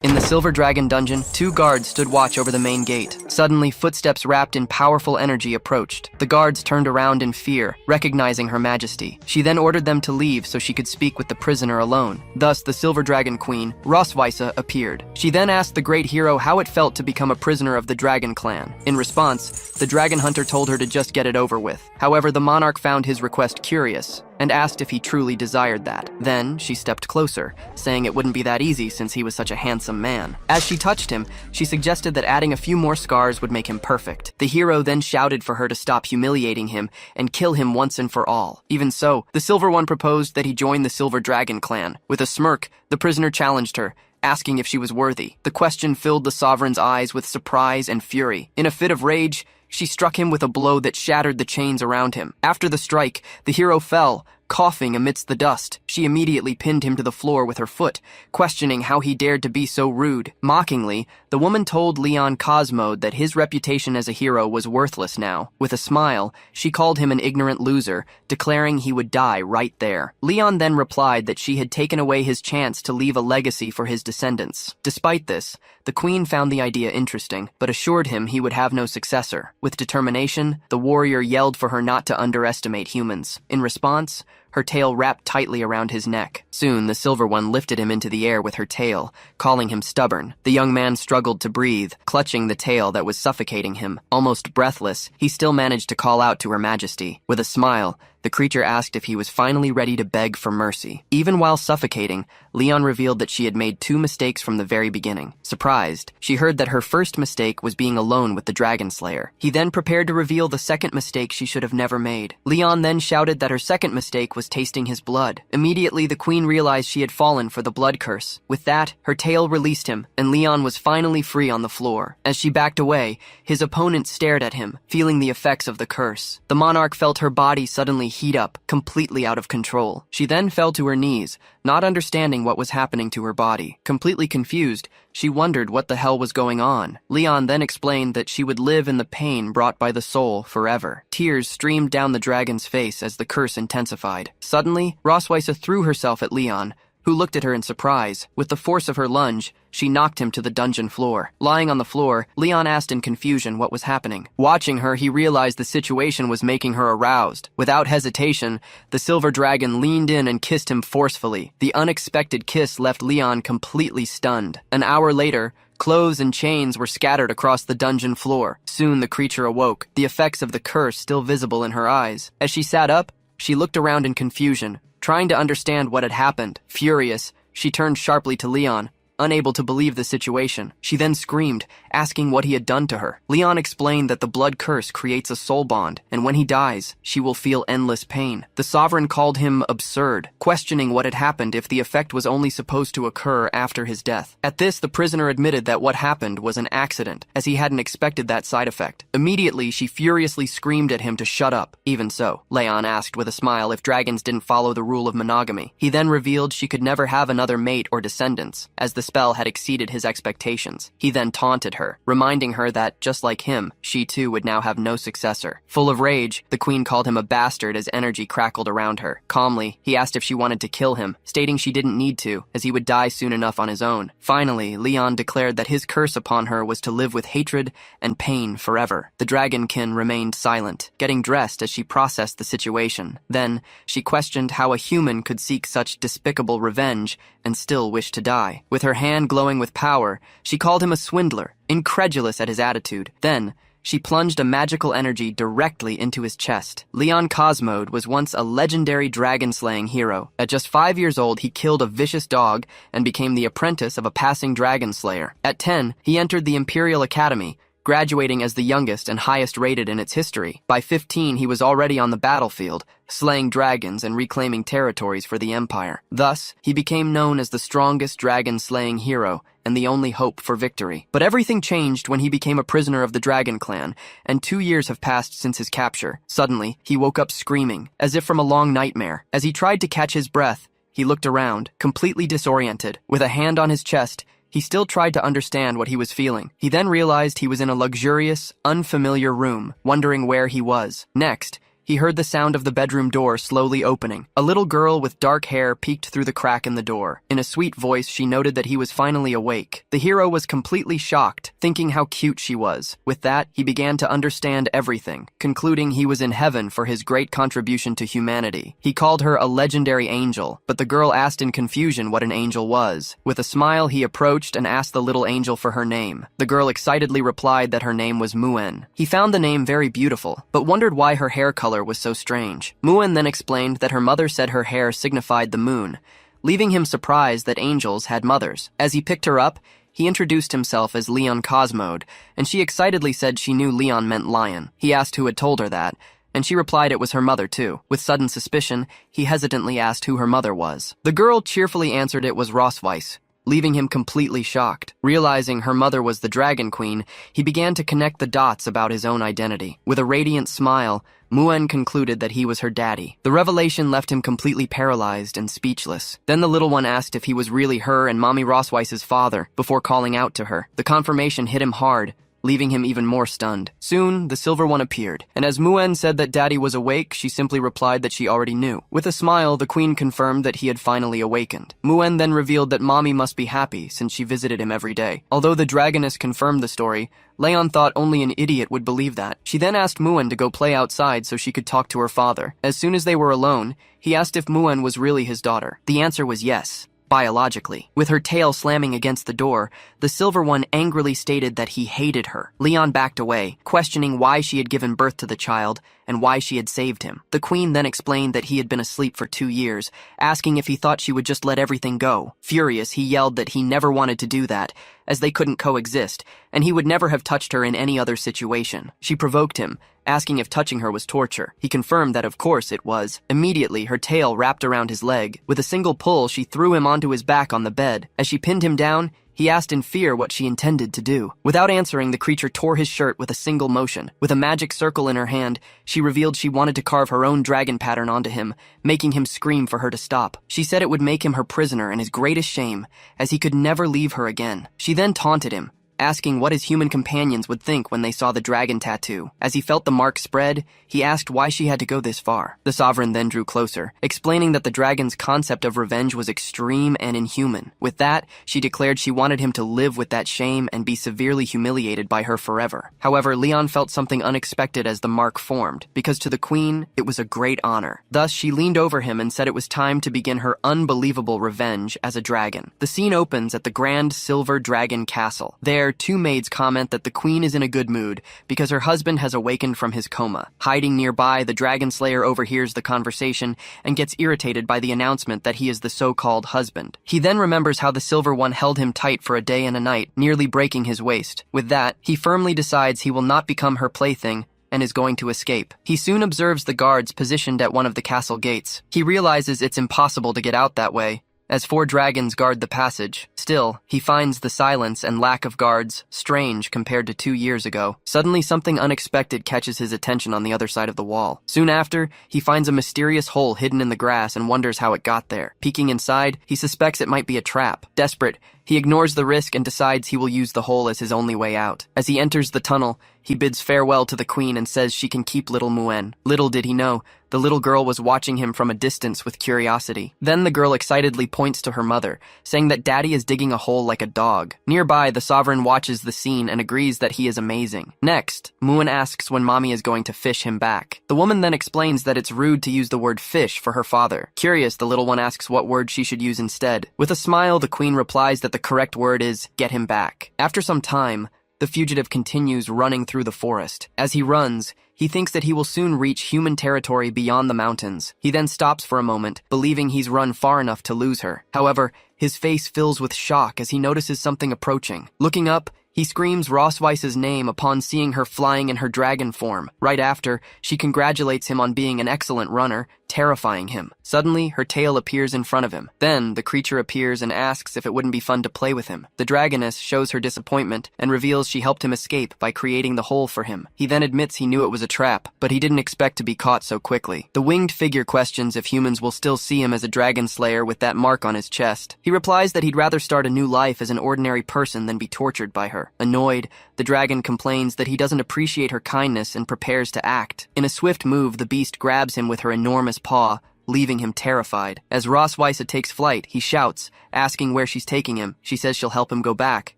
In the Silver Dragon dungeon, 2 guards stood watch over the main gate. Suddenly, footsteps wrapped in powerful energy approached. The guards turned around in fear, recognizing Her Majesty. She then ordered them to leave so she could speak with the prisoner alone. Thus, the Silver Dragon Queen, Rosweisa, appeared. She then asked the great hero how it felt to become a prisoner of the Dragon Clan. In response, the Dragon Hunter told her to just get it over with. However, the monarch found his request curious and asked if he truly desired that. Then, she stepped closer, saying it wouldn't be that easy since he was such a handsome man. As she touched him, she suggested that adding a few more scars would make him perfect. The hero then shouted for her to stop humiliating him and kill him once and for all. Even so, the Silver One proposed that he join the Silver Dragon Clan. With a smirk, the prisoner challenged her, asking if she was worthy. The question filled the sovereign's eyes with surprise and fury. In a fit of rage, she struck him with a blow that shattered the chains around him. After the strike, the hero fell, coughing amidst the dust. She immediately pinned him to the floor with her foot, questioning how he dared to be so rude. Mockingly, the woman told Leon Cosmode that his reputation as a hero was worthless now. With a smile, she called him an ignorant loser, declaring he would die right there. Leon then replied that she had taken away his chance to leave a legacy for his descendants. Despite this, the queen found the idea interesting, but assured him he would have no successor. With determination, the warrior yelled for her not to underestimate humans. In response, her tail wrapped tightly around his neck. Soon, the Silver One lifted him into the air with her tail, calling him stubborn. The young man struggled to breathe, clutching the tail that was suffocating him. Almost breathless, he still managed to call out to Her Majesty. With a smile, the creature asked if he was finally ready to beg for mercy. Even while suffocating, Leon revealed that she had made 2 mistakes from the very beginning. Surprised, she heard that her first mistake was being alone with the Dragon Slayer. He then prepared to reveal the second mistake she should have never made. Leon then shouted that her second mistake was tasting his blood. Immediately, the queen realized she had fallen for the blood curse. With that, her tail released him, and Leon was finally free on the floor. As she backed away, his opponent stared at him, feeling the effects of the curse. The monarch felt her body suddenly heat up, completely out of control. She then fell to her knees, not understanding what was happening to her body. Completely confused, she wondered what the hell was going on. Leon then explained that she would live in the pain brought by the soul forever. Tears streamed down the dragon's face as the curse intensified. Suddenly, Rosweisa threw herself at Leon, who looked at her in surprise. With the force of her lunge, she knocked him to the dungeon floor. Lying on the floor, Leon asked in confusion what was happening. Watching her, he realized the situation was making her aroused. Without hesitation, the Silver Dragon leaned in and kissed him forcefully. The unexpected kiss left Leon completely stunned. An hour later, clothes and chains were scattered across the dungeon floor. Soon the creature awoke, the effects of the curse still visible in her eyes. As she sat up, she looked around in confusion, trying to understand what had happened. Furious, she turned sharply to Leon, unable to believe the situation. She then screamed, asking what he had done to her. Leon explained that the blood curse creates a soul bond, and when he dies, she will feel endless pain. The sovereign called him absurd, questioning what had happened if the effect was only supposed to occur after his death. At this, the prisoner admitted that what happened was an accident, as he hadn't expected that side effect. Immediately, she furiously screamed at him to shut up. Even so, Leon asked with a smile if dragons didn't follow the rule of monogamy. He then revealed she could never have another mate or descendants, as the spell had exceeded his expectations. He then taunted her, reminding her that, just like him, she too would now have no successor. Full of rage, the queen called him a bastard as energy crackled around her. Calmly, he asked if she wanted to kill him, stating she didn't need to, as he would die soon enough on his own. Finally, Leon declared that his curse upon her was to live with hatred and pain forever. The dragonkin remained silent, getting dressed as she processed the situation. Then, she questioned how a human could seek such despicable revenge and still wish to die. With her hand glowing with power, she called him a swindler, incredulous at his attitude. Then, she plunged a magical energy directly into his chest. Leon Cosmode was once a legendary dragon-slaying hero. At just 5 years old, he killed a vicious dog and became the apprentice of a passing dragon slayer. At 10, he entered the Imperial Academy, graduating as the youngest and highest rated in its history. By 15, he was already on the battlefield, slaying dragons and reclaiming territories for the Empire. Thus, he became known as the strongest dragon-slaying hero and the only hope for victory. But everything changed when he became a prisoner of the Dragon Clan, and 2 years have passed since his capture. Suddenly, he woke up screaming, as if from a long nightmare. As he tried to catch his breath, he looked around, completely disoriented. With a hand on his chest, he still tried to understand what he was feeling. He then realized he was in a luxurious, unfamiliar room, wondering where he was. Next, he heard the sound of the bedroom door slowly opening. A little girl with dark hair peeked through the crack in the door. In a sweet voice, she noted that he was finally awake. The hero was completely shocked, thinking how cute she was. With that, he began to understand everything, concluding he was in heaven for his great contribution to humanity. He called her a legendary angel, but the girl asked in confusion what an angel was. With a smile, he approached and asked the little angel for her name. The girl excitedly replied that her name was Muen. He found the name very beautiful, but wondered why her hair color was so strange. Muen then explained that her mother said her hair signified the moon, leaving him surprised that angels had mothers. As he picked her up, he introduced himself as Leon Cosmode, and she excitedly said she knew Leon meant lion. He asked who had told her that, and she replied it was her mother too. With sudden suspicion, he hesitantly asked who her mother was. The girl cheerfully answered it was Rosweiss, leaving him completely shocked. Realizing her mother was the Dragon Queen, he began to connect the dots about his own identity. With a radiant smile, Muen concluded that he was her daddy. The revelation left him completely paralyzed and speechless. Then the little one asked if he was really her and Mommy Rosweiss's father, before calling out to her. The confirmation hit him hard, leaving him even more stunned. Soon, the Silver One appeared, and as Muen said that Daddy was awake, she simply replied that she already knew. With a smile, the Queen confirmed that he had finally awakened. Muen then revealed that Mommy must be happy since she visited him every day. Although the Dragoness confirmed the story, Leon thought only an idiot would believe that. She then asked Muen to go play outside so she could talk to her father. As soon as they were alone, he asked if Muen was really his daughter. The answer was yes, biologically. With her tail slamming against the door, the Silver One angrily stated that he hated her. Leon backed away, questioning why she had given birth to the child and why she had saved him. The Queen then explained that he had been asleep for 2 years, asking if he thought she would just let everything go. Furious, he yelled that he never wanted to do that, as they couldn't coexist, and he would never have touched her in any other situation. She provoked him, asking if touching her was torture. He confirmed that of course it was. Immediately, her tail wrapped around his leg. With a single pull, she threw him onto his back on the bed. As she pinned him down, he asked in fear what she intended to do. Without answering, the creature tore his shirt with a single motion. With a magic circle in her hand, she revealed she wanted to carve her own dragon pattern onto him, making him scream for her to stop. She said it would make him her prisoner and his greatest shame, as he could never leave her again. She then taunted him, asking what his human companions would think when they saw the dragon tattoo. As he felt the mark spread, he asked why she had to go this far. The sovereign then drew closer, explaining that the dragon's concept of revenge was extreme and inhuman. With that, she declared she wanted him to live with that shame and be severely humiliated by her forever. However, Leon felt something unexpected as the mark formed, because to the Queen, it was a great honor. Thus, she leaned over him and said it was time to begin her unbelievable revenge as a dragon. The scene opens at the Grand Silver Dragon Castle. There, 2 maids comment that the Queen is in a good mood because her husband has awakened from his coma. Hiding nearby, the Dragon Slayer overhears the conversation and gets irritated by the announcement that he is the so-called husband. He then remembers how the Silver One held him tight for a day and a night, nearly breaking his waist. With that, he firmly decides he will not become her plaything and is going to escape. He soon observes the guards positioned at one of the castle gates. He realizes it's impossible to get out that way, as 4 dragons guard the passage. Still, he finds the silence and lack of guards strange compared to 2 years ago. Suddenly, something unexpected catches his attention on the other side of the wall. Soon after, he finds a mysterious hole hidden in the grass and wonders how it got there. Peeking inside, he suspects it might be a trap. Desperate, he ignores the risk and decides he will use the hole as his only way out. As he enters the tunnel, he bids farewell to the Queen and says she can keep little Muen. Little did he know, the little girl was watching him from a distance with curiosity. Then the girl excitedly points to her mother, saying that Daddy is digging a hole like a dog. Nearby, the sovereign watches the scene and agrees that he is amazing. Next, Muen asks when Mommy is going to fish him back. The woman then explains that it's rude to use the word fish for her father. Curious, the little one asks what word she should use instead. With a smile, the Queen replies that the correct word is get him back. After some time, the fugitive continues running through the forest. As he runs, he thinks that he will soon reach human territory beyond the mountains. He then stops for a moment, believing he's run far enough to lose her. However, his face fills with shock as he notices something approaching. Looking up, he screams Rosweiss's name upon seeing her flying in her dragon form. Right after, she congratulates him on being an excellent runner, terrifying him. Suddenly, her tail appears in front of him. Then, the creature appears and asks if it wouldn't be fun to play with him. The dragoness shows her disappointment and reveals she helped him escape by creating the hole for him. He then admits he knew it was a trap, but he didn't expect to be caught so quickly. The winged figure questions if humans will still see him as a dragon slayer with that mark on his chest. He replies that he'd rather start a new life as an ordinary person than be tortured by her. her. Annoyed, the dragon complains that he doesn't appreciate her kindness and prepares to act. In a swift move, the beast grabs him with her enormous paw, leaving him terrified. As Rosweiss takes flight, he shouts, asking where she's taking him. She says she'll help him go back.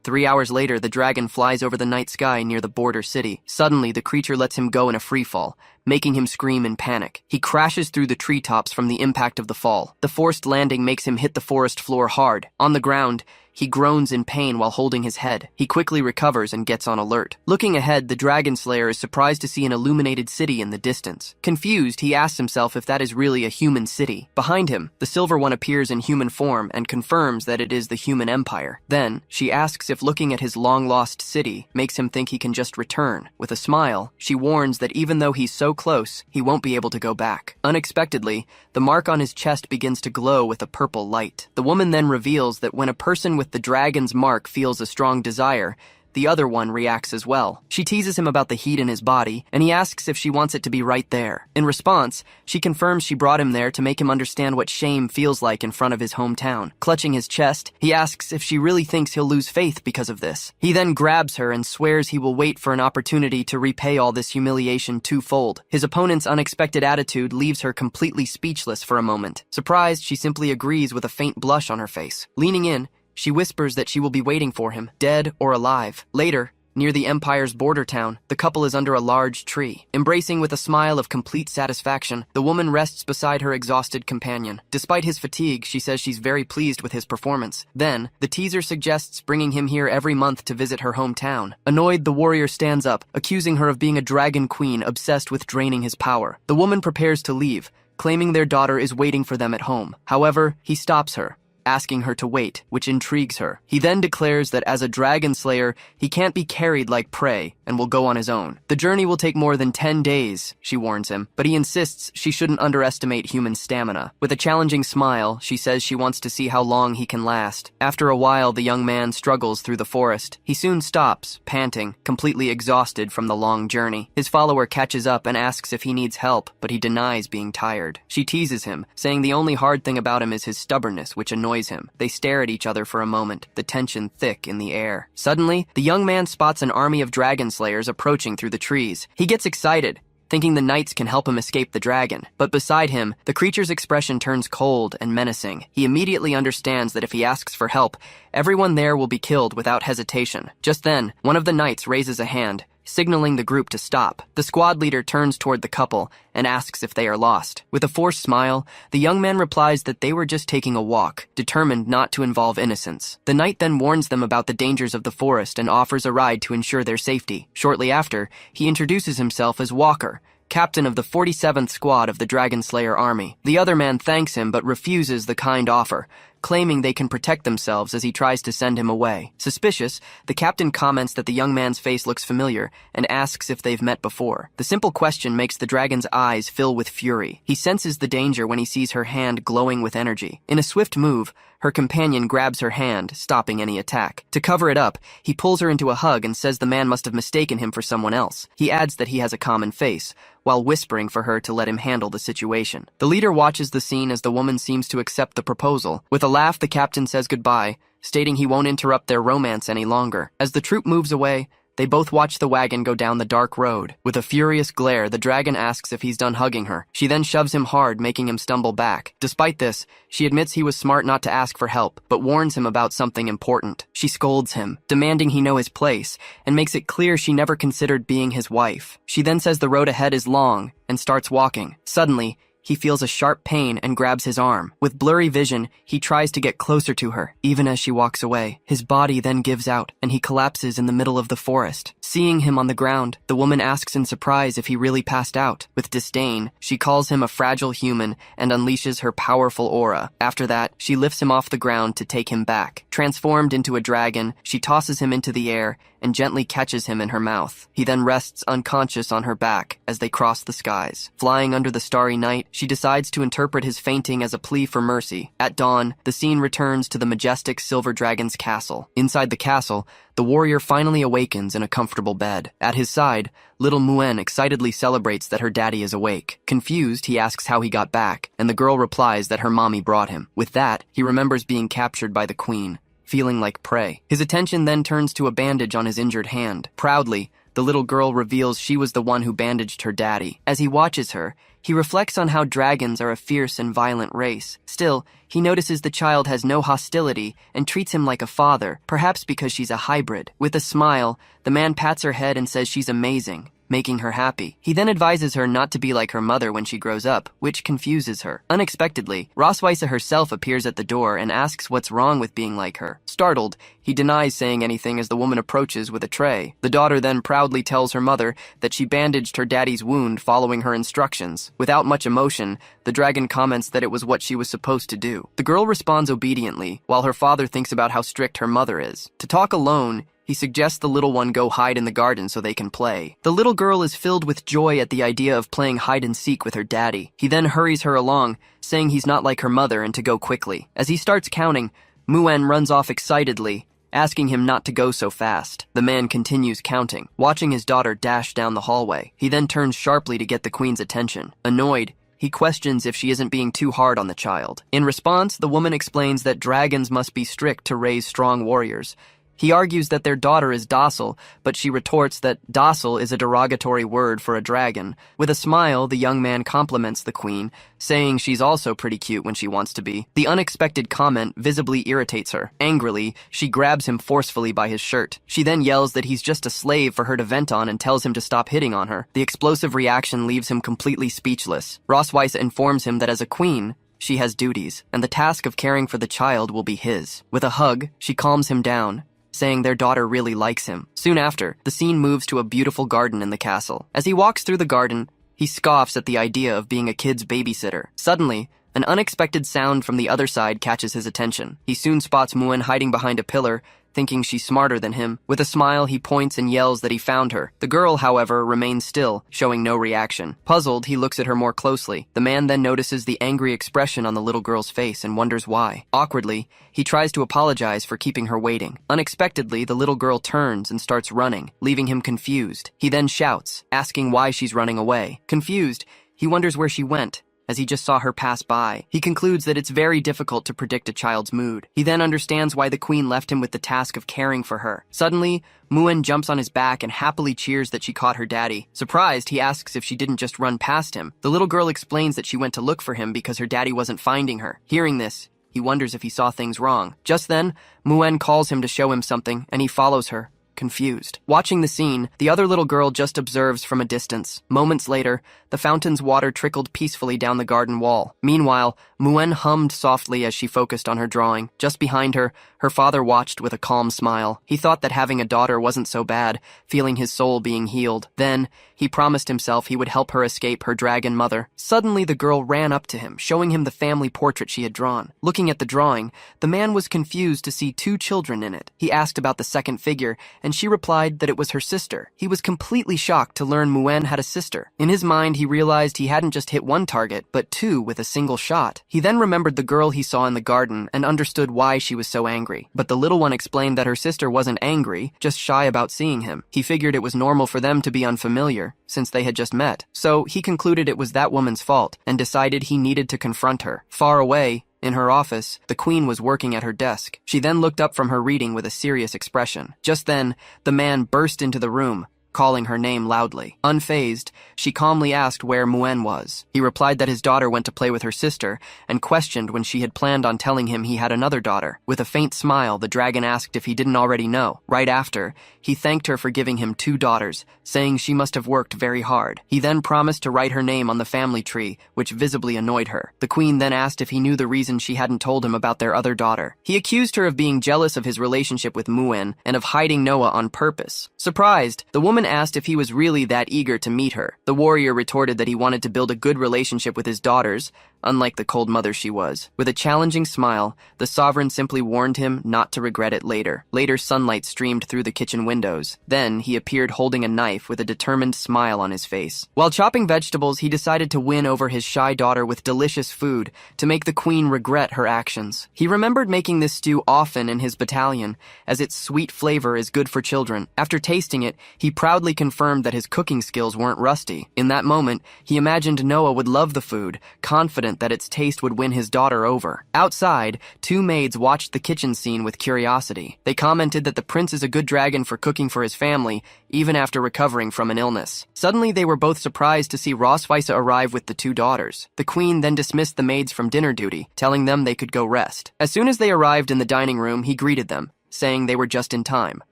3 hours later, the dragon flies over the night sky near the border city. Suddenly, the creature lets him go in a freefall, making him scream in panic. He crashes through the treetops from the impact of the fall. The forced landing makes him hit the forest floor hard. On the ground, he groans in pain while holding his head. He quickly recovers and gets on alert. Looking ahead, the dragon slayer is surprised to see an illuminated city in the distance. Confused, he asks himself if that is really a human city. Behind him, the silver one appears in human form and confirms that it is the human empire. Then, she asks if looking at his long-lost city makes him think he can just return. With a smile, she warns that even though he's so close, he won't be able to go back. Unexpectedly, the mark on his chest begins to glow with a purple light. The woman then reveals that when a person with the dragon's mark feels a strong desire, the other one reacts as well. She teases him about the heat in his body, and he asks if she wants it to be right there. In response, she confirms she brought him there to make him understand what shame feels like in front of his hometown. Clutching his chest, he asks if she really thinks he'll lose faith because of this. He then grabs her and swears he will wait for an opportunity to repay all this humiliation twofold. His opponent's unexpected attitude leaves her completely speechless for a moment. Surprised, she simply agrees with a faint blush on her face. Leaning in, she whispers that she will be waiting for him, dead or alive. Later, near the Empire's border town, the couple is under a large tree. Embracing with a smile of complete satisfaction, the woman rests beside her exhausted companion. Despite his fatigue, she says she's very pleased with his performance. Then, the teaser suggests bringing him here every month to visit her hometown. Annoyed, the warrior stands up, accusing her of being a dragon queen obsessed with draining his power. The woman prepares to leave, claiming their daughter is waiting for them at home. However, he stops her, asking her to wait, which intrigues her. He then declares that as a dragon slayer, he can't be carried like prey and will go on his own. The journey will take more than 10 days, she warns him, but he insists she shouldn't underestimate human stamina. With a challenging smile, she says she wants to see how long he can last. After a while, the young man struggles through the forest. He soon stops, panting, completely exhausted from the long journey. His follower catches up and asks if he needs help, but he denies being tired. She teases him, saying the only hard thing about him is his stubbornness, which annoys him. They stare at each other for a moment, the tension thick in the air. Suddenly, the young man spots an army of dragon slayers approaching through the trees. He gets excited, thinking the knights can help him escape the dragon. But beside him, the creature's expression turns cold and menacing. He immediately understands that if he asks for help, everyone there will be killed without hesitation. Just then, one of the knights raises a hand, signaling the group to stop. The squad leader turns toward the couple and asks if they are lost. With a forced smile, the young man replies that they were just taking a walk, determined not to involve innocents. The knight then warns them about the dangers of the forest and offers a ride to ensure their safety. Shortly after, he introduces himself as Walker, captain of the 47th Squad of the Dragon Slayer army. The other man thanks him but refuses the kind offer, claiming they can protect themselves as he tries to send him away. Suspicious, the captain comments that the young man's face looks familiar and asks if they've met before. The simple question makes the dragon's eyes fill with fury. He senses the danger when he sees her hand glowing with energy. In a swift move, her companion grabs her hand, stopping any attack. To cover it up, he pulls her into a hug and says the man must have mistaken him for someone else. He adds that he has a common face, while whispering for her to let him handle the situation. The leader watches the scene as the woman seems to accept the proposal. With a laugh, the captain says goodbye, stating he won't interrupt their romance any longer. As the troop moves away, they both watch the wagon go down the dark road. With a furious glare, the dragon asks if he's done hugging her. She then shoves him hard, making him stumble back. Despite this, she admits he was smart not to ask for help, but warns him about something important. She scolds him, demanding he know his place, and makes it clear she never considered being his wife. She then says the road ahead is long, and starts walking. Suddenly, he feels a sharp pain and grabs his arm. With blurry vision, he tries to get closer to her, even as she walks away. His body then gives out, and he collapses in the middle of the forest. Seeing him on the ground, the woman asks in surprise if he really passed out. With disdain, she calls him a fragile human and unleashes her powerful aura. After that, she lifts him off the ground to take him back. Transformed into a dragon, she tosses him into the air and gently catches him in her mouth. He then rests unconscious on her back as they cross the skies. Flying under the starry night, she decides to interpret his fainting as a plea for mercy. At dawn, the scene returns to the majestic silver dragon's castle. Inside the castle, the warrior finally awakens in a comfortable bed. At his side, little Muen excitedly celebrates that her daddy is awake. Confused, he asks how he got back, and the girl replies that her mommy brought him. With that, he remembers being captured by the queen. feeling like prey. His attention then turns to a bandage on his injured hand. Proudly, the little girl reveals she was the one who bandaged her daddy. As he watches her, he reflects on how dragons are a fierce and violent race. Still, he notices the child has no hostility and treats him like a father, perhaps because she's a hybrid. With a smile, the man pats her head and says she's amazing, making her happy. He then advises her not to be like her mother when she grows up, which confuses her. Unexpectedly, Roswitha herself appears at the door and asks what's wrong with being like her. Startled, he denies saying anything as the woman approaches with a tray. The daughter then proudly tells her mother that she bandaged her daddy's wound following her instructions. Without much emotion, the dragon comments that it was what she was supposed to do. The girl responds obediently, while her father thinks about how strict her mother is. To talk alone, he suggests the little one go hide in the garden so they can play. The little girl is filled with joy at the idea of playing hide-and-seek with her daddy. He then hurries her along, saying he's not like her mother and to go quickly. As he starts counting, Muen runs off excitedly, asking him not to go so fast. The man continues counting, watching his daughter dash down the hallway. He then turns sharply to get the queen's attention. Annoyed, he questions if she isn't being too hard on the child. In response, the woman explains that dragons must be strict to raise strong warriors. He argues that their daughter is docile, but she retorts that docile is a derogatory word for a dragon. With a smile, the young man compliments the queen, saying she's also pretty cute when she wants to be. The unexpected comment visibly irritates her. Angrily, she grabs him forcefully by his shirt. She then yells that he's just a slave for her to vent on and tells him to stop hitting on her. The explosive reaction leaves him completely speechless. Roswitha informs him that as a queen, she has duties, and the task of caring for the child will be his. With a hug, she calms him down, saying their daughter really likes him. Soon after, the scene moves to a beautiful garden in the castle. As he walks through the garden, he scoffs at the idea of being a kid's babysitter. Suddenly, an unexpected sound from the other side catches his attention. He soon spots Muen hiding behind a pillar, thinking she's smarter than him. With a smile, he points and yells that he found her. The girl, however, remains still, showing no reaction. Puzzled, he looks at her more closely. The man then notices the angry expression on the little girl's face and wonders why. Awkwardly, he tries to apologize for keeping her waiting. Unexpectedly, the little girl turns and starts running, leaving him confused. He then shouts, asking why she's running away. Confused, he wonders where she went, as he just saw her pass by. He concludes that it's very difficult to predict a child's mood. He then understands why the queen left him with the task of caring for her. Suddenly, Muen jumps on his back and happily cheers that she caught her daddy. Surprised, he asks if she didn't just run past him. The little girl explains that she went to look for him because her daddy wasn't finding her. Hearing this, he wonders if he saw things wrong. Just then, Muen calls him to show him something, and he follows her, confused. Watching the scene, the other little girl just observes from a distance. Moments later, the fountain's water trickled peacefully down the garden wall. Meanwhile, Muen hummed softly as she focused on her drawing. Just behind her, her father watched with a calm smile. He thought that having a daughter wasn't so bad, feeling his soul being healed. Then, he promised himself he would help her escape her dragon mother. Suddenly, the girl ran up to him, showing him the family portrait she had drawn. Looking at the drawing, the man was confused to see two children in it. He asked about the second figure, and she replied that it was her sister. He was completely shocked to learn Muen had a sister. In his mind, he realized he hadn't just hit one target, but two with a single shot. He then remembered the girl he saw in the garden and understood why she was so angry. But the little one explained that her sister wasn't angry, just shy about seeing him. He figured it was normal for them to be unfamiliar, since they had just met. So he concluded it was that woman's fault, and decided he needed to confront her. Far away, in her office, the queen was working at her desk. She then looked up from her reading with a serious expression. Just then, the man burst into the room, calling her name loudly. Unfazed, she calmly asked where Muen was. He replied that his daughter went to play with her sister, and questioned when she had planned on telling him he had another daughter. With a faint smile, the dragon asked if he didn't already know. Right after, he thanked her for giving him two daughters, saying she must have worked very hard. He then promised to write her name on the family tree, which visibly annoyed her. The queen then asked if he knew the reason she hadn't told him about their other daughter. He accused her of being jealous of his relationship with Muen and of hiding Noah on purpose. Surprised, the woman asked if he was really that eager to meet her. The warrior retorted that he wanted to build a good relationship with his daughters, unlike the cold mother she was. With a challenging smile, the sovereign simply warned him not to regret it later. Later, sunlight streamed through the kitchen windows. Then, he appeared holding a knife with a determined smile on his face. While chopping vegetables, he decided to win over his shy daughter with delicious food to make the queen regret her actions. He remembered making this stew often in his battalion, as its sweet flavor is good for children. After tasting it, he proudly confirmed that his cooking skills weren't rusty. In that moment, he imagined Noah would love the food, confident confident that its taste would win his daughter over. Outside, two maids watched the kitchen scene with curiosity. They commented that the prince is a good dragon for cooking for his family, even after recovering from an illness. Suddenly, they were both surprised to see Rosweisa arrive with the two daughters. The queen then dismissed the maids from dinner duty, telling them they could go rest. As soon as they arrived in the dining room, he greeted them, saying they were just in time.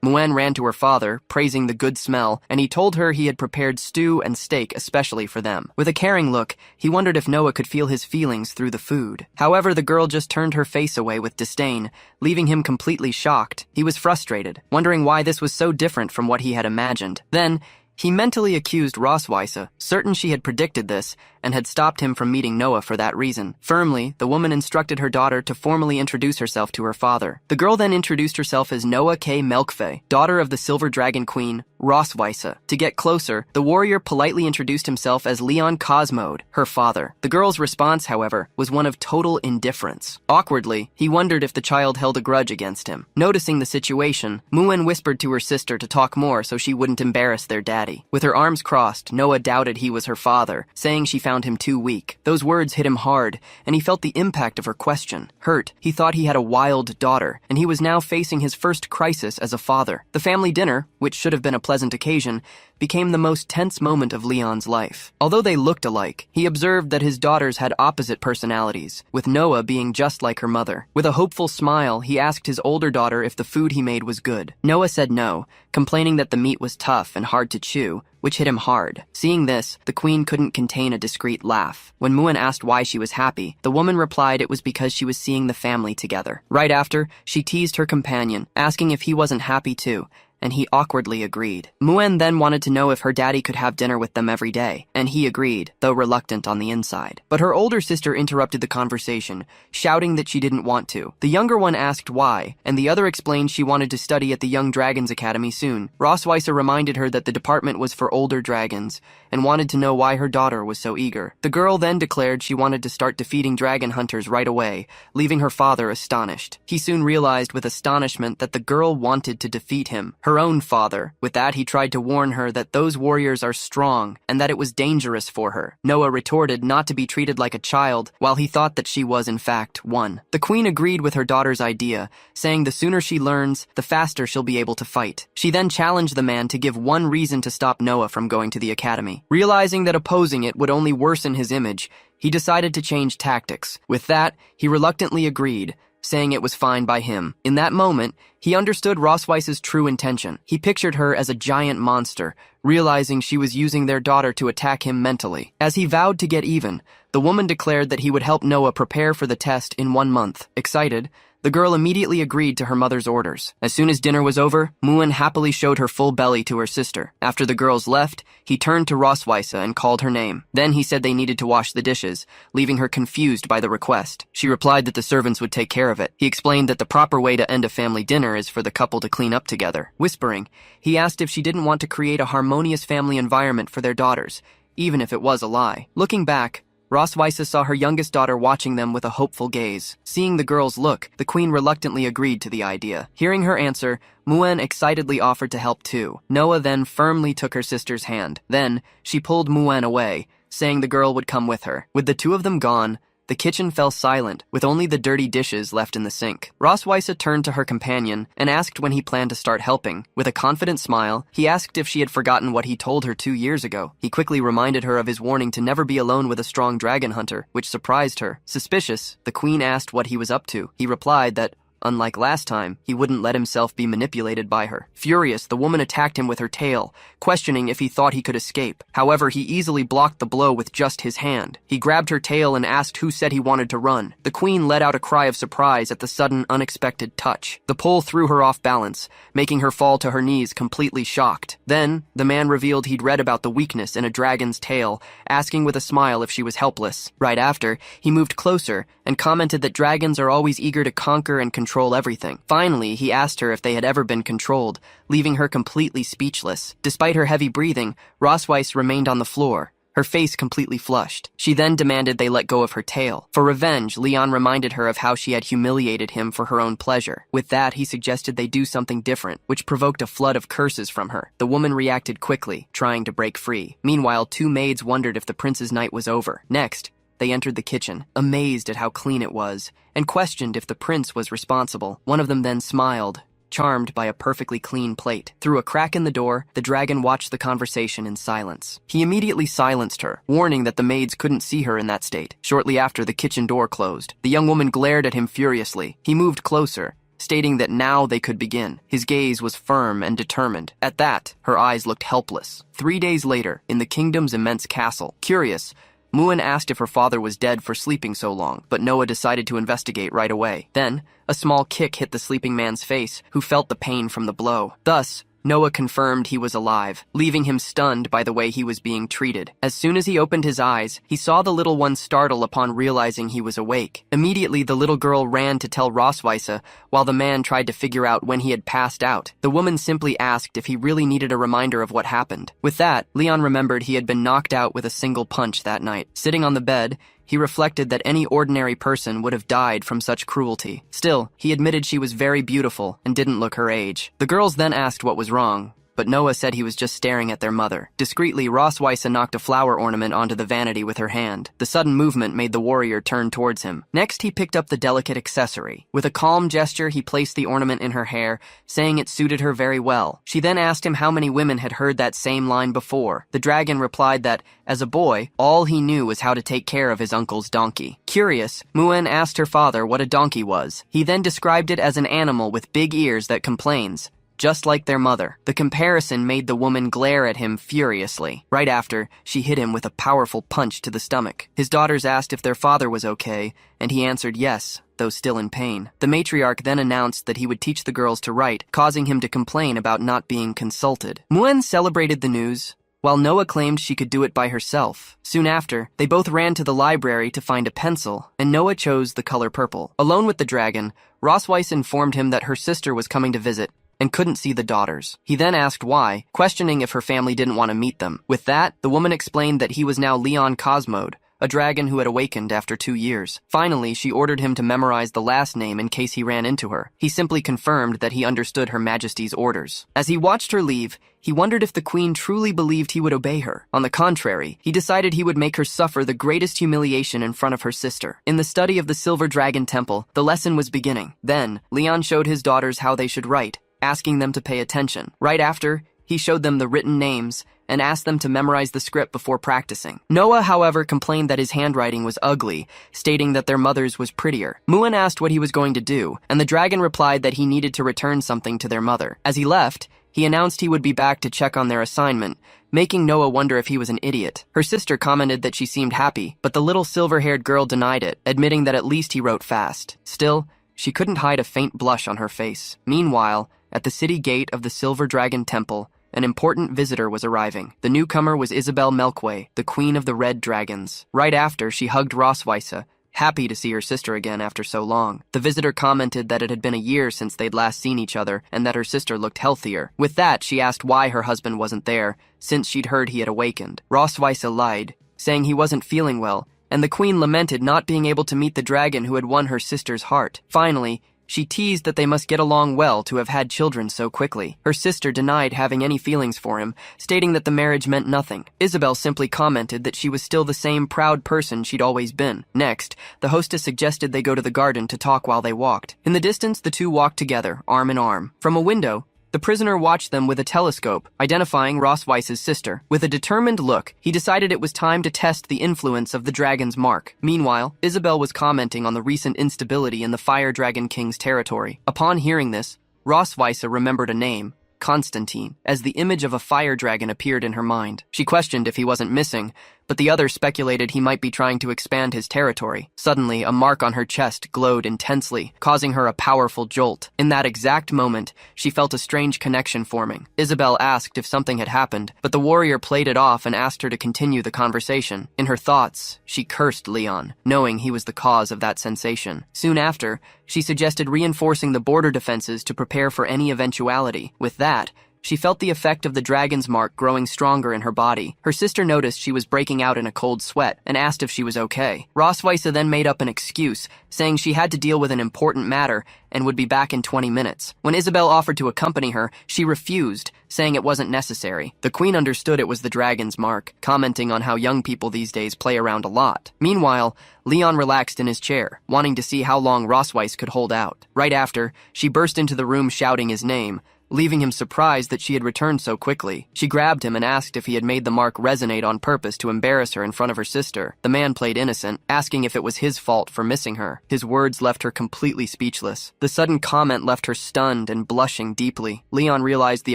Muen ran to her father, praising the good smell, and he told her he had prepared stew and steak especially for them. With a caring look, he wondered if Noah could feel his feelings through the food. However, the girl just turned her face away with disdain, leaving him completely shocked. He was frustrated, wondering why this was so different from what he had imagined. Then, he mentally accused Rosweisa, certain she had predicted this, and had stopped him from meeting Noah for that reason. Firmly, the woman instructed her daughter to formally introduce herself to her father. The girl then introduced herself as Noah K. Melkfe, daughter of the Silver Dragon Queen, Rosweisa. To get closer, the warrior politely introduced himself as Leon Cosmode, her father. The girl's response, however, was one of total indifference. Awkwardly, he wondered if the child held a grudge against him. Noticing the situation, Muen whispered to her sister to talk more so she wouldn't embarrass their daddy. With her arms crossed, Noah doubted he was her father, saying she found him too weak. Those words hit him hard, and he felt the impact of her question. Hurt, he thought he had a wild daughter, and he was now facing his first crisis as a father. The family dinner, which should have been a pleasant occasion, became the most tense moment of Leon's life. Although they looked alike, he observed that his daughters had opposite personalities, with Noah being just like her mother. With a hopeful smile, he asked his older daughter if the food he made was good. Noah said no, complaining that the meat was tough and hard to chew, which hit him hard. Seeing this, the queen couldn't contain a discreet laugh. When Muen asked why she was happy, the woman replied it was because she was seeing the family together. Right after, she teased her companion, asking if he wasn't happy too, and he awkwardly agreed. Muen then wanted to know if her daddy could have dinner with them every day, and he agreed, though reluctant on the inside. But her older sister interrupted the conversation, shouting that she didn't want to. The younger one asked why, and the other explained she wanted to study at the Young Dragons Academy soon. Rosweisa reminded her that the department was for older dragons, and wanted to know why her daughter was so eager. The girl then declared she wanted to start defeating dragon hunters right away, leaving her father astonished. He soon realized with astonishment that the girl wanted to defeat him, her own father. With that, he tried to warn her that those warriors are strong and that it was dangerous for her. Noah retorted not to be treated like a child, while he thought that she was in fact one. The queen agreed with her daughter's idea, saying the sooner she learns, the faster she'll be able to fight. She then challenged the man to give one reason to stop Noah from going to the academy. Realizing that opposing it would only worsen his image, he decided to change tactics. With that, he reluctantly agreed, saying it was fine by him. In that moment, he understood Rosweisa's true intention. He pictured her as a giant monster, realizing she was using their daughter to attack him mentally. As he vowed to get even, the woman declared that he would help Noah prepare for the test in 1 month. Excited, the girl immediately agreed to her mother's orders. As soon as dinner was over, Muen happily showed her full belly to her sister. After the girls left, he turned to Rosweisa and called her name. Then he said they needed to wash the dishes, leaving her confused by the request. She replied that the servants would take care of it. He explained that the proper way to end a family dinner is for the couple to clean up together. Whispering, he asked if she didn't want to create a harmonious family environment for their daughters, even if it was a lie. Looking back, Rosweisa saw her youngest daughter watching them with a hopeful gaze. Seeing the girl's look, the queen reluctantly agreed to the idea. Hearing her answer, Muen excitedly offered to help too. Noah then firmly took her sister's hand. Then, she pulled Muen away, saying the girl would come with her. With the two of them gone, the kitchen fell silent, with only the dirty dishes left in the sink. Rosweisa turned to her companion and asked when he planned to start helping. With a confident smile, he asked if she had forgotten what he told her 2 years ago. He quickly reminded her of his warning to never be alone with a strong dragon hunter, which surprised her. Suspicious, the queen asked what he was up to. He replied that, unlike last time, he wouldn't let himself be manipulated by her. Furious, the woman attacked him with her tail, questioning if he thought he could escape. However, he easily blocked the blow with just his hand. He grabbed her tail and asked who said he wanted to run. The queen let out a cry of surprise at the sudden, unexpected touch. The pull threw her off balance, making her fall to her knees completely shocked. Then, the man revealed he'd read about the weakness in a dragon's tail, asking with a smile if she was helpless. Right after, he moved closer and commented that dragons are always eager to conquer and control everything. Finally, he asked her if they had ever been controlled, leaving her completely speechless. Despite her heavy breathing, Rosweisa remained on the floor, her face completely flushed. She then demanded they let go of her tail. For revenge, Leon reminded her of how she had humiliated him for her own pleasure. With that, he suggested they do something different, which provoked a flood of curses from her. The woman reacted quickly, trying to break free. Meanwhile, two maids wondered if the prince's night was over. Next, they entered the kitchen, amazed at how clean it was, and questioned if the prince was responsible. One of them then smiled, charmed by a perfectly clean plate. Through a crack in the door, the dragon watched the conversation in silence. He immediately silenced her, warning that the maids couldn't see her in that state. Shortly after, the kitchen door closed. The young woman glared at him furiously. He moved closer, stating that now they could begin. His gaze was firm and determined. At that, her eyes looked helpless. 3 days later, in the kingdom's immense castle, curious, Muan asked if her father was dead for sleeping so long, but Noah decided to investigate right away. Then, a small kick hit the sleeping man's face, who felt the pain from the blow. Thus, Noah confirmed he was alive, leaving him stunned by the way he was being treated. As soon as he opened his eyes, he saw the little one startle upon realizing he was awake. Immediately, the little girl ran to tell Rosweise, while the man tried to figure out when he had passed out. The woman simply asked if he really needed a reminder of what happened. With that, Leon remembered he had been knocked out with a single punch that night. Sitting on the bed, he reflected that any ordinary person would have died from such cruelty. Still, he admitted she was very beautiful and didn't look her age. The girls then asked what was wrong, but Noah said he was just staring at their mother. Discreetly, Rosweise knocked a flower ornament onto the vanity with her hand. The sudden movement made the warrior turn towards him. Next, he picked up the delicate accessory. With a calm gesture, he placed the ornament in her hair, saying it suited her very well. She then asked him how many women had heard that same line before. The dragon replied that, as a boy, all he knew was how to take care of his uncle's donkey. Curious, Muan asked her father what a donkey was. He then described it as an animal with big ears that complains, just like their mother. The comparison made the woman glare at him furiously. Right after, she hit him with a powerful punch to the stomach. His daughters asked if their father was okay, and he answered yes, though still in pain. The matriarch then announced that he would teach the girls to write, causing him to complain about not being consulted. Muan celebrated the news, while Noah claimed she could do it by herself. Soon after, they both ran to the library to find a pencil, and Noah chose the color purple. Alone with the dragon, Rosweise informed him that her sister was coming to visit, and couldn't see the daughters. He then asked why, questioning if her family didn't want to meet them. With that, the woman explained that he was now Leon Cosmode, a dragon who had awakened after 2 years. Finally, she ordered him to memorize the last name in case he ran into her. He simply confirmed that he understood Her Majesty's orders. As he watched her leave, he wondered if the queen truly believed he would obey her. On the contrary, he decided he would make her suffer the greatest humiliation in front of her sister. In the study of the Silver Dragon Temple, the lesson was beginning. Then, Leon showed his daughters how they should write, asking them to pay attention. Right after, he showed them the written names and asked them to memorize the script before practicing. Noah, however, complained that his handwriting was ugly, stating that their mother's was prettier. Muan asked what he was going to do, and the dragon replied that he needed to return something to their mother. As he left, he announced he would be back to check on their assignment, making Noah wonder if he was an idiot. Her sister commented that she seemed happy, but the little silver-haired girl denied it, admitting that at least he wrote fast. Still, she couldn't hide a faint blush on her face. Meanwhile, at the city gate of the Silver Dragon Temple, an important visitor was arriving. The newcomer was Isabel Melkwe, the queen of the Red Dragons. Right after, she hugged Rosweise, happy to see her sister again after so long. The visitor commented that it had been a year since they'd last seen each other, and that her sister looked healthier. With that, she asked why her husband wasn't there, since she'd heard he had awakened. Rosweise lied, saying he wasn't feeling well, and the queen lamented not being able to meet the dragon who had won her sister's heart. Finally, she teased that they must get along well to have had children so quickly. Her sister denied having any feelings for him, stating that the marriage meant nothing. Isabel simply commented that she was still the same proud person she'd always been. Next, the hostess suggested they go to the garden to talk while they walked. In the distance, the two walked together, arm in arm. From a window, the prisoner watched them with a telescope, identifying Rosweise's sister. With a determined look, he decided it was time to test the influence of the dragon's mark. Meanwhile, Isabel was commenting on the recent instability in the Fire Dragon King's territory. Upon hearing this, Rosweise remembered a name, Constantine, as the image of a fire dragon appeared in her mind. She questioned if he wasn't missing, but the others speculated he might be trying to expand his territory. Suddenly, a mark on her chest glowed intensely, causing her a powerful jolt. In that exact moment, she felt a strange connection forming. Isabel asked if something had happened, but the warrior played it off and asked her to continue the conversation. In her thoughts, she cursed Leon, knowing he was the cause of that sensation. Soon after, she suggested reinforcing the border defenses to prepare for any eventuality. With that, She felt the effect of the dragon's mark growing stronger in her body. Her sister noticed she was breaking out in a cold sweat and asked if she was okay. Roswitha then made up an excuse, saying she had to deal with an important matter and would be back in 20 minutes. When Isabel offered to accompany her, she refused, saying it wasn't necessary. The queen understood it was the dragon's mark, commenting on how young people these days play around a lot. Meanwhile, Leon relaxed in his chair, wanting to see how long Roswitha could hold out. Right after, she burst into the room shouting his name, leaving him surprised that she had returned so quickly. She grabbed him and asked if he had made the mark resonate on purpose to embarrass her in front of her sister. The man played innocent, asking if it was his fault for missing her. His words left her completely speechless. The sudden comment left her stunned and blushing deeply. Leon realized the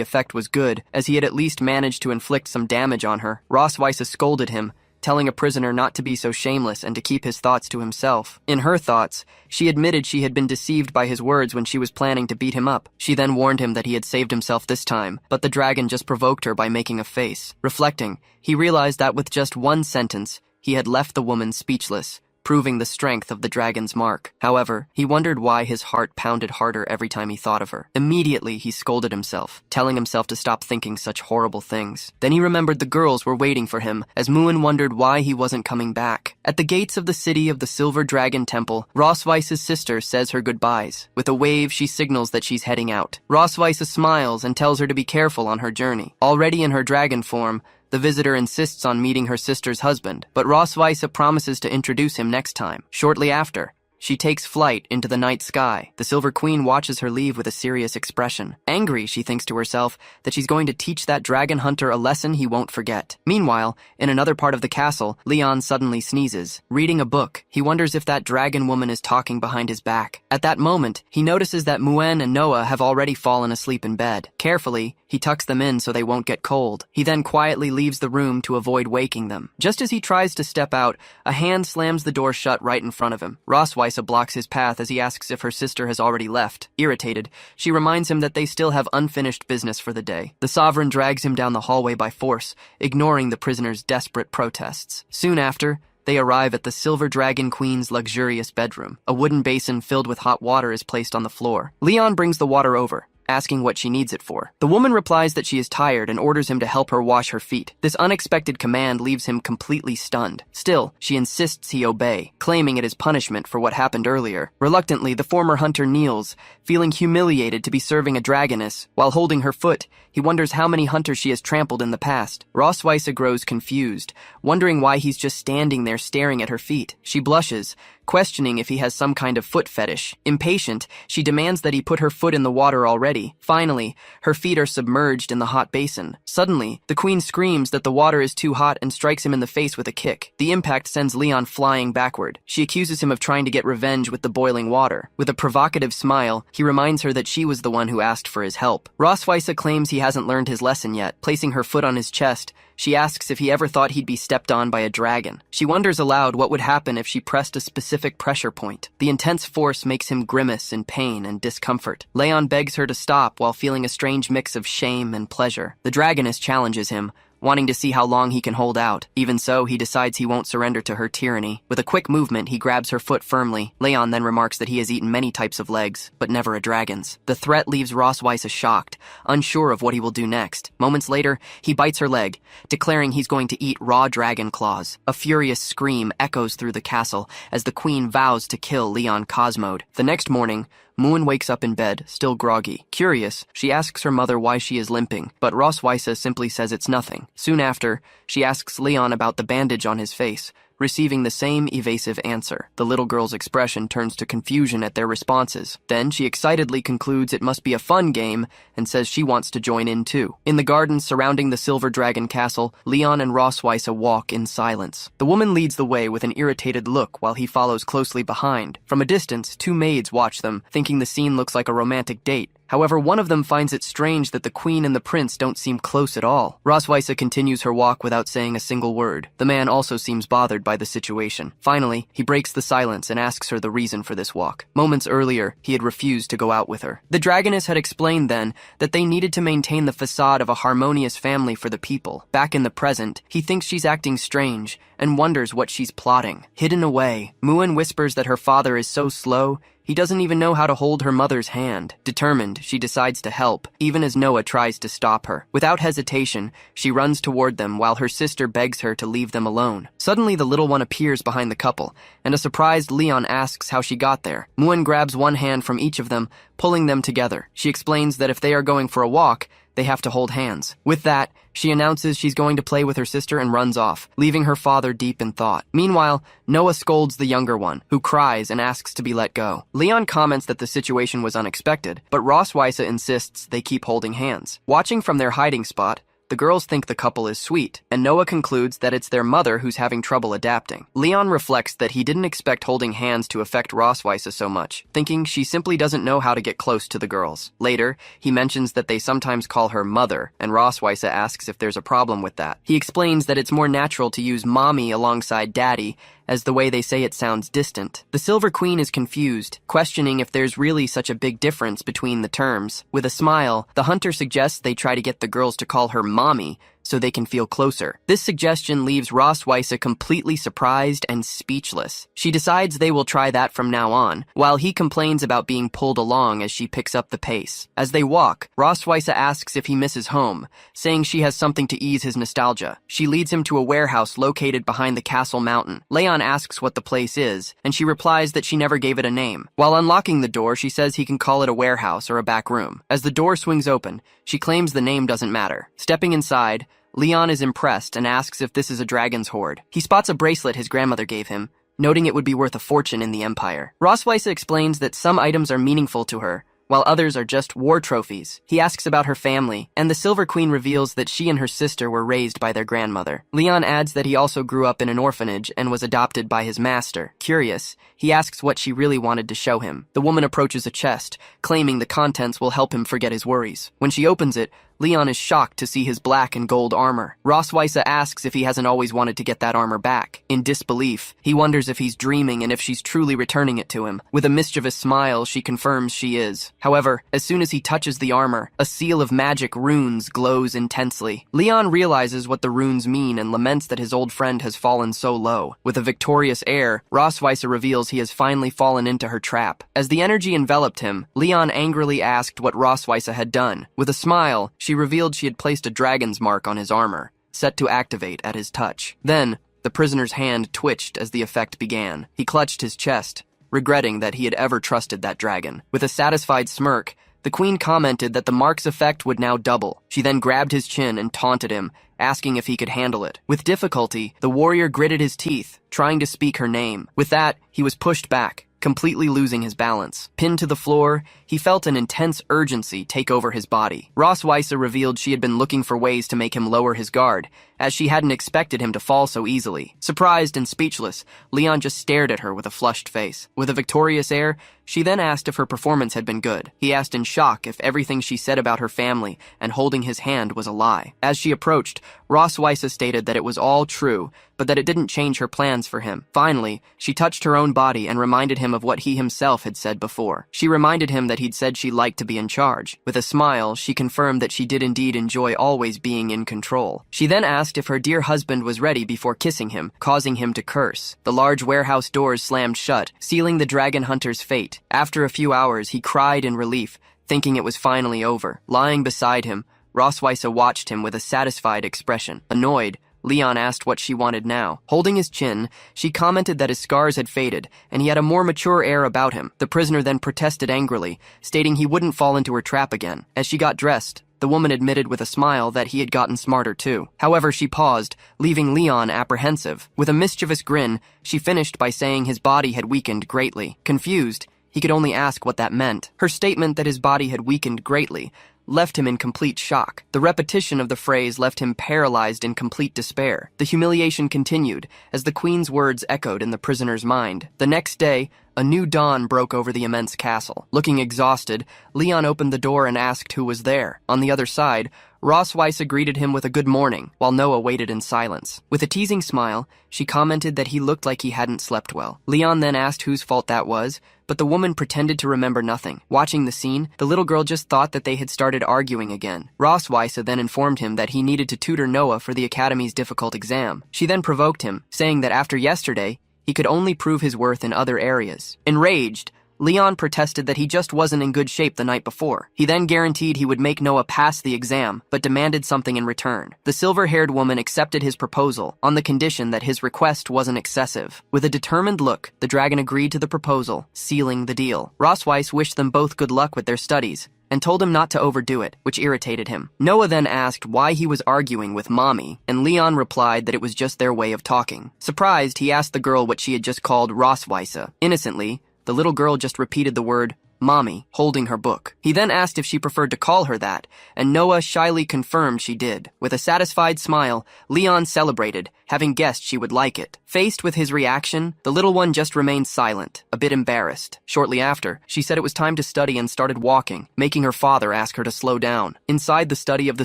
effect was good, as he had at least managed to inflict some damage on her. Roswitha scolded him, telling a prisoner not to be so shameless and to keep his thoughts to himself. In her thoughts, she admitted she had been deceived by his words when she was planning to beat him up. She then warned him that he had saved himself this time, but the dragon just provoked her by making a face. Reflecting, he realized that with just one sentence, he had left the woman speechless, proving the strength of the dragon's mark. However, he wondered why his heart pounded harder every time he thought of her. Immediately, he scolded himself, telling himself to stop thinking such horrible things. Then he remembered the girls were waiting for him, as Muin wondered why he wasn't coming back. At the gates of the city of the Silver Dragon Temple, Roswitha's sister says her goodbyes. With a wave, she signals that she's heading out. Roswitha smiles and tells her to be careful on her journey. Already in her dragon form, the visitor insists on meeting her sister's husband, but Roswitha promises to introduce him next time. Shortly after, she takes flight into the night sky. The Silver Queen watches her leave with a serious expression. Angry, she thinks to herself that she's going to teach that dragon hunter a lesson he won't forget. Meanwhile, in another part of the castle, Leon suddenly sneezes. Reading a book, he wonders if that dragon woman is talking behind his back. At that moment, he notices that Muin and Noah have already fallen asleep in bed. Carefully, he tucks them in so they won't get cold. He then quietly leaves the room to avoid waking them. Just as he tries to step out, a hand slams the door shut right in front of him. Roswitha blocks his path as he asks if her sister has already left. Irritated, she reminds him that they still have unfinished business for the day. The sovereign drags him down the hallway by force, ignoring the prisoner's desperate protests. Soon after, they arrive at the Silver Dragon Queen's luxurious bedroom. A wooden basin filled with hot water is placed on the floor. Leon brings the water over, asking what she needs it for. The woman replies that she is tired and orders him to help her wash her feet. This unexpected command leaves him completely stunned. Still, she insists he obey, claiming it is punishment for what happened earlier. Reluctantly, the former hunter kneels, feeling humiliated to be serving a dragoness. While holding her foot, he wonders how many hunters she has trampled in the past. Roswitha grows confused, wondering why he's just standing there staring at her feet. She blushes, questioning if he has some kind of foot fetish. Impatient, she demands that he put her foot in the water already. Finally, her feet are submerged in the hot basin. Suddenly, the queen screams that the water is too hot and strikes him in the face with a kick. The impact sends Leon flying backward. She accuses him of trying to get revenge with the boiling water. With a provocative smile, he reminds her that she was the one who asked for his help. Roswitha claims he hasn't learned his lesson yet. Placing her foot on his chest, she asks if he ever thought he'd be stepped on by a dragon. She wonders aloud what would happen if she pressed a specific pressure point. The intense force makes him grimace in pain and discomfort. Leon begs her to stop while feeling a strange mix of shame and pleasure. The dragoness challenges him, wanting to see how long he can hold out. Even so, he decides he won't surrender to her tyranny. With a quick movement, he grabs her foot firmly. Leon then remarks that he has eaten many types of legs, but never a dragon's. The threat leaves Roswitha shocked, unsure of what he will do next. Moments later, he bites her leg, declaring he's going to eat raw dragon claws. A furious scream echoes through the castle as the queen vows to kill Leon Cosmode. The next morning, Muin wakes up in bed, still groggy. Curious, she asks her mother why she is limping, but Roswitha simply says it's nothing. Soon after, she asks Leon about the bandage on his face, receiving the same evasive answer. The little girl's expression turns to confusion at their responses. Then she excitedly concludes it must be a fun game and says she wants to join in too. In the gardens surrounding the Silver Dragon Castle, Leon and Roswitha walk in silence. The woman leads the way with an irritated look while he follows closely behind. From a distance, two maids watch them, thinking the scene looks like a romantic date. However, one of them finds it strange that the queen and the prince don't seem close at all. Roswitha continues her walk without saying a single word. The man also seems bothered by the situation. Finally, he breaks the silence and asks her the reason for this walk. Moments earlier, he had refused to go out with her. The dragoness had explained then that they needed to maintain the facade of a harmonious family for the people. Back in the present, he thinks she's acting strange and wonders what she's plotting. Hidden away, Muin whispers that her father is so slow, He doesn't even know how to hold her mother's hand. Determined, she decides to help, even as Noah tries to stop her. Without hesitation, she runs toward them while her sister begs her to leave them alone. Suddenly, the little one appears behind the couple, and a surprised Leon asks how she got there. Muan grabs one hand from each of them, pulling them together. She explains that if they are going for a walk, they have to hold hands. With that, she announces she's going to play with her sister and runs off, leaving her father deep in thought. Meanwhile, Noah scolds the younger one, who cries and asks to be let go. Leon comments that the situation was unexpected, but Roswisa insists they keep holding hands. Watching from their hiding spot, the girls think the couple is sweet, and Noah concludes that it's their mother who's having trouble adapting. Leon reflects that he didn't expect holding hands to affect Roswisa so much, thinking she simply doesn't know how to get close to the girls. Later, he mentions that they sometimes call her mother, and Roswisa asks if there's a problem with that. He explains that it's more natural to use mommy alongside daddy, as the way they say it sounds distant. The Silver Queen is confused, questioning if there's really such a big difference between the terms. With a smile, the hunter suggests they try to get the girls to call her mommy, so they can feel closer. This suggestion leaves Roswisa completely surprised and speechless. She decides they will try that from now on, while he complains about being pulled along as she picks up the pace. As they walk, Roswisa asks if he misses home, saying she has something to ease his nostalgia. She leads him to a warehouse located behind the castle mountain. Leon asks what the place is, and she replies that she never gave it a name. While unlocking the door, she says he can call it a warehouse or a back room. As the door swings open, she claims the name doesn't matter. Stepping inside, Leon is impressed and asks if this is a dragon's hoard. He spots a bracelet his grandmother gave him, noting it would be worth a fortune in the Empire. Roswisa explains that some items are meaningful to her, while others are just war trophies. He asks about her family, and the Silver Queen reveals that she and her sister were raised by their grandmother. Leon adds that he also grew up in an orphanage and was adopted by his master. Curious, he asks what she really wanted to show him. The woman approaches a chest, claiming the contents will help him forget his worries. When she opens it, Leon is shocked to see his black and gold armor. Roswisa asks if he hasn't always wanted to get that armor back. In disbelief, he wonders if he's dreaming and if she's truly returning it to him. With a mischievous smile, she confirms she is. However, as soon as he touches the armor, a seal of magic runes glows intensely. Leon realizes what the runes mean and laments that his old friend has fallen so low. With a victorious air, Roswisa reveals he has finally fallen into her trap. As the energy enveloped him, Leon angrily asked what Roswisa had done. With a smile, she revealed she had placed a dragon's mark on his armor, set to activate at his touch. Then, the prisoner's hand twitched as the effect began. He clutched his chest, regretting that he had ever trusted that dragon. With a satisfied smirk, the queen commented that the mark's effect would now double. She then grabbed his chin and taunted him, asking if he could handle it. With difficulty, the warrior gritted his teeth, trying to speak her name. With that, he was pushed back, completely losing his balance. Pinned to the floor, he felt an intense urgency take over his body. Roswisa revealed she had been looking for ways to make him lower his guard, as she hadn't expected him to fall so easily. Surprised and speechless, Leon just stared at her with a flushed face. With a victorious air, she then asked if her performance had been good. He asked in shock if everything she said about her family and holding his hand was a lie. As she approached, Roswisa stated that it was all true, but that it didn't change her plans for him. Finally, she touched her own body and reminded him of what he himself had said before. She reminded him that he'd said she liked to be in charge. With a smile, she confirmed that she did indeed enjoy always being in control. She then asked if her dear husband was ready before kissing him, causing him to curse. The large warehouse doors slammed shut, sealing the dragon hunter's fate. After a few hours, he cried in relief, thinking it was finally over. Lying beside him, Roswisa watched him with a satisfied expression. Annoyed, Leon asked what she wanted now. Holding his chin, she commented that his scars had faded, and he had a more mature air about him. The prisoner then protested angrily, stating he wouldn't fall into her trap again. As she got dressed, the woman admitted with a smile that he had gotten smarter too. However, she paused, leaving Leon apprehensive. With a mischievous grin, she finished by saying his body had weakened greatly. Confused, he could only ask what that meant. Her statement that his body had weakened greatly left him in complete shock. The repetition of the phrase left him paralyzed in complete despair. The humiliation continued as the queen's words echoed in the prisoner's mind. The next day, a new dawn broke over the immense castle. Looking exhausted, Leon opened the door and asked who was there. On the other side, Roswisa greeted him with a good morning, while Noah waited in silence. With a teasing smile, she commented that he looked like he hadn't slept well. Leon then asked whose fault that was, but the woman pretended to remember nothing. Watching the scene, the little girl just thought that they had started arguing again. Roswisa then informed him that he needed to tutor Noah for the academy's difficult exam. She then provoked him, saying that after yesterday, he could only prove his worth in other areas. Enraged, Leon protested that he just wasn't in good shape the night before. He then guaranteed he would make Noah pass the exam, but demanded something in return. The silver-haired woman accepted his proposal on the condition that his request wasn't excessive. With a determined look, the dragon agreed to the proposal, sealing the deal. Rosweiss wished them both good luck with their studies, and told him not to overdo it, which irritated him. Noah then asked why he was arguing with Mommy, and Leon replied that it was just their way of talking. Surprised, he asked the girl what she had just called Rosweisse. Innocently, the little girl just repeated the word Mommy, holding her book. He then asked if she preferred to call her that, and Noah shyly confirmed she did. With a satisfied smile, Leon celebrated, having guessed she would like it. Faced with his reaction, the little one just remained silent, a bit embarrassed. Shortly after, she said it was time to study and started walking, making her father ask her to slow down. Inside the study of the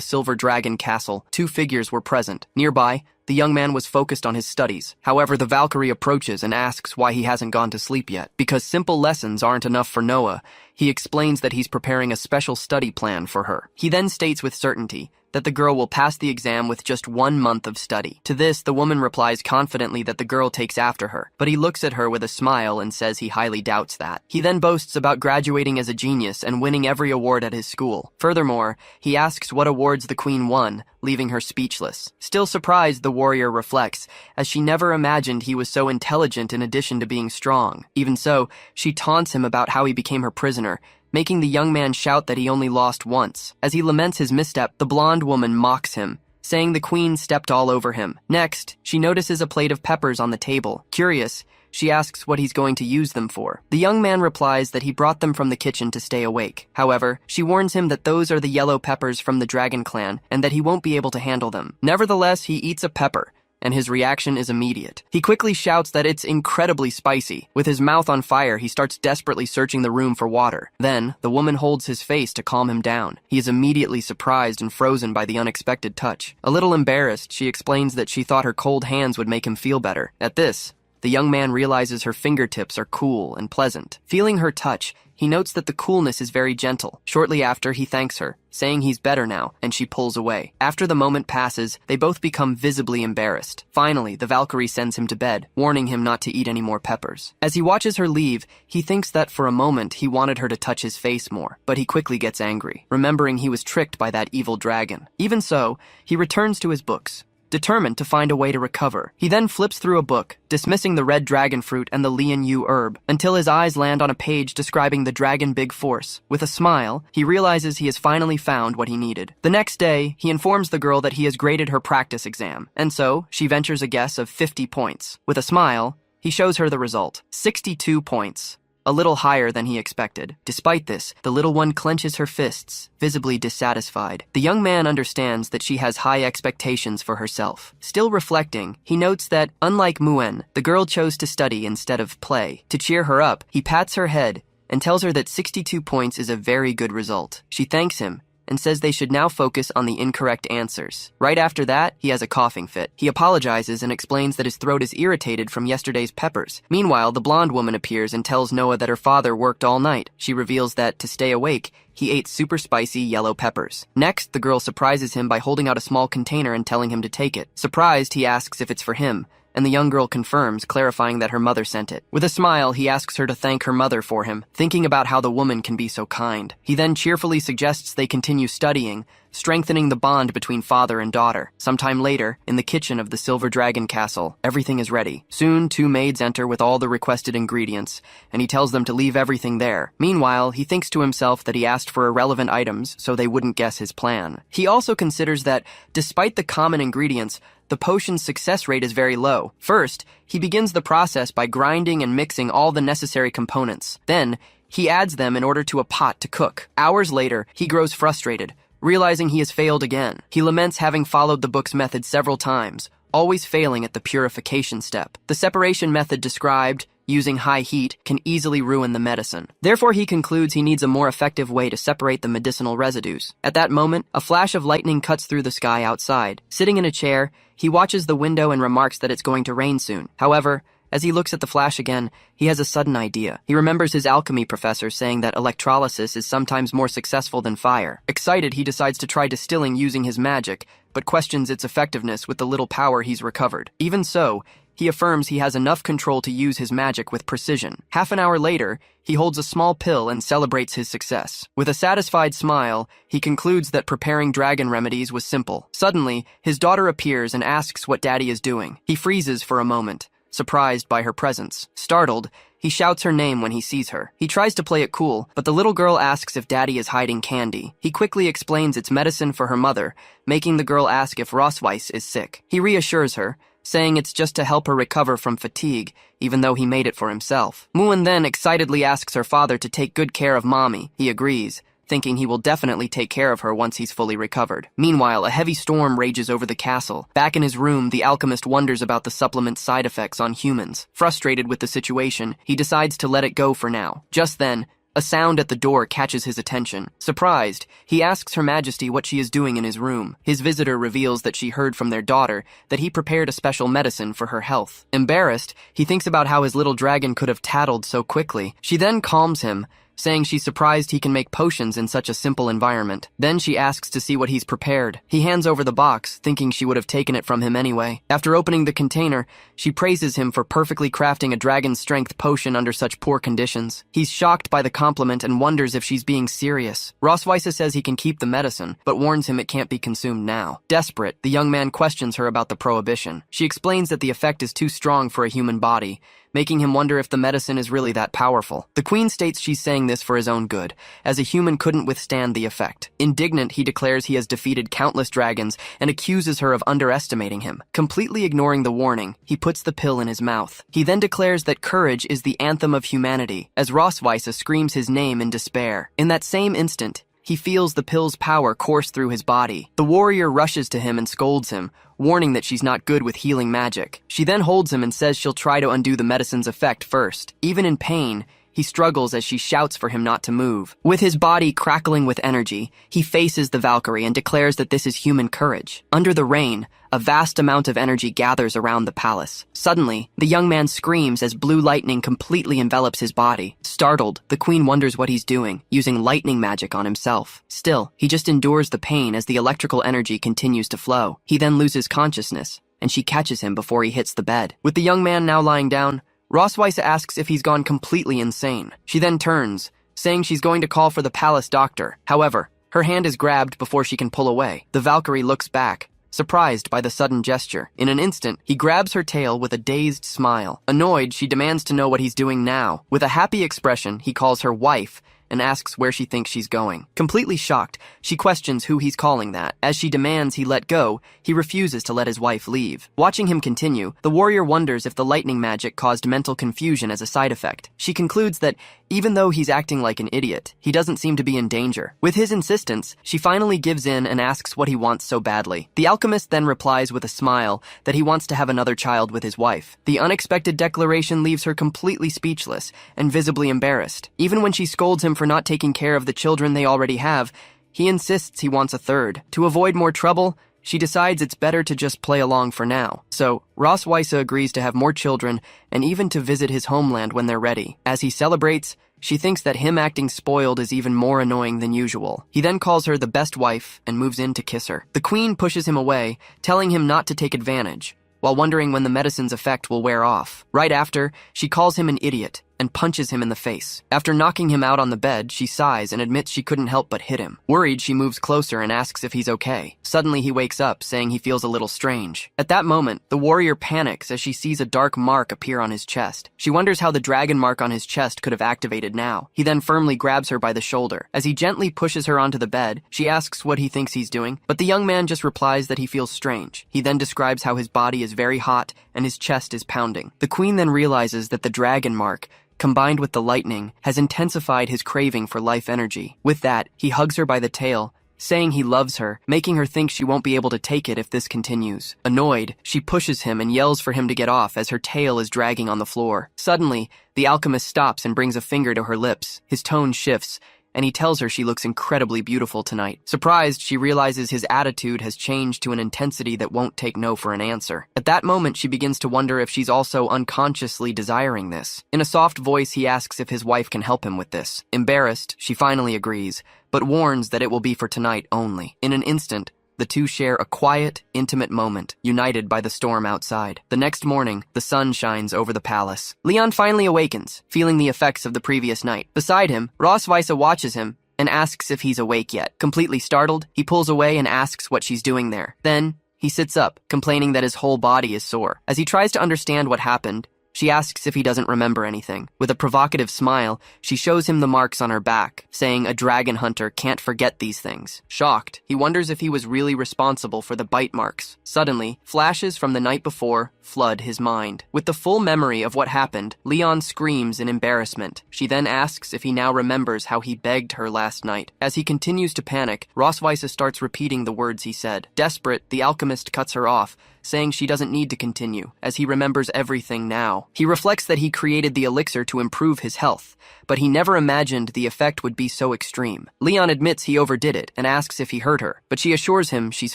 Silver Dragon Castle, two figures were present. Nearby, the young man was focused on his studies. However, the Valkyrie approaches and asks why he hasn't gone to sleep yet. Because simple lessons aren't enough for Noah, he explains that he's preparing a special study plan for her. He then states with certainty that the girl will pass the exam with just 1 month of study. To this, the woman replies confidently that the girl takes after her, but he looks at her with a smile and says he highly doubts that. He then boasts about graduating as a genius and winning every award at his school. Furthermore, he asks what awards the queen won, leaving her speechless. Still surprised, the warrior reflects, as she never imagined he was so intelligent in addition to being strong. Even so, she taunts him about how he became her prisoner, making the young man shout that he only lost once. As he laments his misstep, the blonde woman mocks him, saying the queen stepped all over him. Next, she notices a plate of peppers on the table. Curious, she asks what he's going to use them for. The young man replies that he brought them from the kitchen to stay awake. However, she warns him that those are the yellow peppers from the dragon clan and that he won't be able to handle them. Nevertheless, he eats a pepper, and his reaction is immediate. He quickly shouts that it's incredibly spicy. With his mouth on fire, he starts desperately searching the room for water. Then, the woman holds his face to calm him down. He is immediately surprised and frozen by the unexpected touch. A little embarrassed, she explains that she thought her cold hands would make him feel better. At this, the young man realizes her fingertips are cool and pleasant. Feeling her touch, he notes that the coolness is very gentle. Shortly after, he thanks her, saying he's better now, and she pulls away. After the moment passes, they both become visibly embarrassed. Finally, the Valkyrie sends him to bed, warning him not to eat any more peppers. As he watches her leave, he thinks that for a moment he wanted her to touch his face more, but he quickly gets angry, remembering he was tricked by that evil dragon. Even so, he returns to his books, determined to find a way to recover. He then flips through a book, dismissing the red dragon fruit and the Lian Yu herb, until his eyes land on a page describing the dragon big force. With a smile, he realizes he has finally found what he needed. The next day, he informs the girl that he has graded her practice exam, and so she ventures a guess of 50 points. With a smile, he shows her the result: 62 points. A little higher than he expected. Despite this, the little one clenches her fists, visibly dissatisfied. The young man understands that she has high expectations for herself. Still reflecting, he notes that, unlike Muen, the girl chose to study instead of play. To cheer her up, he pats her head and tells her that 62 points is a very good result. She thanks him and says they should now focus on the incorrect answers. Right after that, he has a coughing fit. He apologizes and explains that his throat is irritated from yesterday's peppers. Meanwhile, the blonde woman appears and tells Noah that her father worked all night. She reveals that, to stay awake, he ate super spicy yellow peppers. Next, the girl surprises him by holding out a small container and telling him to take it. Surprised, he asks if it's for him, and the young girl confirms, clarifying that her mother sent it. With a smile, he asks her to thank her mother for him, thinking about how the woman can be so kind. He then cheerfully suggests they continue studying, strengthening the bond between father and daughter. Sometime later, in the kitchen of the Silver Dragon Castle, everything is ready. Soon, two maids enter with all the requested ingredients, and he tells them to leave everything there. Meanwhile, he thinks to himself that he asked for irrelevant items so they wouldn't guess his plan. He also considers that, despite the common ingredients, the potion's success rate is very low. First, he begins the process by grinding and mixing all the necessary components. Then, he adds them in order to a pot to cook. Hours later, he grows frustrated, realizing he has failed again. He laments having followed the book's method several times, always failing at the purification step. The separation method described, using high heat, can easily ruin the medicine. Therefore, he concludes he needs a more effective way to separate the medicinal residues. At that moment, a flash of lightning cuts through the sky outside. Sitting in a chair, he watches the window and remarks that it's going to rain soon. However, as he looks at the flash again, he has a sudden idea. He remembers his alchemy professor saying that electrolysis is sometimes more successful than fire. Excited, he decides to try distilling using his magic, but questions its effectiveness with the little power he's recovered. Even so, He affirms he has enough control to use his magic with precision. Half an hour later, he holds a small pill and celebrates his success. With a satisfied smile, he concludes that preparing dragon remedies was simple. Suddenly, his daughter appears and asks what Daddy is doing. He freezes for a moment, surprised by her presence. Startled, he shouts her name when he sees her. He tries to play it cool, but the little girl asks if Daddy is hiding candy. He quickly explains it's medicine for her mother, making the girl ask if Rosweiss is sick. He reassures her, saying it's just to help her recover from fatigue, even though he made it for himself. Muin then excitedly asks her father to take good care of Mommy. He agrees, thinking he will definitely take care of her once he's fully recovered. Meanwhile, a heavy storm rages over the castle. Back in his room, the alchemist wonders about the supplement's side effects on humans. Frustrated with the situation, he decides to let it go for now. Just then, a sound at the door catches his attention. Surprised, he asks Her Majesty what she is doing in his room. His visitor reveals that she heard from their daughter that he prepared a special medicine for her health. Embarrassed, he thinks about how his little dragon could have tattled so quickly. She then calms him, saying she's surprised he can make potions in such a simple environment. Then she asks to see what he's prepared. He hands over the box, thinking she would have taken it from him anyway. After opening the container, she praises him for perfectly crafting a dragon's strength potion under such poor conditions. He's shocked by the compliment and wonders if she's being serious. Rosweiss says he can keep the medicine, but warns him it can't be consumed now. Desperate, the young man questions her about the prohibition. She explains that the effect is too strong for a human body, making him wonder if the medicine is really that powerful. The queen states she's saying this for his own good, as a human couldn't withstand the effect. Indignant, he declares he has defeated countless dragons and accuses her of underestimating him. Completely ignoring the warning, he puts the pill in his mouth. He then declares that courage is the anthem of humanity, as Rosweiss screams his name in despair. In that same instant, he feels the pill's power course through his body. The warrior rushes to him and scolds him, warning that she's not good with healing magic. She then holds him and says she'll try to undo the medicine's effect first. Even in pain, he struggles as she shouts for him not to move. With his body crackling with energy, he faces the Valkyrie and declares that this is human courage. Under the rain, a vast amount of energy gathers around the palace. Suddenly, the young man screams as blue lightning completely envelops his body. Startled, the queen wonders what he's doing, using lightning magic on himself. Still, he just endures the pain as the electrical energy continues to flow. He then loses consciousness, and she catches him before he hits the bed. With the young man now lying down, Rosweiss asks if he's gone completely insane. She then turns, saying she's going to call for the palace doctor. However, her hand is grabbed before she can pull away. The Valkyrie looks back, surprised by the sudden gesture. In an instant, he grabs her tail with a dazed smile. Annoyed, she demands to know what he's doing now. With a happy expression, he calls her wife and asks where she thinks she's going. Completely shocked, she questions who he's calling that. As she demands he let go, he refuses to let his wife leave. Watching him continue, the warrior wonders if the lightning magic caused mental confusion as a side effect. She concludes that even though he's acting like an idiot, he doesn't seem to be in danger. With his insistence, she finally gives in and asks what he wants so badly. The alchemist then replies with a smile that he wants to have another child with his wife. The unexpected declaration leaves her completely speechless and visibly embarrassed. Even when she scolds him for not taking care of the children they already have, he insists he wants a third. To avoid more trouble, she decides it's better to just play along for now. So, Rosweiss agrees to have more children and even to visit his homeland when they're ready. As he celebrates, she thinks that him acting spoiled is even more annoying than usual. He then calls her the best wife and moves in to kiss her. The queen pushes him away, telling him not to take advantage, while wondering when the medicine's effect will wear off. Right after, she calls him an idiot and punches him in the face. After knocking him out on the bed, she sighs and admits she couldn't help but hit him. Worried, she moves closer and asks if he's okay. Suddenly, he wakes up, saying he feels a little strange. At that moment, the warrior panics as she sees a dark mark appear on his chest. She wonders how the dragon mark on his chest could have activated now. He then firmly grabs her by the shoulder. As he gently pushes her onto the bed, she asks what he thinks he's doing, but the young man just replies that he feels strange. He then describes how his body is very hot and his chest is pounding. The queen then realizes that the dragon mark, combined with the lightning, has intensified his craving for life energy. With that, he hugs her by the tail, saying he loves her, making her think she won't be able to take it if this continues. Annoyed, she pushes him and yells for him to get off as her tail is dragging on the floor. Suddenly, the alchemist stops and brings a finger to her lips. His tone shifts, and he tells her she looks incredibly beautiful tonight. Surprised, she realizes his attitude has changed to an intensity that won't take no for an answer. At that moment, she begins to wonder if she's also unconsciously desiring this. In a soft voice, he asks if his wife can help him with this. Embarrassed, she finally agrees, but warns that it will be for tonight only. In an instant, The two share a quiet, intimate moment, united by the storm outside. The next morning, the sun shines over the palace. Leon finally awakens, feeling the effects of the previous night. Beside him, Roswitha watches him and asks if he's awake yet. Completely startled, he pulls away and asks what she's doing there. Then, he sits up, complaining that his whole body is sore. As he tries to understand what happened, she asks if he doesn't remember anything. With a provocative smile, she shows him the marks on her back, saying a dragon hunter can't forget these things. Shocked, he wonders if he was really responsible for the bite marks. Suddenly, flashes from the night before flood his mind. With the full memory of what happened, Leon screams in embarrassment. She then asks if he now remembers how he begged her last night. As he continues to panic, Roswitha starts repeating the words he said. Desperate, the alchemist cuts her off, saying she doesn't need to continue, as he remembers everything now. He reflects that he created the elixir to improve his health, but he never imagined the effect would be so extreme. Leon admits he overdid it and asks if he hurt her, but she assures him she's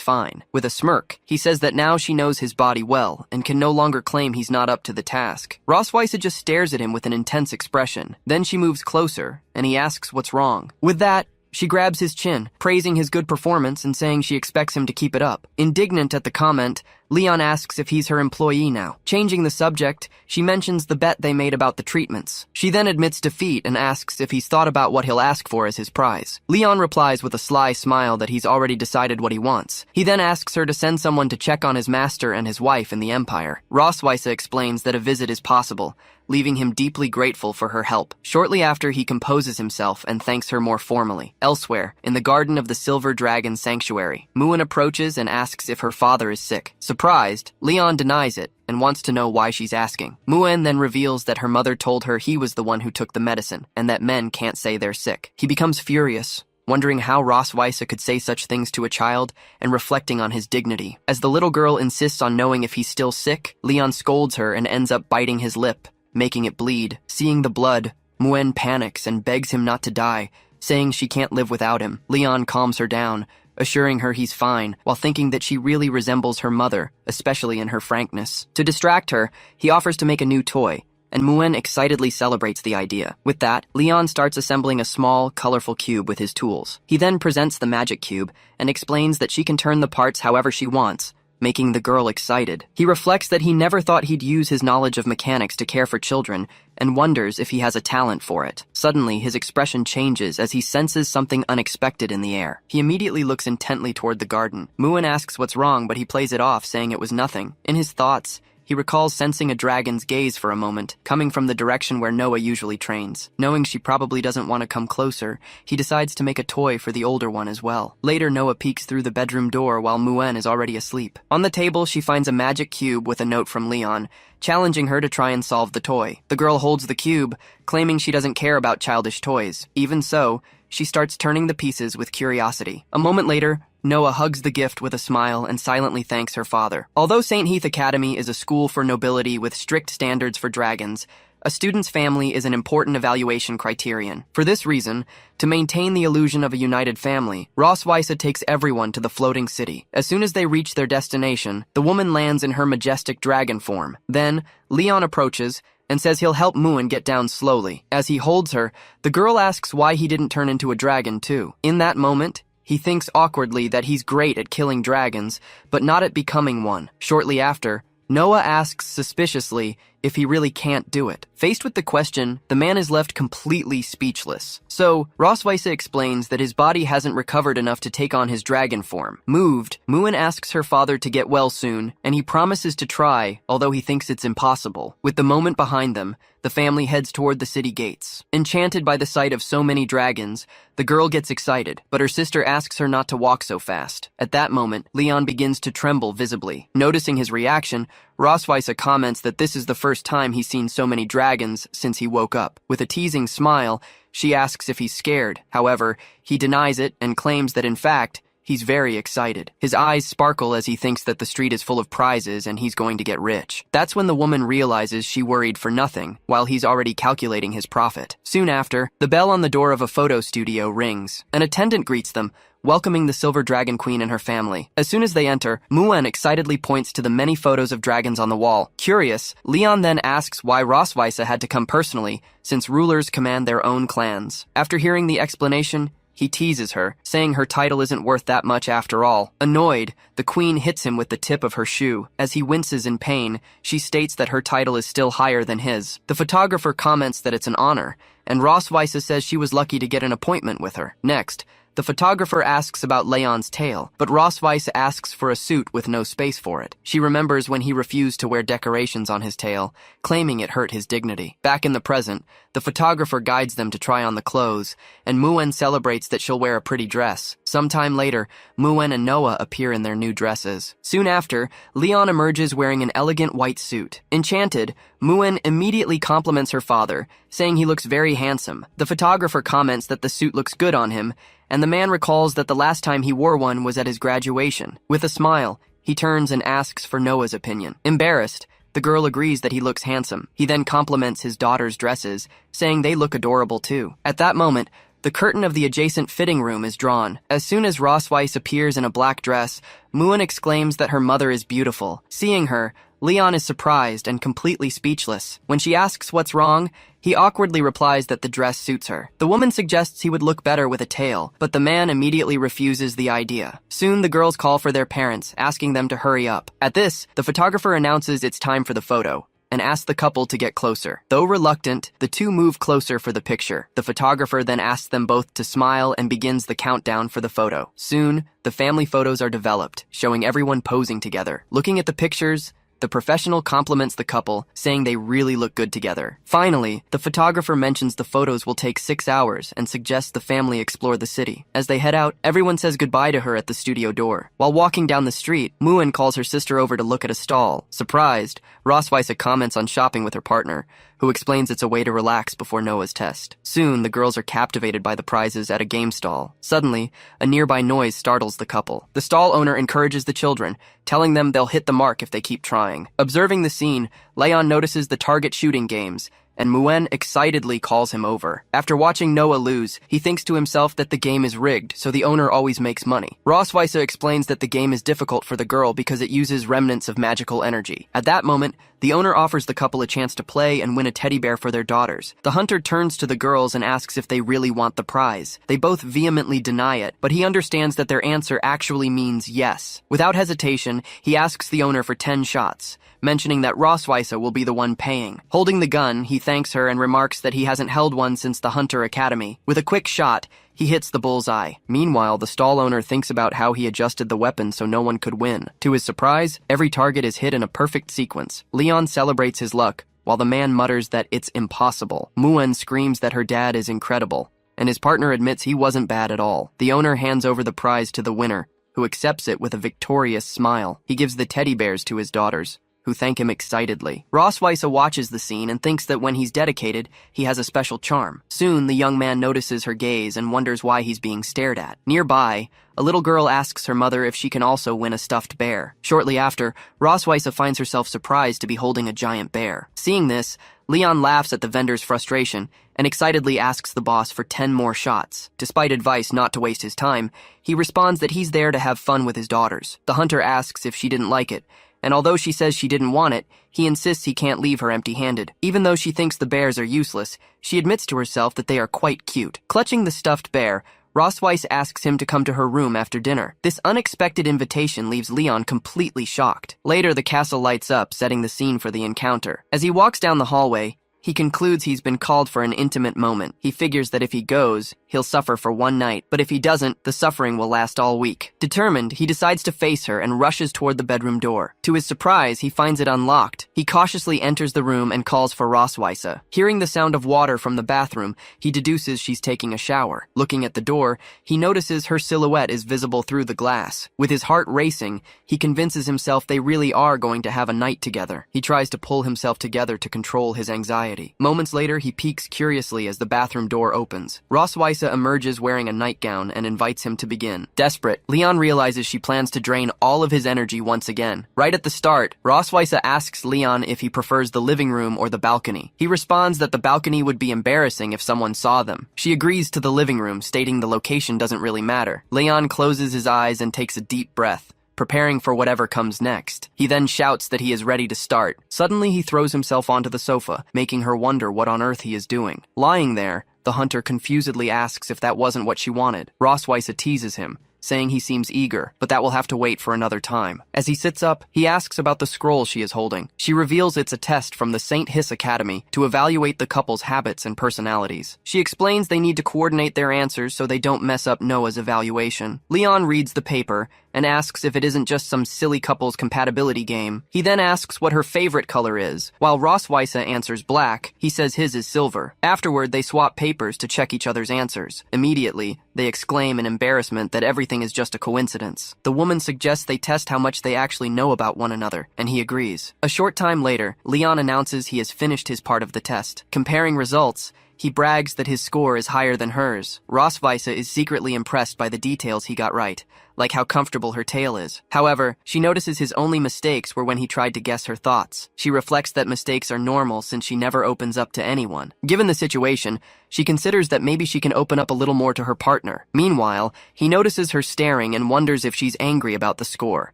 fine. With a smirk, he says that now she knows his body well and can no longer claim he's not up to the task. Roswitha just stares at him with an intense expression. Then she moves closer, and he asks what's wrong. With that, she grabs his chin, praising his good performance and saying she expects him to keep it up. Indignant at the comment, Leon asks if he's her employee now. Changing the subject, she mentions the bet they made about the treatments. She then admits defeat and asks if he's thought about what he'll ask for as his prize. Leon replies with a sly smile that he's already decided what he wants. He then asks her to send someone to check on his master and his wife in the Empire. Roswitha explains that a visit is possible, leaving him deeply grateful for her help. Shortly after, he composes himself and thanks her more formally. Elsewhere, in the garden of the Silver Dragon Sanctuary, Muin approaches and asks if her father is sick. Surprised, Leon denies it and wants to know why she's asking. Muin then reveals that her mother told her he was the one who took the medicine and that men can't say they're sick. He becomes furious, wondering how Roswitha could say such things to a child and reflecting on his dignity. As the little girl insists on knowing if he's still sick, Leon scolds her and ends up biting his lip, making it bleed. Seeing the blood, Muin panics and begs him not to die, saying she can't live without him. Leon calms her down, assuring her he's fine, while thinking that she really resembles her mother, especially in her frankness. To distract her, he offers to make a new toy, and Muin excitedly celebrates the idea. With that, Leon starts assembling a small, colorful cube with his tools. He then presents the magic cube and explains that she can turn the parts however she wants, making the girl excited. He reflects that he never thought he'd use his knowledge of mechanics to care for children, and wonders if he has a talent for it. Suddenly, his expression changes as he senses something unexpected in the air. He immediately looks intently toward the garden. Muin asks what's wrong, but he plays it off, saying it was nothing. In his thoughts, he recalls sensing a dragon's gaze for a moment, coming from the direction where Noah usually trains. Knowing she probably doesn't want to come closer, he decides to make a toy for the older one as well. Later, Noah peeks through the bedroom door while Muin is already asleep. On the table, she finds a magic cube with a note from Leon, challenging her to try and solve the toy. The girl holds the cube, claiming she doesn't care about childish toys. Even so, she starts turning the pieces with curiosity. A moment later, Noah hugs the gift with a smile and silently thanks her father. Although St. Heath Academy is a school for nobility with strict standards for dragons, a student's family is an important evaluation criterion. For this reason, to maintain the illusion of a united family, Roswitha takes everyone to the floating city. As soon as they reach their destination, the woman lands in her majestic dragon form. Then, Leon approaches and says he'll help Muin get down slowly. As he holds her, the girl asks why he didn't turn into a dragon too. In that moment, he thinks awkwardly that he's great at killing dragons, but not at becoming one. Shortly after, Noah asks suspiciously if he really can't do it. Faced with the question, the man is left completely speechless. So, Roswitha explains that his body hasn't recovered enough to take on his dragon form. Moved, Muin asks her father to get well soon, and he promises to try, although he thinks it's impossible. With the moment behind them, the family heads toward the city gates. Enchanted by the sight of so many dragons, the girl gets excited, but her sister asks her not to walk so fast. At that moment, Leon begins to tremble visibly. Noticing his reaction, Roswitha comments that this is the first time he's seen so many dragons since he woke up. With a teasing smile, she asks if he's scared. However, he denies it and claims that in fact, he's very excited. His eyes sparkle as he thinks that the street is full of prizes and he's going to get rich. That's when the woman realizes she worried for nothing, while he's already calculating his profit. Soon after, the bell on the door of a photo studio rings. An attendant greets them, welcoming the Silver Dragon Queen and her family. As soon as they enter, Muin excitedly points to the many photos of dragons on the wall. Curious, Leon then asks why Roswitha had to come personally, since rulers command their own clans. After hearing the explanation, He teases her, saying her title isn't worth that much after all. Annoyed, the queen hits him with the tip of her shoe. As he winces in pain, she states that her title is still higher than his. The photographer comments that it's an honor, and Roswitha says she was lucky to get an appointment with her. Next, the photographer asks about Leon's tail, but Roswitha asks for a suit with no space for it. She remembers when he refused to wear decorations on his tail, claiming it hurt his dignity. Back in the present, the photographer guides them to try on the clothes, and Muen celebrates that she'll wear a pretty dress. Sometime later, Muen and Noah appear in their new dresses. Soon after, Leon emerges wearing an elegant white suit. Enchanted, Muen immediately compliments her father, saying he looks very handsome. The photographer comments that the suit looks good on him, and the man recalls that the last time he wore one was at his graduation. With a smile, he turns and asks for Noah's opinion. Embarrassed, the girl agrees that he looks handsome. He then compliments his daughter's dresses, saying they look adorable too. At that moment, the curtain of the adjacent fitting room is drawn. As soon as Roswitha appears in a black dress, Muen exclaims that her mother is beautiful. Seeing her, Leon is surprised and completely speechless. When she asks what's wrong, he awkwardly replies that the dress suits her. The woman suggests he would look better with a tail, but the man immediately refuses the idea. Soon the girls call for their parents, asking them to hurry up. At this, the photographer announces it's time for the photo, and asks the couple to get closer. Though reluctant, the two move closer for the picture. The photographer then asks them both to smile and begins the countdown for the photo. Soon, the family photos are developed, showing everyone posing together. Looking at the pictures, the professional compliments the couple, saying they really look good together. Finally, the photographer mentions the photos will take 6 hours and suggests the family explore the city. As they head out, everyone says goodbye to her at the studio door. While walking down the street, Muen calls her sister over to look at a stall. Surprised, Roswitha comments on shopping with her partner, who explains it's a way to relax before Noah's test. Soon, the girls are captivated by the prizes at a game stall. Suddenly, a nearby noise startles the couple. The stall owner encourages the children, telling them they'll hit the mark if they keep trying. Observing the scene, Leon notices the target shooting games, and Muen excitedly calls him over. After watching Noah lose, he thinks to himself that the game is rigged, so the owner always makes money. Roswitha explains that the game is difficult for the girl because it uses remnants of magical energy. At that moment, the owner offers the couple a chance to play and win a teddy bear for their daughters. The hunter turns to the girls and asks if they really want the prize. They both vehemently deny it, but he understands that their answer actually means yes. Without hesitation, he asks the owner for 10 shots, mentioning that Roswitha will be the one paying. Holding the gun, he thanks her and remarks that he hasn't held one since the Hunter Academy. With a quick shot, he hits the bullseye. Meanwhile, the stall owner thinks about how he adjusted the weapon so no one could win. To his surprise, every target is hit in a perfect sequence. Leon celebrates his luck, while the man mutters that it's impossible. Muen screams that her dad is incredible, and his partner admits he wasn't bad at all. The owner hands over the prize to the winner, who accepts it with a victorious smile. He gives the teddy bears to his daughters, who thank him excitedly. Roswitha watches the scene and thinks that when he's dedicated, he has a special charm. Soon, the young man notices her gaze and wonders why he's being stared at. Nearby, a little girl asks her mother if she can also win a stuffed bear. Shortly after, Roswitha finds herself surprised to be holding a giant bear. Seeing this, Leon laughs at the vendor's frustration and excitedly asks the boss for 10 more shots. Despite advice not to waste his time, he responds that he's there to have fun with his daughters. The hunter asks if she didn't like it, and although she says she didn't want it, he insists he can't leave her empty-handed. Even though she thinks the bears are useless, she admits to herself that they are quite cute. Clutching the stuffed bear, Roswitha asks him to come to her room after dinner. This unexpected invitation leaves Leon completely shocked. Later, the castle lights up, setting the scene for the encounter. As he walks down the hallway, he concludes he's been called for an intimate moment. He figures that if he goes, he'll suffer for one night, but if he doesn't, the suffering will last all week. Determined, he decides to face her and rushes toward the bedroom door. To his surprise, he finds it unlocked. He cautiously enters the room and calls for Roswitha. Hearing the sound of water from the bathroom, he deduces she's taking a shower. Looking at the door, he notices her silhouette is visible through the glass. With his heart racing, he convinces himself they really are going to have a night together. He tries to pull himself together to control his anxiety. Moments later, he peeks curiously as the bathroom door opens. Roswitha emerges wearing a nightgown and invites him to begin. Desperate, Leon realizes she plans to drain all of his energy once again. Right at the start, Roswitha asks Leon if he prefers the living room or the balcony. He responds that the balcony would be embarrassing if someone saw them. She agrees to the living room, stating the location doesn't really matter. Leon closes his eyes and takes a deep breath, preparing for whatever comes next. He then shouts that he is ready to start. Suddenly, he throws himself onto the sofa, making her wonder what on earth he is doing. Lying there, The hunter confusedly asks if that wasn't what she wanted. Rosweiss teases him, saying he seems eager, but that will have to wait for another time. As he sits up, he asks about the scroll she is holding. She reveals it's a test from the St. Hiss Academy to evaluate the couple's habits and personalities. She explains they need to coordinate their answers so they don't mess up Noah's evaluation. Leon reads the paper and asks if it isn't just some silly couple's compatibility game. He then asks what her favorite color is. While Rosweiss answers black, he says his is silver. Afterward, they swap papers to check each other's answers. Immediately, they exclaim in embarrassment that everything is just a coincidence. The woman suggests they test how much they actually know about one another, and he agrees. A short time later, Leon announces he has finished his part of the test. Comparing results, he brags that his score is higher than hers. Rosweiss is secretly impressed by the details he got right, like how comfortable her tail is. However, she notices his only mistakes were when he tried to guess her thoughts. She reflects that mistakes are normal since she never opens up to anyone. Given the situation, she considers that maybe she can open up a little more to her partner. Meanwhile, he notices her staring and wonders if she's angry about the score.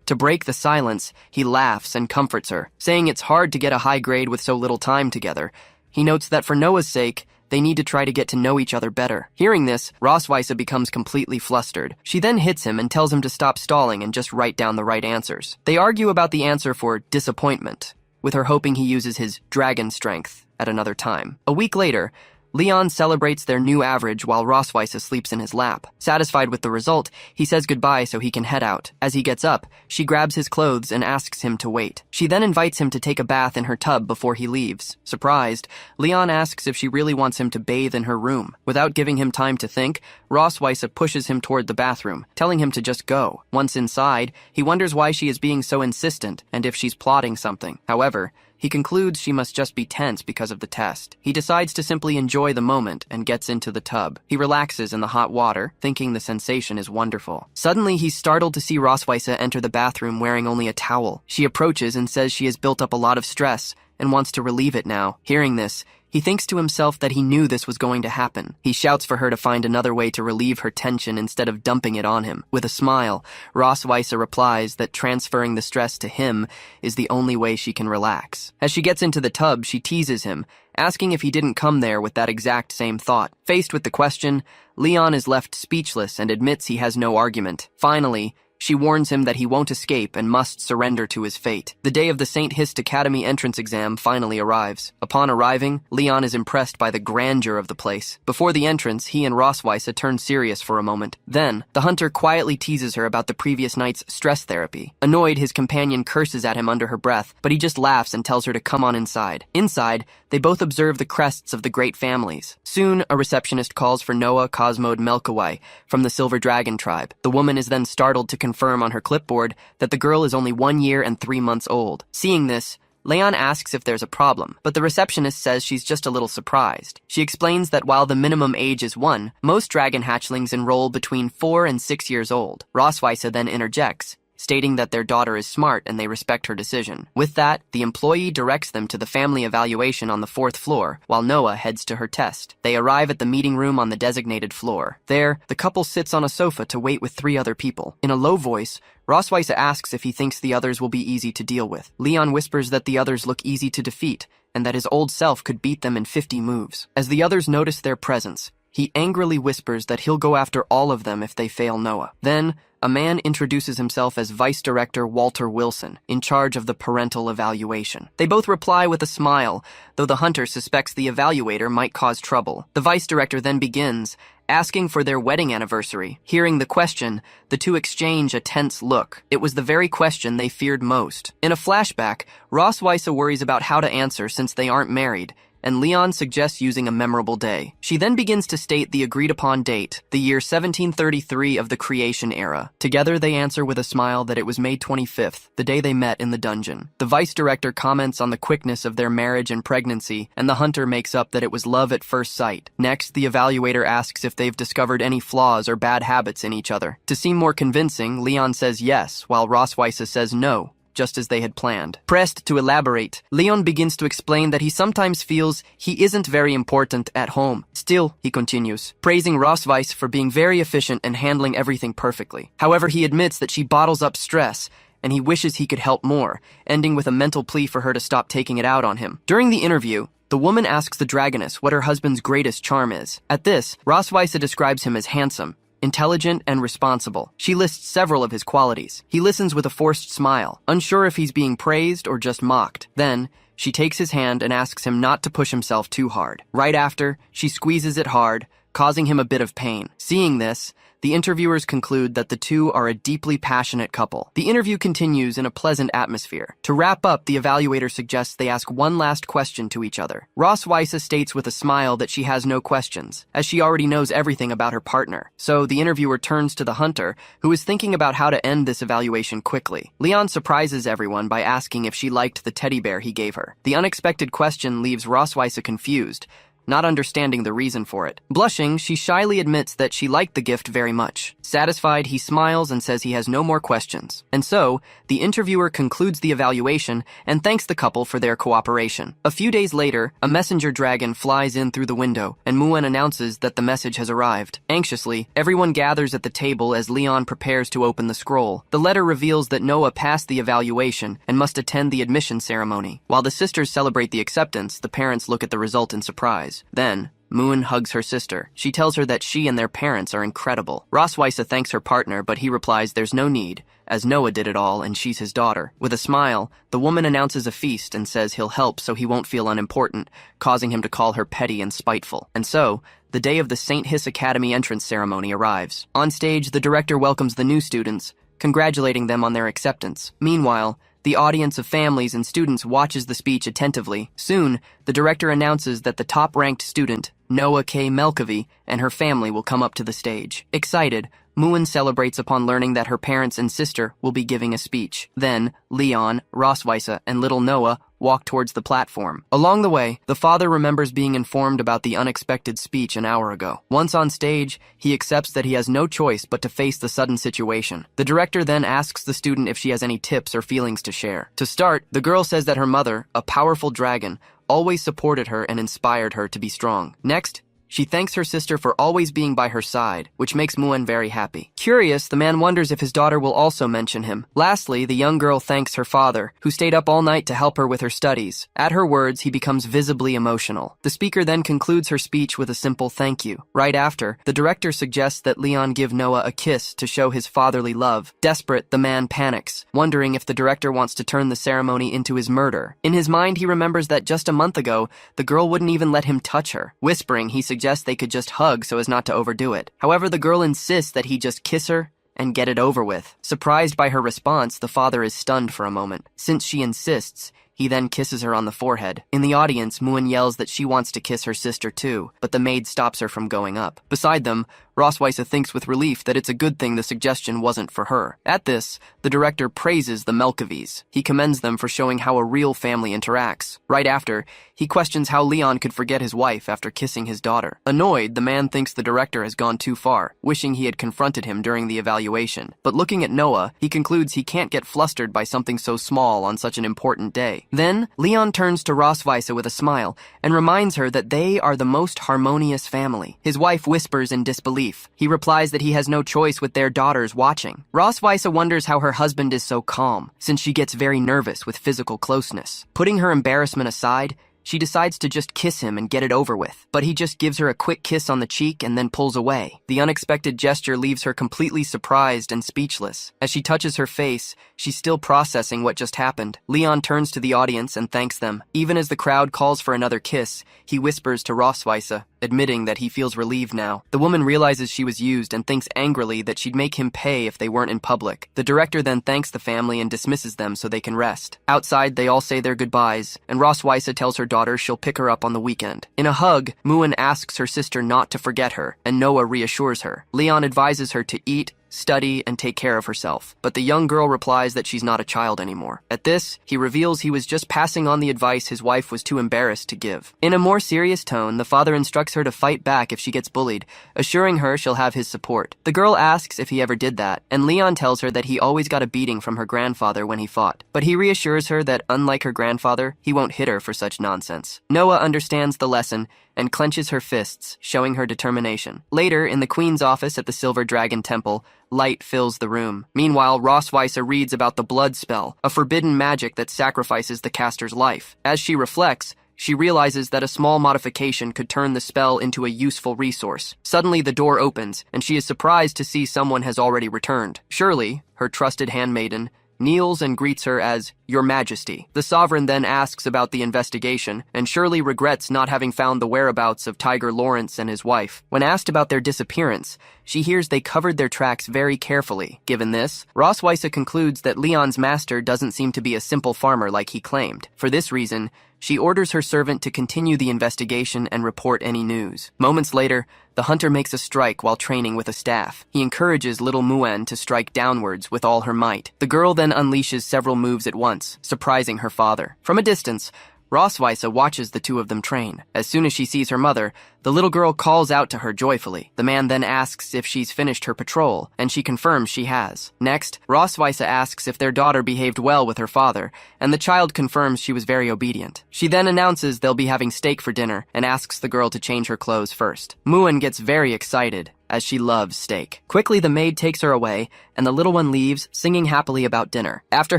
To break the silence, he laughs and comforts her, saying it's hard to get a high grade with so little time together. He notes that for Noah's sake, they need to try to get to know each other better. Hearing this, Rosweiss becomes completely flustered. She then hits him and tells him to stop stalling and just write down the right answers. They argue about the answer for disappointment, with her hoping he uses his dragon strength at another time. A week later, Leon celebrates their new average while Rosweiss sleeps in his lap. Satisfied with the result, he says goodbye so he can head out. As he gets up, she grabs his clothes and asks him to wait. She then invites him to take a bath in her tub before he leaves. Surprised, Leon asks if she really wants him to bathe in her room. Without giving him time to think, Rosweiss pushes him toward the bathroom, telling him to just go. Once inside, he wonders why she is being so insistent and if she's plotting something. However, he concludes she must just be tense because of the test. He decides to simply enjoy the moment and gets into the tub. He relaxes in the hot water, thinking the sensation is wonderful. Suddenly, he's startled to see Rosweiss enter the bathroom wearing only a towel. She approaches and says she has built up a lot of stress and wants to relieve it now. Hearing this, he thinks to himself that he knew this was going to happen. He shouts for her to find another way to relieve her tension instead of dumping it on him. With a smile, Rosweiss replies that transferring the stress to him is the only way she can relax. As she gets into the tub, she teases him, asking if he didn't come there with that exact same thought. Faced with the question, Leon is left speechless and admits he has no argument. Finally, she warns him that he won't escape and must surrender to his fate. The day of the St. Hiss Academy entrance exam finally arrives. Upon arriving, Leon is impressed by the grandeur of the place. Before the entrance, he and Rosweiss turn serious for a moment. Then, the hunter quietly teases her about the previous night's stress therapy. Annoyed, his companion curses at him under her breath, but he just laughs and tells her to come on inside. Inside, they both observe the crests of the great families. Soon, a receptionist calls for Noah Cosmode Melkawai from the Silver Dragon tribe. The woman is then startled to confirm on her clipboard that the girl is only 1 year and 3 months old. Seeing this, Leon asks if there's a problem, but the receptionist says she's just a little surprised. She explains that while the minimum age is 1, most dragon hatchlings enroll between 4 and 6 years old. Rosweiss then interjects, stating that their daughter is smart and they respect her decision. With that, the employee directs them to the family evaluation on the 4th floor, while Noah heads to her test. They arrive at the meeting room on the designated floor. There, the couple sits on a sofa to wait with 3 other people. In a low voice, Rosweiss asks if he thinks the others will be easy to deal with. Leon whispers that the others look easy to defeat, and that his old self could beat them in 50 moves. As the others notice their presence, he angrily whispers that he'll go after all of them if they fail Noah. Then, a man introduces himself as Vice Director Walter Wilson, in charge of the parental evaluation. They both reply with a smile, though the hunter suspects the evaluator might cause trouble. The Vice Director then begins, asking for their wedding anniversary. Hearing the question, the two exchange a tense look. It was the very question they feared most. In a flashback, Rosweiss worries about how to answer since they aren't married, and Leon suggests using a memorable day. She then begins to state the agreed-upon date, the year 1733 of the creation era. Together, they answer with a smile that it was May 25th, the day they met in the dungeon. The vice director comments on the quickness of their marriage and pregnancy, and the hunter makes up that it was love at first sight. Next, the evaluator asks if they've discovered any flaws or bad habits in each other. To seem more convincing, Leon says yes, while Rosweiss says no, just as they had planned. Pressed to elaborate, Leon begins to explain that he sometimes feels he isn't very important at home. Still, he continues, praising Rosweiss for being very efficient and handling everything perfectly. However, he admits that she bottles up stress, and he wishes he could help more, ending with a mental plea for her to stop taking it out on him. During the interview, The woman asks the dragoness what her husband's greatest charm is. At this, Rosweise describes him as handsome, intelligent, and responsible. She lists several of his qualities. He listens with a forced smile, unsure if he's being praised or just mocked. Then, she takes his hand and asks him not to push himself too hard. Right after, she squeezes it hard, causing him a bit of pain. Seeing this, the interviewers conclude that the two are a deeply passionate couple. The interview continues in a pleasant atmosphere. To wrap up, the evaluator suggests they ask one last question to each other. Rosweise states with a smile that she has no questions, as she already knows everything about her partner. So the interviewer turns to the hunter, who is thinking about how to end this evaluation quickly. Leon surprises everyone by asking if she liked the teddy bear he gave her. The unexpected question leaves Rosweise confused, not understanding the reason for it. Blushing, she shyly admits that she liked the gift very much. Satisfied, he smiles and says he has no more questions. And so, the interviewer concludes the evaluation and thanks the couple for their cooperation. A few days later, a messenger dragon flies in through the window, and Muen announces that the message has arrived. Anxiously, everyone gathers at the table as Leon prepares to open the scroll. The letter reveals that Noah passed the evaluation and must attend the admission ceremony. While the sisters celebrate the acceptance, the parents look at the result in surprise. Then, Moon hugs her sister. She tells her that she and their parents are incredible. Rosweise thanks her partner, but he replies there's no need, as Noah did it all and she's his daughter. With a smile, the woman announces a feast and says he'll help so he won't feel unimportant, causing him to call her petty and spiteful. And so, the day of the St. Hiss Academy entrance ceremony arrives. On stage, the director welcomes the new students, congratulating them on their acceptance. Meanwhile, the audience of families and students watches the speech attentively. Soon, the director announces that the top-ranked student, Noah K. Melkavi, and her family will come up to the stage. Excited, Muen celebrates upon learning that her parents and sister will be giving a speech. Then, Leon, Rosweise, and little Noah walk towards the platform. Along the way, the father remembers being informed about the unexpected speech an hour ago. Once on stage, he accepts that he has no choice but to face the sudden situation. The director then asks the student if she has any tips or feelings to share. To start, the girl says that her mother, a powerful dragon, always supported her and inspired her to be strong. Next, she thanks her sister for always being by her side, which makes Muen very happy. Curious, the man wonders if his daughter will also mention him. Lastly, the young girl thanks her father, who stayed up all night to help her with her studies. At her words, he becomes visibly emotional. The speaker then concludes her speech with a simple thank you. Right after, the director suggests that Leon give Noah a kiss to show his fatherly love. Desperate, the man panics, wondering if the director wants to turn the ceremony into his murder. In his mind, he remembers that just a month ago, the girl wouldn't even let him touch her. Whispering, he suggests they could just hug so as not to overdo it. However, the girl insists that he just kiss her and get it over with. Surprised by her response, the father is stunned for a moment. Since she insists, he then kisses her on the forehead. In the audience, Muen yells that she wants to kiss her sister too, but the maid stops her from going up. Beside them, Rosweise thinks with relief that it's a good thing the suggestion wasn't for her. At this, the director praises the Melkavis. He commends them for showing how a real family interacts. Right after, he questions how Leon could forget his wife after kissing his daughter. Annoyed, the man thinks the director has gone too far, wishing he had confronted him during the evaluation. But looking at Noah, he concludes he can't get flustered by something so small on such an important day. Then, Leon turns to Rosweise with a smile and reminds her that they are the most harmonious family. His wife whispers in disbelief. He replies that he has no choice with their daughters watching. Rosweise wonders how her husband is so calm, since she gets very nervous with physical closeness. Putting her embarrassment aside, she decides to just kiss him and get it over with, but he just gives her a quick kiss on the cheek and then pulls away. The unexpected gesture leaves her completely surprised and speechless. As she touches her face, she's still processing what just happened. Leon turns to the audience and thanks them. Even as the crowd calls for another kiss, he whispers to Rosweise, admitting that he feels relieved now. The woman realizes she was used and thinks angrily that she'd make him pay if they weren't in public. The director then thanks the family and dismisses them so they can rest. Outside, they all say their goodbyes, and Rosweise tells her daughter she'll pick her up on the weekend. In a hug, Muen asks her sister not to forget her, and Noah reassures her. Leon advises her to eat, study, and take care of herself, but the young girl replies that she's not a child anymore. At this, he reveals he was just passing on the advice his wife was too embarrassed to give. In a more serious tone, the father instructs her to fight back if she gets bullied, assuring her she'll have his support. The girl asks if he ever did that, and Leon tells her that he always got a beating from her grandfather when he fought, but he reassures her that, unlike her grandfather, he won't hit her for such nonsense. Noah understands the lesson and clenches her fists, showing her determination. Later, in the Queen's office at the Silver Dragon Temple, light fills the room. Meanwhile, Rosweise reads about the blood spell, a forbidden magic that sacrifices the caster's life. As she reflects, she realizes that a small modification could turn the spell into a useful resource. Suddenly, the door opens, and she is surprised to see someone has already returned. Shirley, her trusted handmaiden, kneels and greets her as Your Majesty. The sovereign then asks about the investigation, and Shirley regrets not having found the whereabouts of Tiger Lawrence and his wife. When asked about their disappearance, she hears they covered their tracks very carefully. Given this, Rosweiss concludes that Leon's master doesn't seem to be a simple farmer like he claimed. For this reason, she orders her servant to continue the investigation and report any news. Moments later, the hunter makes a strike while training with a staff. He encourages little Muen to strike downwards with all her might. The girl then unleashes several moves at once, surprising her father. From a distance, Rosweiss watches the two of them train. As soon as she sees her mother, the little girl calls out to her joyfully. The man then asks if she's finished her patrol, and she confirms she has. Next, Rosweiss asks if their daughter behaved well with her father, and the child confirms she was very obedient. She then announces they'll be having steak for dinner and asks the girl to change her clothes first. Muen gets very excited, as she loves steak. Quickly, the maid takes her away, and the little one leaves, singing happily about dinner. After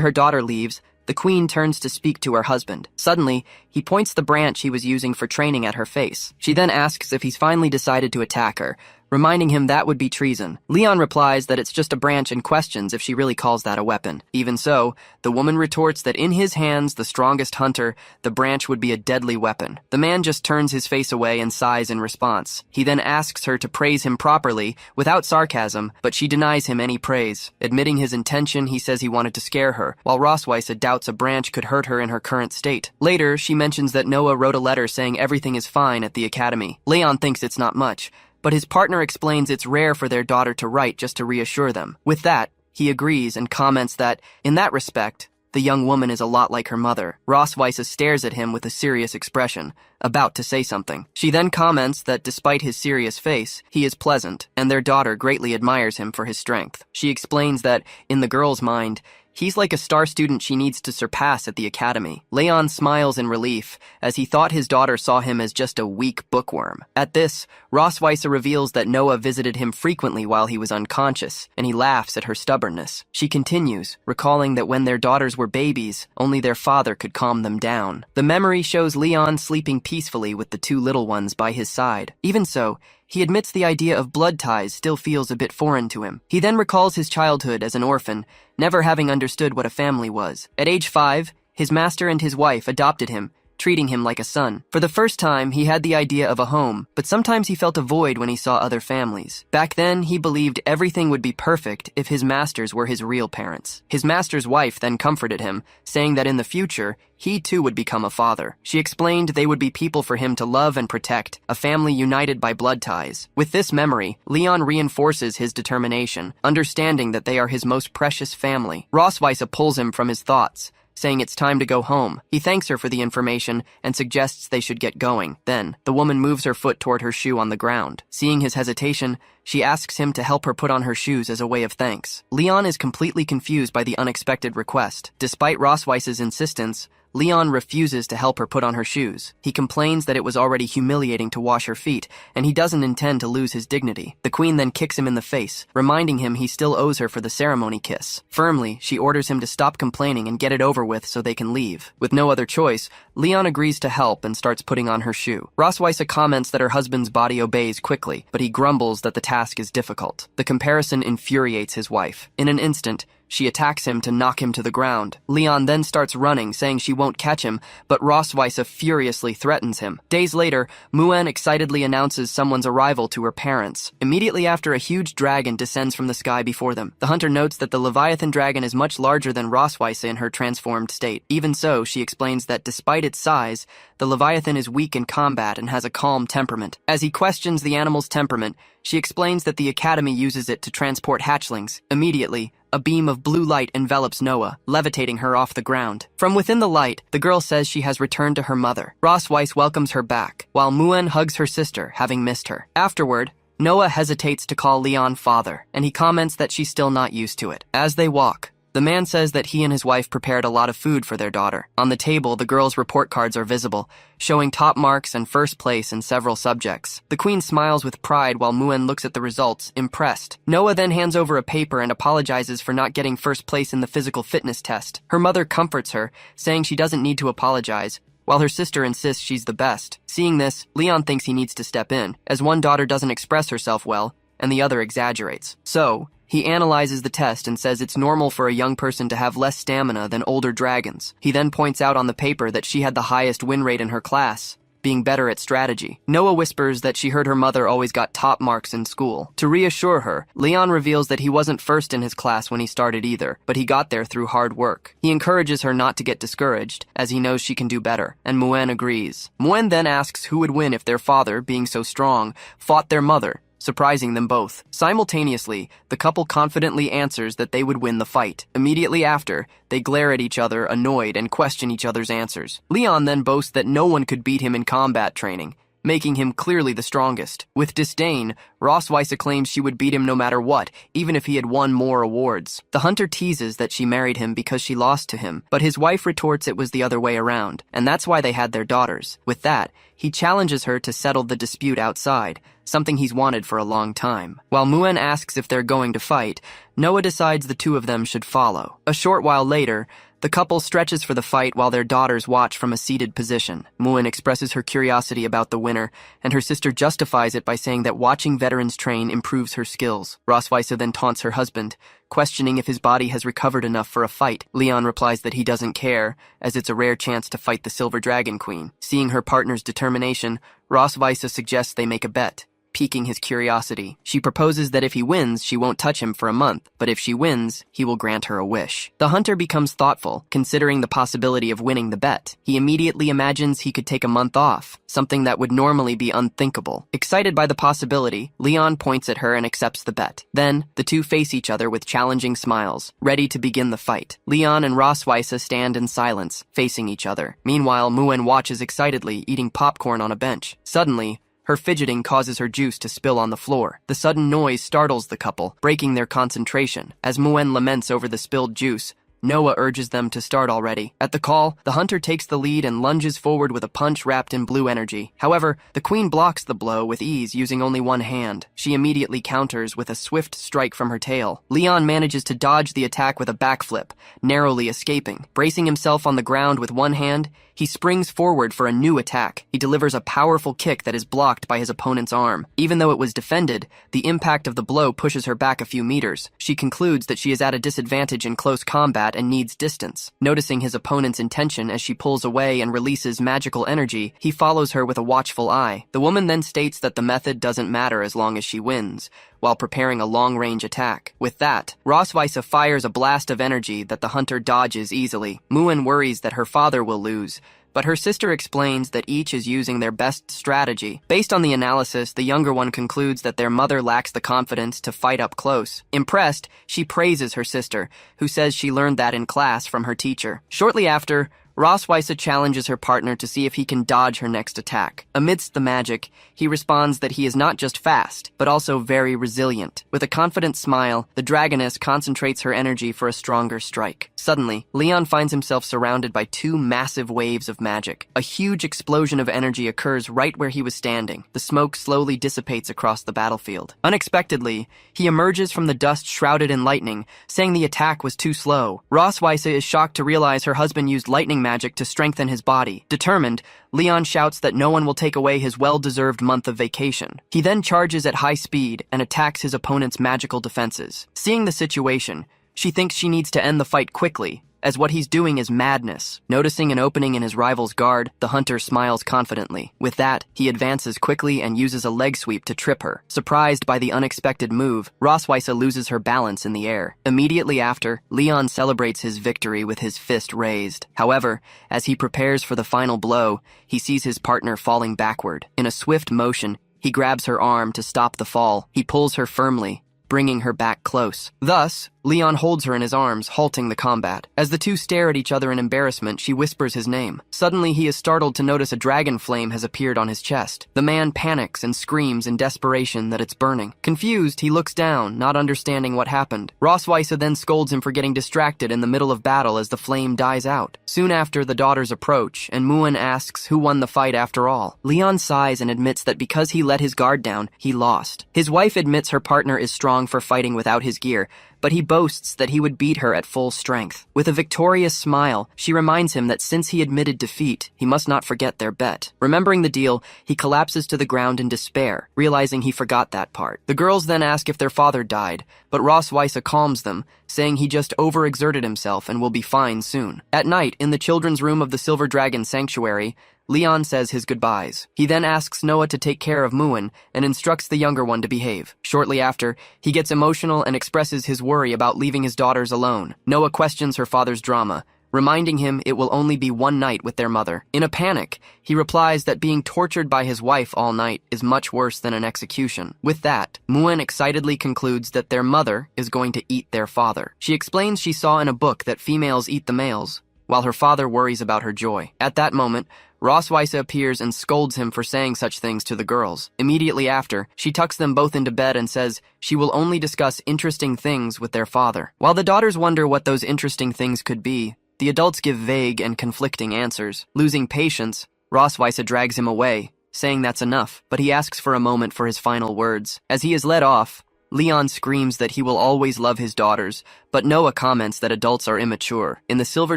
her daughter leaves, the queen turns to speak to her husband. Suddenly, he points the branch he was using for training at her face. She then asks if he's finally decided to attack her, reminding him that would be treason. Leon replies that it's just a branch and questions if she really calls that a weapon. Even so, the woman retorts that in his hands, the strongest hunter, the branch would be a deadly weapon. The man just turns his face away and sighs in response. He then asks her to praise him properly, without sarcasm, but she denies him any praise. Admitting his intention, he says he wanted to scare her, while Rosweiss doubts a branch could hurt her in her current state. Later, she mentions that Noah wrote a letter saying everything is fine at the academy. Leon thinks it's not much, but his partner explains it's rare for their daughter to write just to reassure them. With that, he agrees and comments that, in that respect, the young woman is a lot like her mother. Rosweiss stares at him with a serious expression, about to say something. She then comments that despite his serious face, he is pleasant, and their daughter greatly admires him for his strength. She explains that, in the girl's mind, he's like a star student she needs to surpass at the academy. Leon smiles in relief, as he thought his daughter saw him as just a weak bookworm. At this, Rosweiss reveals that Noah visited him frequently while he was unconscious, and he laughs at her stubbornness. She continues, recalling that when their daughters were babies, only their father could calm them down. The memory shows Leon sleeping peacefully with the two little ones by his side. Even so, he admits the idea of blood ties still feels a bit foreign to him. He then recalls his childhood as an orphan, never having understood what a family was. At age 5, his master and his wife adopted him, treating him like a son. For the first time, he had the idea of a home, but sometimes he felt a void when he saw other families. Back then, he believed everything would be perfect if his masters were his real parents. His master's wife then comforted him, saying that in the future, he too would become a father. She explained they would be people for him to love and protect, a family united by blood ties. With this memory, Leon reinforces his determination, understanding that they are his most precious family. Rosweiss pulls him from his thoughts, saying it's time to go home. He thanks her for the information and suggests they should get going. Then, the woman moves her foot toward her shoe on the ground. Seeing his hesitation, she asks him to help her put on her shoes as a way of thanks. Leon is completely confused by the unexpected request. Despite Rosweiss's insistence, Leon refuses to help her put on her shoes. He complains that it was already humiliating to wash her feet, and he doesn't intend to lose his dignity. The queen then kicks him in the face, reminding him he still owes her for the ceremony kiss. Firmly, she orders him to stop complaining and get it over with so they can leave. With no other choice, Leon agrees to help and starts putting on her shoe. Rosweiss comments that her husband's body obeys quickly, but he grumbles that the task is difficult. The comparison infuriates his wife. In an instant, she attacks him to knock him to the ground. Leon then starts running, saying she won't catch him, but Rosweiss furiously threatens him. Days later, Muen excitedly announces someone's arrival to her parents. Immediately after, a huge dragon descends from the sky before them. The hunter notes that the Leviathan dragon is much larger than Rosweiss in her transformed state. Even so, she explains that despite its size, the Leviathan is weak in combat and has a calm temperament. As he questions the animal's temperament, she explains that the Academy uses it to transport hatchlings. Immediately, a beam of blue light envelops Noah, levitating her off the ground. From within the light, the girl says she has returned to her mother. Rosweiss welcomes her back, while Muen hugs her sister, having missed her. Afterward, Noah hesitates to call Leon father, and he comments that she's still not used to it. As they walk, the man says that he and his wife prepared a lot of food for their daughter. On the table, the girl's report cards are visible, showing top marks and first place in several subjects. The queen smiles with pride while Muen looks at the results, impressed. Noah then hands over a paper and apologizes for not getting first place in the physical fitness test. Her mother comforts her, saying she doesn't need to apologize, while her sister insists she's the best. Seeing this, Leon thinks he needs to step in, as one daughter doesn't express herself well, and the other exaggerates. So, he analyzes the test and says it's normal for a young person to have less stamina than older dragons. He then points out on the paper that she had the highest win rate in her class, being better at strategy. Noah whispers that she heard her mother always got top marks in school. To reassure her, Leon reveals that he wasn't first in his class when he started either, but he got there through hard work. He encourages her not to get discouraged, as he knows she can do better, and Muen agrees. Muen then asks who would win if their father, being so strong, fought their mother, surprising them both. Simultaneously, the couple confidently answers that they would win the fight. Immediately after, they glare at each other, annoyed, and question each other's answers. Leon then boasts that no one could beat him in combat training, making him clearly the strongest. With disdain, Roswitha claims she would beat him no matter what, even if he had won more awards. The hunter teases that she married him because she lost to him, but his wife retorts it was the other way around, and that's why they had their daughters. With that, he challenges her to settle the dispute outside, something he's wanted for a long time. While Muen asks if they're going to fight, Noah decides the two of them should follow. A short while later, the couple stretches for the fight while their daughters watch from a seated position. Muen expresses her curiosity about the winner, and her sister justifies it by saying that watching veterans train improves her skills. Roswitha then taunts her husband, questioning if his body has recovered enough for a fight. Leon replies that he doesn't care, as it's a rare chance to fight the Silver Dragon Queen. Seeing her partner's determination, Roswitha suggests they make a bet, piquing his curiosity. She proposes that if he wins, she won't touch him for a month, but if she wins, he will grant her a wish. The hunter becomes thoughtful, considering the possibility of winning the bet. He immediately imagines he could take a month off, something that would normally be unthinkable. Excited by the possibility, Leon points at her and accepts the bet. Then, the two face each other with challenging smiles, ready to begin the fight. Leon and Roswitha stand in silence, facing each other. Meanwhile, Muen watches excitedly, eating popcorn on a bench. Suddenly, her fidgeting causes her juice to spill on the floor. The sudden noise startles the couple, breaking their concentration. As Muen laments over the spilled juice, Noah urges them to start already. At the call, the hunter takes the lead and lunges forward with a punch wrapped in blue energy. However, the queen blocks the blow with ease using only one hand. She immediately counters with a swift strike from her tail. Leon manages to dodge the attack with a backflip, narrowly escaping. Bracing himself on the ground with one hand, he springs forward for a new attack. He delivers a powerful kick that is blocked by his opponent's arm. Even though it was defended, the impact of the blow pushes her back a few meters. She concludes that she is at a disadvantage in close combat and needs distance. Noticing his opponent's intention as she pulls away and releases magical energy, he follows her with a watchful eye. The woman then states that the method doesn't matter as long as she wins, while preparing a long-range attack. With that, Roswitha fires a blast of energy that the hunter dodges easily. Muen worries that her father will lose, but her sister explains that each is using their best strategy. Based on the analysis, the younger one concludes that their mother lacks the confidence to fight up close. Impressed, she praises her sister, who says she learned that in class from her teacher. Shortly after, Roswitha challenges her partner to see if he can dodge her next attack. Amidst the magic, he responds that he is not just fast, but also very resilient. With a confident smile, the dragoness concentrates her energy for a stronger strike. Suddenly, Leon finds himself surrounded by two massive waves of magic. A huge explosion of energy occurs right where he was standing. The smoke slowly dissipates across the battlefield. Unexpectedly, he emerges from the dust shrouded in lightning, saying the attack was too slow. Roswitha is shocked to realize her husband used lightning magic to strengthen his body. Determined, Leon shouts that no one will take away his well-deserved month of vacation. He then charges at high speed and attacks his opponent's magical defenses. Seeing the situation, she thinks she needs to end the fight quickly, as what he's doing is madness. Noticing an opening in his rival's guard, the hunter smiles confidently. With that, he advances quickly and uses a leg sweep to trip her. Surprised by the unexpected move, Roswitha loses her balance in the air. Immediately after, Leon celebrates his victory with his fist raised. However, as he prepares for the final blow, he sees his partner falling backward. In a swift motion, he grabs her arm to stop the fall. He pulls her firmly, bringing her back close. Thus, Leon holds her in his arms, halting the combat. As the two stare at each other in embarrassment, she whispers his name. Suddenly, he is startled to notice a dragon flame has appeared on his chest. The man panics and screams in desperation that it's burning. Confused, he looks down, not understanding what happened. Roswitha then scolds him for getting distracted in the middle of battle as the flame dies out. Soon after, the daughters approach, and Muen asks who won the fight after all. Leon sighs and admits that because he let his guard down, he lost. His wife admits her partner is strong for fighting without his gear, but he boasts that he would beat her at full strength. With a victorious smile, she reminds him that since he admitted defeat, he must not forget their bet. Remembering the deal, he collapses to the ground in despair, realizing he forgot that part. The girls then ask if their father died, but Ross Weisse calms them, saying he just overexerted himself and will be fine soon. At night, in the children's room of the Silver Dragon Sanctuary, Leon says his goodbyes. He then asks Noah to take care of Muin and instructs the younger one to behave. Shortly after, he gets emotional and expresses his worry about leaving his daughters alone. Noah questions her father's drama, reminding him it will only be one night with their mother. In a panic, he replies that being tortured by his wife all night is much worse than an execution. With that, Muin excitedly concludes that their mother is going to eat their father. She explains she saw in a book that females eat the males, while her father worries about her joy. At that moment, Ross Weisse appears and scolds him for saying such things to the girls. Immediately after, she tucks them both into bed and says she will only discuss interesting things with their father. While the daughters wonder what those interesting things could be, the adults give vague and conflicting answers. Losing patience, Ross Weisse drags him away, saying that's enough, but he asks for a moment for his final words. As he is led off, Leon screams that he will always love his daughters, but Noah comments that adults are immature. In the Silver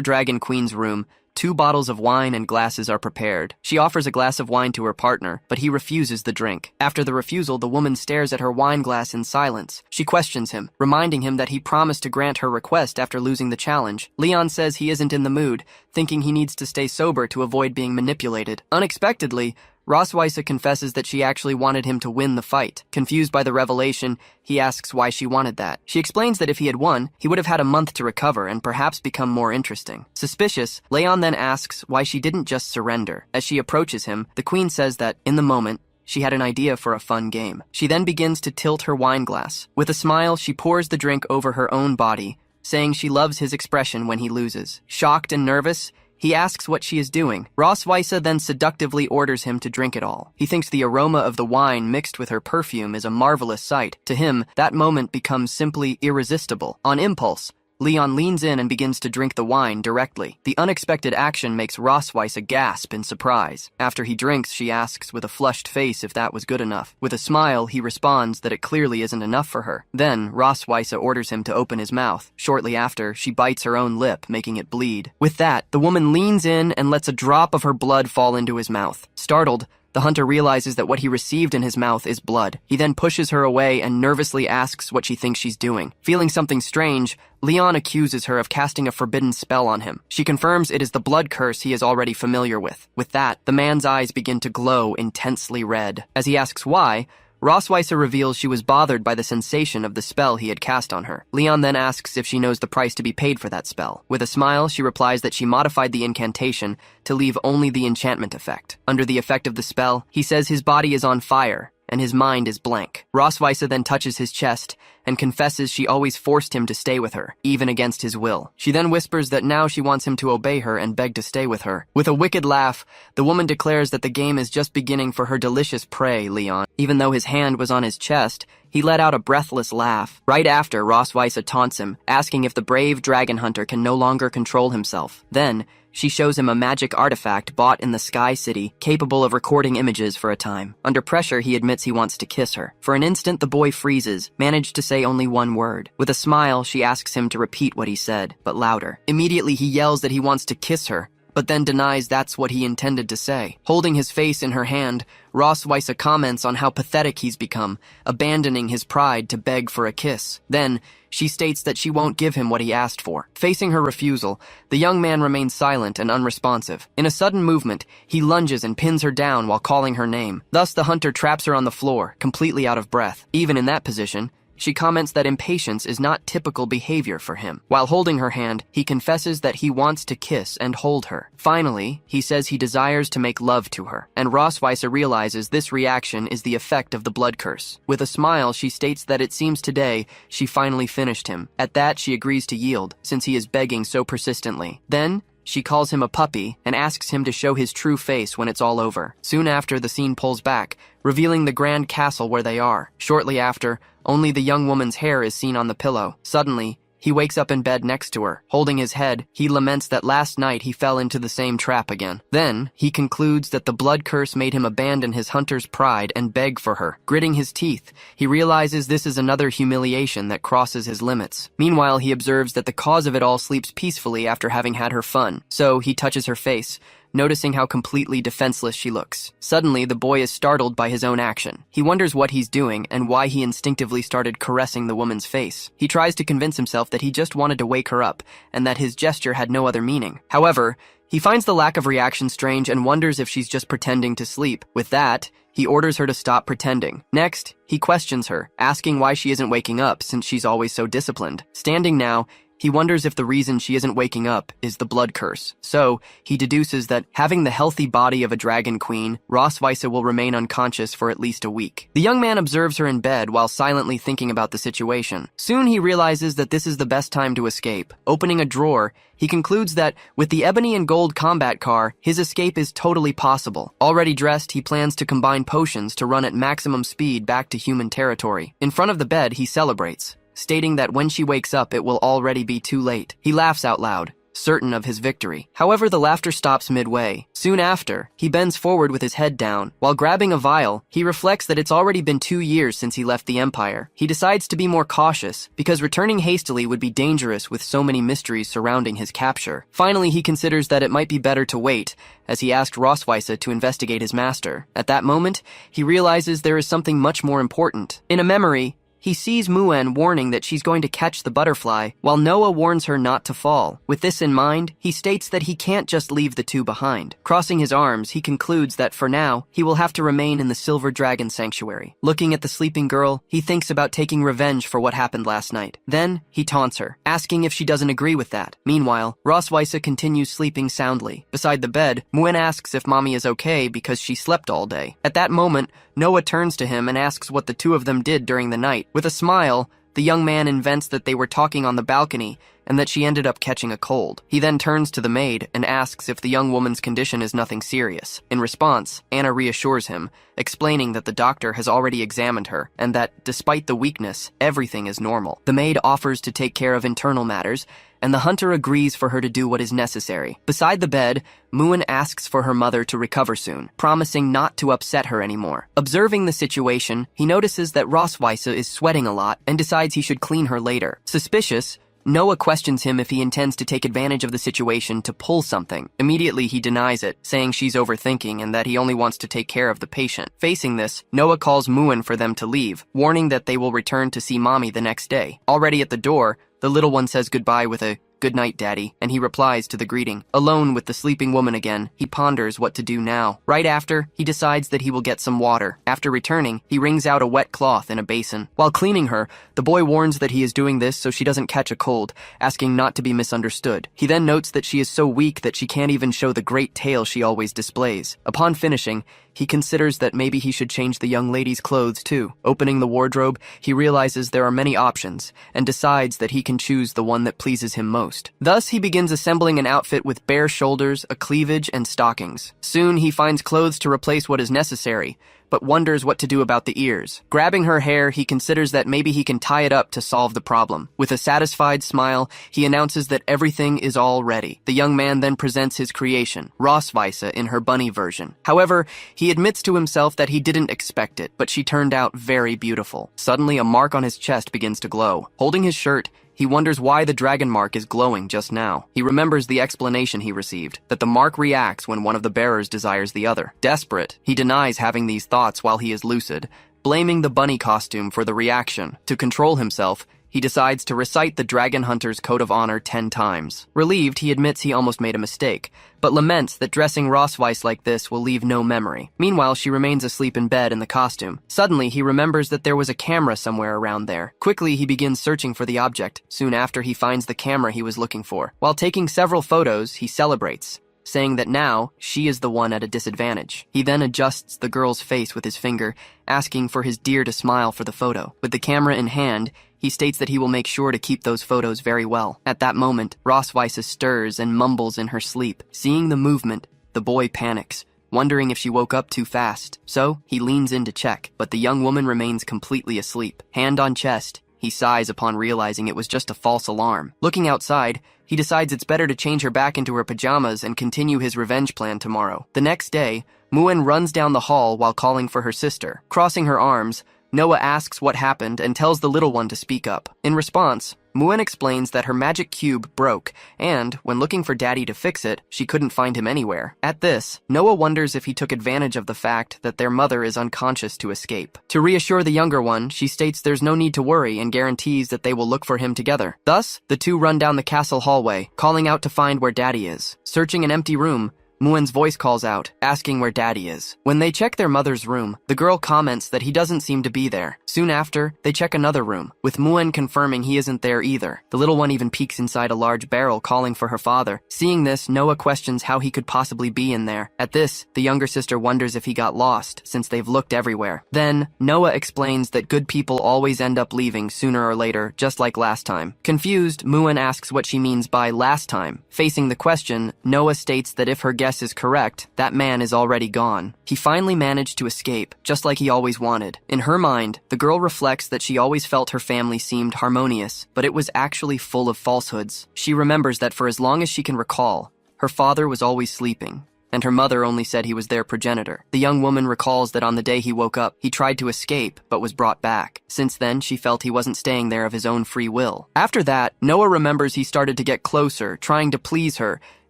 Dragon Queen's room, 2 bottles of wine and glasses are prepared. She offers a glass of wine to her partner, but he refuses the drink. After the refusal, the woman stares at her wine glass in silence. She questions him, reminding him that he promised to grant her request after losing the challenge. Leon says he isn't in the mood, thinking he needs to stay sober to avoid being manipulated. Unexpectedly, Ross Weisse confesses that she actually wanted him to win the fight. Confused by the revelation, he asks why she wanted that. She explains that if he had won, he would have had a month to recover and perhaps become more interesting. Suspicious, Leon then asks why she didn't just surrender. As she approaches him, the queen says that, in the moment, she had an idea for a fun game. She then begins to tilt her wine glass. With a smile, she pours the drink over her own body, saying she loves his expression when he loses. Shocked and nervous, he asks what she is doing. Ross Weisse then seductively orders him to drink it all. He thinks the aroma of the wine mixed with her perfume is a marvelous sight. To him, that moment becomes simply irresistible. On impulse, Leon leans in and begins to drink the wine directly. The unexpected action makes Ross Weisse gasp in surprise. After he drinks, she asks with a flushed face if that was good enough. With a smile, he responds that it clearly isn't enough for her. Then, Ross Weisse orders him to open his mouth. Shortly after, she bites her own lip, making it bleed. With that, the woman leans in and lets a drop of her blood fall into his mouth. Startled, the hunter realizes that what he received in his mouth is blood. He then pushes her away and nervously asks what she thinks she's doing. Feeling something strange, Leon accuses her of casting a forbidden spell on him. She confirms it is the blood curse he is already familiar with. With that, the man's eyes begin to glow intensely red. As he asks why, Ross Weisse reveals she was bothered by the sensation of the spell he had cast on her. Leon then asks if she knows the price to be paid for that spell. With a smile, she replies that she modified the incantation to leave only the enchantment effect. Under the effect of the spell, he says his body is on fire and his mind is blank. Ross Weisse then touches his chest and confesses she always forced him to stay with her, even against his will. She then whispers that now she wants him to obey her and beg to stay with her. With a wicked laugh, the woman declares that the game is just beginning for her delicious prey, Leon. Even though his hand was on his chest, he let out a breathless laugh. Right after, Ross Weisse taunts him, asking if the brave dragon hunter can no longer control himself. Then, she shows him a magic artifact bought in the Sky City, capable of recording images for a time. Under pressure, he admits he wants to kiss her. For an instant, the boy freezes, managed to say only one word. With a smile, she asks him to repeat what he said, but louder. Immediately, he yells that he wants to kiss her, but then denies that's what he intended to say. Holding his face in her hand, Ross Weisse comments on how pathetic he's become, abandoning his pride to beg for a kiss. Then, she states that she won't give him what he asked for. Facing her refusal, the young man remains silent and unresponsive. In a sudden movement, he lunges and pins her down while calling her name. Thus, the hunter traps her on the floor, completely out of breath. Even in that position, she comments that impatience is not typical behavior for him. While holding her hand, he confesses that he wants to kiss and hold her. Finally, he says he desires to make love to her, and Ross Weisse realizes this reaction is the effect of the blood curse. With a smile, she states that it seems today she finally finished him. At that, she agrees to yield, since he is begging so persistently. Then, she calls him a puppy and asks him to show his true face when it's all over. Soon after, the scene pulls back, revealing the grand castle where they are. Shortly after, only the young woman's hair is seen on the pillow. Suddenly, he wakes up in bed next to her. Holding his head, he laments that last night he fell into the same trap again. Then, he concludes that the blood curse made him abandon his hunter's pride and beg for her. Gritting his teeth, he realizes this is another humiliation that crosses his limits. Meanwhile, he observes that the cause of it all sleeps peacefully after having had her fun. So, he touches her face, noticing how completely defenseless she looks. Suddenly, the boy is startled by his own action. He wonders what he's doing and why he instinctively started caressing the woman's face. He tries to convince himself that he just wanted to wake her up and that his gesture had no other meaning. However, he finds the lack of reaction strange and wonders if she's just pretending to sleep. With that, he orders her to stop pretending. Next, he questions her, asking why she isn't waking up since she's always so disciplined. Standing now, he wonders if the reason she isn't waking up is the blood curse. So, he deduces that having the healthy body of a dragon queen, Rosweise will remain unconscious for at least a week. The young man observes her in bed while silently thinking about the situation. Soon he realizes that this is the best time to escape. Opening a drawer, he concludes that with the ebony and gold combat car, his escape is totally possible. Already dressed, he plans to combine potions to run at maximum speed back to human territory. In front of the bed, he celebrates, stating that when she wakes up, it will already be too late. He laughs out loud, certain of his victory. However, the laughter stops midway. Soon after, he bends forward with his head down. While grabbing a vial, he reflects that it's already been 2 years since he left the Empire. He decides to be more cautious, because returning hastily would be dangerous with so many mysteries surrounding his capture. Finally, he considers that it might be better to wait, as he asked Rosweise to investigate his master. At that moment, he realizes there is something much more important. In a memory, he sees Muen warning that she's going to catch the butterfly, while Noah warns her not to fall. With this in mind, he states that he can't just leave the two behind. Crossing his arms, he concludes that for now, he will have to remain in the Silver Dragon Sanctuary. Looking at the sleeping girl, he thinks about taking revenge for what happened last night. Then, he taunts her, asking if she doesn't agree with that. Meanwhile, Rosweise continues sleeping soundly. Beside the bed, Muen asks if Mommy is okay because she slept all day. At that moment, Noah turns to him and asks what the two of them did during the night. With a smile, the young man invents that they were talking on the balcony and that she ended up catching a cold. He then turns to the maid and asks if the young woman's condition is nothing serious. In response, Anna reassures him, explaining that the doctor has already examined her and that, despite the weakness, everything is normal. The maid offers to take care of internal matters, and the hunter agrees for her to do what is necessary. Beside the bed, Muen asks for her mother to recover soon, promising not to upset her anymore. Observing the situation, he notices that Rosweise is sweating a lot and decides he should clean her later. Suspicious, Noah questions him if he intends to take advantage of the situation to pull something. Immediately, he denies it, saying she's overthinking and that he only wants to take care of the patient. Facing this, Noah calls Muen for them to leave, warning that they will return to see Mommy the next day. Already at the door, the little one says goodbye with a "Good night, Daddy," and he replies to the greeting. Alone with the sleeping woman again, he ponders what to do now. Right after, he decides that he will get some water. After returning, he wrings out a wet cloth in a basin. While cleaning her, the boy warns that he is doing this so she doesn't catch a cold, asking not to be misunderstood. He then notes that she is so weak that she can't even show the great tail she always displays. Upon finishing, he considers that maybe he should change the young lady's clothes too. Opening the wardrobe, he realizes there are many options, and decides that he can choose the one that pleases him most. Thus, he begins assembling an outfit with bare shoulders, a cleavage, and stockings. Soon, he finds clothes to replace what is necessary, but wonders what to do about the ears. Grabbing her hair, he considers that maybe he can tie it up to solve the problem. With a satisfied smile, he announces that everything is all ready. The young man then presents his creation, Rosweise in her bunny version. However, he admits to himself that he didn't expect it, but she turned out very beautiful. Suddenly, a mark on his chest begins to glow. Holding his shirt, he wonders why the dragon mark is glowing just now. He remembers the explanation he received, that the mark reacts when one of the bearers desires the other. Desperate, he denies having these thoughts while he is lucid, blaming the bunny costume for the reaction. To control himself, he decides to recite the dragon hunter's code of honor 10 times. Relieved, he admits he almost made a mistake, but laments that dressing Rosweise like this will leave no memory. Meanwhile, she remains asleep in bed in the costume. Suddenly, he remembers that there was a camera somewhere around there. Quickly, he begins searching for the object. Soon after, he finds the camera he was looking for. While taking several photos, he celebrates, saying that now she is the one at a disadvantage. He then adjusts the girl's face with his finger, asking for his dear to smile for the photo. With the camera in hand, he states that he will make sure to keep those photos very well. At that moment, Rosweise stirs and mumbles in her sleep. Seeing the movement, the boy panics, wondering if she woke up too fast. So, he leans in to check, but the young woman remains completely asleep. Hand on chest, He sighs upon realizing it was just a false alarm. Looking outside, he decides it's better to change her back into her pajamas and continue his revenge plan tomorrow. The next day, Muen runs down the hall while calling for her sister. Crossing her arms, Noah asks what happened and tells the little one to speak up. In response, Muen explains that her magic cube broke, and, when looking for Daddy to fix it, she couldn't find him anywhere. At this, Noah wonders if he took advantage of the fact that their mother is unconscious to escape. To reassure the younger one, she states there's no need to worry and guarantees that they will look for him together. Thus, the two run down the castle hallway, calling out to find where Daddy is. Searching an empty room, Muen's voice calls out, asking where Daddy is. When they check their mother's room, the girl comments that he doesn't seem to be there. Soon after, they check another room, with Muen confirming he isn't there either. The little one even peeks inside a large barrel, calling for her father. Seeing this, Noah questions how he could possibly be in there. At this, the younger sister wonders if he got lost, since they've looked everywhere. Then, Noah explains that good people always end up leaving sooner or later, just like last time. Confused, Muen asks what she means by last time. Facing the question, Noah states that if her guess is correct, that man is already gone. He finally managed to escape, just like he always wanted. In her mind, the girl reflects that she always felt her family seemed harmonious, but it was actually full of falsehoods. She remembers that for as long as she can recall, her father was always sleeping, and her mother only said he was their progenitor. The young woman recalls that on the day he woke up, he tried to escape, but was brought back. Since then, she felt he wasn't staying there of his own free will. After that, Noah remembers he started to get closer, trying to please her,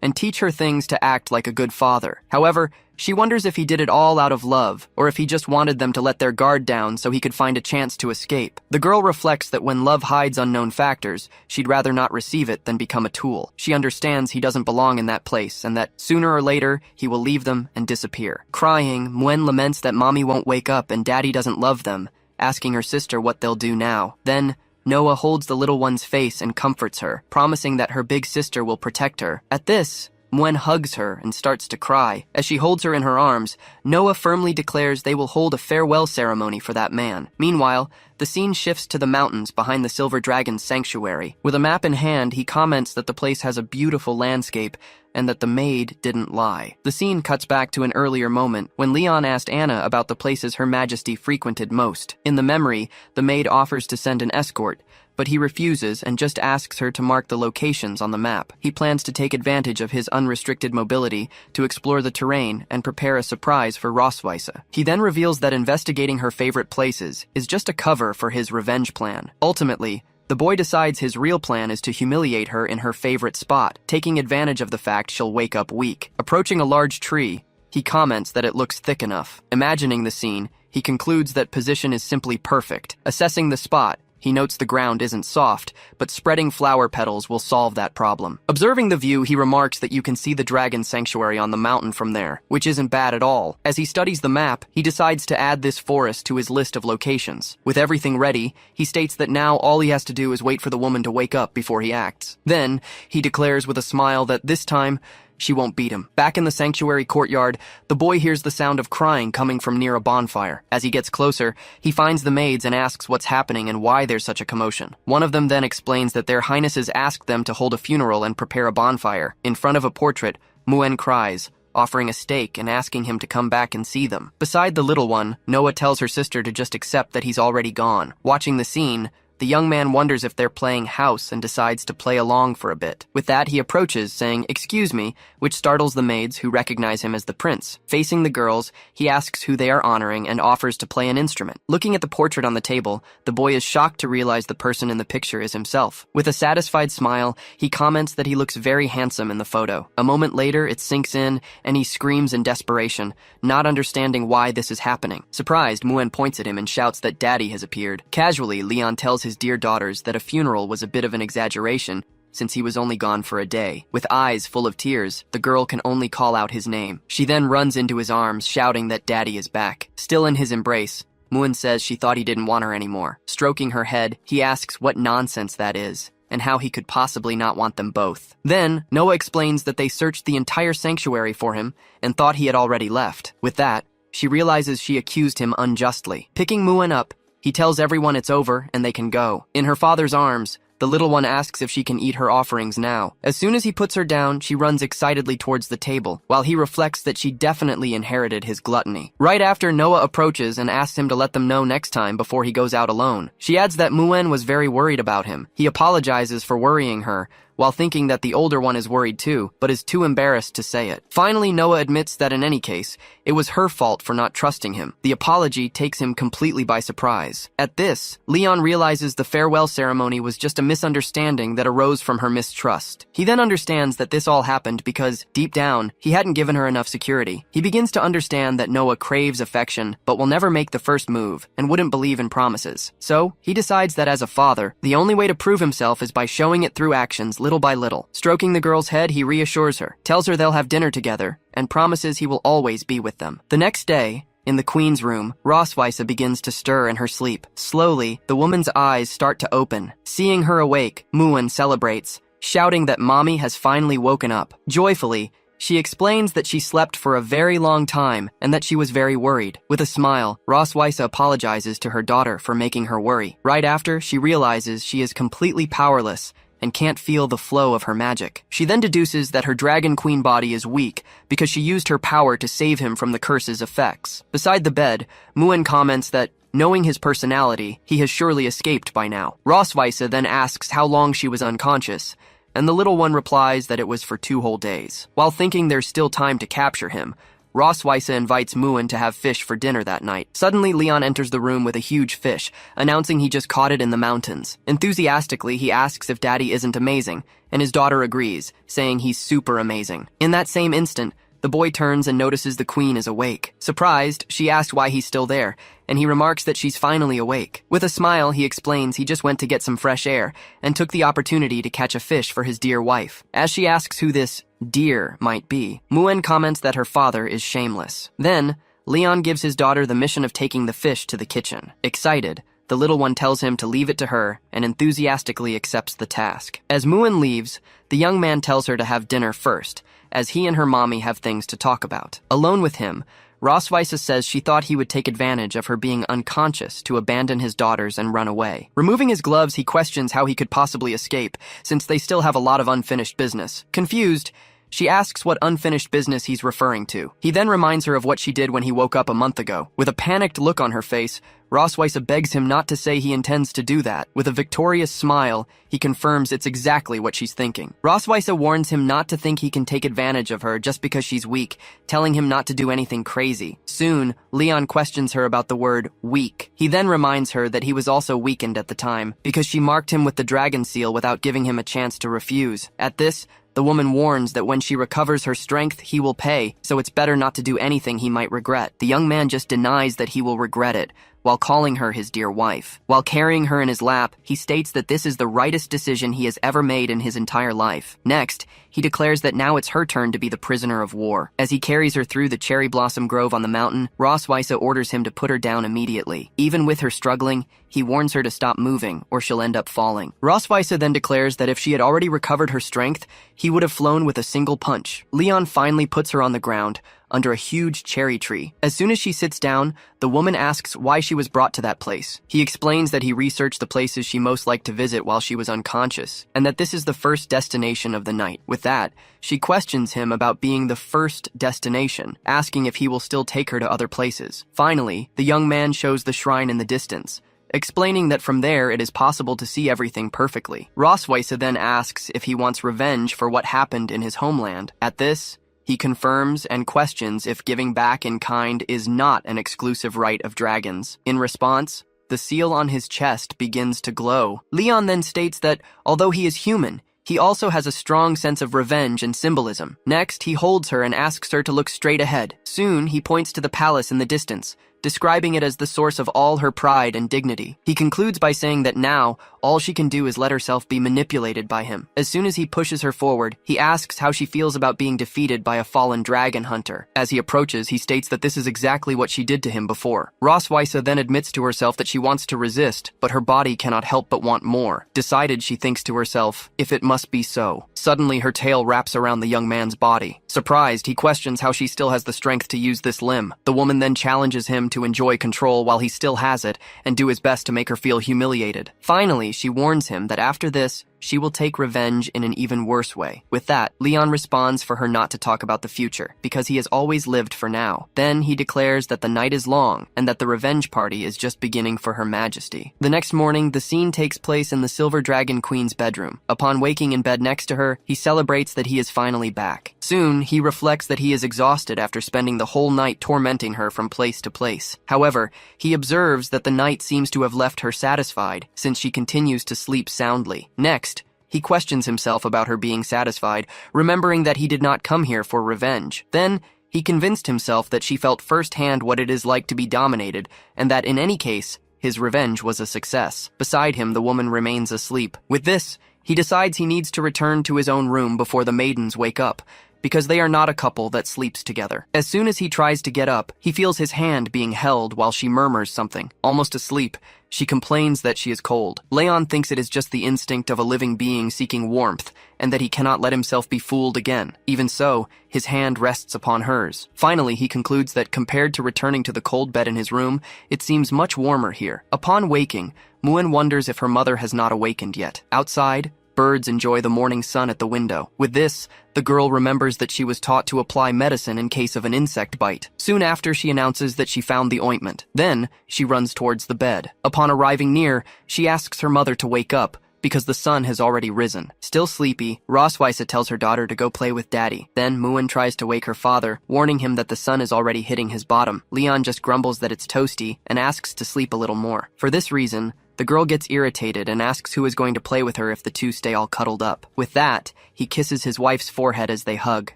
and teach her things to act like a good father. However, she wonders if he did it all out of love, or if he just wanted them to let their guard down so he could find a chance to escape. The girl reflects that when love hides unknown factors, she'd rather not receive it than become a tool. She understands he doesn't belong in that place, and that sooner or later, he will leave them and disappear. Crying, Muen laments that Mommy won't wake up and Daddy doesn't love them, asking her sister what they'll do now. Then, Noah holds the little one's face and comforts her, promising that her big sister will protect her. At this, Muen hugs her and starts to cry. As she holds her in her arms, Noah firmly declares they will hold a farewell ceremony for that man. Meanwhile, the scene shifts to the mountains behind the Silver Dragon's sanctuary. With a map in hand, he comments that the place has a beautiful landscape and that the maid didn't lie. The scene cuts back to an earlier moment when Leon asked Anna about the places Her Majesty frequented most. In the memory, the maid offers to send an escort, but he refuses and just asks her to mark the locations on the map. He plans to take advantage of his unrestricted mobility to explore the terrain and prepare a surprise for Rosweise. He then reveals that investigating her favorite places is just a cover for his revenge plan. Ultimately, the boy decides his real plan is to humiliate her in her favorite spot, taking advantage of the fact she'll wake up weak. Approaching a large tree, he comments that it looks thick enough. Imagining the scene, he concludes that position is simply perfect. Assessing the spot, he notes the ground isn't soft, but spreading flower petals will solve that problem. Observing the view, he remarks that you can see the dragon sanctuary on the mountain from there, which isn't bad at all. As he studies the map, he decides to add this forest to his list of locations. With everything ready, he states that now all he has to do is wait for the woman to wake up before he acts. Then, he declares with a smile that this time, she won't beat him. Back in the sanctuary courtyard, the boy hears the sound of crying coming from near a bonfire. As he gets closer, he finds the maids and asks what's happening and why there's such a commotion. One of them then explains that their highnesses asked them to hold a funeral and prepare a bonfire. In front of a portrait, Muen cries, offering a steak and asking him to come back and see them. Beside the little one, Noah tells her sister to just accept that he's already gone. Watching the scene, the young man wonders if they're playing house and decides to play along for a bit. With that, he approaches, saying, "Excuse me," which startles the maids, who recognize him as the prince. Facing the girls, he asks who they are honoring and offers to play an instrument. Looking at the portrait on the table, the boy is shocked to realize the person in the picture is himself. With a satisfied smile, he comments that he looks very handsome in the photo. A moment later, it sinks in, and he screams in desperation, not understanding why this is happening. Surprised, Muen points at him and shouts that Daddy has appeared. Casually, Leon tells his dear daughters that a funeral was a bit of an exaggeration since he was only gone for a day. With eyes full of tears, the girl can only call out his name. She then runs into his arms, shouting that Daddy is back. Still in his embrace, Muen says she thought he didn't want her anymore. Stroking her head, he asks what nonsense that is, and how he could possibly not want them both. Then, Noah explains that they searched the entire sanctuary for him and thought he had already left. With that, she realizes she accused him unjustly. Picking Muen up, he tells everyone it's over and they can go. In her father's arms, The little one asks if she can eat her offerings now. As soon as he puts her down, she runs excitedly towards the table, while he reflects that she definitely inherited his gluttony. Right after, Noah approaches and asks him to let them know next time before he goes out alone. She adds that Muen was very worried about him. He apologizes for worrying her, while thinking that the older one is worried too, but is too embarrassed to say it. Finally, Noah admits that in any case, it was her fault for not trusting him. The apology takes him completely by surprise. At this, Leon realizes the farewell ceremony was just a misunderstanding that arose from her mistrust. He then understands that this all happened because, deep down, he hadn't given her enough security. He begins to understand that Noah craves affection, but will never make the first move, and wouldn't believe in promises. So, he decides that as a father, the only way to prove himself is by showing it through actions little by little. Stroking the girl's head, he reassures her, tells her they'll have dinner together, and promises he will always be with them. The next day, in the queen's room, Roswitha begins to stir in her sleep. Slowly, the woman's eyes start to open. Seeing her awake, Muen celebrates, shouting that Mommy has finally woken up. Joyfully, she explains that she slept for a very long time and that she was very worried. With a smile, Roswitha apologizes to her daughter for making her worry. Right after, she realizes she is completely powerless and can't feel the flow of her magic. She then deduces that her Dragon Queen body is weak because she used her power to save him from the curse's effects. Beside the bed, Muen comments that, knowing his personality, he has surely escaped by now. Roswitha then asks how long she was unconscious, and the little one replies that it was for 2 whole days. While thinking there's still time to capture him, Roswitha invites Muen to have fish for dinner that night. Suddenly, Leon enters the room with a huge fish, announcing he just caught it in the mountains. Enthusiastically, he asks if Daddy isn't amazing, and his daughter agrees, saying he's super amazing. In that same instant, the boy turns and notices the queen is awake. Surprised, she asks why he's still there, and he remarks that she's finally awake. With a smile, he explains he just went to get some fresh air and took the opportunity to catch a fish for his dear wife. As she asks who this dear might be, Muen comments that her father is shameless. Then, Leon gives his daughter the mission of taking the fish to the kitchen. Excited, the little one tells him to leave it to her and enthusiastically accepts the task. As Muen leaves, the young man tells her to have dinner first, as he and her mommy have things to talk about. Alone with him, Roswitha says she thought he would take advantage of her being unconscious to abandon his daughters and run away. Removing his gloves, he questions how he could possibly escape, since they still have a lot of unfinished business. Confused, she asks what unfinished business he's referring to. He then reminds her of what she did when he woke up a month ago. With a panicked look on her face, Roswitha begs him not to say he intends to do that. With a victorious smile, he confirms it's exactly what she's thinking. Roswitha warns him not to think he can take advantage of her just because she's weak, telling him not to do anything crazy. Soon, Leon questions her about the word weak. He then reminds her that he was also weakened at the time, because she marked him with the dragon seal without giving him a chance to refuse. At this, the woman warns that when she recovers her strength, he will pay, so it's better not to do anything he might regret. The young man just denies that he will regret it, while calling her his dear wife. While carrying her in his lap, he states that this is the rightest decision he has ever made in his entire life. Next, he declares that now it's her turn to be the prisoner of war. As he carries her through the cherry blossom grove on the mountain, Roswitha orders him to put her down immediately. Even with her struggling, he warns her to stop moving, or she'll end up falling. Roswitha then declares that if she had already recovered her strength, he would have flown with a single punch. Leon finally puts her on the ground, under a huge cherry tree. As soon as she sits down, the woman asks why she was brought to that place. He explains that he researched the places she most liked to visit while she was unconscious, and that this is the first destination of the night. With that, she questions him about being the first destination, asking if he will still take her to other places. Finally, the young man shows the shrine in the distance, explaining that from there it is possible to see everything perfectly. Roswitha then asks if he wants revenge for what happened in his homeland. At this, he confirms and questions if giving back in kind is not an exclusive right of dragons. In response, the seal on his chest begins to glow. Leon then states that, although he is human, he also has a strong sense of revenge and symbolism. Next, he holds her and asks her to look straight ahead. Soon, he points to the palace in the distance, describing it as the source of all her pride and dignity. He concludes by saying that now, all she can do is let herself be manipulated by him. As soon as he pushes her forward, he asks how she feels about being defeated by a fallen dragon hunter. As he approaches, he states that this is exactly what she did to him before. Roswitha then admits to herself that she wants to resist, but her body cannot help but want more. Decided, she thinks to herself, if it must be so. Suddenly, her tail wraps around the young man's body. Surprised, he questions how she still has the strength to use this limb. The woman then challenges him to enjoy control while he still has it, and do his best to make her feel humiliated. Finally, Finally, she warns him that after this, she will take revenge in an even worse way. With that, Leon responds for her not to talk about the future, because he has always lived for now. Then he declares that the night is long, and that the revenge party is just beginning for Her Majesty. The next morning, the scene takes place in the Silver Dragon Queen's bedroom. Upon waking in bed next to her, he celebrates that he is finally back. Soon, he reflects that he is exhausted after spending the whole night tormenting her from place to place. However, he observes that the night seems to have left her satisfied, since she continues to sleep soundly. Next, he questions himself about her being satisfied, remembering that he did not come here for revenge. Then, he convinced himself that she felt firsthand what it is like to be dominated, and that in any case, his revenge was a success. Beside him, the woman remains asleep. With this, he decides he needs to return to his own room before the maidens wake up, because they are not a couple that sleeps together. As soon as he tries to get up, he feels his hand being held while she murmurs something. Almost asleep, she complains that she is cold. Leon thinks it is just the instinct of a living being seeking warmth, and that he cannot let himself be fooled again. Even so, his hand rests upon hers. Finally, he concludes that compared to returning to the cold bed in his room, it seems much warmer here. Upon waking, Muen wonders if her mother has not awakened yet. Outside, birds enjoy the morning sun at the window. With this, the girl remembers that she was taught to apply medicine in case of an insect bite. Soon after, she announces that she found the ointment. Then, she runs towards the bed. Upon arriving near, she asks her mother to wake up, because the sun has already risen. Still sleepy, Rosweise tells her daughter to go play with Daddy. Then Muen tries to wake her father, warning him that the sun is already hitting his bottom. Leon just grumbles that it's toasty and asks to sleep a little more. For this reason, the girl gets irritated and asks who is going to play with her if the two stay all cuddled up. With that, he kisses his wife's forehead as they hug.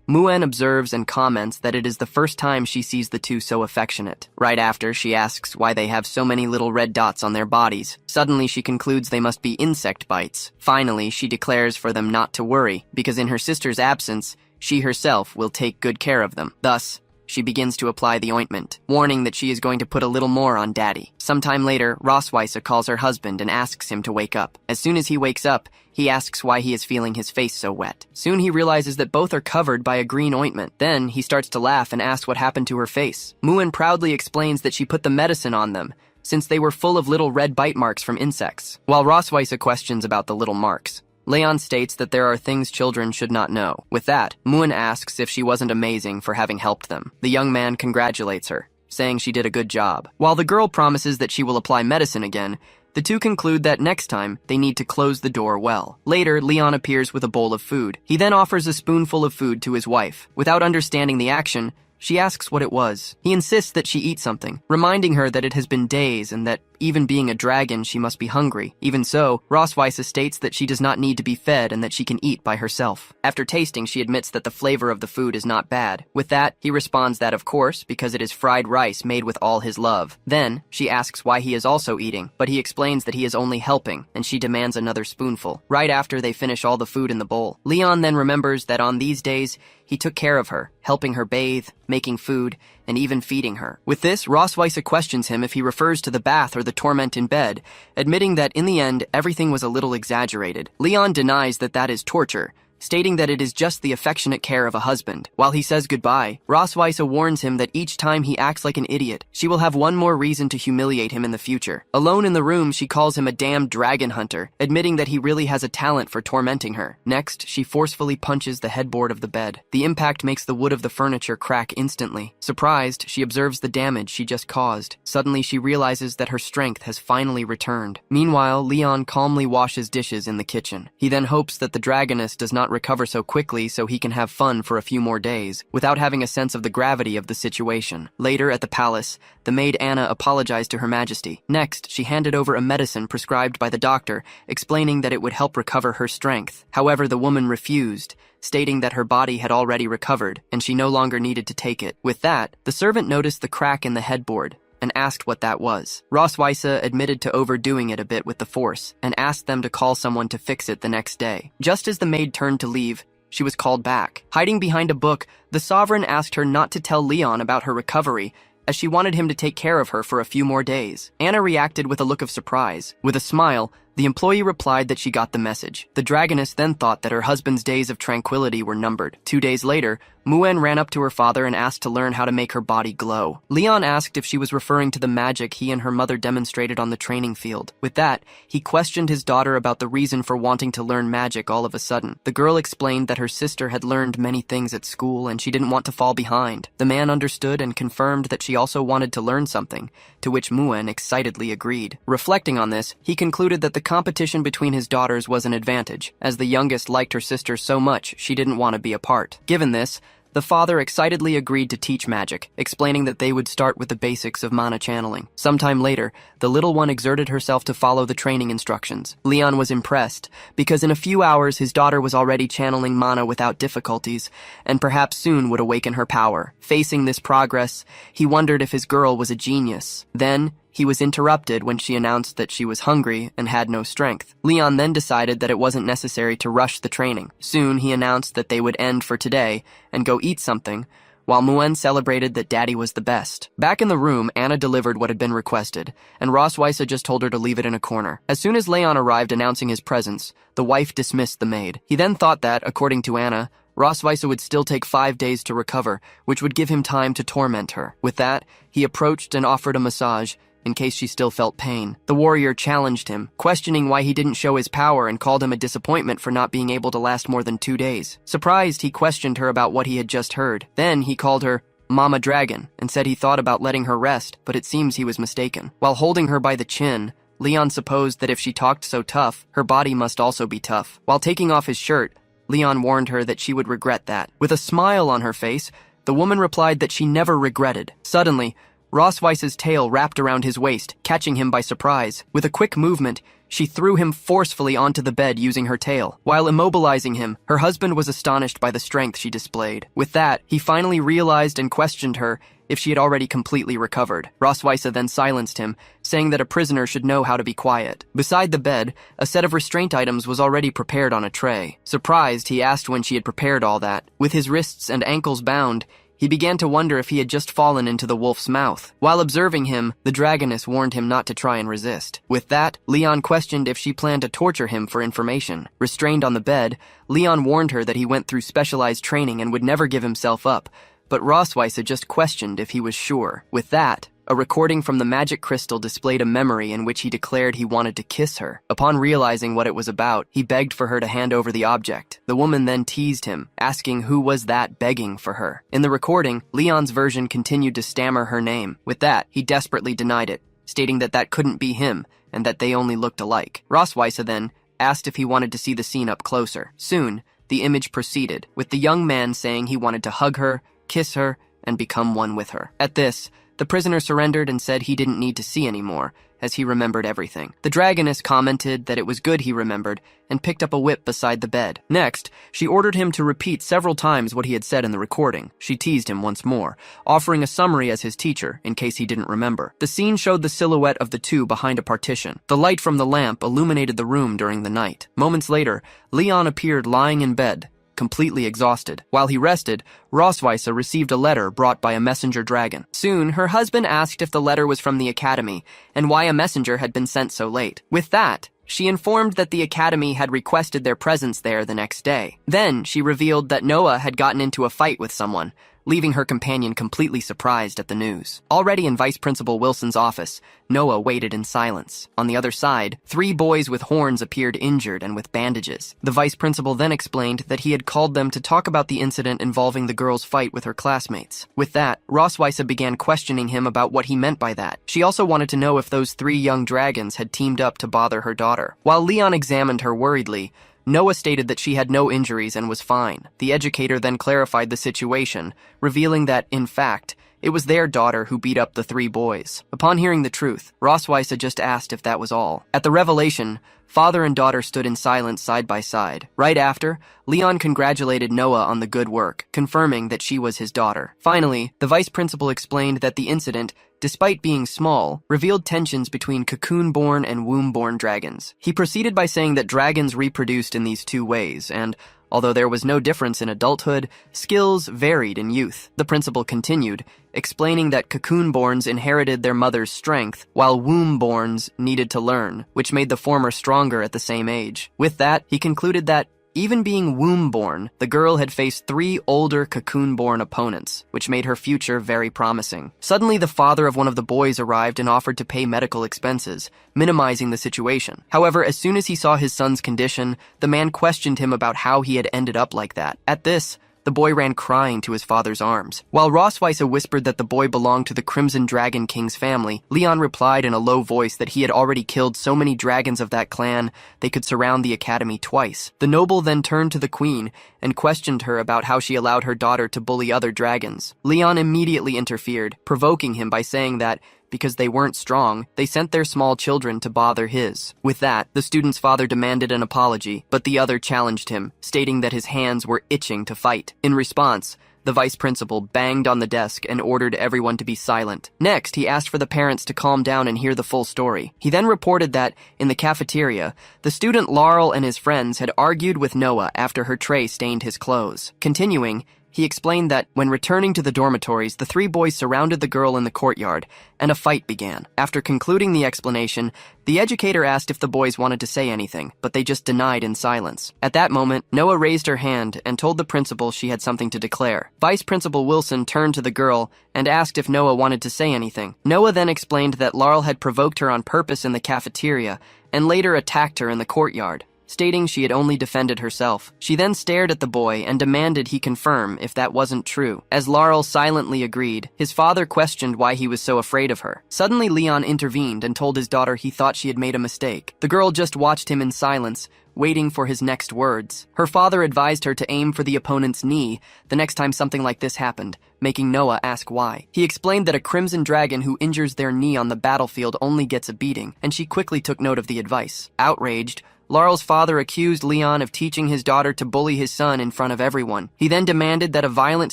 Muen observes and comments that it is the first time she sees the two so affectionate. Right after, she asks why they have so many little red dots on their bodies. Suddenly, she concludes they must be insect bites. Finally, she declares for them not to worry, because in her sister's absence, she herself will take good care of them. Thus, she begins to apply the ointment, warning that she is going to put a little more on Daddy. Sometime later, Rosweise calls her husband and asks him to wake up. As soon as he wakes up, he asks why he is feeling his face so wet. Soon he realizes that both are covered by a green ointment. Then he starts to laugh and asks what happened to her face. Muen proudly explains that she put the medicine on them, since they were full of little red bite marks from insects. While Rosweise questions about the little marks, Leon states that there are things children should not know. With that, Muen asks if she wasn't amazing for having helped them. The young man congratulates her, saying she did a good job. While the girl promises that she will apply medicine again, the two conclude that next time, they need to close the door well. Later, Leon appears with a bowl of food. He then offers a spoonful of food to his wife. Without understanding the action, she asks what it was. He insists that she eat something, reminding her that it has been days and that even being a dragon, she must be hungry. Even so, Rosweise states that she does not need to be fed and that she can eat by herself. After tasting, she admits that the flavor of the food is not bad. With that, he responds that of course, because it is fried rice made with all his love. Then, she asks why he is also eating, but he explains that he is only helping, and she demands another spoonful. Right after they finish all the food in the bowl, Leon then remembers that on these days, he took care of her, helping her bathe, making food, and even feeding her. With this, Rosweise questions him if he refers to the bath or the torment in bed, admitting that in the end, everything was a little exaggerated. Leon denies that that is torture, stating that it is just the affectionate care of a husband. While he says goodbye, Rosweise warns him that each time he acts like an idiot, she will have one more reason to humiliate him in the future. Alone in the room, she calls him a damned dragon hunter, admitting that he really has a talent for tormenting her. Next, she forcefully punches the headboard of the bed. The impact makes the wood of the furniture crack instantly. Surprised, she observes the damage she just caused. Suddenly, she realizes that her strength has finally returned. Meanwhile, Leon calmly washes dishes in the kitchen. He then hopes that the dragoness does not recover so quickly so he can have fun for a few more days, without having a sense of the gravity of the situation. Later, at the palace, the maid Anna apologized to Her Majesty. Next, she handed over a medicine prescribed by the doctor, explaining that it would help recover her strength. However, the woman refused, stating that her body had already recovered, and she no longer needed to take it. With that, the servant noticed the crack in the headboard, and asked what that was. Rosweise admitted to overdoing it a bit with the force, and asked them to call someone to fix it the next day. Just as the maid turned to leave, she was called back. Hiding behind a book, the sovereign asked her not to tell Leon about her recovery, as she wanted him to take care of her for a few more days. Anna reacted with a look of surprise. With a smile, the employee replied that she got the message. The dragoness then thought that her husband's days of tranquility were numbered. 2 days later, Muen ran up to her father and asked to learn how to make her body glow. Leon asked if she was referring to the magic he and her mother demonstrated on the training field. With that, he questioned his daughter about the reason for wanting to learn magic all of a sudden. The girl explained that her sister had learned many things at school and she didn't want to fall behind. The man understood and confirmed that she also wanted to learn something, to which Muen excitedly agreed. Reflecting on this, he concluded that the competition between his daughters was an advantage, as the youngest liked her sister so much she didn't want to be apart. Given this, the father excitedly agreed to teach magic, explaining that they would start with the basics of mana channeling. Sometime later, the little one exerted herself to follow the training instructions. Leon was impressed, because in a few hours his daughter was already channeling mana without difficulties, and perhaps soon would awaken her power. Facing this progress, he wondered if his girl was a genius. Then, he was interrupted when she announced that she was hungry and had no strength. Leon then decided that it wasn't necessary to rush the training. Soon, he announced that they would end for today and go eat something, while Muen celebrated that Daddy was the best. Back in the room, Anna delivered what had been requested, and Rosweiss just told her to leave it in a corner. As soon as Leon arrived announcing his presence, the wife dismissed the maid. He then thought that, according to Anna, Rosweiss would still take 5 days to recover, which would give him time to torment her. With that, he approached and offered a massage, in case she still felt pain. The warrior challenged him, questioning why he didn't show his power and called him a disappointment for not being able to last more than 2 days. Surprised, he questioned her about what he had just heard. Then he called her Mama Dragon and said he thought about letting her rest, but it seems he was mistaken. While holding her by the chin, Leon supposed that if she talked so tough, her body must also be tough. While taking off his shirt, Leon warned her that she would regret that. With a smile on her face, the woman replied that she never regretted. Suddenly, Rosweiss's tail wrapped around his waist, catching him by surprise. With a quick movement, she threw him forcefully onto the bed using her tail. While immobilizing him, her husband was astonished by the strength she displayed. With that, he finally realized and questioned her if she had already completely recovered. Rosweiss then silenced him, saying that a prisoner should know how to be quiet. Beside the bed, a set of restraint items was already prepared on a tray. Surprised, he asked when she had prepared all that. With his wrists and ankles bound, he began to wonder if he had just fallen into the wolf's mouth. While observing him, the dragoness warned him not to try and resist. With that, Leon questioned if she planned to torture him for information. Restrained on the bed, Leon warned her that he went through specialized training and would never give himself up, but Rosweiss just questioned if he was sure. With that, a recording from the magic crystal displayed a memory in which he declared he wanted to kiss her. Upon realizing what it was about, he begged for her to hand over the object. The woman then teased him, asking who was that begging for her. In the recording, Leon's version continued to stammer her name. With that, he desperately denied it, stating that that couldn't be him and that they only looked alike. Rosweiss then asked if he wanted to see the scene up closer. Soon, the image proceeded, with the young man saying he wanted to hug her, kiss her, and become one with her. At this, the prisoner surrendered and said he didn't need to see anymore, as he remembered everything. The dragoness commented that it was good he remembered, and picked up a whip beside the bed. Next, she ordered him to repeat several times what he had said in the recording. She teased him once more, offering a summary as his teacher, in case he didn't remember. The scene showed the silhouette of the two behind a partition. The light from the lamp illuminated the room during the night. Moments later, Leon appeared lying in bed, completely exhausted. While he rested, Rosweiss received a letter brought by a messenger dragon. Soon, her husband asked if the letter was from the academy, and why a messenger had been sent so late. With that, she informed that the academy had requested their presence there the next day. Then, she revealed that Noah had gotten into a fight with someone, leaving her companion completely surprised at the news. Already in Vice Principal Wilson's office, Noah waited in silence. On the other side, 3 boys with horns appeared injured and with bandages. The vice principal then explained that he had called them to talk about the incident involving the girl's fight with her classmates. With that, Rosweiss began questioning him about what he meant by that. She also wanted to know if those 3 young dragons had teamed up to bother her daughter. While Leon examined her worriedly, Noah stated that she had no injuries and was fine. The educator then clarified the situation, revealing that, in fact, it was their daughter who beat up the 3 boys. Upon hearing the truth, Rosweiss had just asked if that was all. At the revelation, father and daughter stood in silence side by side. Right after, Leon congratulated Noah on the good work, confirming that she was his daughter. Finally, the vice principal explained that the incident, despite being small, revealed tensions between cocoon-born and womb-born dragons. He proceeded by saying that dragons reproduced in these 2 ways, and although there was no difference in adulthood, skills varied in youth. The principal continued, explaining that cocoon-borns inherited their mother's strength, while womb-borns needed to learn, which made the former stronger at the same age. With that, he concluded that, Even being womb-born, the girl had faced 3 older cocoon-born opponents, which made her future very promising. Suddenly, the father of one of the boys arrived and offered to pay medical expenses, minimizing the situation. However, as soon as he saw his son's condition, the man questioned him about how he had ended up like that. At this, the boy ran crying to his father's arms. While Rosweiss whispered that the boy belonged to the Crimson Dragon King's family, Leon replied in a low voice that he had already killed so many dragons of that clan they could surround the academy twice. The noble then turned to the queen and questioned her about how she allowed her daughter to bully other dragons. Leon immediately interfered, provoking him by saying that because they weren't strong, they sent their small children to bother his. With that, the student's father demanded an apology, but the other challenged him, stating that his hands were itching to fight. In response, the vice principal banged on the desk and ordered everyone to be silent. Next, he asked for the parents to calm down and hear the full story. He then reported that, in the cafeteria, the student Laurel and his friends had argued with Noah after her tray stained his clothes. Continuing, he explained that, when returning to the dormitories, the 3 boys surrounded the girl in the courtyard, and a fight began. After concluding the explanation, the educator asked if the boys wanted to say anything, but they just denied in silence. At that moment, Noah raised her hand and told the principal she had something to declare. Vice Principal Wilson turned to the girl and asked if Noah wanted to say anything. Noah then explained that Laurel had provoked her on purpose in the cafeteria and later attacked her in the courtyard, stating she had only defended herself. She then stared at the boy and demanded he confirm if that wasn't true. As Laurel silently agreed, his father questioned why he was so afraid of her. Suddenly, Leon intervened and told his daughter he thought she had made a mistake. The girl just watched him in silence, waiting for his next words. Her father advised her to aim for the opponent's knee the next time something like this happened, making Noah ask why. He explained that a crimson dragon who injures their knee on the battlefield only gets a beating, and she quickly took note of the advice. Outraged, Laurel's father accused Leon of teaching his daughter to bully his son in front of everyone. He then demanded that a violent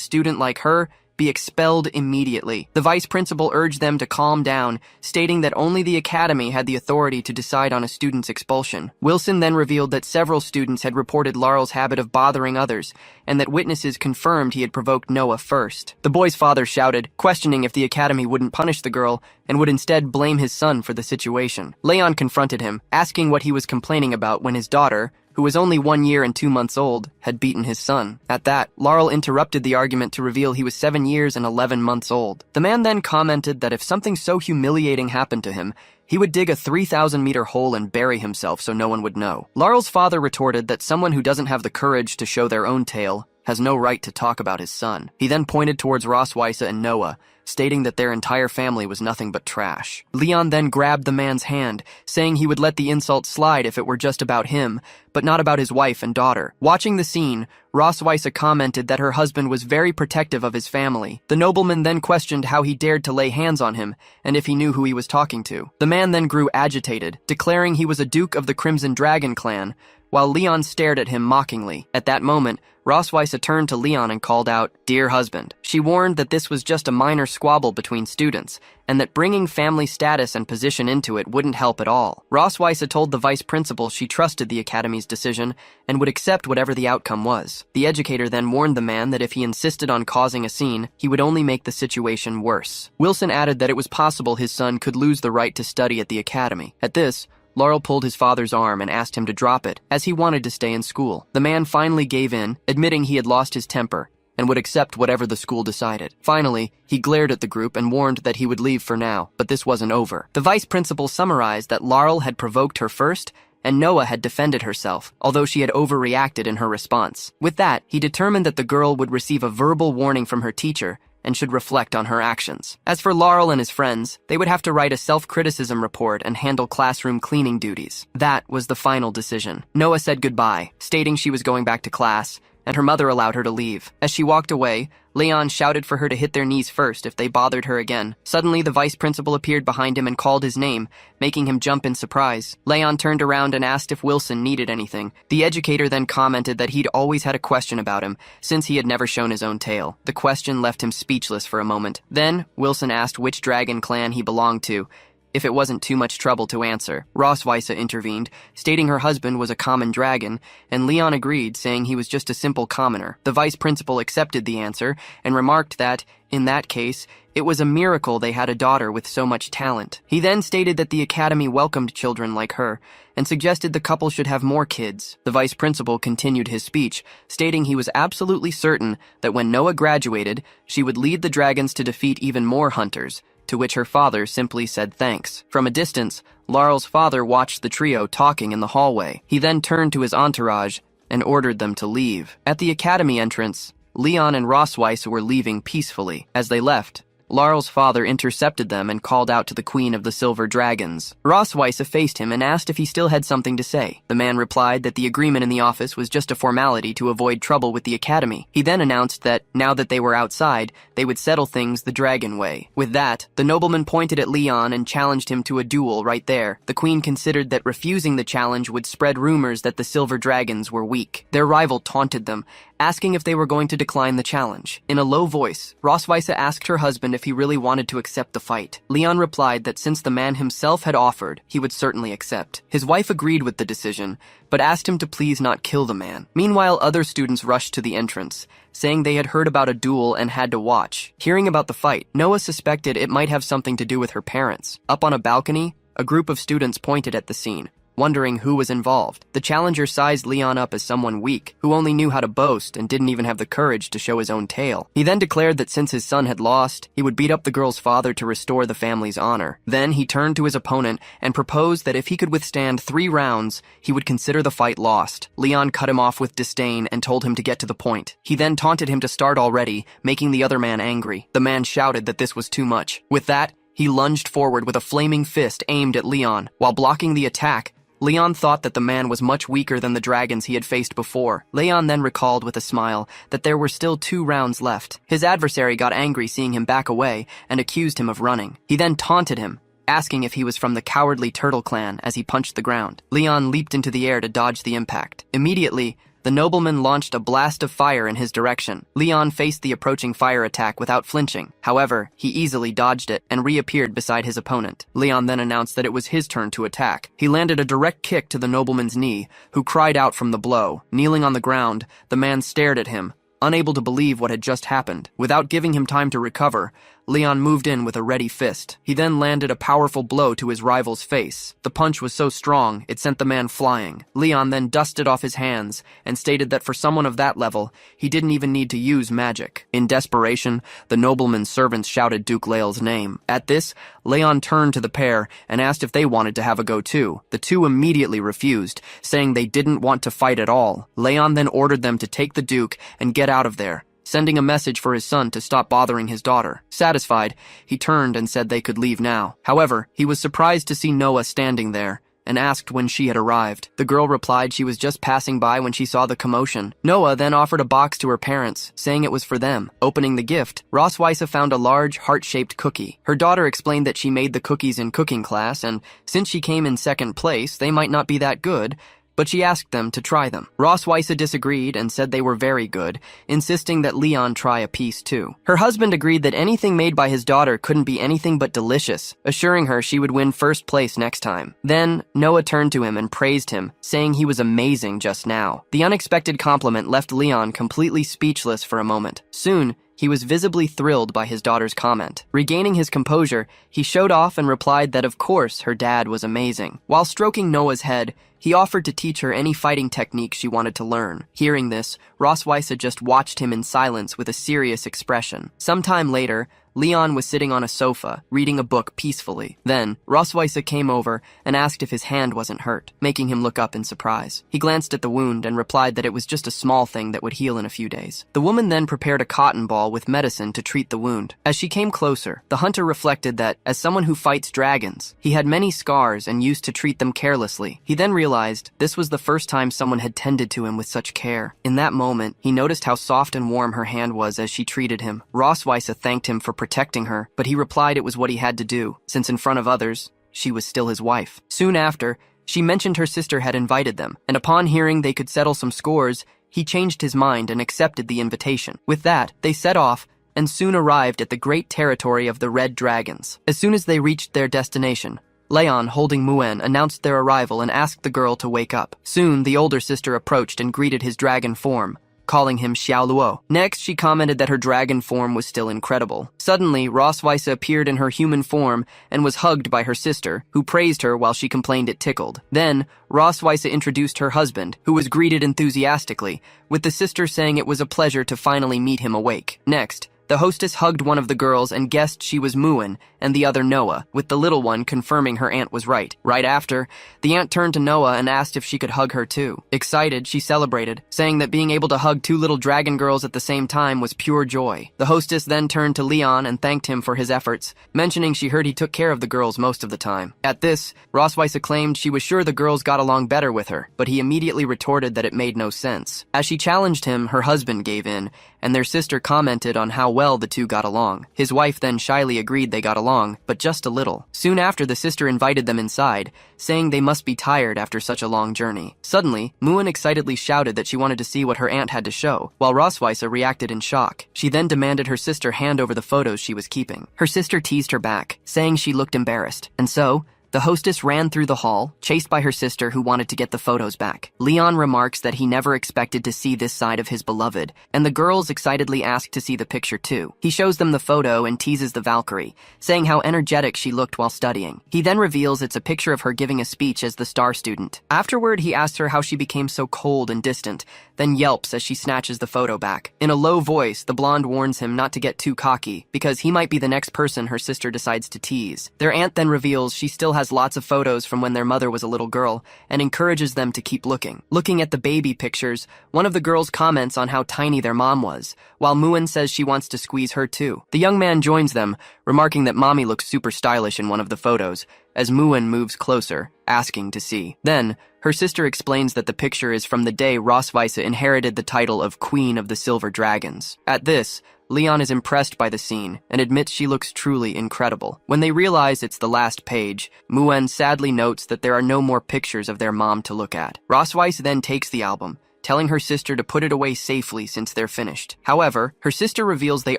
student like her be expelled immediately. The vice principal urged them to calm down, stating that only the academy had the authority to decide on a student's expulsion. Wilson then revealed that several students had reported Laurel's habit of bothering others, and that witnesses confirmed he had provoked Noah first. The boy's father shouted, questioning if the academy wouldn't punish the girl and would instead blame his son for the situation. Leon confronted him, asking what he was complaining about when his daughter, who was only 1 year and 2 months old, had beaten his son. At that, Laurel interrupted the argument to reveal he was 7 years and 11 months old. The man then commented that if something so humiliating happened to him, he would dig a 3,000-meter hole and bury himself so no one would know. Laurel's father retorted that someone who doesn't have the courage to show their own tale has no right to talk about his son. He then pointed towards Rosweiss and Noah, stating that their entire family was nothing but trash. Leon then grabbed the man's hand, saying he would let the insult slide if it were just about him, but not about his wife and daughter. Watching the scene, Rosweiss commented that her husband was very protective of his family. The nobleman then questioned how he dared to lay hands on him, and if he knew who he was talking to. The man then grew agitated, declaring he was a duke of the Crimson Dragon clan, while Leon stared at him mockingly. At that moment, Rosweiss turned to Leon and called out, "Dear husband." She warned that this was just a minor squabble between students, and that bringing family status and position into it wouldn't help at all. Rosweiss told the vice principal she trusted the academy's decision and would accept whatever the outcome was. The educator then warned the man that if he insisted on causing a scene, he would only make the situation worse. Wilson added that it was possible his son could lose the right to study at the academy. At this, Laurel pulled his father's arm and asked him to drop it, as he wanted to stay in school. The man finally gave in, admitting he had lost his temper and would accept whatever the school decided. Finally, he glared at the group and warned that he would leave for now, but this wasn't over. The vice principal summarized that Laurel had provoked her first, and Noah had defended herself, although she had overreacted in her response. With that, he determined that the girl would receive a verbal warning from her teacher and should reflect on her actions. As for Laurel and his friends, they would have to write a self-criticism report and handle classroom cleaning duties. That was the final decision. Noah said goodbye, stating she was going back to class, and her mother allowed her to leave. As she walked away, Leon shouted for her to hit their knees first if they bothered her again. Suddenly, the vice principal appeared behind him and called his name, making him jump in surprise. Leon turned around and asked if Wilson needed anything. The educator then commented that he'd always had a question about him, since he had never shown his own tail. The question left him speechless for a moment. Then, Wilson asked which dragon clan he belonged to, if it wasn't too much trouble to answer. Roswitha intervened, stating her husband was a common dragon, and Leon agreed, saying he was just a simple commoner. The vice principal accepted the answer and remarked that, in that case, it was a miracle they had a daughter with so much talent. He then stated that the academy welcomed children like her and suggested the couple should have more kids. The vice principal continued his speech, stating he was absolutely certain that when Noah graduated, she would lead the dragons to defeat even more hunters, to which her father simply said thanks. From a distance, Laurel's father watched the trio talking in the hallway. He then turned to his entourage and ordered them to leave. At the academy entrance, Leon and Roswitha were leaving peacefully. As they left, Laurel's father intercepted them and called out to the Queen of the Silver Dragons. Roswitha faced him and asked if he still had something to say. The man replied that the agreement in the office was just a formality to avoid trouble with the academy. He then announced that, now that they were outside, they would settle things the dragon way. With that, the nobleman pointed at Leon and challenged him to a duel right there. The Queen considered that refusing the challenge would spread rumors that the Silver Dragons were weak. Their rival taunted them, asking if they were going to decline the challenge. In a low voice, Roswitha asked her husband if he really wanted to accept the fight. Leon replied that since the man himself had offered, he would certainly accept. His wife agreed with the decision, but asked him to please not kill the man. Meanwhile, other students rushed to the entrance, saying they had heard about a duel and had to watch. Hearing about the fight, Noah suspected it might have something to do with her parents. Up on a balcony, a group of students pointed at the scene, wondering who was involved. The challenger sized Leon up as someone weak, who only knew how to boast and didn't even have the courage to show his own tail. He then declared that since his son had lost, he would beat up the girl's father to restore the family's honor. Then he turned to his opponent and proposed that if he could withstand 3 rounds, he would consider the fight lost. Leon cut him off with disdain and told him to get to the point. He then taunted him to start already, making the other man angry. The man shouted that this was too much. With that, he lunged forward with a flaming fist aimed at Leon. While blocking the attack, Leon thought that the man was much weaker than the dragons he had faced before. Leon then recalled with a smile that there were still 2 rounds left. His adversary got angry seeing him back away and accused him of running. He then taunted him, asking if he was from the cowardly Turtle Clan as he punched the ground. Leon leaped into the air to dodge the impact. Immediately, the nobleman launched a blast of fire in his direction. Leon faced the approaching fire attack without flinching. However, he easily dodged it and reappeared beside his opponent. Leon then announced that it was his turn to attack. He landed a direct kick to the nobleman's knee, who cried out from the blow. Kneeling on the ground, the man stared at him, unable to believe what had just happened. Without giving him time to recover, Leon moved in with a ready fist. He then landed a powerful blow to his rival's face. The punch was so strong, it sent the man flying. Leon then dusted off his hands and stated that for someone of that level, he didn't even need to use magic. In desperation, the nobleman's servants shouted Duke Lael's name. At this, Leon turned to the pair and asked if they wanted to have a go too. The two immediately refused, saying they didn't want to fight at all. Leon then ordered them to take the Duke and get out of there, sending a message for his son to stop bothering his daughter. Satisfied, he turned and said they could leave now. However, he was surprised to see Noah standing there and asked when she had arrived. The girl replied she was just passing by when she saw the commotion. Noah then offered a box to her parents, saying it was for them. Opening the gift, Roswitha found a large, heart-shaped cookie. Her daughter explained that she made the cookies in cooking class, and since she came in second place, they might not be that good, but she asked them to try them. Roswitha disagreed and said they were very good, insisting that Leon try a piece too. Her husband agreed that anything made by his daughter couldn't be anything but delicious, assuring her she would win first place next time. Then, Noah turned to him and praised him, saying he was amazing just now. The unexpected compliment left Leon completely speechless for a moment. Soon, he was visibly thrilled by his daughter's comment. Regaining his composure, he showed off and replied that of course her dad was amazing. While stroking Noah's head, he offered to teach her any fighting technique she wanted to learn. Hearing this, Roswitha just watched him in silence with a serious expression. Sometime later, Leon was sitting on a sofa, reading a book peacefully. Then, Roswitha came over and asked if his hand wasn't hurt, making him look up in surprise. He glanced at the wound and replied that it was just a small thing that would heal in a few days. The woman then prepared a cotton ball with medicine to treat the wound. As she came closer, the hunter reflected that, as someone who fights dragons, he had many scars and used to treat them carelessly. He then realized this was the first time someone had tended to him with such care. In that moment, he noticed how soft and warm her hand was as she treated him. Roswitha thanked him for protecting her, but he replied it was what he had to do, since in front of others, she was still his wife. Soon after, she mentioned her sister had invited them, and upon hearing they could settle some scores, he changed his mind and accepted the invitation. With that, they set off, and soon arrived at the great territory of the Red Dragons. As soon as they reached their destination, Leon, holding Muen, announced their arrival and asked the girl to wake up. Soon, the older sister approached and greeted his dragon form, calling him Xiao Luo. Next, she commented that her dragon form was still incredible. Suddenly, Rosweise appeared in her human form and was hugged by her sister, who praised her while she complained it tickled. Then, Rosweise introduced her husband, who was greeted enthusiastically, with the sister saying it was a pleasure to finally meet him awake. Next, the hostess hugged one of the girls and guessed she was Muen and the other Noah, with the little one confirming her aunt was right. Right after, the aunt turned to Noah and asked if she could hug her too. Excited, she celebrated, saying that being able to hug two little dragon girls at the same time was pure joy. The hostess then turned to Leon and thanked him for his efforts, mentioning she heard he took care of the girls most of the time. At this, Rosweise claimed she was sure the girls got along better with her, but he immediately retorted that it made no sense. As she challenged him, her husband gave in, and their sister commented on how well the two got along. His wife then shyly agreed they got along, but just a little. Soon after, the sister invited them inside, saying they must be tired after such a long journey. Suddenly, Muen excitedly shouted that she wanted to see what her aunt had to show, while Rosweise reacted in shock. She then demanded her sister hand over the photos she was keeping. Her sister teased her back, saying she looked embarrassed, and so, the hostess ran through the hall, chased by her sister who wanted to get the photos back. Leon remarks that he never expected to see this side of his beloved, and the girls excitedly ask to see the picture too. He shows them the photo and teases the Valkyrie, saying how energetic she looked while studying. He then reveals it's a picture of her giving a speech as the star student. Afterward, he asks her how she became so cold and distant, then yelps as she snatches the photo back. In a low voice, the blonde warns him not to get too cocky, because he might be the next person her sister decides to tease. Their aunt then reveals she still has lots of photos from when their mother was a little girl and encourages them to keep looking. Looking at the baby pictures, one of the girls comments on how tiny their mom was, while Muen says she wants to squeeze her too. The young man joins them, remarking that mommy looks super stylish in one of the photos, as Muen moves closer, asking to see. Then, her sister explains that the picture is from the day Rosweise inherited the title of Queen of the Silver Dragons. At this, Leon is impressed by the scene and admits she looks truly incredible. When they realize it's the last page, Muen sadly notes that there are no more pictures of their mom to look at. Rosweise then takes the album, telling her sister to put it away safely since they're finished. However, her sister reveals they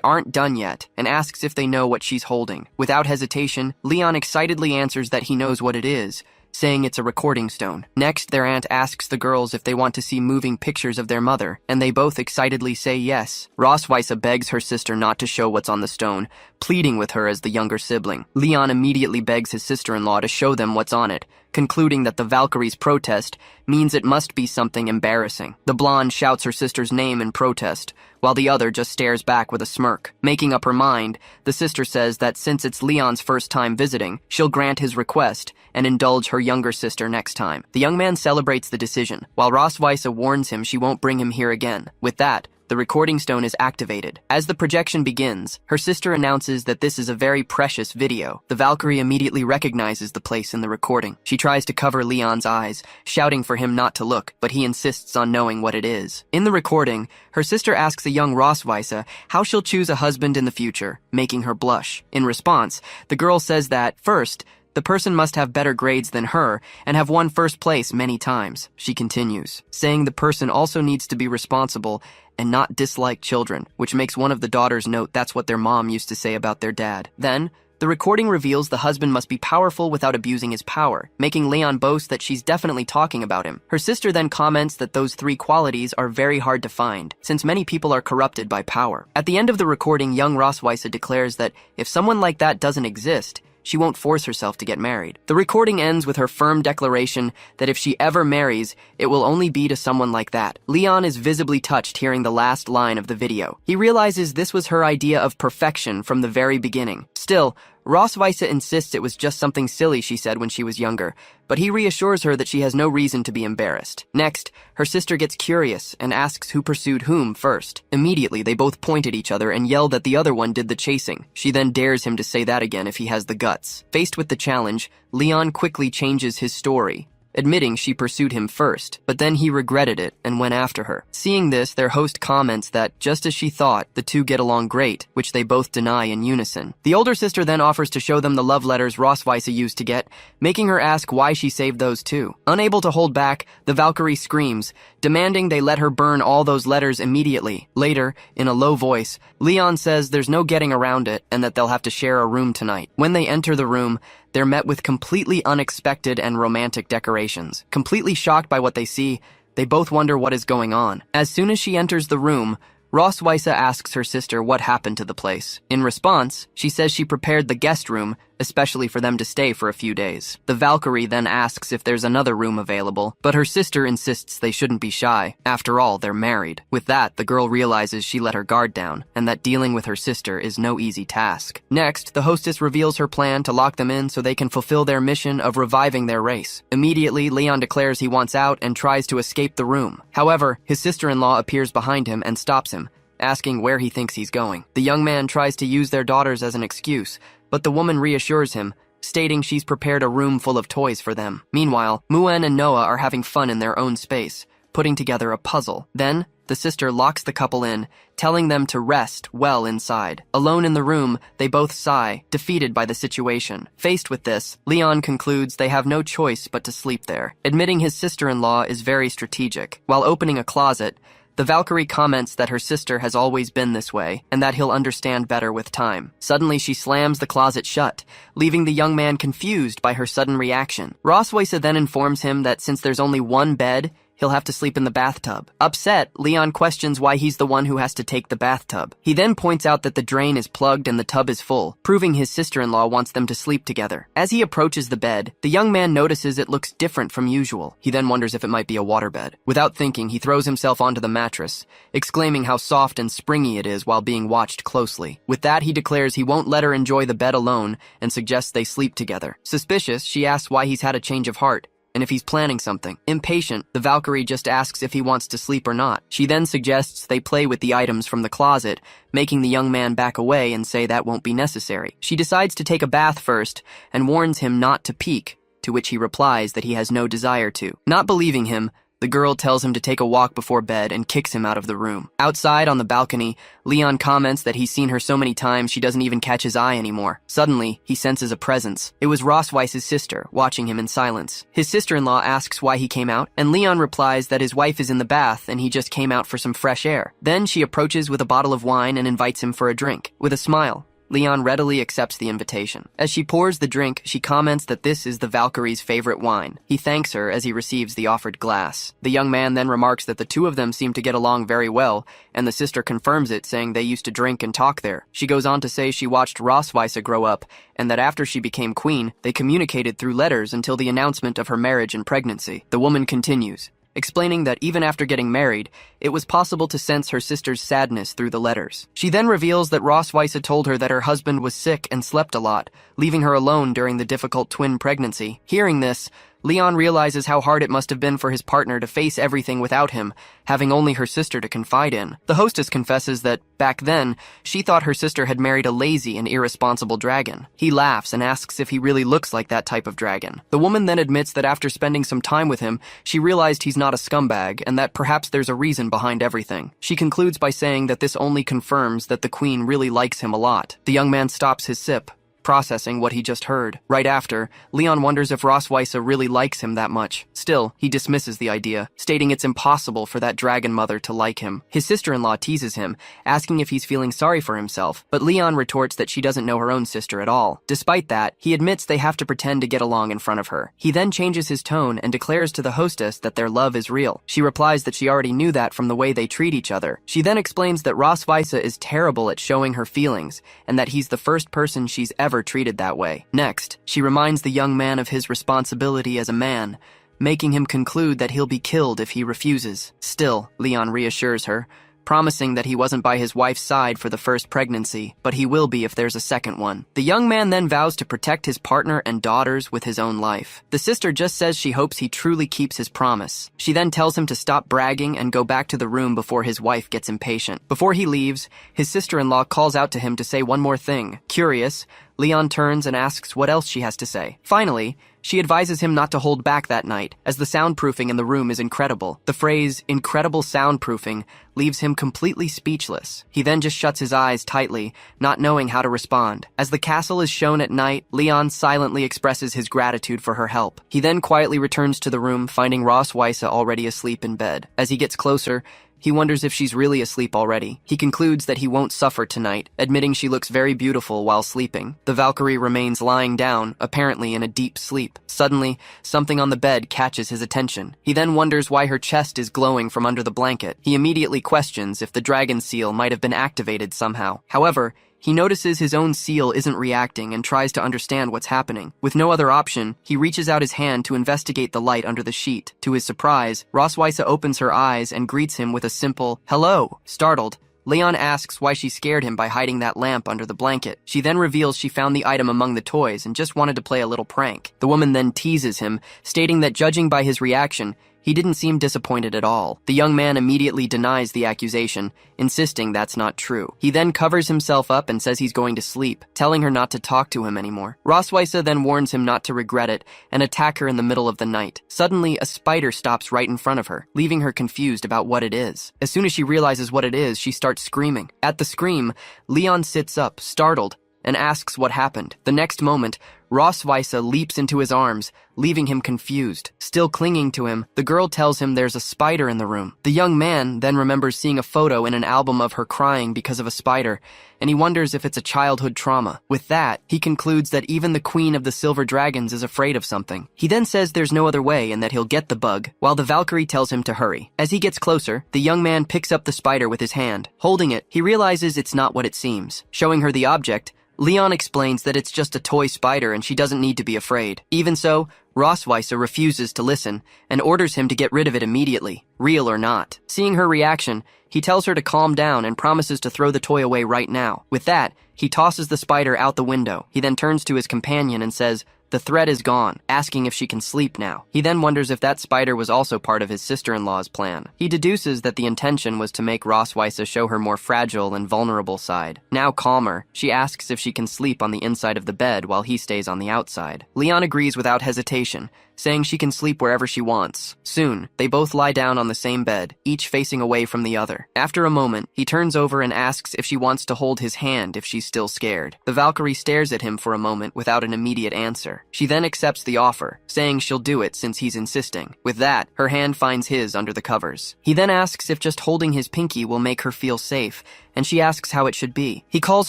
aren't done yet and asks if they know what she's holding. Without hesitation, Leon excitedly answers that he knows what it is, saying it's a recording stone. Next, their aunt asks the girls if they want to see moving pictures of their mother, and they both excitedly say yes. Rosweise begs her sister not to show what's on the stone, pleading with her as the younger sibling. Leon immediately begs his sister-in-law to show them what's on it, concluding that the Valkyrie's protest means it must be something embarrassing. The blonde shouts her sister's name in protest, while the other just stares back with a smirk. Making up her mind, the sister says that since it's Leon's first time visiting, she'll grant his request and indulge her younger sister next time. The young man celebrates the decision, while Rosweise warns him she won't bring him here again. With that, the recording stone is activated. As the projection begins, her sister announces that this is a very precious video. The Valkyrie immediately recognizes the place in the recording. She tries to cover Leon's eyes, shouting for him not to look, but he insists on knowing what it is. In the recording, her sister asks a young Rosweise how she'll choose a husband in the future, making her blush. In response, the girl says that, first, the person must have better grades than her and have won first place many times. She continues, saying the person also needs to be responsible and not dislike children, which makes one of the daughters note that's what their mom used to say about their dad. Then, the recording reveals the husband must be powerful without abusing his power, making Leon boast that she's definitely talking about him. Her sister then comments that those three qualities are very hard to find, since many people are corrupted by power. At the end of the recording, young Rosweise declares that if someone like that doesn't exist, she won't force herself to get married. The recording ends with her firm declaration that if she ever marries, it will only be to someone like that. Leon is visibly touched hearing the last line of the video. He realizes this was her idea of perfection from the very beginning. Still, Rosweise insists it was just something silly she said when she was younger, but he reassures her that she has no reason to be embarrassed. Next, her sister gets curious and asks who pursued whom first. Immediately, they both point at each other and yell that the other one did the chasing. She then dares him to say that again if he has the guts. Faced with the challenge, Leon quickly changes his story, admitting she pursued him first, but then he regretted it and went after her. Seeing this, their host comments that, just as she thought, the two get along great, which they both deny in unison. The older sister then offers to show them the love letters Rosweisse used to get, making her ask why she saved those too. Unable to hold back, the Valkyrie screams, demanding they let her burn all those letters immediately. Later, in a low voice, Leon says there's no getting around it and that they'll have to share a room tonight. When they enter the room, they're met with completely unexpected and romantic decorations. Completely shocked by what they see, they both wonder what is going on. As soon as she enters the room, Rosweisse asks her sister what happened to the place. In response, she says she prepared the guest room, especially for them to stay for a few days. The Valkyrie then asks if there's another room available, but her sister insists they shouldn't be shy. After all, they're married. With that, the girl realizes she let her guard down, and that dealing with her sister is no easy task. Next, the hostess reveals her plan to lock them in so they can fulfill their mission of reviving their race. Immediately, Leon declares he wants out and tries to escape the room. However, his sister-in-law appears behind him and stops him, asking where he thinks he's going. The young man tries to use their daughters as an excuse, but the woman reassures him, stating she's prepared a room full of toys for them. Meanwhile, Muen and Noah are having fun in their own space, putting together a puzzle. Then, the sister locks the couple in, telling them to rest well inside. Alone in the room, they both sigh, defeated by the situation. Faced with this, Leon concludes they have no choice but to sleep there, admitting his sister-in-law is very strategic. While opening a closet, the Valkyrie comments that her sister has always been this way, and that he'll understand better with time. Suddenly, she slams the closet shut, leaving the young man confused by her sudden reaction. Rosweisse then informs him that since there's only one bed, he'll have to sleep in the bathtub. Upset, Leon questions why he's the one who has to take the bathtub. He then points out that the drain is plugged and the tub is full, proving his sister-in-law wants them to sleep together. As he approaches the bed, the young man notices it looks different from usual. He then wonders if it might be a waterbed. Without thinking, he throws himself onto the mattress, exclaiming how soft and springy it is while being watched closely. With that, he declares he won't let her enjoy the bed alone and suggests they sleep together. Suspicious, she asks why he's had a change of heart, and if he's planning something. Impatient, the Valkyrie just asks if he wants to sleep or not. She then suggests they play with the items from the closet, making the young man back away and say that won't be necessary. She decides to take a bath first and warns him not to peek, to which he replies that he has no desire to. Not believing him, the girl tells him to take a walk before bed and kicks him out of the room. Outside on the balcony, Leon comments that he's seen her so many times she doesn't even catch his eye anymore. Suddenly, he senses a presence. It was Rosweisse's sister, watching him in silence. His sister-in-law asks why he came out, and Leon replies that his wife is in the bath and he just came out for some fresh air. Then she approaches with a bottle of wine and invites him for a drink. With a smile, Leon readily accepts the invitation. As she pours the drink, she comments that this is the Valkyrie's favorite wine. He thanks her as he receives the offered glass. The young man then remarks that the two of them seem to get along very well, and the sister confirms it, saying they used to drink and talk there. She goes on to say she watched Rosweisse grow up, and that after she became queen, they communicated through letters until the announcement of her marriage and pregnancy. The woman continues, explaining that even after getting married, it was possible to sense her sister's sadness through the letters. She then reveals that Rosweisse told her that her husband was sick and slept a lot, leaving her alone during the difficult twin pregnancy. Hearing this, Leon realizes how hard it must have been for his partner to face everything without him, having only her sister to confide in. The hostess confesses that, back then, she thought her sister had married a lazy and irresponsible dragon. He laughs and asks if he really looks like that type of dragon. The woman then admits that after spending some time with him, she realized he's not a scumbag and that perhaps there's a reason behind everything. She concludes by saying that this only confirms that the queen really likes him a lot. The young man stops his sip, processing what he just heard. Right after, Leon wonders if Rosweisse really likes him that much. Still, he dismisses the idea, stating it's impossible for that dragon mother to like him. His sister-in-law teases him, asking if he's feeling sorry for himself, but Leon retorts that she doesn't know her own sister at all. Despite that, he admits they have to pretend to get along in front of her. He then changes his tone and declares to the hostess that their love is real. She replies that she already knew that from the way they treat each other. She then explains that Rosweisse is terrible at showing her feelings, and that he's the first person she's ever treated that way. Next, she reminds the young man of his responsibility as a man, making him conclude that he'll be killed if he refuses. Still, Leon reassures her, promising that he wasn't by his wife's side for the first pregnancy, but he will be if there's a second one. The young man then vows to protect his partner and daughters with his own life. The sister just says she hopes he truly keeps his promise. She then tells him to stop bragging and go back to the room before his wife gets impatient. Before he leaves, his sister-in-law calls out to him to say one more thing. Curious, Leon turns and asks what else she has to say. Finally, she advises him not to hold back that night, as the soundproofing in the room is incredible. The phrase, incredible soundproofing, leaves him completely speechless. He then just shuts his eyes tightly, not knowing how to respond. As the castle is shown at night, Leon silently expresses his gratitude for her help. He then quietly returns to the room, finding Ross Weisse already asleep in bed. As he gets closer, he wonders if she's really asleep already. He concludes that he won't suffer tonight, admitting she looks very beautiful while sleeping. The Valkyrie remains lying down, apparently in a deep sleep. Suddenly, something on the bed catches his attention. He then wonders why her chest is glowing from under the blanket. He immediately questions if the dragon seal might have been activated somehow. However, he notices his own seal isn't reacting and tries to understand what's happening. With no other option, he reaches out his hand to investigate the light under the sheet. To his surprise, Ross Weisse opens her eyes and greets him with a simple, "Hello." Startled, Leon asks why she scared him by hiding that lamp under the blanket. She then reveals she found the item among the toys and just wanted to play a little prank. The woman then teases him, stating that judging by his reaction, he didn't seem disappointed at all. The young man immediately denies the accusation, insisting that's not true. He then covers himself up and says he's going to sleep, telling her not to talk to him anymore. Ross Weisse then warns him not to regret it and attack her in the middle of the night. Suddenly, a spider stops right in front of her, leaving her confused about what it is. As soon as she realizes what it is, she starts screaming. At the scream, Leon sits up, startled, and asks what happened. The next moment, Ross Weisse leaps into his arms, leaving him confused. Still clinging to him, the girl tells him there's a spider in the room. The young man then remembers seeing a photo in an album of her crying because of a spider, and he wonders if it's a childhood trauma. With that, he concludes that even the queen of the silver dragons is afraid of something. He then says there's no other way and that he'll get the bug, while the Valkyrie tells him to hurry. As he gets closer, the young man picks up the spider with his hand. Holding it, he realizes it's not what it seems. Showing her the object, Leon explains that it's just a toy spider and she doesn't need to be afraid. Even so, Ross Weisse refuses to listen and orders him to get rid of it immediately, real or not. Seeing her reaction, he tells her to calm down and promises to throw the toy away right now. With that, he tosses the spider out the window. He then turns to his companion and says, "The threat is gone," asking if she can sleep now. He then wonders if that spider was also part of his sister-in-law's plan. He deduces that the intention was to make Ross Weisse show her more fragile and vulnerable side. Now calmer, she asks if she can sleep on the inside of the bed while he stays on the outside. Leon agrees without hesitation, saying she can sleep wherever she wants. Soon, they both lie down on the same bed, each facing away from the other. After a moment, he turns over and asks if she wants to hold his hand if she's still scared. The Valkyrie stares at him for a moment without an immediate answer. She then accepts the offer, saying she'll do it since he's insisting. With that, her hand finds his under the covers. He then asks if just holding his pinky will make her feel safe, and she asks how it should be. He calls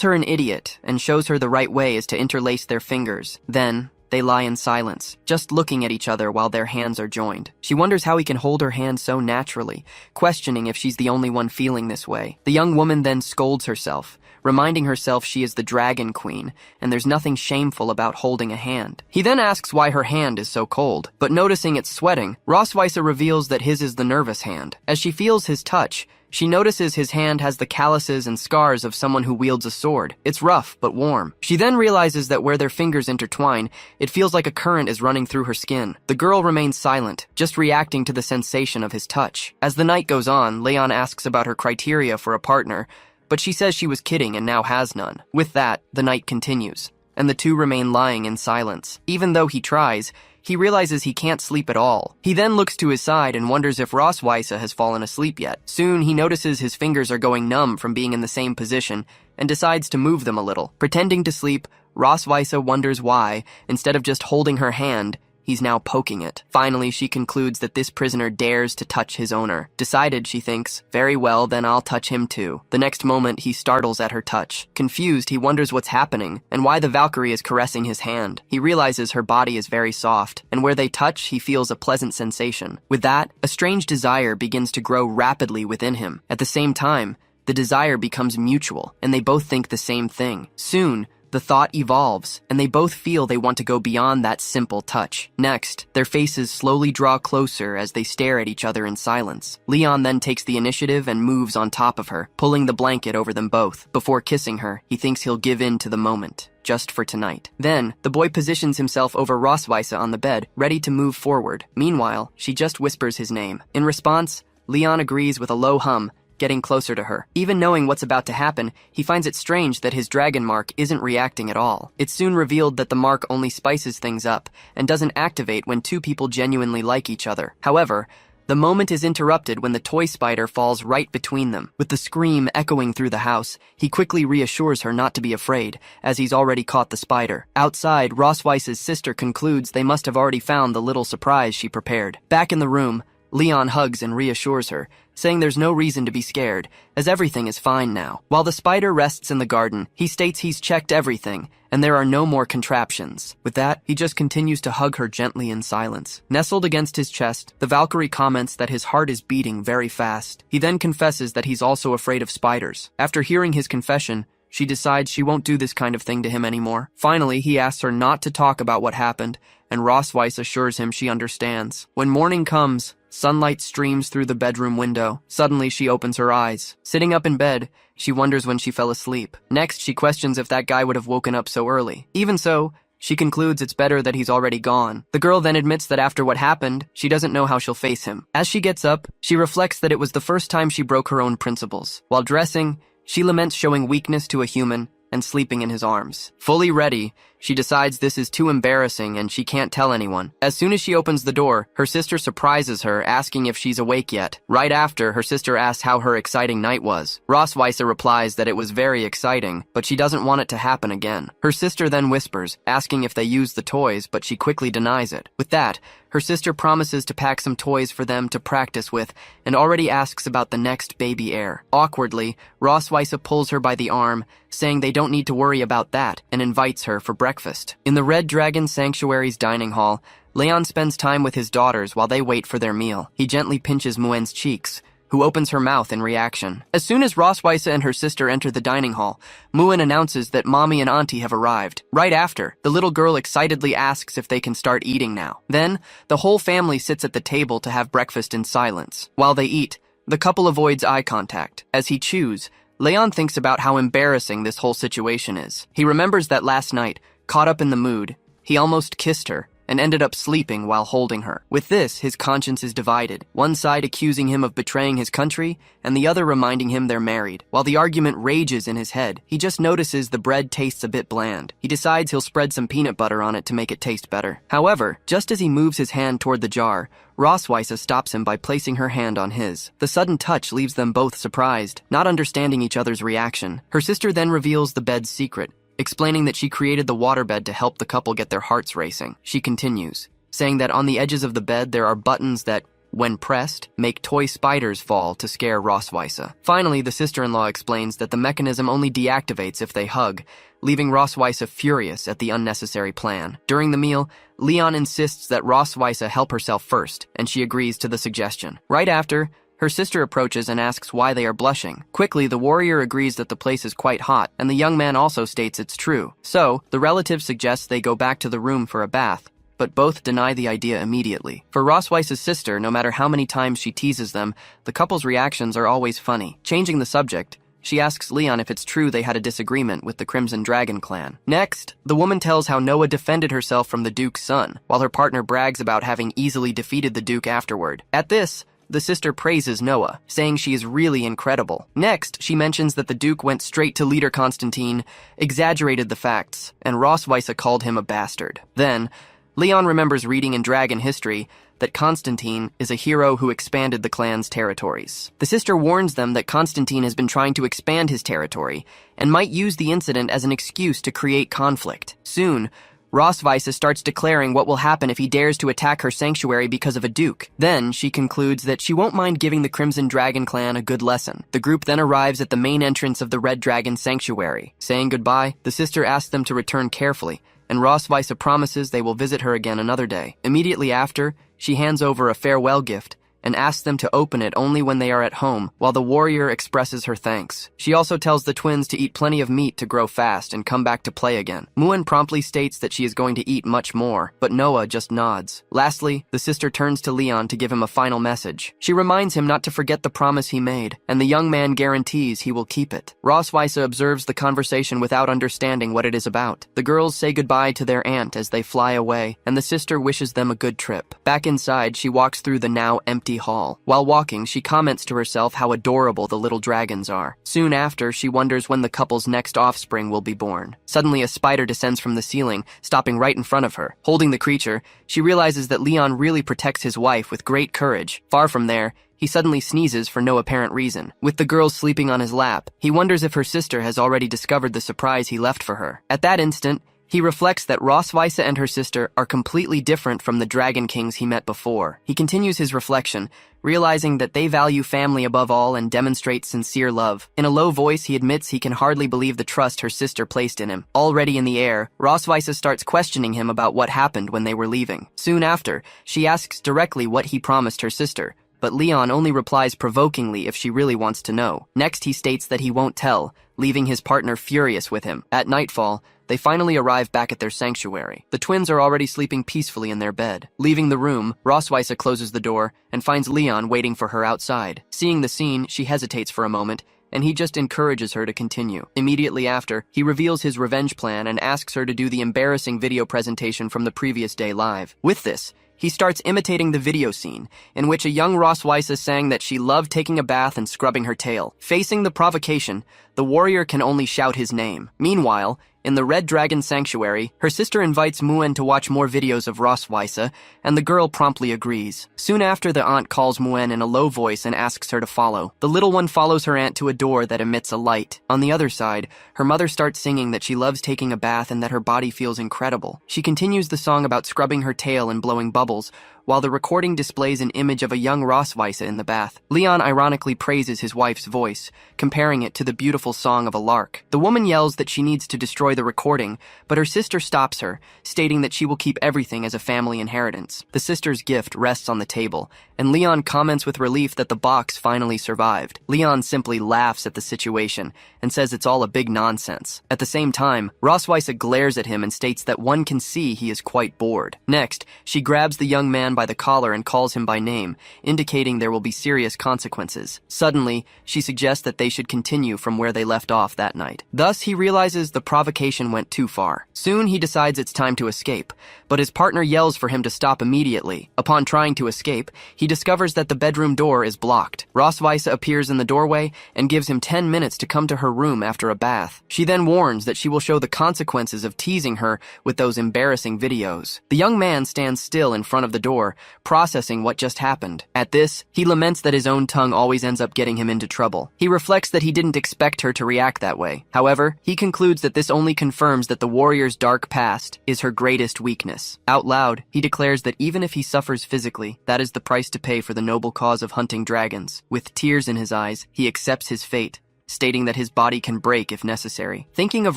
her an idiot and shows her the right way is to interlace their fingers. Then, they lie in silence, just looking at each other while their hands are joined. She wonders how he can hold her hand so naturally, questioning if she's the only one feeling this way. The young woman then scolds herself, reminding herself she is the Dragon Queen, and there's nothing shameful about holding a hand. He then asks why her hand is so cold, but noticing it's sweating, Ross Weisse reveals that his is the nervous hand. As she feels his touch, she notices his hand has the calluses and scars of someone who wields a sword. It's rough, but warm. She then realizes that where their fingers intertwine, it feels like a current is running through her skin. The girl remains silent, just reacting to the sensation of his touch. As the night goes on, Leon asks about her criteria for a partner, but she says she was kidding and now has none. With that, the night continues, and the two remain lying in silence. Even though he tries, he realizes he can't sleep at all. He then looks to his side and wonders if Ross Weisse has fallen asleep yet. Soon, he notices his fingers are going numb from being in the same position and decides to move them a little. Pretending to sleep, Ross Weisse wonders why, instead of just holding her hand, he's now poking it. Finally, she concludes that this prisoner dares to touch his owner. Decided, she thinks, very well, then I'll touch him too. The next moment, he startles at her touch. Confused, he wonders what's happening and why the Valkyrie is caressing his hand. He realizes her body is very soft, and where they touch, he feels a pleasant sensation. With that, a strange desire begins to grow rapidly within him. At the same time, the desire becomes mutual, and they both think the same thing. Soon, the thought evolves, and they both feel they want to go beyond that simple touch. Next, their faces slowly draw closer as they stare at each other in silence. Leon then takes the initiative and moves on top of her, pulling the blanket over them both. Before kissing her, he thinks he'll give in to the moment, just for tonight. Then, the boy positions himself over Ross Weisse on the bed, ready to move forward. Meanwhile, she just whispers his name. In response, Leon agrees with a low hum, getting closer to her. Even knowing what's about to happen, he finds it strange that his dragon mark isn't reacting at all. It's soon revealed that the mark only spices things up and doesn't activate when two people genuinely like each other. However, the moment is interrupted when the toy spider falls right between them. With the scream echoing through the house, he quickly reassures her not to be afraid, as he's already caught the spider. Outside, Rossweiss's sister concludes they must have already found the little surprise she prepared. Back in the room, Leon hugs and reassures her, saying there's no reason to be scared, as everything is fine now. While the spider rests in the garden, he states he's checked everything, and there are no more contraptions. With that, he just continues to hug her gently in silence. Nestled against his chest, the Valkyrie comments that his heart is beating very fast. He then confesses that he's also afraid of spiders. After hearing his confession, she decides she won't do this kind of thing to him anymore. Finally, he asks her not to talk about what happened, and Rossweiss assures him she understands. When morning comes, sunlight streams through the bedroom window. Suddenly, she opens her eyes. Sitting up in bed, she wonders when she fell asleep. Next, she questions if that guy would have woken up so early. Even so, she concludes it's better that he's already gone. The girl then admits that after what happened, she doesn't know how she'll face him. As she gets up, she reflects that it was the first time she broke her own principles. While dressing, she laments showing weakness to a human and sleeping in his arms. Fully ready, she decides this is too embarrassing and she can't tell anyone. As soon as she opens the door, her sister surprises her, asking if she's awake yet. Right after, her sister asks how her exciting night was. Rossweisser replies that it was very exciting, but she doesn't want it to happen again. Her sister then whispers, asking if they use the toys, but she quickly denies it. With that, her sister promises to pack some toys for them to practice with and already asks about the next baby heir. Awkwardly, Rossweisser pulls her by the arm, saying they don't need to worry about that, and invites her for breakfast. In the Red Dragon Sanctuary's dining hall, Leon spends time with his daughters while they wait for their meal. He gently pinches Muen's cheeks, who opens her mouth in reaction. As soon as Rossweisser and her sister enter the dining hall, Muen announces that Mommy and Auntie have arrived. Right after, the little girl excitedly asks if they can start eating now. Then, the whole family sits at the table to have breakfast in silence. While they eat, the couple avoids eye contact. As he chews, Leon thinks about how embarrassing this whole situation is. He remembers that last night, caught up in the mood, he almost kissed her and ended up sleeping while holding her. With this, his conscience is divided, one side accusing him of betraying his country, and the other reminding him they're married. While the argument rages in his head, he just notices the bread tastes a bit bland. He decides he'll spread some peanut butter on it to make it taste better. However, just as he moves his hand toward the jar, Rossweisser stops him by placing her hand on his. The sudden touch leaves them both surprised, not understanding each other's reaction. Her sister then reveals the bed's secret, explaining that she created the waterbed to help the couple get their hearts racing. She continues, saying that on the edges of the bed there are buttons that, when pressed, make toy spiders fall to scare Rossweisser. Finally, the sister-in-law explains that the mechanism only deactivates if they hug, leaving Rossweisser furious at the unnecessary plan. During the meal, Leon insists that Rossweisser help herself first, and she agrees to the suggestion. Right after, her sister approaches and asks why they are blushing. Quickly, the warrior agrees that the place is quite hot, and the young man also states it's true. So, the relative suggests they go back to the room for a bath, but both deny the idea immediately. For Rossweiss's sister, no matter how many times she teases them, the couple's reactions are always funny. Changing the subject, she asks Leon if it's true they had a disagreement with the Crimson Dragon clan. Next, the woman tells how Noah defended herself from the Duke's son, while her partner brags about having easily defeated the Duke afterward. At this, the sister praises Noah, saying she is really incredible. Next, she mentions that the Duke went straight to leader Constantine, exaggerated the facts, and Rossweisser called him a bastard. Then, Leon remembers reading in dragon history that Constantine is a hero who expanded the clan's territories. The sister warns them that Constantine has been trying to expand his territory and might use the incident as an excuse to create conflict. Soon, Rossweisser starts declaring what will happen if he dares to attack her sanctuary because of a duke. Then, she concludes that she won't mind giving the Crimson Dragon clan a good lesson. The group then arrives at the main entrance of the Red Dragon sanctuary. Saying goodbye, the sister asks them to return carefully, and Rossweisser promises they will visit her again another day. Immediately after, she hands over a farewell gift and asks them to open it only when they are at home, while the warrior expresses her thanks. She also tells the twins to eat plenty of meat to grow fast and come back to play again. Muen promptly states that she is going to eat much more, but Noah just nods. Lastly, the sister turns to Leon to give him a final message. She reminds him not to forget the promise he made, and the young man guarantees he will keep it. Rossweisser observes the conversation without understanding what it is about. The girls say goodbye to their aunt as they fly away, and the sister wishes them a good trip. Back inside, she walks through the now empty empty hall. While walking, she comments to herself how adorable the little dragons are. Soon after, she wonders when the couple's next offspring will be born. Suddenly, a spider descends from the ceiling, stopping right in front of her. Holding the creature, she realizes that Leon really protects his wife with great courage. Far from there, he suddenly sneezes for no apparent reason. With the girl sleeping on his lap, he wonders if her sister has already discovered the surprise he left for her. At that instant, he reflects that Roswitha and her sister are completely different from the Dragon Kings he met before. He continues his reflection, realizing that they value family above all and demonstrate sincere love. In a low voice, he admits he can hardly believe the trust her sister placed in him. Already in the air, Roswitha starts questioning him about what happened when they were leaving. Soon after, she asks directly what he promised her sister, but Leon only replies provokingly if she really wants to know. Next, he states that he won't tell, leaving his partner furious with him. At nightfall, they finally arrive back at their sanctuary. The twins are already sleeping peacefully in their bed. Leaving the room, Roswitha closes the door and finds Leon waiting for her outside. Seeing the scene, she hesitates for a moment, and he just encourages her to continue. Immediately after, he reveals his revenge plan and asks her to do the embarrassing video presentation from the previous day live. With this, he starts imitating the video scene, in which a young Roswitha sang that she loved taking a bath and scrubbing her tail. Facing the provocation, the warrior can only shout his name. Meanwhile, in the Red Dragon Sanctuary, her sister invites Muen to watch more videos of Roswitha, and the girl promptly agrees. Soon after, the aunt calls Muen in a low voice and asks her to follow. The little one follows her aunt to a door that emits a light. On the other side, her mother starts singing that she loves taking a bath and that her body feels incredible. She continues the song about scrubbing her tail and blowing bubbles, while the recording displays an image of a young Roswitha in the bath. Leon ironically praises his wife's voice, comparing it to the beautiful song of a lark. The woman yells that she needs to destroy the recording, but her sister stops her, stating that she will keep everything as a family inheritance. The sister's gift rests on the table, and Leon comments with relief that the box finally survived. Leon simply laughs at the situation and says it's all a big nonsense. At the same time, Roswitha glares at him and states that one can see he is quite bored. Next, she grabs the young man by the collar and calls him by name, indicating there will be serious consequences. Suddenly, she suggests that they should continue from where they left off that night. Thus, he realizes the provocation went too far. Soon, he decides it's time to escape, but his partner yells for him to stop immediately. Upon trying to escape, he discovers that the bedroom door is blocked. Roswitha appears in the doorway and gives him 10 minutes to come to her room after a bath. She then warns that she will show the consequences of teasing her with those embarrassing videos. The young man stands still in front of the door, processing what just happened. At this, he laments that his own tongue always ends up getting him into trouble. He reflects that he didn't expect her to react that way. However, he concludes that this only confirms that the warrior's dark past is her greatest weakness. Out loud, he declares that even if he suffers physically, that is the price to pay for the noble cause of hunting dragons. With tears in his eyes, he accepts his fate, stating that his body can break if necessary. Thinking of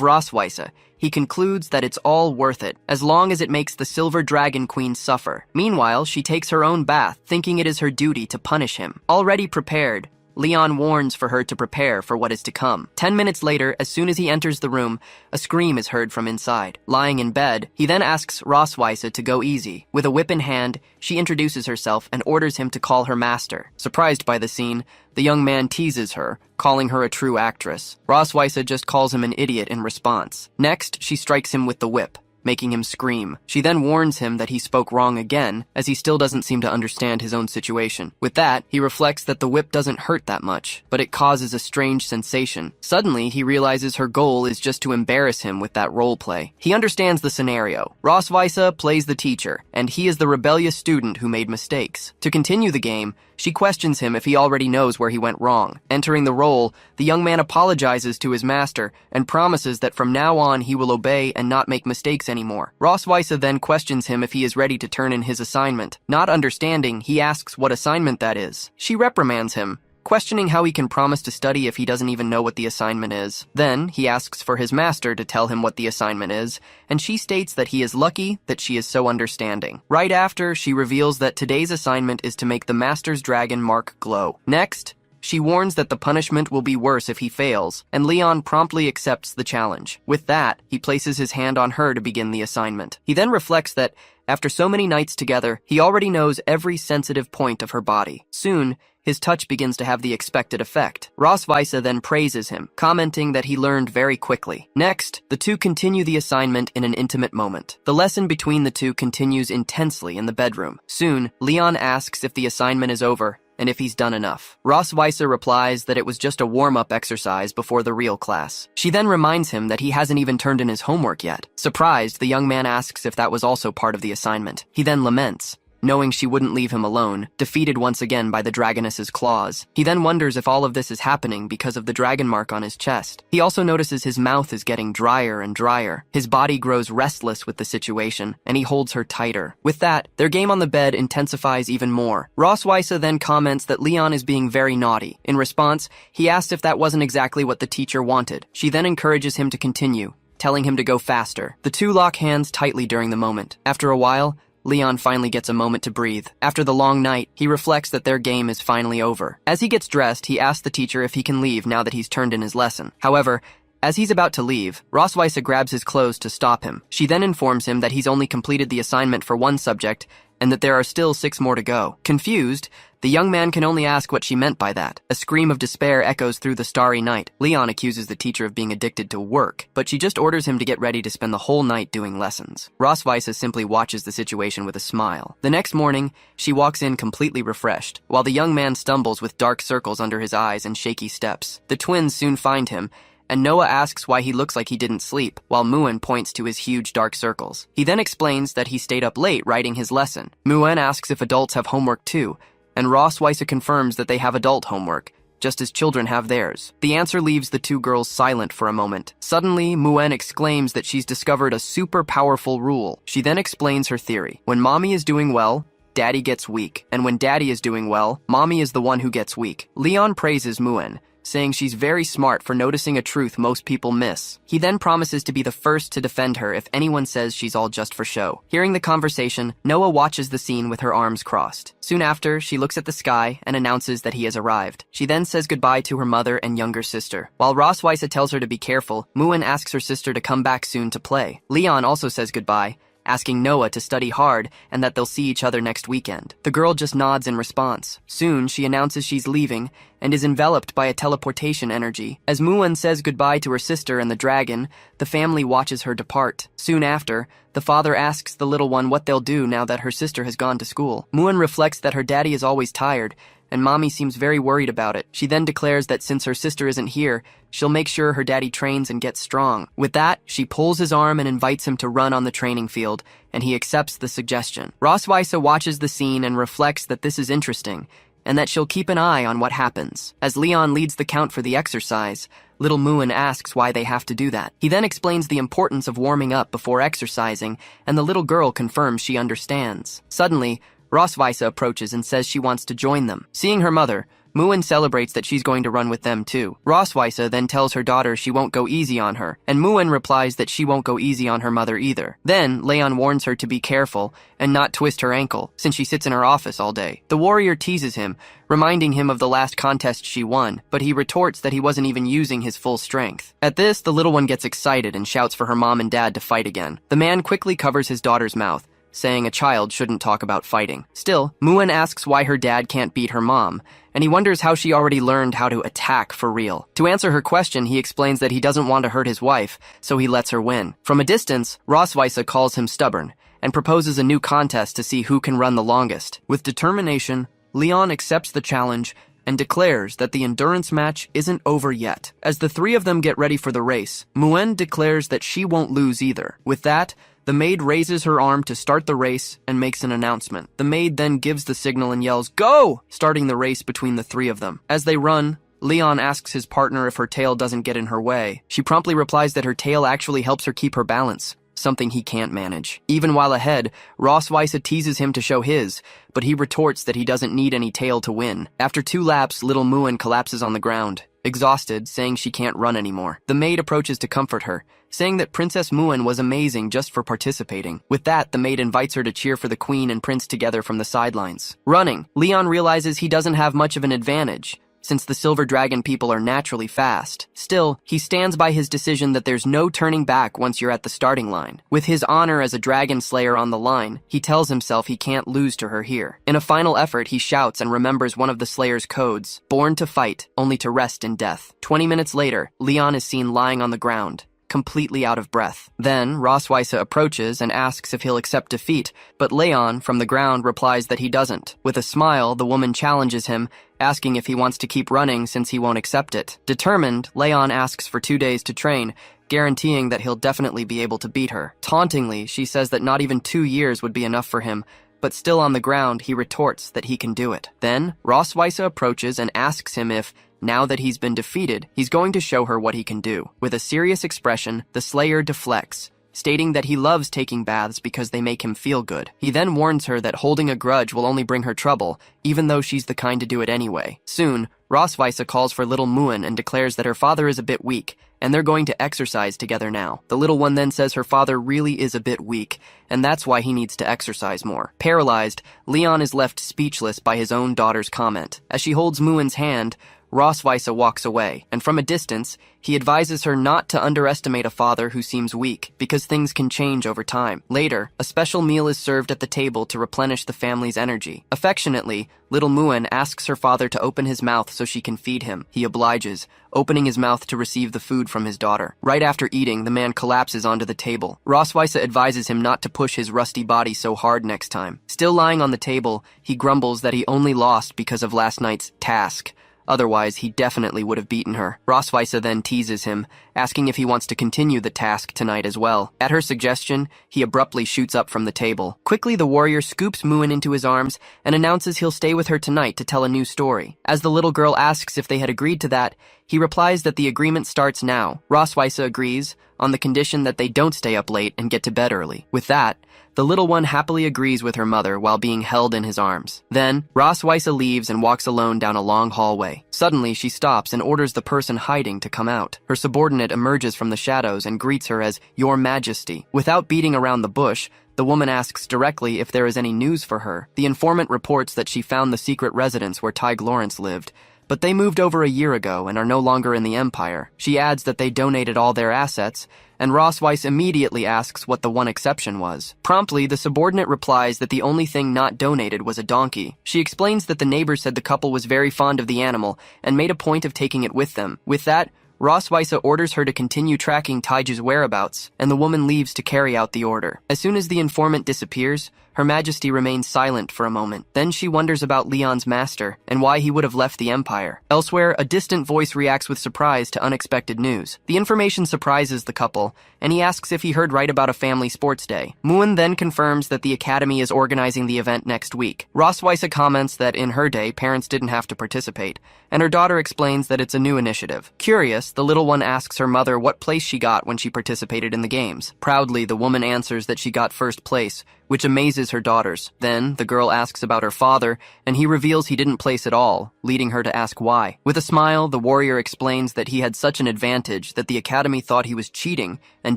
Roswitha, he concludes that it's all worth it, as long as it makes the Silver Dragon Queen suffer. Meanwhile, she takes her own bath, thinking it is her duty to punish him. Already prepared, Leon warns for her to prepare for what is to come. 10 minutes later, as soon as he enters the room, a scream is heard from inside. Lying in bed, he then asks Roswitha to go easy. With a whip in hand, she introduces herself and orders him to call her master. Surprised by the scene, the young man teases her, calling her a true actress. Roswitha just calls him an idiot in response. Next, she strikes him with the whip, making him scream. She then warns him that he spoke wrong again, as he still doesn't seem to understand his own situation. With that, he reflects that the whip doesn't hurt that much, but it causes a strange sensation. Suddenly, he realizes her goal is just to embarrass him with that role play. He understands the scenario. Roswitha plays the teacher, and he is the rebellious student who made mistakes. To continue the game, she questions him if he already knows where he went wrong. Entering the role, the young man apologizes to his master and promises that from now on he will obey and not make mistakes anymore. Roswitha then questions him if he is ready to turn in his assignment. Not understanding, he asks what assignment that is. She reprimands him, questioning how he can promise to study if he doesn't even know what the assignment is. Then, he asks for his master to tell him what the assignment is, and she states that he is lucky that she is so understanding. Right after, she reveals that today's assignment is to make the master's dragon mark glow. Next, She warns that the punishment will be worse if he fails, and Leon promptly accepts the challenge. With that, he places his hand on her to begin the assignment. He then reflects that, after so many nights together, he already knows every sensitive point of her body. Soon, his touch begins to have the expected effect. Rosweise then praises him, commenting that he learned very quickly. Next, the two continue the assignment in an intimate moment. The lesson between the two continues intensely in the bedroom. Soon, Leon asks if the assignment is over and if he's done enough. Rosweise replies that it was just a warm-up exercise before the real class. She then reminds him that he hasn't even turned in his homework yet. Surprised, the young man asks if that was also part of the assignment. He then laments, knowing she wouldn't leave him alone, defeated once again by the dragoness's claws. He then wonders if all of this is happening because of the dragon mark on his chest. He also notices his mouth is getting drier and drier. His body grows restless with the situation, and he holds her tighter. With that, their game on the bed intensifies even more. Rosweise then comments that Leon is being very naughty. In response, he asks if that wasn't exactly what the teacher wanted. She then encourages him to continue, telling him to go faster. The two lock hands tightly during the moment. After a while, Leon finally gets a moment to breathe. After the long night, he reflects that their game is finally over. As he gets dressed, he asks the teacher if he can leave now that he's turned in his lesson. However, as he's about to leave, Rosweise grabs his clothes to stop him. She then informs him that he's only completed the assignment for one subject and that there are still 6 more to go. Confused, the young man can only ask what she meant by that. A scream of despair echoes through the starry night. Leon accuses the teacher of being addicted to work, but she just orders him to get ready to spend the whole night doing lessons. Rosweise simply watches the situation with a smile. The next morning, she walks in completely refreshed, while the young man stumbles with dark circles under his eyes and shaky steps. The twins soon find him, and Noah asks why he looks like he didn't sleep, while Muen points to his huge dark circles. He then explains that he stayed up late writing his lesson. Muen asks if adults have homework too, and Rosweise confirms that they have adult homework, just as children have theirs. The answer leaves the two girls silent for a moment. Suddenly, Muen exclaims that she's discovered a super powerful rule. She then explains her theory. When mommy is doing well, daddy gets weak, and when daddy is doing well, mommy is the one who gets weak. Leon praises Muen, saying she's very smart for noticing a truth most people miss. He then promises to be the first to defend her if anyone says she's all just for show. Hearing the conversation, Noah watches the scene with her arms crossed. Soon after, she looks at the sky and announces that he has arrived. She then says goodbye to her mother and younger sister. While Rosweise tells her to be careful, Muen asks her sister to come back soon to play. Leon also says goodbye, asking Noah to study hard and that they'll see each other next weekend. The girl just nods in response. Soon, she announces she's leaving and is enveloped by a teleportation energy. As Muen says goodbye to her sister and the dragon, the family watches her depart. Soon after, the father asks the little one what they'll do now that her sister has gone to school. Muen reflects that her daddy is always tired, and mommy seems very worried about it. She then declares that since her sister isn't here, she'll make sure her daddy trains and gets strong. With that, she pulls his arm and invites him to run on the training field, and he accepts the suggestion. Rosweise watches the scene and reflects that this is interesting, and that she'll keep an eye on what happens. As Leon leads the count for the exercise, little Muen asks why they have to do that. He then explains the importance of warming up before exercising, and the little girl confirms she understands. Suddenly, Rosweise approaches and says she wants to join them. Seeing her mother, Muen celebrates that she's going to run with them too. Rosweise then tells her daughter she won't go easy on her, and Muen replies that she won't go easy on her mother either. Then, Leon warns her to be careful and not twist her ankle, since she sits in her office all day. The warrior teases him, reminding him of the last contest she won, but he retorts that he wasn't even using his full strength. At this, the little one gets excited and shouts for her mom and dad to fight again. The man quickly covers his daughter's mouth, saying a child shouldn't talk about fighting. Still, Muen asks why her dad can't beat her mom, and he wonders how she already learned how to attack for real. To answer her question, he explains that he doesn't want to hurt his wife, so he lets her win. From a distance, Rosweise calls him stubborn, and proposes a new contest to see who can run the longest. With determination, Leon accepts the challenge and declares that the endurance match isn't over yet. As the three of them get ready for the race, Muen declares that she won't lose either. With that, the maid raises her arm to start the race and makes an announcement. The maid then gives the signal and yells, "Go!" starting the race between the three of them. As they run, Leon asks his partner if her tail doesn't get in her way. She promptly replies that her tail actually helps her keep her balance, something he can't manage. Even while ahead, Rosweise teases him to show his, but he retorts that he doesn't need any tail to win. After 2 laps, little Muen collapses on the ground, exhausted, saying she can't run anymore. The maid approaches to comfort her, saying that Princess Muen was amazing just for participating. With that, the maid invites her to cheer for the queen and prince together from the sidelines. Running, Leon realizes he doesn't have much of an advantage, since the silver dragon people are naturally fast. Still, he stands by his decision that there's no turning back once you're at the starting line. With his honor as a dragon slayer on the line, he tells himself he can't lose to her here. In a final effort, he shouts and remembers one of the Slayer's codes: born to fight, only to rest in death. 20 minutes later, Leon is seen lying on the ground, completely out of breath. Then, Rosweiss approaches and asks if he'll accept defeat, but Leon, from the ground, replies that he doesn't. With a smile, the woman challenges him, asking if he wants to keep running since he won't accept it. Determined, Leon asks for 2 days to train, guaranteeing that he'll definitely be able to beat her. Tauntingly, she says that not even 2 years would be enough for him, but still on the ground, he retorts that he can do it. Then, Rosweiss approaches and asks him if, now that he's been defeated, he's going to show her what he can do. With a serious expression, the Slayer deflects, stating that he loves taking baths because they make him feel good. He then warns her that holding a grudge will only bring her trouble, even though she's the kind to do it anyway. Soon, Rosweiss calls for little Muin and declares that her father is a bit weak, and they're going to exercise together now. The little one then says her father really is a bit weak, and that's why he needs to exercise more. Paralyzed, Leon is left speechless by his own daughter's comment. As she holds Muin's hand, Rosweiss walks away, and from a distance, he advises her not to underestimate a father who seems weak, because things can change over time. Later, a special meal is served at the table to replenish the family's energy. Affectionately, little Muin asks her father to open his mouth so she can feed him. He obliges, opening his mouth to receive the food from his daughter. Right after eating, the man collapses onto the table. Rosweiss advises him not to push his rusty body so hard next time. Still lying on the table, he grumbles that he only lost because of last night's task. Otherwise, he definitely would have beaten her. Rosweiss then teases him, asking if he wants to continue the task tonight as well. At her suggestion, he abruptly shoots up from the table. Quickly, the warrior scoops Muin into his arms and announces he'll stay with her tonight to tell a new story. As the little girl asks if they had agreed to that, he replies that the agreement starts now. Rosweiss agrees, on the condition that they don't stay up late and get to bed early. With that, the little one happily agrees with her mother while being held in his arms. Then, Rosweiss leaves and walks alone down a long hallway. Suddenly, she stops and orders the person hiding to come out. Her subordinate emerges from the shadows and greets her as Your Majesty. Without beating around the bush, the woman asks directly if there is any news for her. The informant reports that she found the secret residence where Tig Lawrence lived, but they moved over a year ago and are no longer in the Empire. She adds that they donated all their assets, and Rosweiss immediately asks what the one exception was. Promptly, the subordinate replies that the only thing not donated was a donkey. She explains that the neighbor said the couple was very fond of the animal and made a point of taking it with them. With that, Rosweiss orders her to continue tracking Tig's whereabouts, and the woman leaves to carry out the order. As soon as the informant disappears, Her Majesty remains silent for a moment. Then she wonders about Leon's master and why he would have left the Empire. Elsewhere, a distant voice reacts with surprise to unexpected news. The information surprises the couple, and he asks if he heard right about a family sports day. Muin then confirms that the Academy is organizing the event next week. Rosweiss comments that in her day, parents didn't have to participate, and her daughter explains that it's a new initiative. Curious, the little one asks her mother what place she got when she participated in the games. Proudly, the woman answers that she got first place, which amazes her daughters. Then, the girl asks about her father, and he reveals he didn't place at all, leading her to ask why. With a smile, the warrior explains that he had such an advantage that the Academy thought he was cheating and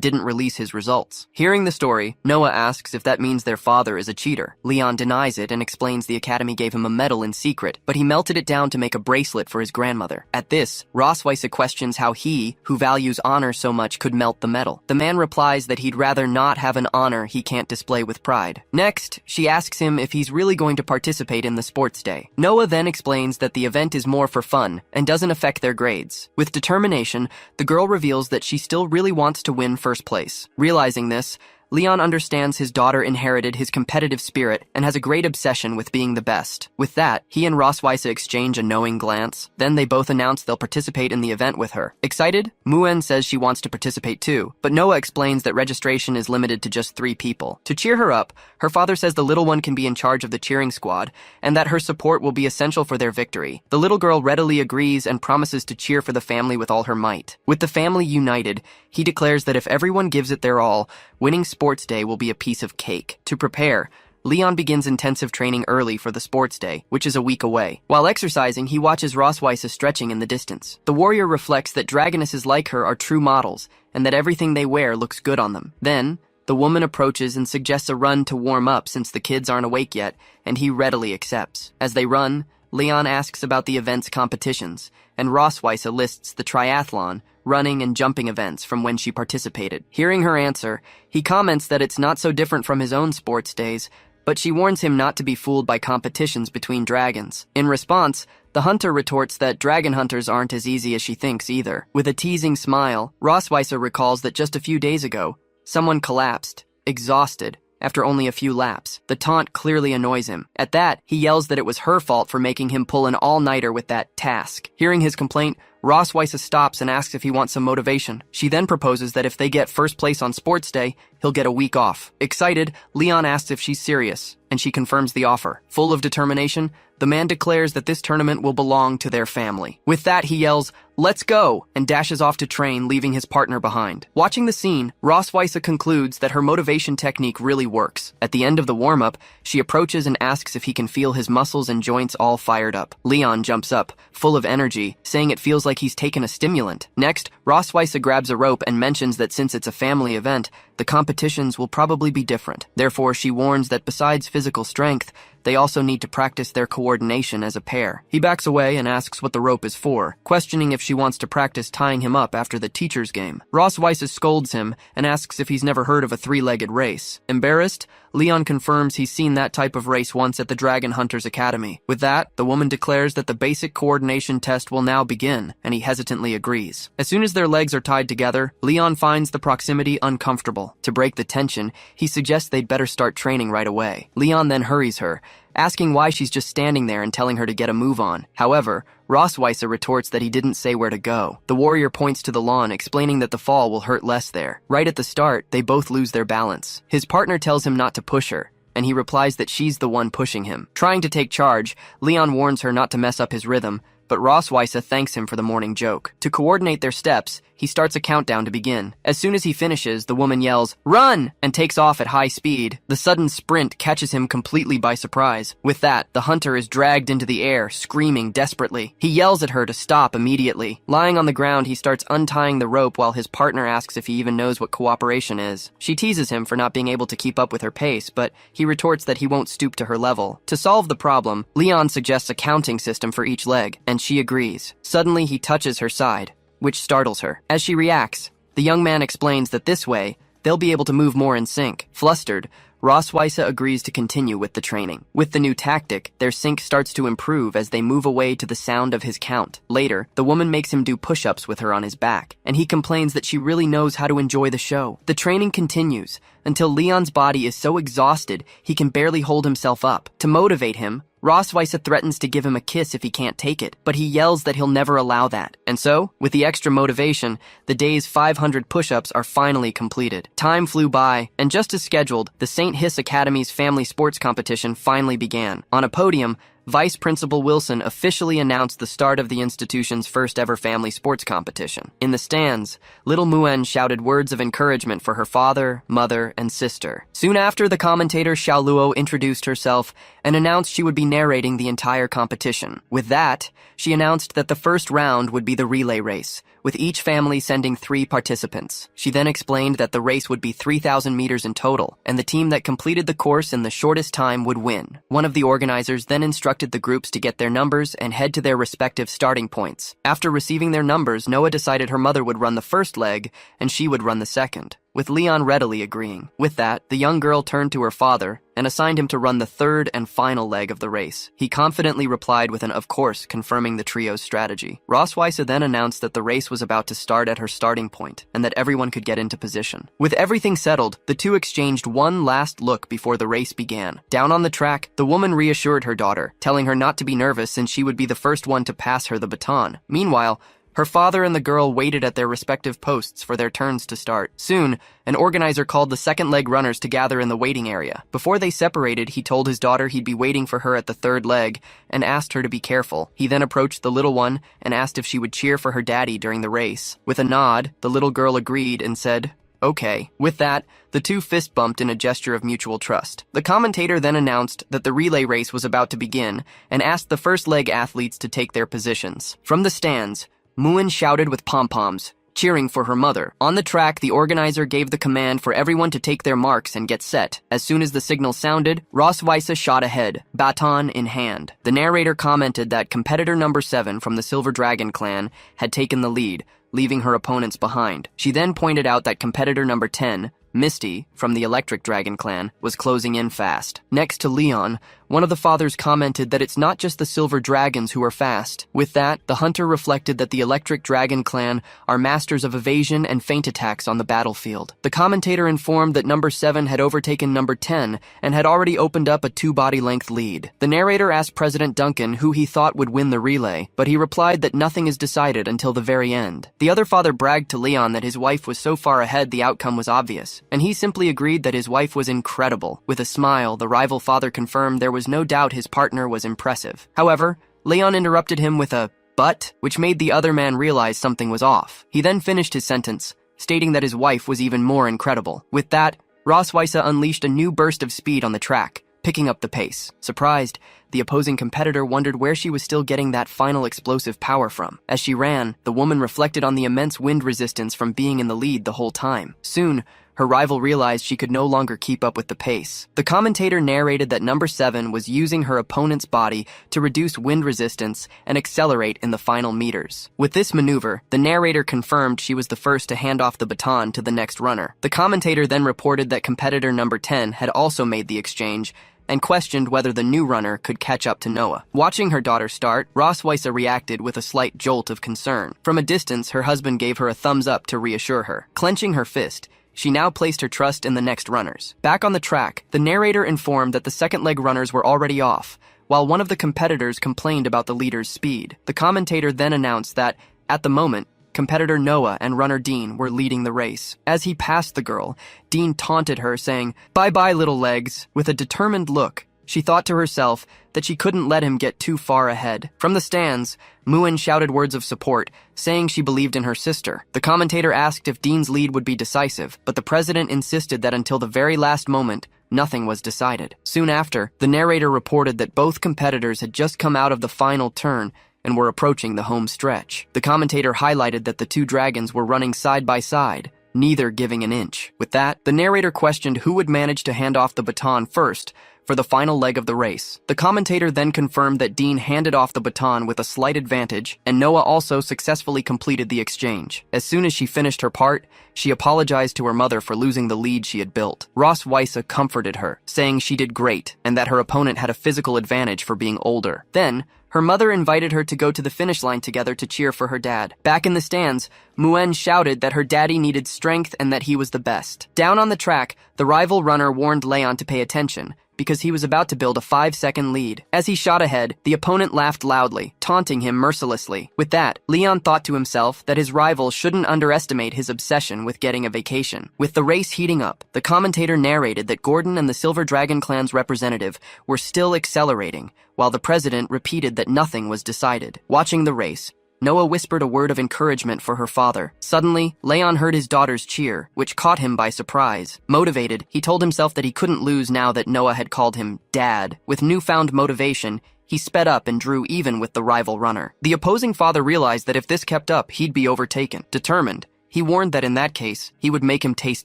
didn't release his results. Hearing the story, Noah asks if that means their father is a cheater. Leon denies it and explains the Academy gave him a medal in secret, but he melted it down to make a bracelet for his grandmother. At this, Rosweiss questions how he, who values honor so much, could melt the medal. The man replies that he'd rather not have an honor he can't display with pride. Next, she asks him if he's really going to participate in the sports day. Noah then explains that the event is more for fun and doesn't affect their grades. With determination, the girl reveals that she still really wants to win first place. Realizing this, Leon understands his daughter inherited his competitive spirit and has a great obsession with being the best. With that, he and Rosweiss exchange a knowing glance. Then they both announce they'll participate in the event with her. Excited, Muin says she wants to participate too, but Noah explains that registration is limited to just 3 people. To cheer her up, her father says the little one can be in charge of the cheering squad and that her support will be essential for their victory. The little girl readily agrees and promises to cheer for the family with all her might. With the family united, he declares that if everyone gives it their all, winning sports day will be a piece of cake. To prepare, Leon begins intensive training early for the sports day, which is a week away. While exercising, he watches Rosweiss stretching in the distance. The warrior reflects that dragonesses like her are true models, and that everything they wear looks good on them. Then, the woman approaches and suggests a run to warm up since the kids aren't awake yet, and he readily accepts. As they run, Leon asks about the event's competitions, and Rosweiss lists the triathlon, running and jumping events from when she participated. Hearing her answer, he comments that it's not so different from his own sports days, but she warns him not to be fooled by competitions between dragons. In response, the hunter retorts that dragon hunters aren't as easy as she thinks either. With a teasing smile, Rosweiss recalls that just a few days ago, someone collapsed, exhausted, after only a few laps. The taunt clearly annoys him. At that, he yells that it was her fault for making him pull an all-nighter with that task. Hearing his complaint, Rosweiss stops and asks if he wants some motivation. She then proposes that if they get first place on sports day, he'll get a week off. Excited, Leon asks if she's serious, and she confirms the offer. Full of determination, the man declares that this tournament will belong to their family. With that, he yells, "Let's go!" and dashes off to train, leaving his partner behind. Watching the scene, Rosweiss concludes that her motivation technique really works. At the end of the warm-up, she approaches and asks if he can feel his muscles and joints all fired up. Leon jumps up, full of energy, saying it feels like he's taken a stimulant. Next, Rosweiss grabs a rope and mentions that since it's a family event, the competitions will probably be different. Therefore, she warns that besides physical strength, they also need to practice their coordination as a pair. He backs away and asks what the rope is for, questioning if she wants to practice tying him up after the teacher's game. Rosweiss scolds him and asks if he's never heard of a three-legged race. Embarrassed, Leon confirms he's seen that type of race once at the Dragon Hunters Academy. With that, the woman declares that the basic coordination test will now begin, and he hesitantly agrees. As soon as their legs are tied together, Leon finds the proximity uncomfortable. To break the tension, he suggests they'd better start training right away. Leon then hurries her, asking why she's just standing there and telling her to get a move on. However, Rosweiss retorts that he didn't say where to go. The warrior points to the lawn, explaining that the fall will hurt less there. Right at the start, they both lose their balance. His partner tells him not to push her, and he replies that she's the one pushing him. Trying to take charge, Leon warns her not to mess up his rhythm, but Rosweiss thanks him for the morning joke. To coordinate their steps, he starts a countdown to begin. As soon as he finishes, the woman yells, "Run!" and takes off at high speed. The sudden sprint catches him completely by surprise. With that, the hunter is dragged into the air, screaming desperately. He yells at her to stop immediately. Lying on the ground, he starts untying the rope while his partner asks if he even knows what cooperation is. She teases him for not being able to keep up with her pace, but he retorts that he won't stoop to her level. To solve the problem, Leon suggests a counting system for each leg, and she agrees. Suddenly, he touches her side, which startles her. As she reacts, the young man explains that this way, they'll be able to move more in sync. Flustered, Rosweiss agrees to continue with the training. With the new tactic, their sync starts to improve as they move away to the sound of his count. Later, the woman makes him do push-ups with her on his back, and he complains that she really knows how to enjoy the show. The training continues until Leon's body is so exhausted he can barely hold himself up. To motivate him, Rosweiss threatens to give him a kiss if he can't take it, but he yells that he'll never allow that. And so, with the extra motivation, the day's 500 push-ups are finally completed. Time flew by, and just as scheduled, the St. Hiss Academy's family sports competition finally began. On a podium, Vice Principal Wilson officially announced the start of the institution's first-ever family sports competition. In the stands, little Muen shouted words of encouragement for her father, mother, and sister. Soon after, the commentator Xiao Luo introduced herself and announced she would be narrating the entire competition. With that, she announced that the first round would be the relay race, with each family sending 3 participants. She then explained that the race would be 3,000 meters in total, and the team that completed the course in the shortest time would win. One of the organizers then instructed the groups to get their numbers and head to their respective starting points. After receiving their numbers, Noah decided her mother would run the first leg, and she would run the second, with Leon readily agreeing. With that, the young girl turned to her father and assigned him to run the third and final leg of the race. He confidently replied with an "of course," confirming the trio's strategy. Rosweiss then announced that the race was about to start at her starting point, and that everyone could get into position. With everything settled, the two exchanged one last look before the race began. Down on the track, the woman reassured her daughter, telling her not to be nervous since she would be the first one to pass her the baton. Meanwhile, her father and the girl waited at their respective posts for their turns to start. Soon, an organizer called the second leg runners to gather in the waiting area. Before they separated, he told his daughter he'd be waiting for her at the third leg and asked her to be careful. He then approached the little one and asked if she would cheer for her daddy during the race. With a nod, the little girl agreed and said, "Okay." With that, the two fist bumped in a gesture of mutual trust. The commentator then announced that the relay race was about to begin and asked the first leg athletes to take their positions. From the stands, Muen shouted with pom-poms, cheering for her mother. On the track, the organizer gave the command for everyone to take their marks and get set. As soon as the signal sounded, Roswisa shot ahead, baton in hand. The narrator commented that competitor number 7 from the Silver Dragon clan had taken the lead, leaving her opponents behind. She then pointed out that competitor number 10, Misty, from the Electric Dragon clan, was closing in fast. Next to Leon, one of the fathers commented that it's not just the Silver Dragons who are fast. With that, the hunter reflected that the Electric Dragon clan are masters of evasion and feint attacks on the battlefield. The commentator informed that number 7 had overtaken number 10 and had already opened up a 2-body-length lead. The narrator asked President Duncan who he thought would win the relay, but he replied that nothing is decided until the very end. The other father bragged to Leon that his wife was so far ahead the outcome was obvious, and he simply agreed that his wife was incredible. With a smile, the rival father confirmed there was no doubt his partner was impressive. However, Leon interrupted him with a "but," which made the other man realize something was off. He then finished his sentence, stating that his wife was even more incredible. With that, Roswisa unleashed a new burst of speed on the track, picking up the pace. Surprised, the opposing competitor wondered where she was still getting that final explosive power from. As she ran, the woman reflected on the immense wind resistance from being in the lead the whole time. Soon, her rival realized she could no longer keep up with the pace. The commentator narrated that number 7 was using her opponent's body to reduce wind resistance and accelerate in the final meters. With this maneuver, the narrator confirmed she was the first to hand off the baton to the next runner. The commentator then reported that competitor number 10 had also made the exchange and questioned whether the new runner could catch up to Noah. Watching her daughter start, Roswisa reacted with a slight jolt of concern. From a distance, her husband gave her a thumbs up to reassure her. Clenching her fist, she now placed her trust in the next runners. Back on the track, the narrator informed that the second leg runners were already off, while one of the competitors complained about the leader's speed. The commentator then announced that, at the moment, competitor Noah and runner Dean were leading the race. As he passed the girl, Dean taunted her, saying, "Bye-bye, little legs." With a determined look, she thought to herself that she couldn't let him get too far ahead. From the stands, Muin shouted words of support, saying she believed in her sister. The commentator asked if Dean's lead would be decisive, but the president insisted that until the very last moment, nothing was decided. Soon after, the narrator reported that both competitors had just come out of the final turn and were approaching the home stretch. The commentator highlighted that the two dragons were running side by side, neither giving an inch. With that, the narrator questioned who would manage to hand off the baton first for the final leg of the race. The commentator then confirmed that Dean handed off the baton with a slight advantage, and Noah also successfully completed the exchange. As soon as she finished her part, she apologized to her mother for losing the lead she had built. Roswisa comforted her, saying she did great and that her opponent had a physical advantage for being older. Then, her mother invited her to go to the finish line together to cheer for her dad. Back in the stands, Muin shouted that her daddy needed strength and that he was the best. Down on the track, the rival runner warned Leon to pay attention, because he was about to build a 5-second lead. As he shot ahead, the opponent laughed loudly, taunting him mercilessly. With that, Leon thought to himself that his rival shouldn't underestimate his obsession with getting a vacation. With the race heating up, the commentator narrated that Gordon and the Silver Dragon clan's representative were still accelerating, while the president repeated that nothing was decided. Watching the race, Noah whispered a word of encouragement for her father. Suddenly, Leon heard his daughter's cheer, which caught him by surprise. Motivated, he told himself that he couldn't lose now that Noah had called him Dad. With newfound motivation, he sped up and drew even with the rival runner. The opposing father realized that if this kept up, he'd be overtaken. Determined, he warned that in that case, he would make him taste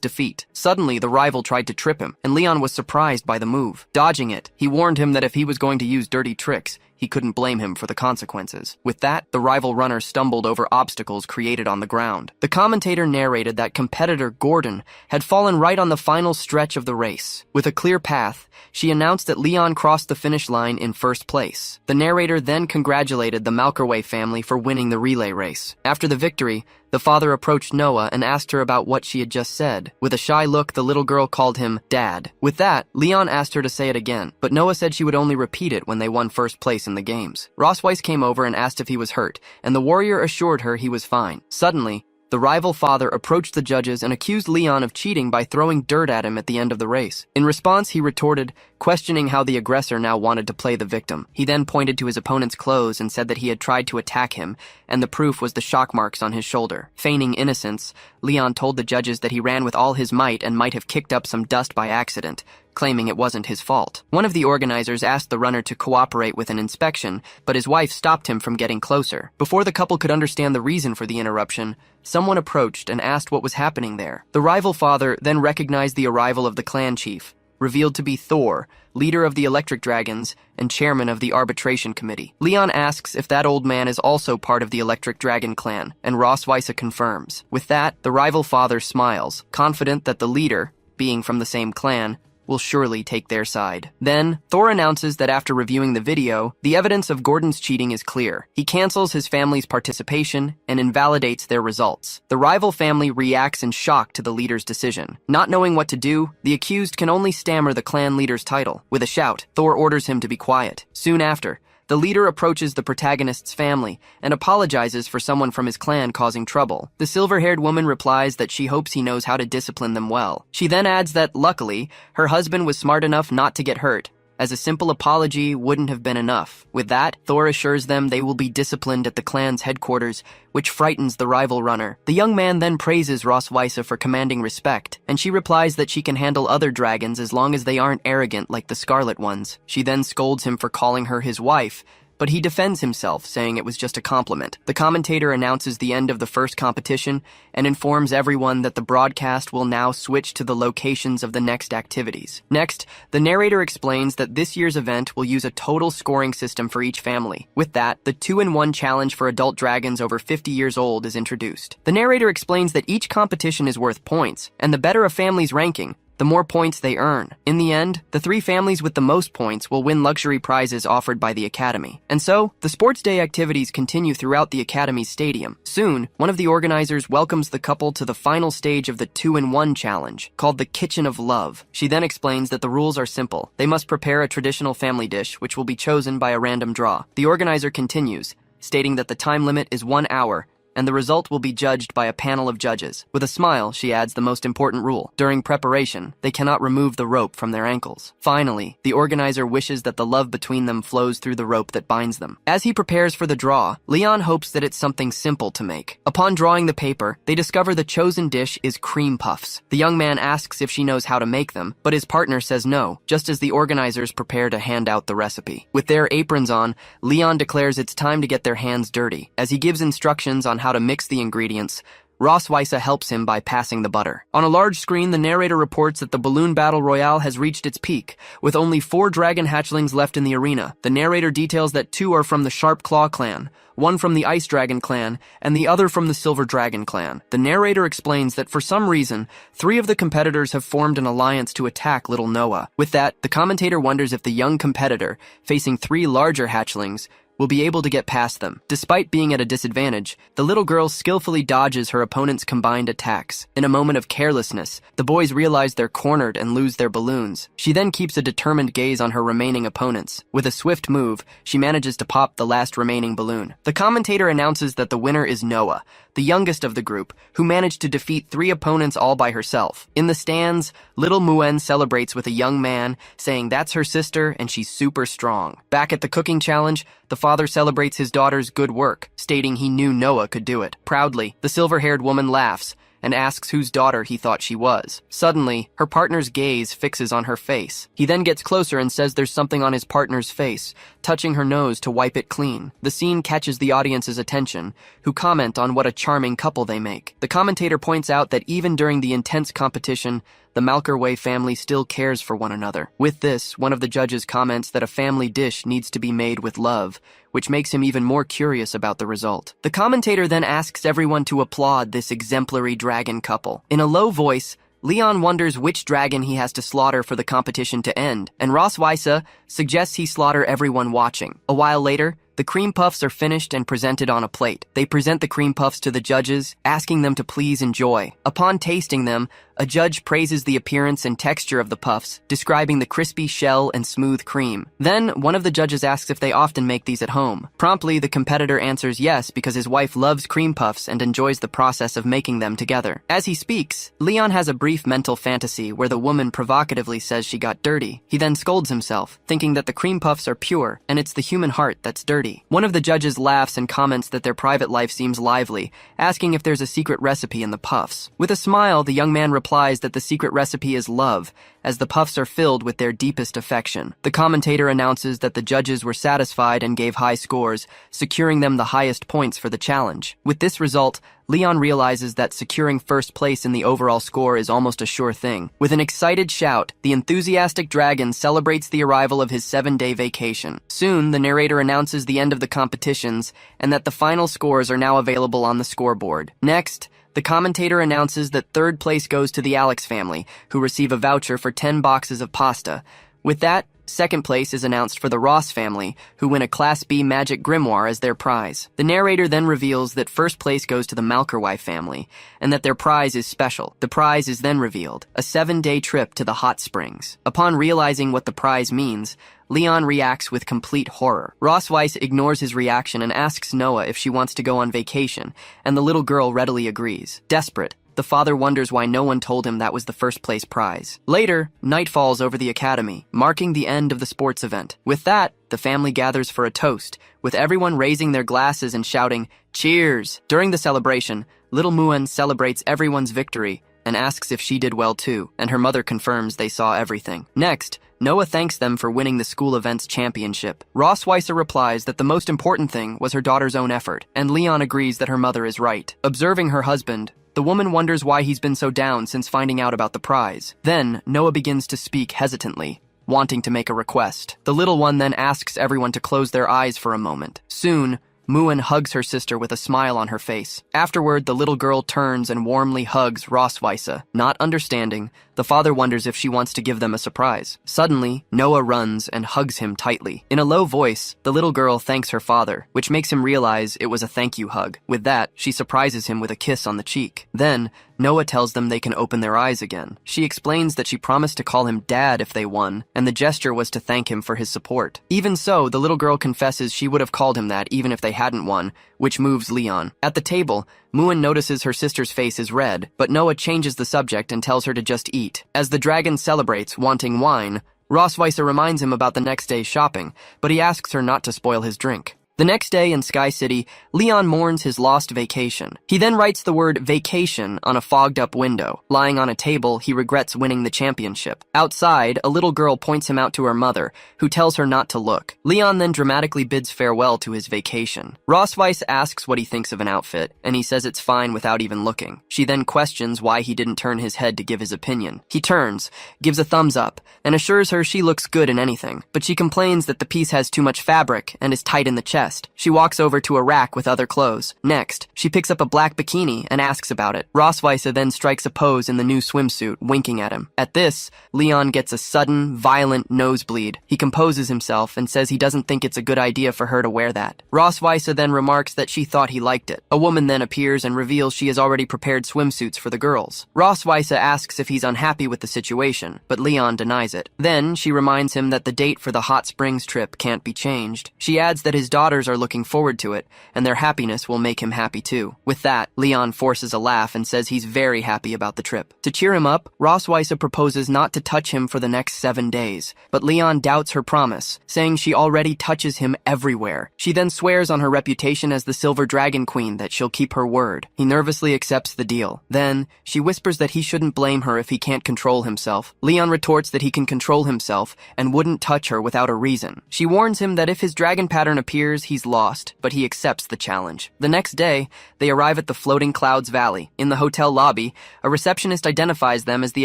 defeat. Suddenly, the rival tried to trip him, and Leon was surprised by the move. Dodging it, he warned him that if he was going to use dirty tricks, he couldn't blame him for the consequences. With that, the rival runner stumbled over obstacles created on the ground. The commentator narrated that competitor Gordon had fallen right on the final stretch of the race. With a clear path, she announced that Leon crossed the finish line in first place. The narrator then congratulated the Malkerway family for winning the relay race. After the victory, the father approached Noah and asked her about what she had just said. With a shy look, the little girl called him Dad. With that, Leon asked her to say it again, but Noah said she would only repeat it when they won first place in the games. Roswisa came over and asked if he was hurt, and the warrior assured her he was fine. Suddenly, the rival father approached the judges and accused Leon of cheating by throwing dirt at him at the end of the race. In response, he retorted, questioning how the aggressor now wanted to play the victim. He then pointed to his opponent's clothes and said that he had tried to attack him, and the proof was the shock marks on his shoulder. Feigning innocence, Leon told the judges that he ran with all his might and might have kicked up some dust by accident, claiming it wasn't his fault. One of the organizers asked the runner to cooperate with an inspection, but his wife stopped him from getting closer. Before the couple could understand the reason for the interruption, someone approached and asked what was happening there. The rival father then recognized the arrival of the clan chief, revealed to be Thor, leader of the Electric Dragons and chairman of the arbitration committee. Leon asks if that old man is also part of the Electric Dragon clan, and Roswitha confirms. With that, the rival father smiles, confident that the leader, being from the same clan, will surely take their side. Then, Thor announces that after reviewing the video, the evidence of Gordon's cheating is clear. He cancels his family's participation and invalidates their results. The rival family reacts in shock to the leader's decision. Not knowing what to do, the accused can only stammer the clan leader's title. With a shout, Thor orders him to be quiet. Soon after, the leader approaches the protagonist's family and apologizes for someone from his clan causing trouble. The silver-haired woman replies that she hopes he knows how to discipline them well. She then adds that, luckily, her husband was smart enough not to get hurt, as a simple apology wouldn't have been enough. With that, Thor assures them they will be disciplined at the clan's headquarters, which frightens the rival runner. The young man then praises Roswitha for commanding respect, and she replies that she can handle other dragons as long as they aren't arrogant like the scarlet ones. She then scolds him for calling her his wife, but he defends himself, saying it was just a compliment. The commentator announces the end of the first competition and informs everyone that the broadcast will now switch to the locations of the next activities. Next, the narrator explains that this year's event will use a total scoring system for each family. With that, the 2-in-1 challenge for adult dragons over 50 years old is introduced. The narrator explains that each competition is worth points, and the better a family's ranking, the more points they earn. In the end, the 3 families with the most points will win luxury prizes offered by the Academy. And so, the sports day activities continue throughout the Academy's stadium. Soon, one of the organizers welcomes the couple to the final stage of the 2-in-1 challenge, called the Kitchen of Love. She then explains that the rules are simple. They must prepare a traditional family dish, which will be chosen by a random draw. The organizer continues, stating that the time limit is 1 hour, and the result will be judged by a panel of judges. With a smile, she adds the most important rule. During preparation, they cannot remove the rope from their ankles. Finally, the organizer wishes that the love between them flows through the rope that binds them. As he prepares for the draw, Leon hopes that it's something simple to make. Upon drawing the paper, they discover the chosen dish is cream puffs. The young man asks if she knows how to make them, but his partner says no, just as the organizers prepare to hand out the recipe. With their aprons on, Leon declares it's time to get their hands dirty. As he gives instructions on how to mix the ingredients, Roswitha helps him by passing the butter. On a large screen, the narrator reports that the balloon battle royale has reached its peak, with only 4 dragon hatchlings left in the arena. The narrator details that 2 are from the Sharp Claw clan, 1 from the Ice Dragon clan, and the other from the Silver Dragon clan. The narrator explains that for some reason, 3 of the competitors have formed an alliance to attack little Noah. With that, the commentator wonders if the young competitor, facing 3 larger hatchlings, will be able to get past them. Despite being at a disadvantage, the little girl skillfully dodges her opponent's combined attacks. In a moment of carelessness, the boys realize they're cornered and lose their balloons. She then keeps a determined gaze on her remaining opponents. With a swift move, she manages to pop the last remaining balloon. The commentator announces that the winner is Noah, the youngest of the group, who managed to defeat 3 opponents all by herself. In the stands, little Muen celebrates with a young man, saying that's her sister and she's super strong. Back at the cooking challenge, the father celebrates his daughter's good work, stating he knew Noah could do it. Proudly, the silver-haired woman laughs and asks whose daughter he thought she was. Suddenly, her partner's gaze fixes on her face. He then gets closer and says there's something on his partner's face, touching her nose to wipe it clean. The scene catches the audience's attention, who comment on what a charming couple they make. The commentator points out that even during the intense competition, the Malkerway family still cares for one another. With this, one of the judges comments that a family dish needs to be made with love, which makes him even more curious about the result. The commentator then asks everyone to applaud this exemplary dragon couple. In a low voice, Leon wonders which dragon he has to slaughter for the competition to end, and Roswitha suggests he slaughter everyone watching. A while later, the cream puffs are finished and presented on a plate. They present the cream puffs to the judges, asking them to please enjoy. Upon tasting them, a judge praises the appearance and texture of the puffs, describing the crispy shell and smooth cream. Then, one of the judges asks if they often make these at home. Promptly, the competitor answers yes because his wife loves cream puffs and enjoys the process of making them together. As he speaks, Leon has a brief mental fantasy where the woman provocatively says she got dirty. He then scolds himself, thinking that the cream puffs are pure and it's the human heart that's dirty. One of the judges laughs and comments that their private life seems lively, asking if there's a secret recipe in the puffs. With a smile, the young man replies implies that the secret recipe is love, as the puffs are filled with their deepest affection. The commentator announces that the judges were satisfied and gave high scores, securing them the highest points for the challenge. With this result, Leon realizes that securing first place in the overall score is almost a sure thing. With an excited shout, the enthusiastic dragon celebrates the arrival of his 7-day vacation. Soon, the narrator announces the end of the competitions and that the final scores are now available on the scoreboard. Next, the commentator announces that third place goes to the Alex family, who receive a voucher for 10 boxes of pasta. With that, second place is announced for the Ross family, who win a Class B magic grimoire as their prize. The narrator then reveals that first place goes to the Malkerwife family, and that their prize is special. The prize is then revealed, a 7-day trip to the hot springs. Upon realizing what the prize means, Leon reacts with complete horror. Ross Weiss ignores his reaction and asks Noah if she wants to go on vacation, and the little girl readily agrees. Desperate, the father wonders why no one told him that was the first place prize. Later, night falls over the academy, marking the end of the sports event. With that, the family gathers for a toast, with everyone raising their glasses and shouting, "Cheers!" During the celebration, little Muan celebrates everyone's victory and asks if she did well too, and her mother confirms they saw everything. Next, Noah thanks them for winning the school events championship. Ross Weiser replies that the most important thing was her daughter's own effort, and Leon agrees that her mother is right. Observing her husband, the woman wonders why he's been so down since finding out about the prize. Then, Noah begins to speak hesitantly, wanting to make a request. The little one then asks everyone to close their eyes for a moment. Soon, Muan hugs her sister with a smile on her face. Afterward, the little girl turns and warmly hugs Ross Weiser. Not understanding, the father wonders if she wants to give them a surprise. Suddenly, Noah runs and hugs him tightly. In a low voice, the little girl thanks her father, which makes him realize it was a thank you hug. With that, she surprises him with a kiss on the cheek. Then, Noah tells them they can open their eyes again. She explains that she promised to call him Dad if they won, and the gesture was to thank him for his support. Even so, the little girl confesses she would have called him that even if they hadn't won, which moves Leon. At the table, Muan notices her sister's face is red, but Noah changes the subject and tells her to just eat. As the dragon celebrates, wanting wine, Ross Weiser reminds him about the next day's shopping, but he asks her not to spoil his drink. The next day in Sky City, Leon mourns his lost vacation. He then writes the word vacation on a fogged-up window. Lying on a table, he regrets winning the championship. Outside, a little girl points him out to her mother, who tells her not to look. Leon then dramatically bids farewell to his vacation. Ross Weiss asks what he thinks of an outfit, and he says it's fine without even looking. She then questions why he didn't turn his head to give his opinion. He turns, gives a thumbs up, and assures her she looks good in anything, but she complains that the piece has too much fabric and is tight in the chest. She walks over to a rack with other clothes. Next, she picks up a black bikini and asks about it. Ross Weiser then strikes a pose in the new swimsuit, winking at him. At this, Leon gets a sudden, violent nosebleed. He composes himself and says he doesn't think it's a good idea for her to wear that. Ross Weiser then remarks that she thought he liked it. A woman then appears and reveals she has already prepared swimsuits for the girls. Ross Weiser asks if he's unhappy with the situation, but Leon denies it. Then, she reminds him that the date for the hot springs trip can't be changed. She adds that his daughters are looking forward to it, and their happiness will make him happy too. With that, Leon forces a laugh and says he's very happy about the trip. To cheer him up, Ross Weiser proposes not to touch him for the next 7 days, but Leon doubts her promise, saying she already touches him everywhere. She then swears on her reputation as the Silver Dragon Queen that she'll keep her word. He nervously accepts the deal. Then, she whispers that he shouldn't blame her if he can't control himself. Leon retorts that he can control himself and wouldn't touch her without a reason. She warns him that if his dragon pattern appears, he's lost, but he accepts the challenge. The next day, they arrive at the Floating Clouds Valley. In the hotel lobby, a receptionist identifies them as the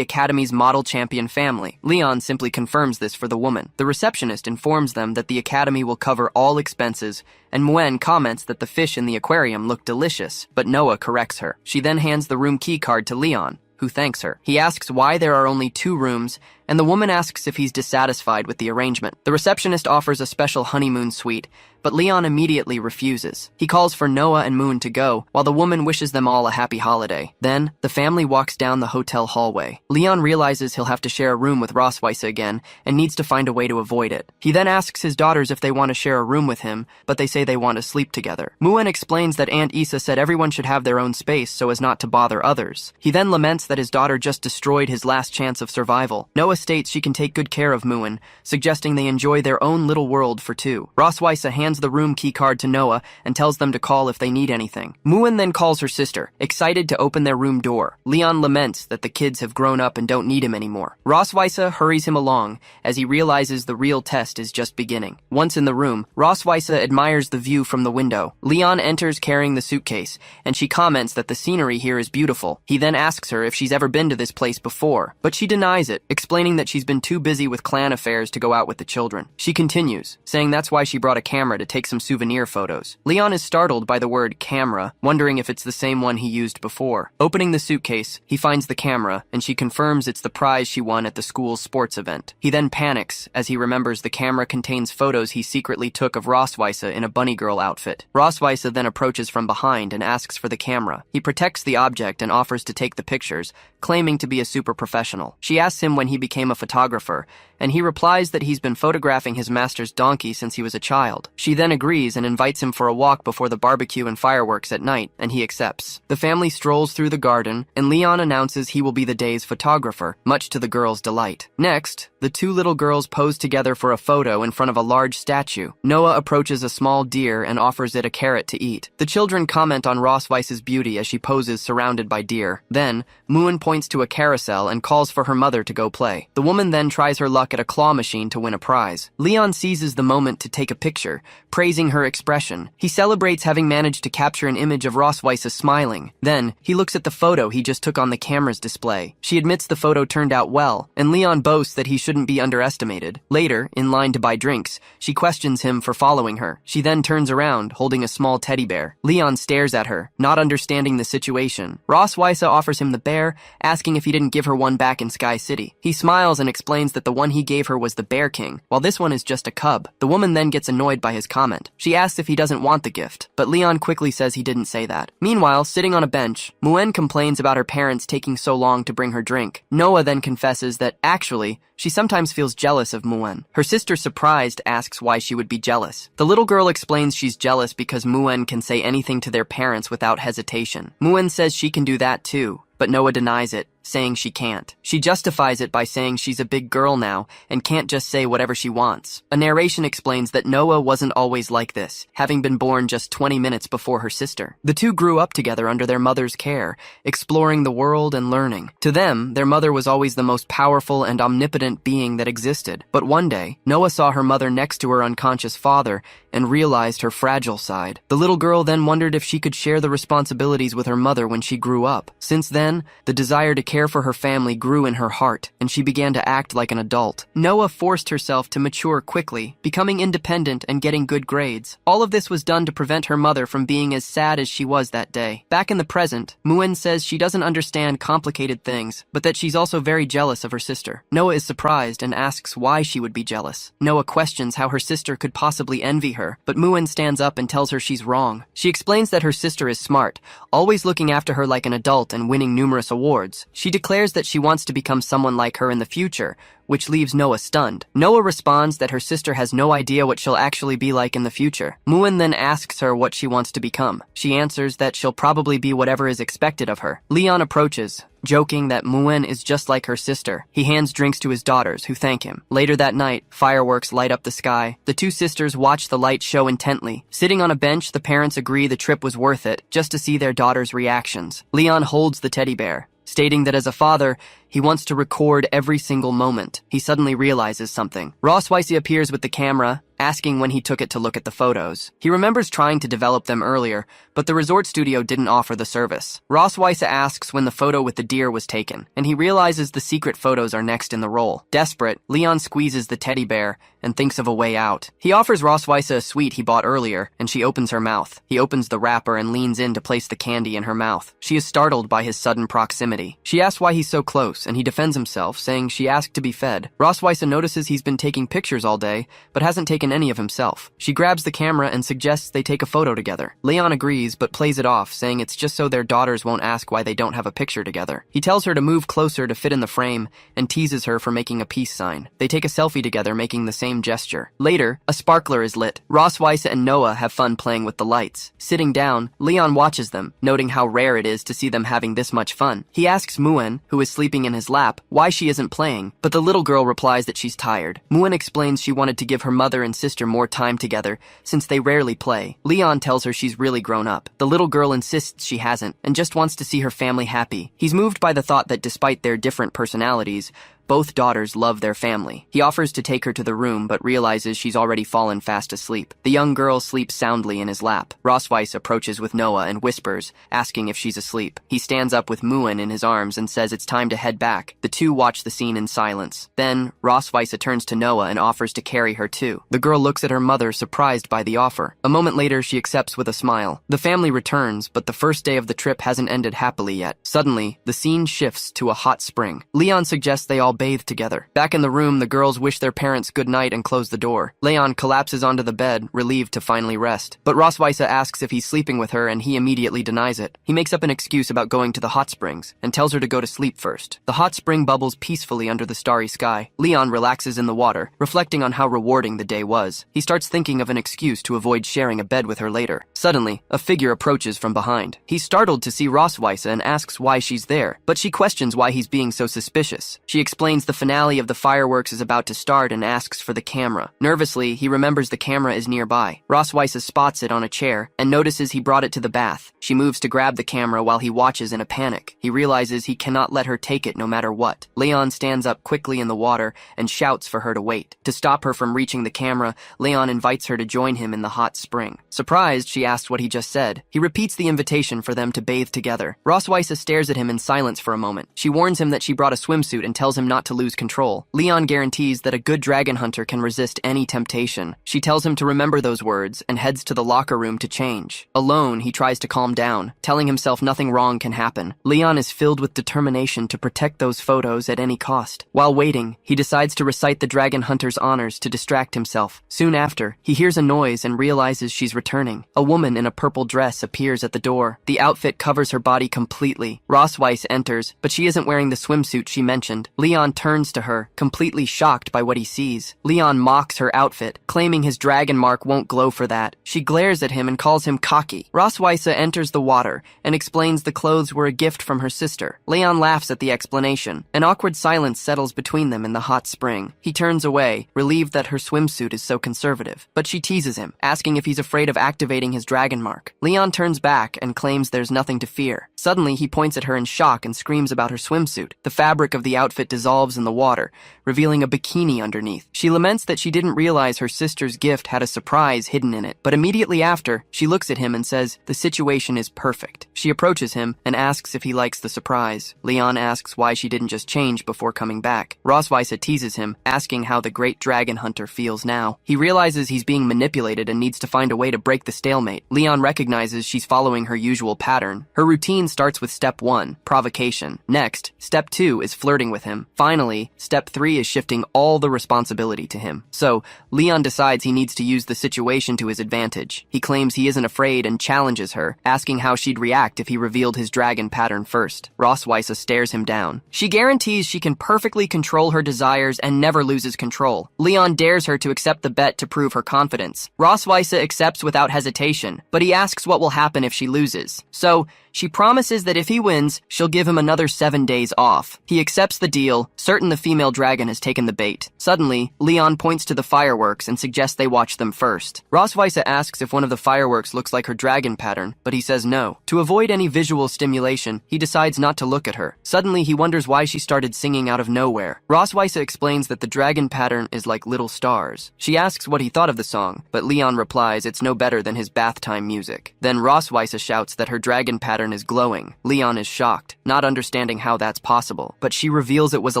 Academy's model champion family. Leon simply confirms this for the woman. The receptionist informs them that the Academy will cover all expenses, and Muen comments that the fish in the aquarium look delicious, but Noah corrects her. She then hands the room key card to Leon, who thanks her. He asks why there are only 2 rooms, and the woman asks if he's dissatisfied with the arrangement. The receptionist offers a special honeymoon suite, but Leon immediately refuses. He calls for Noah and Moon to go, while the woman wishes them all a happy holiday. Then, the family walks down the hotel hallway. Leon realizes he'll have to share a room with Ross Weiss again, and needs to find a way to avoid it. He then asks his daughters if they want to share a room with him, but they say they want to sleep together. Moon explains that Aunt Issa said everyone should have their own space so as not to bother others. He then laments that his daughter just destroyed his last chance of survival. Noah states she can take good care of Muin, suggesting they enjoy their own little world for two. Roswitha hands the room key card to Noah and tells them to call if they need anything. Muin then calls her sister, excited to open their room door. Leon laments that the kids have grown up and don't need him anymore. Roswitha hurries him along as he realizes the real test is just beginning. Once in the room, Roswitha admires the view from the window. Leon enters carrying the suitcase, and she comments that the scenery here is beautiful. He then asks her if she's ever been to this place before, but she denies it, explaining that she's been too busy with clan affairs to go out with the children. She continues, saying that's why she brought a camera to take some souvenir photos. Leon is startled by the word camera, wondering if it's the same one he used before. Opening the suitcase, he finds the camera, and she confirms it's the prize she won at the school's sports event. He then panics as he remembers the camera contains photos he secretly took of Roswitha in a bunny girl outfit. Roswitha then approaches from behind and asks for the camera. He protects the object and offers to take the pictures, claiming to be a super professional. She asks him when he became a photographer, and he replies that he's been photographing his master's donkey since he was a child. She then agrees and invites him for a walk before the barbecue and fireworks at night, and he accepts. The family strolls through the garden, and Leon announces he will be the day's photographer, much to the girls' delight. Next, the two little girls pose together for a photo in front of a large statue. Noah approaches a small deer and offers it a carrot to eat. The children comment on Roswitha's beauty as she poses surrounded by deer. Then, Muin points to a carousel and calls for her mother to go play. The woman then tries her luck at a claw machine to win a prize. Leon seizes the moment to take a picture, praising her expression. He celebrates having managed to capture an image of Roswitha smiling. Then, he looks at the photo he just took on the camera's display. She admits the photo turned out well, and Leon boasts that he shouldn't be underestimated. Later, in line to buy drinks, she questions him for following her. She then turns around, holding a small teddy bear. Leon stares at her, not understanding the situation. Roswitha offers him the bear, asking if he didn't give her one back in Sky City. He smiles and explains that the one he gave her was the Bear King, while this one is just a cub. The woman then gets annoyed by his comment. She asks if he doesn't want the gift, but Leon quickly says he didn't say that. Meanwhile, sitting on a bench, Muin complains about her parents taking so long to bring her drink. Noah then confesses that, actually, she sometimes feels jealous of Muin. Her sister, surprised, asks why she would be jealous. The little girl explains she's jealous because Muin can say anything to their parents without hesitation. Muin says she can do that too, but Noah denies it, saying she can't. She justifies it by saying she's a big girl now and can't just say whatever she wants. A narration explains that Noah wasn't always like this, having been born just 20 minutes before her sister. The two grew up together under their mother's care, exploring the world and learning. To them, their mother was always the most powerful and omnipotent being that existed. But one day, Noah saw her mother next to her unconscious father and realized her fragile side. The little girl then wondered if she could share the responsibilities with her mother when she grew up. Since then, the desire to care for her family grew in her heart, and she began to act like an adult. Noah forced herself to mature quickly, becoming independent and getting good grades. All of this was done to prevent her mother from being as sad as she was that day. Back in the present, Muin says she doesn't understand complicated things, but that she's also very jealous of her sister. Noah is surprised and asks why she would be jealous. Noah questions how her sister could possibly envy her, but Muin stands up and tells her she's wrong. She explains that her sister is smart, always looking after her like an adult and winning numerous awards. She declares that she wants to become someone like her in the future, which leaves Noah stunned. Noah responds that her sister has no idea what she'll actually be like in the future. Muin then asks her what she wants to become. She answers that she'll probably be whatever is expected of her. Leon approaches, joking that Muin is just like her sister. He hands drinks to his daughters, who thank him. Later that night, fireworks light up the sky. The two sisters watch the light show intently. Sitting on a bench, the parents agree the trip was worth it, just to see their daughters' reactions. Leon holds the teddy bear, stating that as a father, he wants to record every single moment. He suddenly realizes something. Roswitha appears with the camera, asking when he took it to look at the photos. He remembers trying to develop them earlier, but the resort studio didn't offer the service. Roswitha asks when the photo with the deer was taken, and he realizes the secret photos are next in the roll. Desperate, Leon squeezes the teddy bear and thinks of a way out. He offers Roswitha a sweet he bought earlier, and she opens her mouth. He opens the wrapper and leans in to place the candy in her mouth. She is startled by his sudden proximity. She asks why he's so close, and he defends himself, saying she asked to be fed. Roswitha notices he's been taking pictures all day, but hasn't taken taken any of himself. She grabs the camera and suggests they take a photo together. Leon agrees, but plays it off, saying it's just so their daughters won't ask why they don't have a picture together. He tells her to move closer to fit in the frame and teases her for making a peace sign. They take a selfie together, making the same gesture. Later, a sparkler is lit. Rosweiss and Noah have fun playing with the lights. Sitting down, Leon watches them, noting how rare it is to see them having this much fun. He asks Muen, who is sleeping in his lap, why she isn't playing, but the little girl replies that she's tired. Muen explains she wanted to give her mother and sister more time together, since they rarely play. Leon tells her she's really grown up. The little girl insists she hasn't, and just wants to see her family happy. He's moved by the thought that despite their different personalities, both daughters love their family. He offers to take her to the room, but realizes she's already fallen fast asleep. The young girl sleeps soundly in his lap. Rosweiss approaches with Noah and whispers, asking if she's asleep. He stands up with Muen in his arms and says it's time to head back. The two watch the scene in silence. Then, Rosweiss turns to Noah and offers to carry her too. The girl looks at her mother, surprised by the offer. A moment later, she accepts with a smile. The family returns, but the first day of the trip hasn't ended happily yet. Suddenly, the scene shifts to a hot spring. Leon suggests they all bathe together. Back in the room, the girls wish their parents good night and close the door. Leon collapses onto the bed, relieved to finally rest. But Rosweiss asks if he's sleeping with her, and he immediately denies it. He makes up an excuse about going to the hot springs, and tells her to go to sleep first. The hot spring bubbles peacefully under the starry sky. Leon relaxes in the water, reflecting on how rewarding the day was. He starts thinking of an excuse to avoid sharing a bed with her later. Suddenly, a figure approaches from behind. He's startled to see Rosweiss and asks why she's there, but she questions why he's being so suspicious. She explains the finale of the fireworks is about to start and asks for the camera. Nervously, he remembers the camera is nearby. Rosweiss spots it on a chair and notices he brought it to the bath. She moves to grab the camera while he watches in a panic. He realizes he cannot let her take it no matter what. Leon stands up quickly in the water and shouts for her to wait. To stop her from reaching the camera, Leon invites her to join him in the hot spring. Surprised, she asks what he just said. He repeats the invitation for them to bathe together. Rosweiss stares at him in silence for a moment. She warns him that she brought a swimsuit and tells him not to lose control. Leon guarantees that a good dragon hunter can resist any temptation. She tells him to remember those words and heads to the locker room to change. Alone, he tries to calm down, telling himself nothing wrong can happen. Leon is filled with determination to protect those photos at any cost. While waiting, he decides to recite the dragon hunter's honors to distract himself. Soon after, he hears a noise and realizes she's returning. A woman in a purple dress appears at the door. The outfit covers her body completely. Rosweiss enters, but she isn't wearing the swimsuit she mentioned. Leon turns to her, completely shocked by what he sees. Leon mocks her outfit, claiming his dragon mark won't glow for that. She glares at him and calls him cocky. Rosweiss enters the water and explains the clothes were a gift from her sister. Leon laughs at the explanation. An awkward silence settles between them in the hot spring. He turns away, relieved that her swimsuit is so conservative. But she teases him, asking if he's afraid of activating his dragon mark. Leon turns back and claims there's nothing to fear. Suddenly, he points at her in shock and screams about her swimsuit. The fabric of the outfit dissolves in the water, revealing a bikini underneath. She laments that she didn't realize her sister's gift had a surprise hidden in it, but immediately after, she looks at him and says, the situation is perfect. She approaches him and asks if he likes the surprise. Leon asks why she didn't just change before coming back. Rosweiss teases him, asking how the great dragon hunter feels now. He realizes he's being manipulated and needs to find a way to break the stalemate. Leon recognizes she's following her usual pattern. Her routine starts with step 1, provocation. Next, step 2 is flirting with him. Finally, step 3 is shifting all the responsibility to him. So, Leon decides he needs to use the situation to his advantage. He claims he isn't afraid and challenges her, asking how she'd react if he revealed his dragon pattern first. Rosweiss stares him down. She guarantees she can perfectly control her desires and never loses control. Leon dares her to accept the bet to prove her confidence. Rosweiss accepts without hesitation, but he asks what will happen if she loses. So, she promises that if he wins, she'll give him another 7 days off. He accepts the deal, certain the female dragon has taken the bait. Suddenly, Leon points to the fireworks and suggests they watch them first. Rosweiss asks if one of the fireworks looks like her dragon pattern, but he says no. To avoid any visual stimulation, he decides not to look at her. Suddenly, he wonders why she started singing out of nowhere. Rosweiss explains that the dragon pattern is like little stars. She asks what he thought of the song, but Leon replies it's no better than his bath time music. Then Rosweiss shouts that her dragon pattern is glowing. Leon is shocked, not understanding how that's possible, but she reveals it was a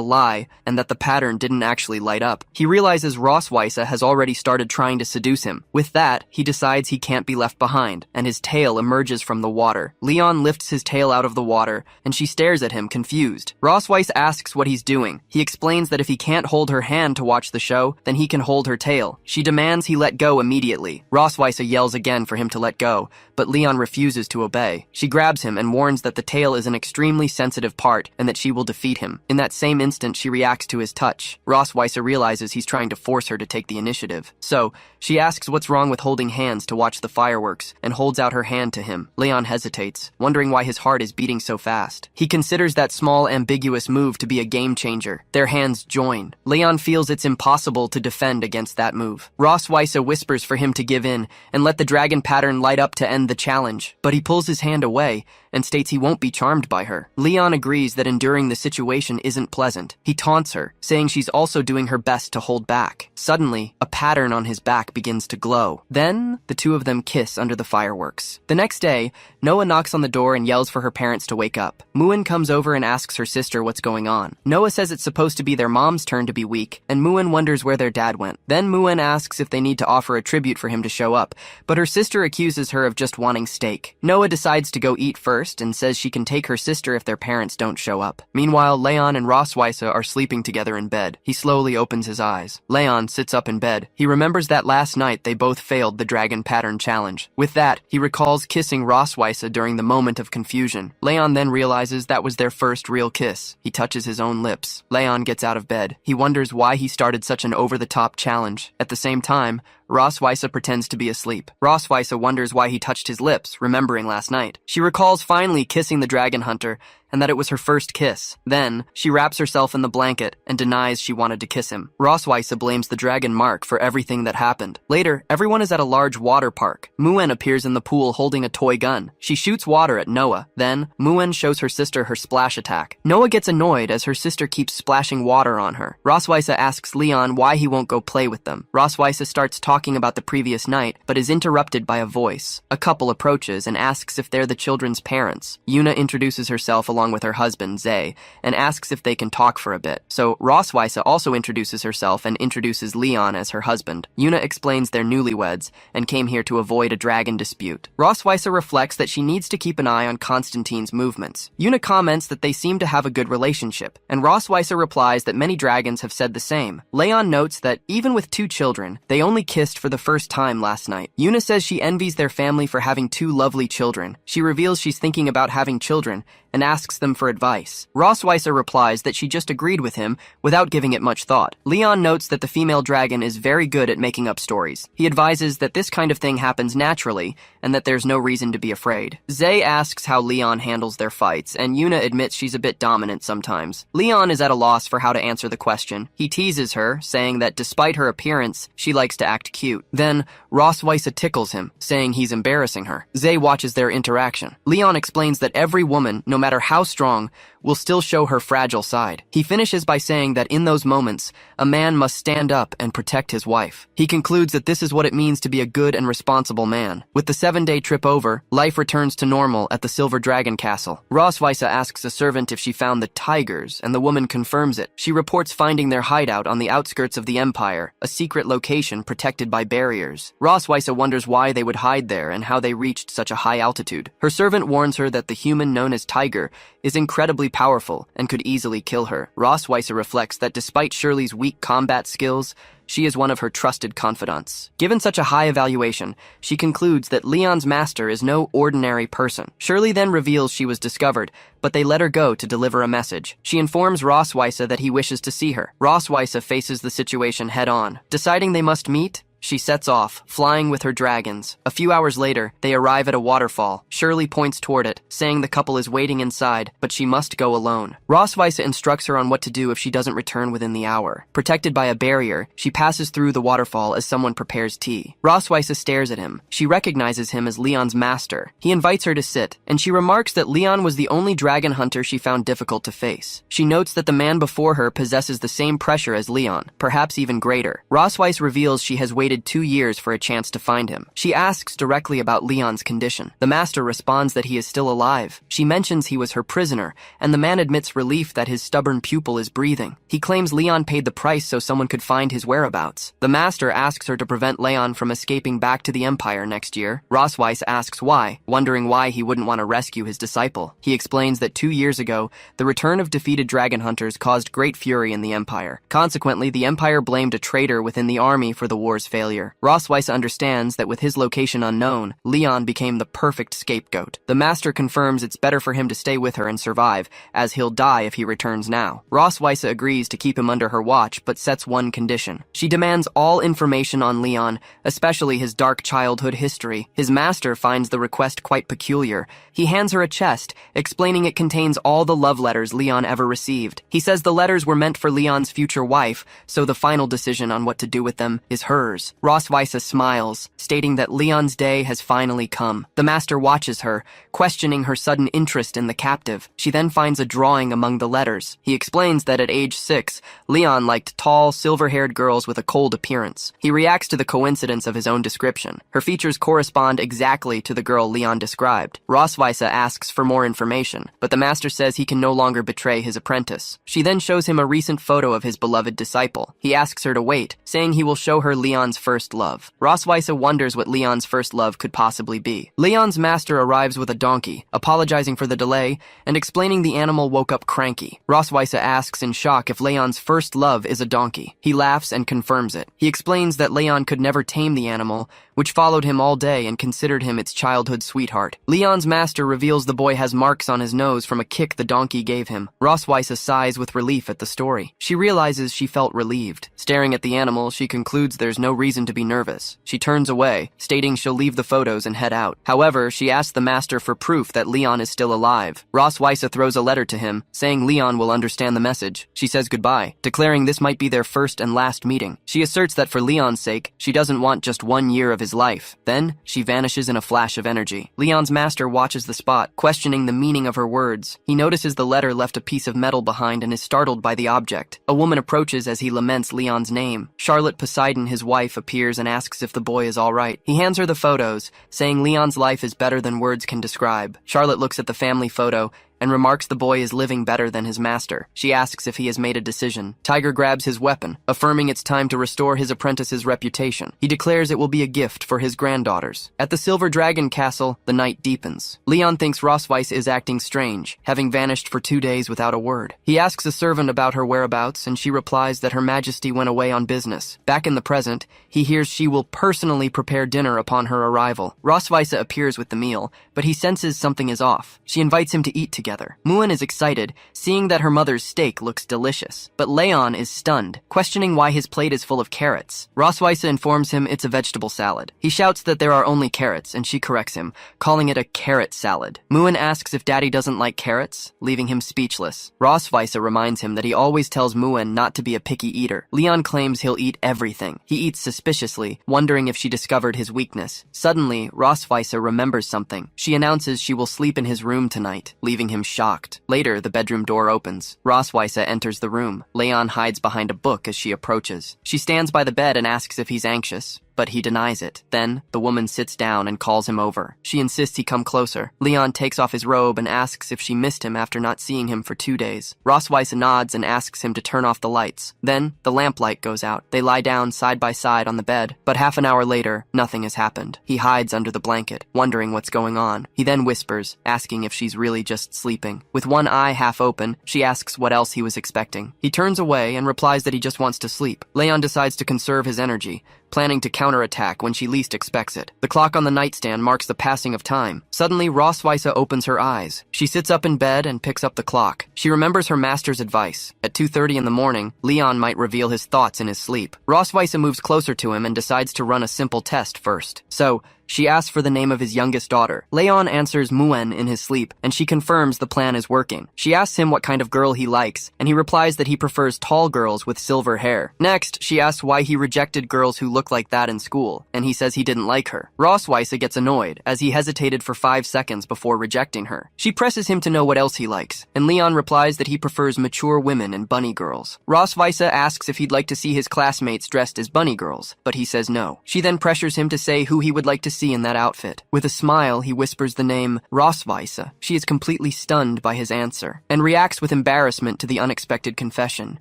lie and that the pattern didn't actually light up. He realizes Rosweiss has already started trying to seduce him. With that, he decides he can't be left behind, and his tail emerges from the water. Leon lifts his tail out of the water, and she stares at him, confused. Rosweiss asks what he's doing. He explains that if he can't hold her hand to watch the show, then he can hold her tail. She demands he let go immediately. Rosweiss yells again for him to let go, but Leon refuses to obey. She grabs him and warns that the tail is an extremely sensitive part and that she will defeat him. In that same instant, she reacts to his touch. Rosweiss realizes he's trying to force her to take the initiative. So, she asks what's wrong with holding hands to watch the fireworks and holds out her hand to him. Leon hesitates, wondering why his heart is beating so fast. He considers that small, ambiguous move to be a game changer. Their hands join. Leon feels it's impossible to defend against that move. Rosweiss whispers for him to give in and let the dragon pattern light up to end the challenge, but he pulls his hand away and states he won't be charmed by her. Leon agrees that enduring the situation isn't pleasant. He taunts her, saying she's also doing her best to hold back. Suddenly, a pattern on his back begins to glow. Then, the two of them kiss under the fireworks. The next day, Noah knocks on the door and yells for her parents to wake up. Muin comes over and asks her sister what's going on. Noah says it's supposed to be their mom's turn to be weak, and Muin wonders where their dad went. Then Muin asks if they need to offer a tribute for him to show up, but her sister accuses her of just wanting steak. Noah decides to go eat first and says she can take her sister if their parents don't show up. Meanwhile, Leon and Rosweiss are sleeping together in bed. He slowly opens his eyes. Leon sits up in bed. He remembers that last night they both failed the dragon pattern challenge. With that, he recalls kissing Rosweiss during the moment of confusion. Leon then realizes that was their first real kiss. He touches his own lips. Leon gets out of bed. He wonders why he started such an over-the-top challenge. At the same time, Rosweiss pretends to be asleep. Rosweiss wonders why he touched his lips, remembering last night. She recalls finally kissing the dragon hunter, and that it was her first kiss. Then, she wraps herself in the blanket and denies she wanted to kiss him. Rosweiss blames the dragon mark for everything that happened. Later, everyone is at a large water park. Muin appears in the pool holding a toy gun. She shoots water at Noah. Then, Muin shows her sister her splash attack. Noah gets annoyed as her sister keeps splashing water on her. Rosweiss asks Leon why he won't go play with them. Rosweiss starts talking about the previous night, but is interrupted by a voice. A couple approaches and asks if they're the children's parents. Yuna introduces herself along with her husband, Zay, and asks if they can talk for a bit. So Rosweiss also introduces herself and introduces Leon as her husband. Yuna explains they're newlyweds and came here to avoid a dragon dispute. Rosweiss reflects that she needs to keep an eye on Constantine's movements. Yuna comments that they seem to have a good relationship, and Rosweiss replies that many dragons have said the same. Leon notes that even with two children, they only kissed for the first time last night. Yuna says she envies their family for having two lovely children. She reveals she's thinking about having children and asks them for advice. Rosweiss replies that she just agreed with him without giving it much thought. Leon notes that the female dragon is very good at making up stories. He advises that this kind of thing happens naturally and that there's no reason to be afraid. Zay asks how Leon handles their fights, and Yuna admits she's a bit dominant sometimes. Leon is at a loss for how to answer the question. He teases her, saying that despite her appearance, she likes to act cute. Then, Rosweiss tickles him, saying he's embarrassing her. Zay watches their interaction. Leon explains that every woman, no matter how strong, will still show her fragile side. He finishes by saying that in those moments, a man must stand up and protect his wife. He concludes that this is what it means to be a good and responsible man. With the 7-day trip over, life returns to normal at the Silver Dragon Castle. Rosweiss asks a servant if she found the tigers, and the woman confirms it. She reports finding their hideout on the outskirts of the Empire, a secret location protected by barriers. Rosweiss wonders why they would hide there and how they reached such a high altitude. Her servant warns her that the human known as Tiger is incredibly powerful and could easily kill her. Rosweiss reflects that despite Shirley's weak combat skills, she is one of her trusted confidants. Given such a high evaluation, she concludes that Leon's master is no ordinary person. Shirley then reveals she was discovered, but they let her go to deliver a message. She informs Rosweiss that he wishes to see her. Rosweiss faces the situation head-on. Deciding they must meet, she sets off, flying with her dragons. A few hours later, they arrive at a waterfall. Shirley points toward it, saying the couple is waiting inside, but she must go alone. Rosweiss instructs her on what to do if she doesn't return within the hour. Protected by a barrier, she passes through the waterfall as someone prepares tea. Rosweiss stares at him. She recognizes him as Leon's master. He invites her to sit, and she remarks that Leon was the only dragon hunter she found difficult to face. She notes that the man before her possesses the same pressure as Leon, perhaps even greater. Rosweiss reveals she has waited waited 2 years for a chance to find him. She asks directly about Leon's condition. The master responds that he is still alive. She mentions he was her prisoner, and the man admits relief that his stubborn pupil is breathing. He claims Leon paid the price so someone could find his whereabouts. The master asks her to prevent Leon from escaping back to the Empire next year. Rosweiss asks why, wondering why he wouldn't want to rescue his disciple. He explains that 2 years ago, the return of defeated dragon hunters caused great fury in the Empire. Consequently, the Empire blamed a traitor within the army for the war's failure. Rosweiss understands that with his location unknown, Leon became the perfect scapegoat. The master confirms it's better for him to stay with her and survive, as he'll die if he returns now. Rosweiss agrees to keep him under her watch, but sets one condition. She demands all information on Leon, especially his dark childhood history. His master finds the request quite peculiar. He hands her a chest, explaining it contains all the love letters Leon ever received. He says the letters were meant for Leon's future wife, so the final decision on what to do with them is hers. Rosweiss smiles, stating that Leon's day has finally come. The master watches her, questioning her sudden interest in the captive. She then finds a drawing among the letters. He explains that at age 6, Leon liked tall, silver-haired girls with a cold appearance. He reacts to the coincidence of his own description. Her features correspond exactly to the girl Leon described. Rosweiss asks for more information, but the master says he can no longer betray his apprentice. She then shows him a recent photo of his beloved disciple. He asks her to wait, saying he will show her Leon's first love. Rosweiss wonders what Leon's first love could possibly be. Leon's master arrives with a donkey, apologizing for the delay and explaining the animal woke up cranky. Rosweiss asks in shock if Leon's first love is a donkey. He laughs and confirms it. He explains that Leon could never tame the animal, which followed him all day and considered him its childhood sweetheart. Leon's master reveals the boy has marks on his nose from a kick the donkey gave him. Rosweiss sighs with relief at the story. She realizes she felt relieved. Staring at the animal, she concludes there's no reason to be nervous. She turns away, stating she'll leave the photos and head out. However, she asks the master for proof that Leon is still alive. Rosweiss throws a letter to him, saying Leon will understand the message. She says goodbye, declaring this might be their first and last meeting. She asserts that for Leon's sake, she doesn't want just 1 year of his life. Then, she vanishes in a flash of energy. Leon's master watches the spot, questioning the meaning of her words. He notices the letter left a piece of metal behind and is startled by the object. A woman approaches as he laments Leon's name. Charlotte Poseidon, his wife, appears and asks if the boy is all right. He hands her the photos, saying Leon's life is better than words can describe. Charlotte looks at the family photo and remarks the boy is living better than his master. She asks if he has made a decision. Tiger grabs his weapon, affirming it's time to restore his apprentice's reputation. He declares it will be a gift for his granddaughters. At the Silver Dragon Castle, the night deepens. Leon thinks Rosweiss is acting strange, having vanished for 2 days without a word. He asks a servant about her whereabouts, and she replies that Her Majesty went away on business. Back in the present, he hears she will personally prepare dinner upon her arrival. Rosweiss appears with the meal, but he senses something is off. She invites him to eat together. Muin is excited, seeing that her mother's steak looks delicious. But Leon is stunned, questioning why his plate is full of carrots. Rosweiss informs him it's a vegetable salad. He shouts that there are only carrots, and she corrects him, calling it a carrot salad. Muin asks if Daddy doesn't like carrots, leaving him speechless. Rosweiss reminds him that he always tells Muin not to be a picky eater. Leon claims he'll eat everything. He eats suspiciously, wondering if she discovered his weakness. Suddenly, Rosweiss remembers something. She announces she will sleep in his room tonight, leaving him shocked. Later, the bedroom door opens. Rosweiss enters the room. Leon hides behind a book as she approaches. She stands by the bed and asks if he's anxious, but he denies it. Then, the woman sits down and calls him over. She insists he come closer. Leon takes off his robe and asks if she missed him after not seeing him for 2 days. Rosweiss nods and asks him to turn off the lights. Then, the lamplight goes out. They lie down side by side on the bed, but half an hour later, nothing has happened. He hides under the blanket, wondering what's going on. He then whispers, asking if she's really just sleeping. With one eye half open, she asks what else he was expecting. He turns away and replies that he just wants to sleep. Leon decides to conserve his energy, planning to counterattack when she least expects it. The clock on the nightstand marks the passing of time. Suddenly, Rosweiss opens her eyes. She sits up in bed and picks up the clock. She remembers her master's advice. At 2:30 in the morning, Leon might reveal his thoughts in his sleep. Rosweiss moves closer to him and decides to run a simple test first. So, She asks for the name of his youngest daughter. Leon answers Muen in his sleep, and she confirms the plan is working. She asks him what kind of girl he likes, and he replies that he prefers tall girls with silver hair. Next, she asks why he rejected girls who look like that in school, and he says he didn't like her. Rossweisse gets annoyed, as he hesitated for 5 seconds before rejecting her. She presses him to know what else he likes, and Leon replies that he prefers mature women and bunny girls. Rossweisse asks if he'd like to see his classmates dressed as bunny girls, but he says no. She then pressures him to say who he would like to see in that outfit. With a smile, he whispers the name Rossweisse. She is completely stunned by his answer, and reacts with embarrassment to the unexpected confession.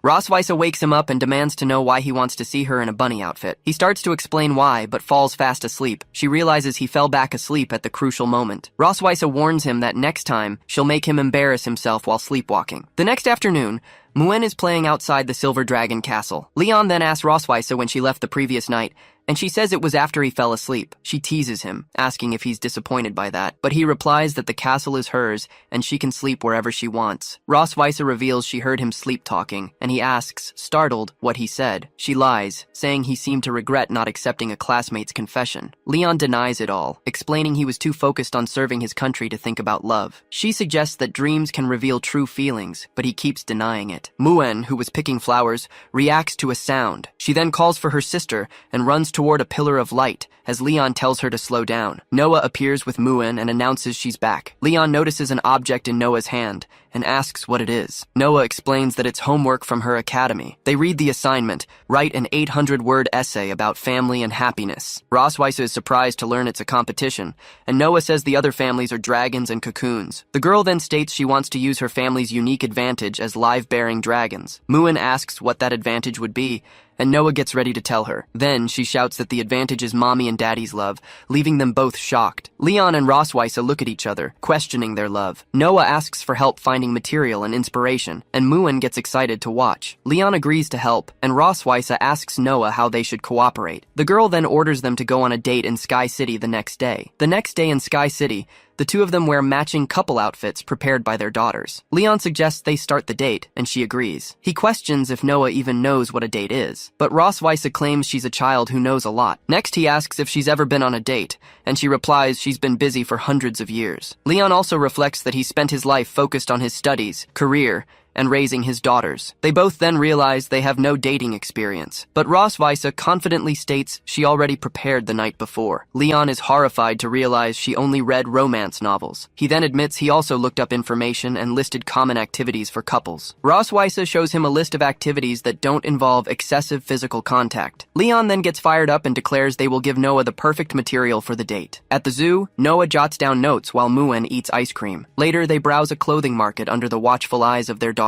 Rossweisse wakes him up and demands to know why he wants to see her in a bunny outfit. He starts to explain why, but falls fast asleep. She realizes he fell back asleep at the crucial moment. Rossweisse warns him that next time, she'll make him embarrass himself while sleepwalking. The next afternoon, Muen is playing outside the Silver Dragon Castle. Leon then asks Rossweisse when she left the previous night, and she says it was after he fell asleep. She teases him, asking if he's disappointed by that, but he replies that the castle is hers and she can sleep wherever she wants. Rossweisse reveals she heard him sleep-talking, and he asks, startled, what he said. She lies, saying he seemed to regret not accepting a classmate's confession. Leon denies it all, explaining he was too focused on serving his country to think about love. She suggests that dreams can reveal true feelings, but he keeps denying it. Muen, who was picking flowers, reacts to a sound. She then calls for her sister and runs toward a pillar of light, as Leon tells her to slow down. Noah appears with Muen and announces she's back. Leon notices an object in Noah's hand and asks what it is. Noah explains that it's homework from her academy. They read the assignment, write an 800-word essay about family and happiness. Rossweisse is surprised to learn it's a competition, and Noah says the other families are dragons and cocoons. The girl then states she wants to use her family's unique advantage as live-bearing dragons. Muen asks what that advantage would be, and Noah gets ready to tell her. Then she shouts that the advantage is mommy and daddy's love, leaving them both shocked. Leon and Rossweisse look at each other, questioning their love. Noah asks for help finding material and inspiration, and Muen gets excited to watch. Leon agrees to help, and Rossweisse asks Noah how they should cooperate. The girl then orders them to go on a date in Sky City the next day. The next day in Sky City, the two of them wear matching couple outfits prepared by their daughters. Leon suggests they start the date, and she agrees. He questions if Noah even knows what a date is, but Rossweisse claims she's a child who knows a lot. Next, he asks if she's ever been on a date, and she replies she's been busy for hundreds of years. Leon also reflects that he spent his life focused on his studies, career, and raising his daughters. They both then realize they have no dating experience, but Rossweisse confidently states she already prepared the night before. Leon is horrified to realize she only read romance novels. He then admits he also looked up information and listed common activities for couples. Rossweisse shows him a list of activities that don't involve excessive physical contact. Leon then gets fired up and declares they will give Noah the perfect material for the date. At the zoo, Noah jots down notes while Muen eats ice cream. Later, they browse a clothing market under the watchful eyes of their daughters.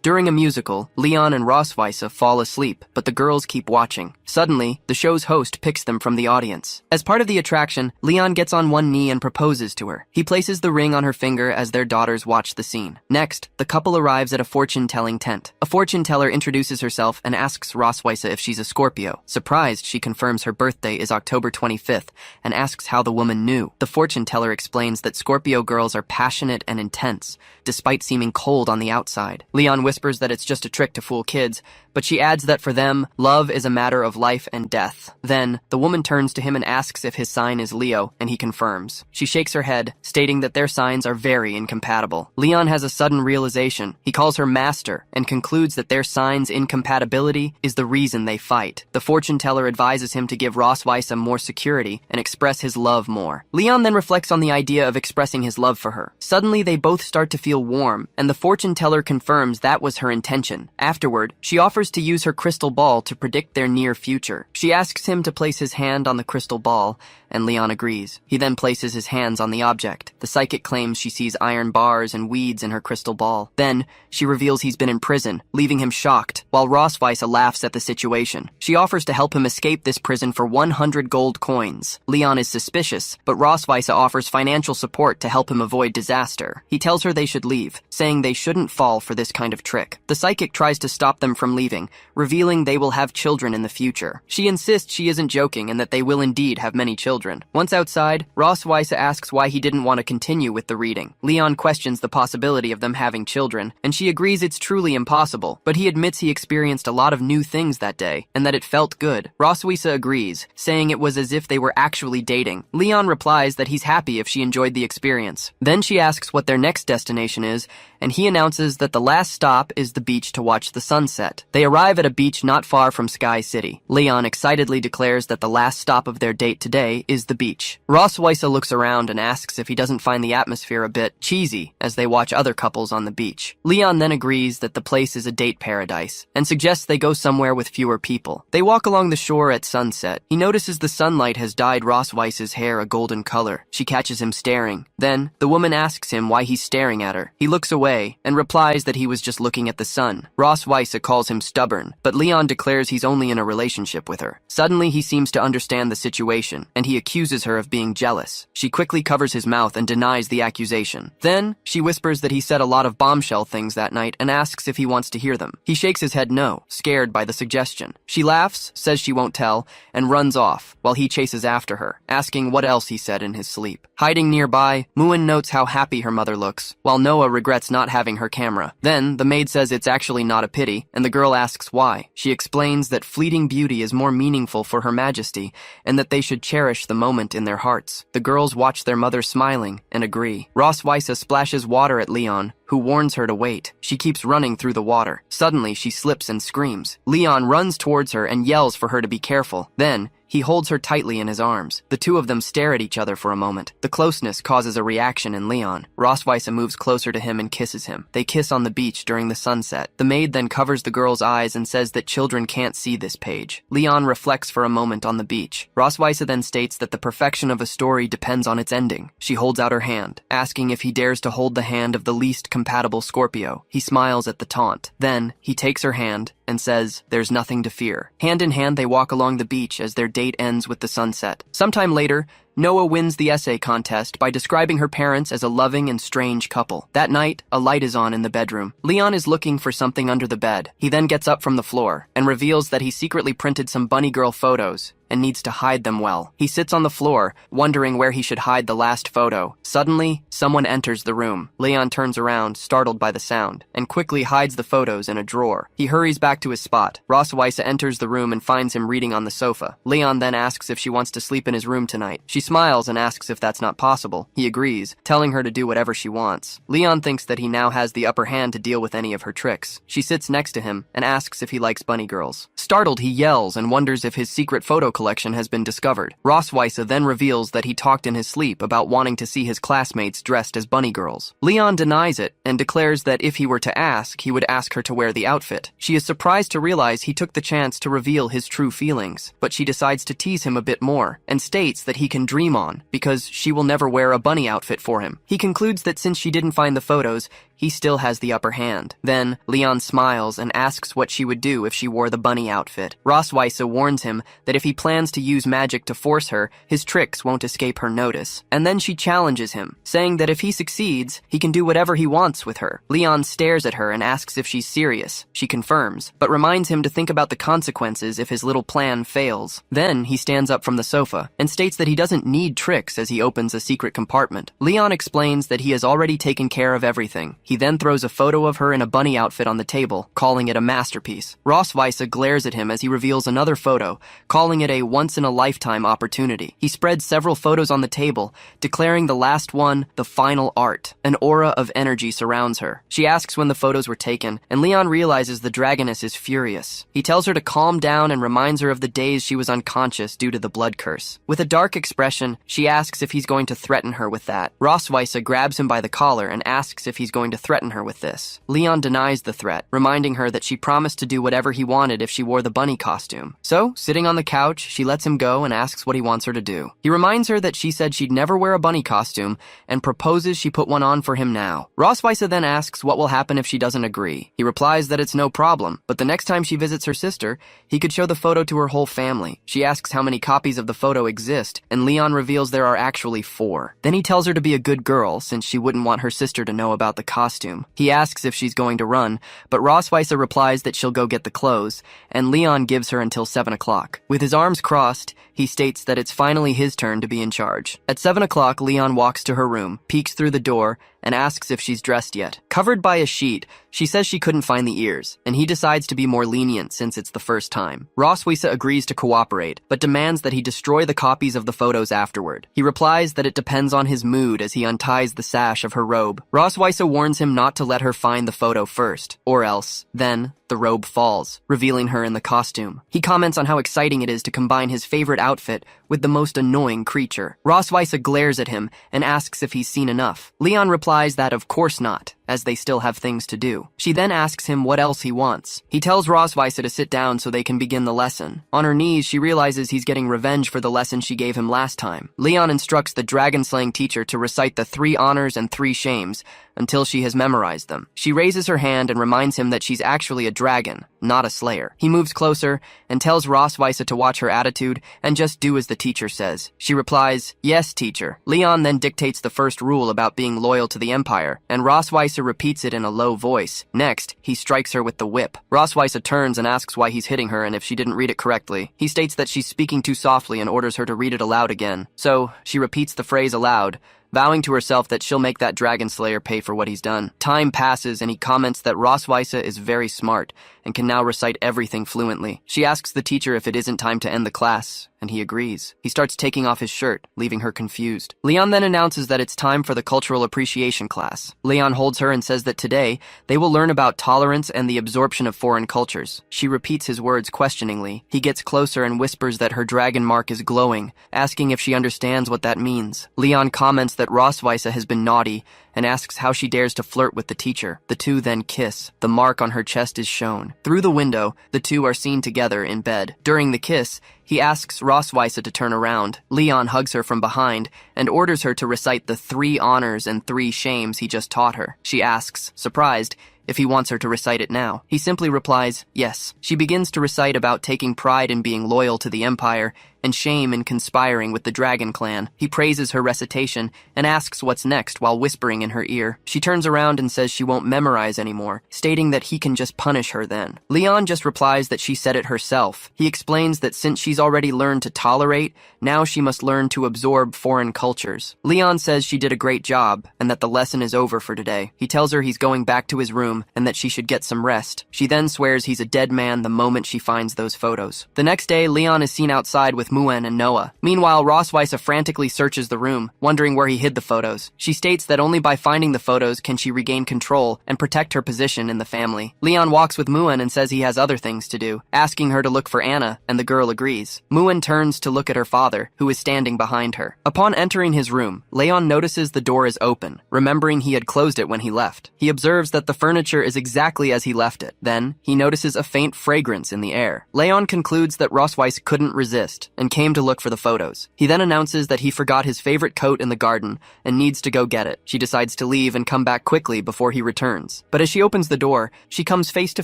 During a musical, Leon and Rossweisse fall asleep, but the girls keep watching. Suddenly, the show's host picks them from the audience. As part of the attraction, Leon gets on one knee and proposes to her. He places the ring on her finger as their daughters watch the scene. Next, the couple arrives at a fortune-telling tent. A fortune teller introduces herself and asks Rossweisse if she's a Scorpio. Surprised, she confirms her birthday is October 25th and asks how the woman knew. The fortune teller explains that Scorpio girls are passionate and intense, despite seeming cold on the outside. Leon whispers that it's just a trick to fool kids, but she adds that for them, love is a matter of life and death. Then, the woman turns to him and asks if his sign is Leo, and he confirms. She shakes her head, stating that their signs are very incompatible. Leon has a sudden realization. He calls her master, and concludes that their sign's incompatibility is the reason they fight. The fortune teller advises him to give Rossweisse more security and express his love more. Leon then reflects on the idea of expressing his love for her. Suddenly, they both start to feel warm, and the fortune teller confirms that was her intention. Afterward, she offers to use her crystal ball to predict their near future. She asks him to place his hand on the crystal ball, and Leon agrees. He then places his hands on the object. The psychic claims she sees iron bars and weeds in her crystal ball. Then, she reveals he's been in prison, leaving him shocked, while Rossweisse laughs at the situation. She offers to help him escape this prison for 100 gold coins. Leon is suspicious, but Rossweisse offers financial support to help him avoid disaster. He tells her they should leave, saying they shouldn't fall for this kind of trick. The psychic tries to stop them from leaving leaving, revealing they will have children in the future. She insists she isn't joking and that they will indeed have many children. Once outside, Roswitha asks why he didn't want to continue with the reading. Leon questions the possibility of them having children, and she agrees it's truly impossible, but he admits he experienced a lot of new things that day, and that it felt good. Roswitha agrees, saying it was as if they were actually dating. Leon replies that he's happy if she enjoyed the experience. Then she asks what their next destination is, and he announces that the last stop is the beach to watch the sunset. They arrive at a beach not far from Sky City. Leon excitedly declares that the last stop of their date today is the beach. Roswitha looks around and asks if he doesn't find the atmosphere a bit cheesy as they watch other couples on the beach. Leon then agrees that the place is a date paradise and suggests they go somewhere with fewer people. They walk along the shore at sunset. He notices the sunlight has dyed Roswitha's hair a golden color. She catches him staring. Then, the woman asks him why he's staring at her. He looks away and replies that he was just looking at the sun. Roswitha calls him stubborn, but Leon declares he's only in a relationship with her. Suddenly, he seems to understand the situation, and he accuses her of being jealous. She quickly covers his mouth and denies the accusation. Then, she whispers that he said a lot of bombshell things that night and asks if he wants to hear them. He shakes his head no, scared by the suggestion. She laughs, says she won't tell, and runs off, while he chases after her, asking what else he said in his sleep. Hiding nearby, Muin notes how happy her mother looks, while Noah regrets not having her camera. Then, the maid says it's actually not a pity, and the girl asks why. She explains that fleeting beauty is more meaningful for Her Majesty, and that they should cherish the moment in their hearts. The girls watch their mother smiling and agree. Roswitha splashes water at Leon, who warns her to wait. She keeps running through the water. Suddenly, she slips and screams. Leon runs towards her and yells for her to be careful. Then, he holds her tightly in his arms. The two of them stare at each other for a moment. The closeness causes a reaction in Leon. Roswitha moves closer to him and kisses him. They kiss on the beach during the sunset. The maid then covers the girl's eyes and says that children can't see this page. Leon reflects for a moment on the beach. Roswitha then states that the perfection of a story depends on its ending. She holds out her hand, asking if he dares to hold the hand of the least compatible Scorpio. He smiles at the taunt. Then, he takes her hand and says, "There's nothing to fear." Hand in hand, they walk along the beach as their date ends with the sunset. Sometime later, Noah wins the essay contest by describing her parents as a loving and strange couple. That night, a light is on in the bedroom. Leon is looking for something under the bed. He then gets up from the floor and reveals that he secretly printed some bunny girl photos and needs to hide them well. He sits on the floor, wondering where he should hide the last photo. Suddenly, someone enters the room. Leon turns around, startled by the sound, and quickly hides the photos in a drawer. He hurries back to his spot. Roswitha enters the room and finds him reading on the sofa. Leon then asks if she wants to sleep in his room tonight. She smiles and asks if that's not possible. He agrees, telling her to do whatever she wants. Leon thinks that he now has the upper hand to deal with any of her tricks. She sits next to him and asks if he likes bunny girls. Startled, he yells and wonders if his secret photo collection has been discovered. Roswitha then reveals that he talked in his sleep about wanting to see his classmates dressed as bunny girls. Leon denies it and declares that if he were to ask, he would ask her to wear the outfit. She is surprised to realize he took the chance to reveal his true feelings, but she decides to tease him a bit more and states that he can dream on because she will never wear a bunny outfit for him. He concludes that since she didn't find the photos, he still has the upper hand. Then, Leon smiles and asks what she would do if she wore the bunny outfit. Roswitha warns him that if he plans to use magic to force her, his tricks won't escape her notice. And then she challenges him, saying that if he succeeds, he can do whatever he wants with her. Leon stares at her and asks if she's serious. She confirms, but reminds him to think about the consequences if his little plan fails. Then, he stands up from the sofa and states that he doesn't need tricks as he opens a secret compartment. Leon explains that he has already taken care of everything. He then throws a photo of her in a bunny outfit on the table, calling it a masterpiece. Roswitha glares at him as he reveals another photo, calling it a once-in-a-lifetime opportunity. He spreads several photos on the table, declaring the last one the final art. An aura of energy surrounds her. She asks when the photos were taken, and Leon realizes the dragoness is furious. He tells her to calm down and reminds her of the days she was unconscious due to the blood curse. With a dark expression, she asks if he's going to threaten her with that. Roswitha grabs him by the collar and asks if he's going to threaten her with this. Leon denies the threat, reminding her that she promised to do whatever he wanted if she wore the bunny costume. So, sitting on the couch, she lets him go and asks what he wants her to do. He reminds her that she said she'd never wear a bunny costume and proposes she put one on for him now. Roswitha then asks what will happen if she doesn't agree. He replies that it's no problem, but the next time she visits her sister, he could show the photo to her whole family. She asks how many copies of the photo exist, and Leon reveals there are actually 4. Then he tells her to be a good girl since she wouldn't want her sister to know about the copy. costume. He asks if she's going to run, but Rosweiss replies that she'll go get the clothes, and Leon gives her until 7 o'clock. With his arms crossed, he states that it's finally his turn to be in charge. At 7 o'clock, Leon walks to her room, peeks through the door, and asks if she's dressed yet. Covered by a sheet, she says she couldn't find the ears, and he decides to be more lenient since it's the first time. Rosweiss agrees to cooperate, but demands that he destroy the copies of the photos afterward. He replies that it depends on his mood as he unties the sash of her robe. Rosweiss warns him not to let her find the photo first, or else, then, the robe falls, revealing her in the costume. He comments on how exciting it is to combine his favorite outfit with the most annoying creature. Rosweiss glares at him and asks if he's seen enough. Leon replies that of course not, as they still have things to do. She then asks him what else he wants. He tells Rosweiss to sit down so they can begin the lesson. On her knees, she realizes he's getting revenge for the lesson she gave him last time. Leon instructs the dragon-slaying teacher to recite the 3 honors and 3 shames until she has memorized them. She raises her hand and reminds him that she's actually a dragon, not a slayer. He moves closer and tells Rosweiss to watch her attitude and just do as the teacher says. She replies, "Yes, teacher." Leon then dictates the first rule about being loyal to the Empire, and Rosweiss repeats it in a low voice. Next, he strikes her with the whip. Rosweiss turns and asks why he's hitting her and if she didn't read it correctly. He states that she's speaking too softly and orders her to read it aloud again. So, she repeats the phrase aloud, vowing to herself that she'll make that dragon slayer pay for what he's done. Time passes and he comments that Rosweiss is very smart and can now recite everything fluently. She asks the teacher if it isn't time to end the class, and he agrees. He starts taking off his shirt, leaving her confused. Leon then announces that it's time for the cultural appreciation class. Leon holds her and says that today, they will learn about tolerance and the absorption of foreign cultures. She repeats his words questioningly. He gets closer and whispers that her dragon mark is glowing, asking if she understands what that means. Leon comments that Rosweiss has been naughty and asks how she dares to flirt with the teacher. The two then kiss. The mark on her chest is shown. Through the window, the two are seen together in bed. During the kiss, he asks Rosweiss to turn around. Leon hugs her from behind and orders her to recite the 3 honors and 3 shames he just taught her. She asks, surprised, if he wants her to recite it now. He simply replies, yes. She begins to recite about taking pride in being loyal to the Empire and shame in conspiring with the Dragon Clan. He praises her recitation and asks what's next while whispering in her ear. She turns around and says she won't memorize anymore, stating that he can just punish her then. Leon just replies that she said it herself. He explains that since she's already learned to tolerate, now she must learn to absorb foreign cultures. Leon says she did a great job and that the lesson is over for today. He tells her he's going back to his room and that she should get some rest. She then swears he's a dead man the moment she finds those photos. The next day, Leon is seen outside with Muen and Noah. Meanwhile, Rosweiss frantically searches the room, wondering where he hid the photos. She states that only by finding the photos can she regain control and protect her position in the family. Leon walks with Muen and says he has other things to do, asking her to look for Anna, and the girl agrees. Muen turns to look at her father, who is standing behind her. Upon entering his room, Leon notices the door is open, remembering he had closed it when he left. He observes that the furniture is exactly as he left it. Then, he notices a faint fragrance in the air. Leon concludes that Rosweiss couldn't resist and came to look for the photos. He then announces that he forgot his favorite coat in the garden and needs to go get it. She decides to leave and come back quickly before he returns. But as she opens the door, she comes face to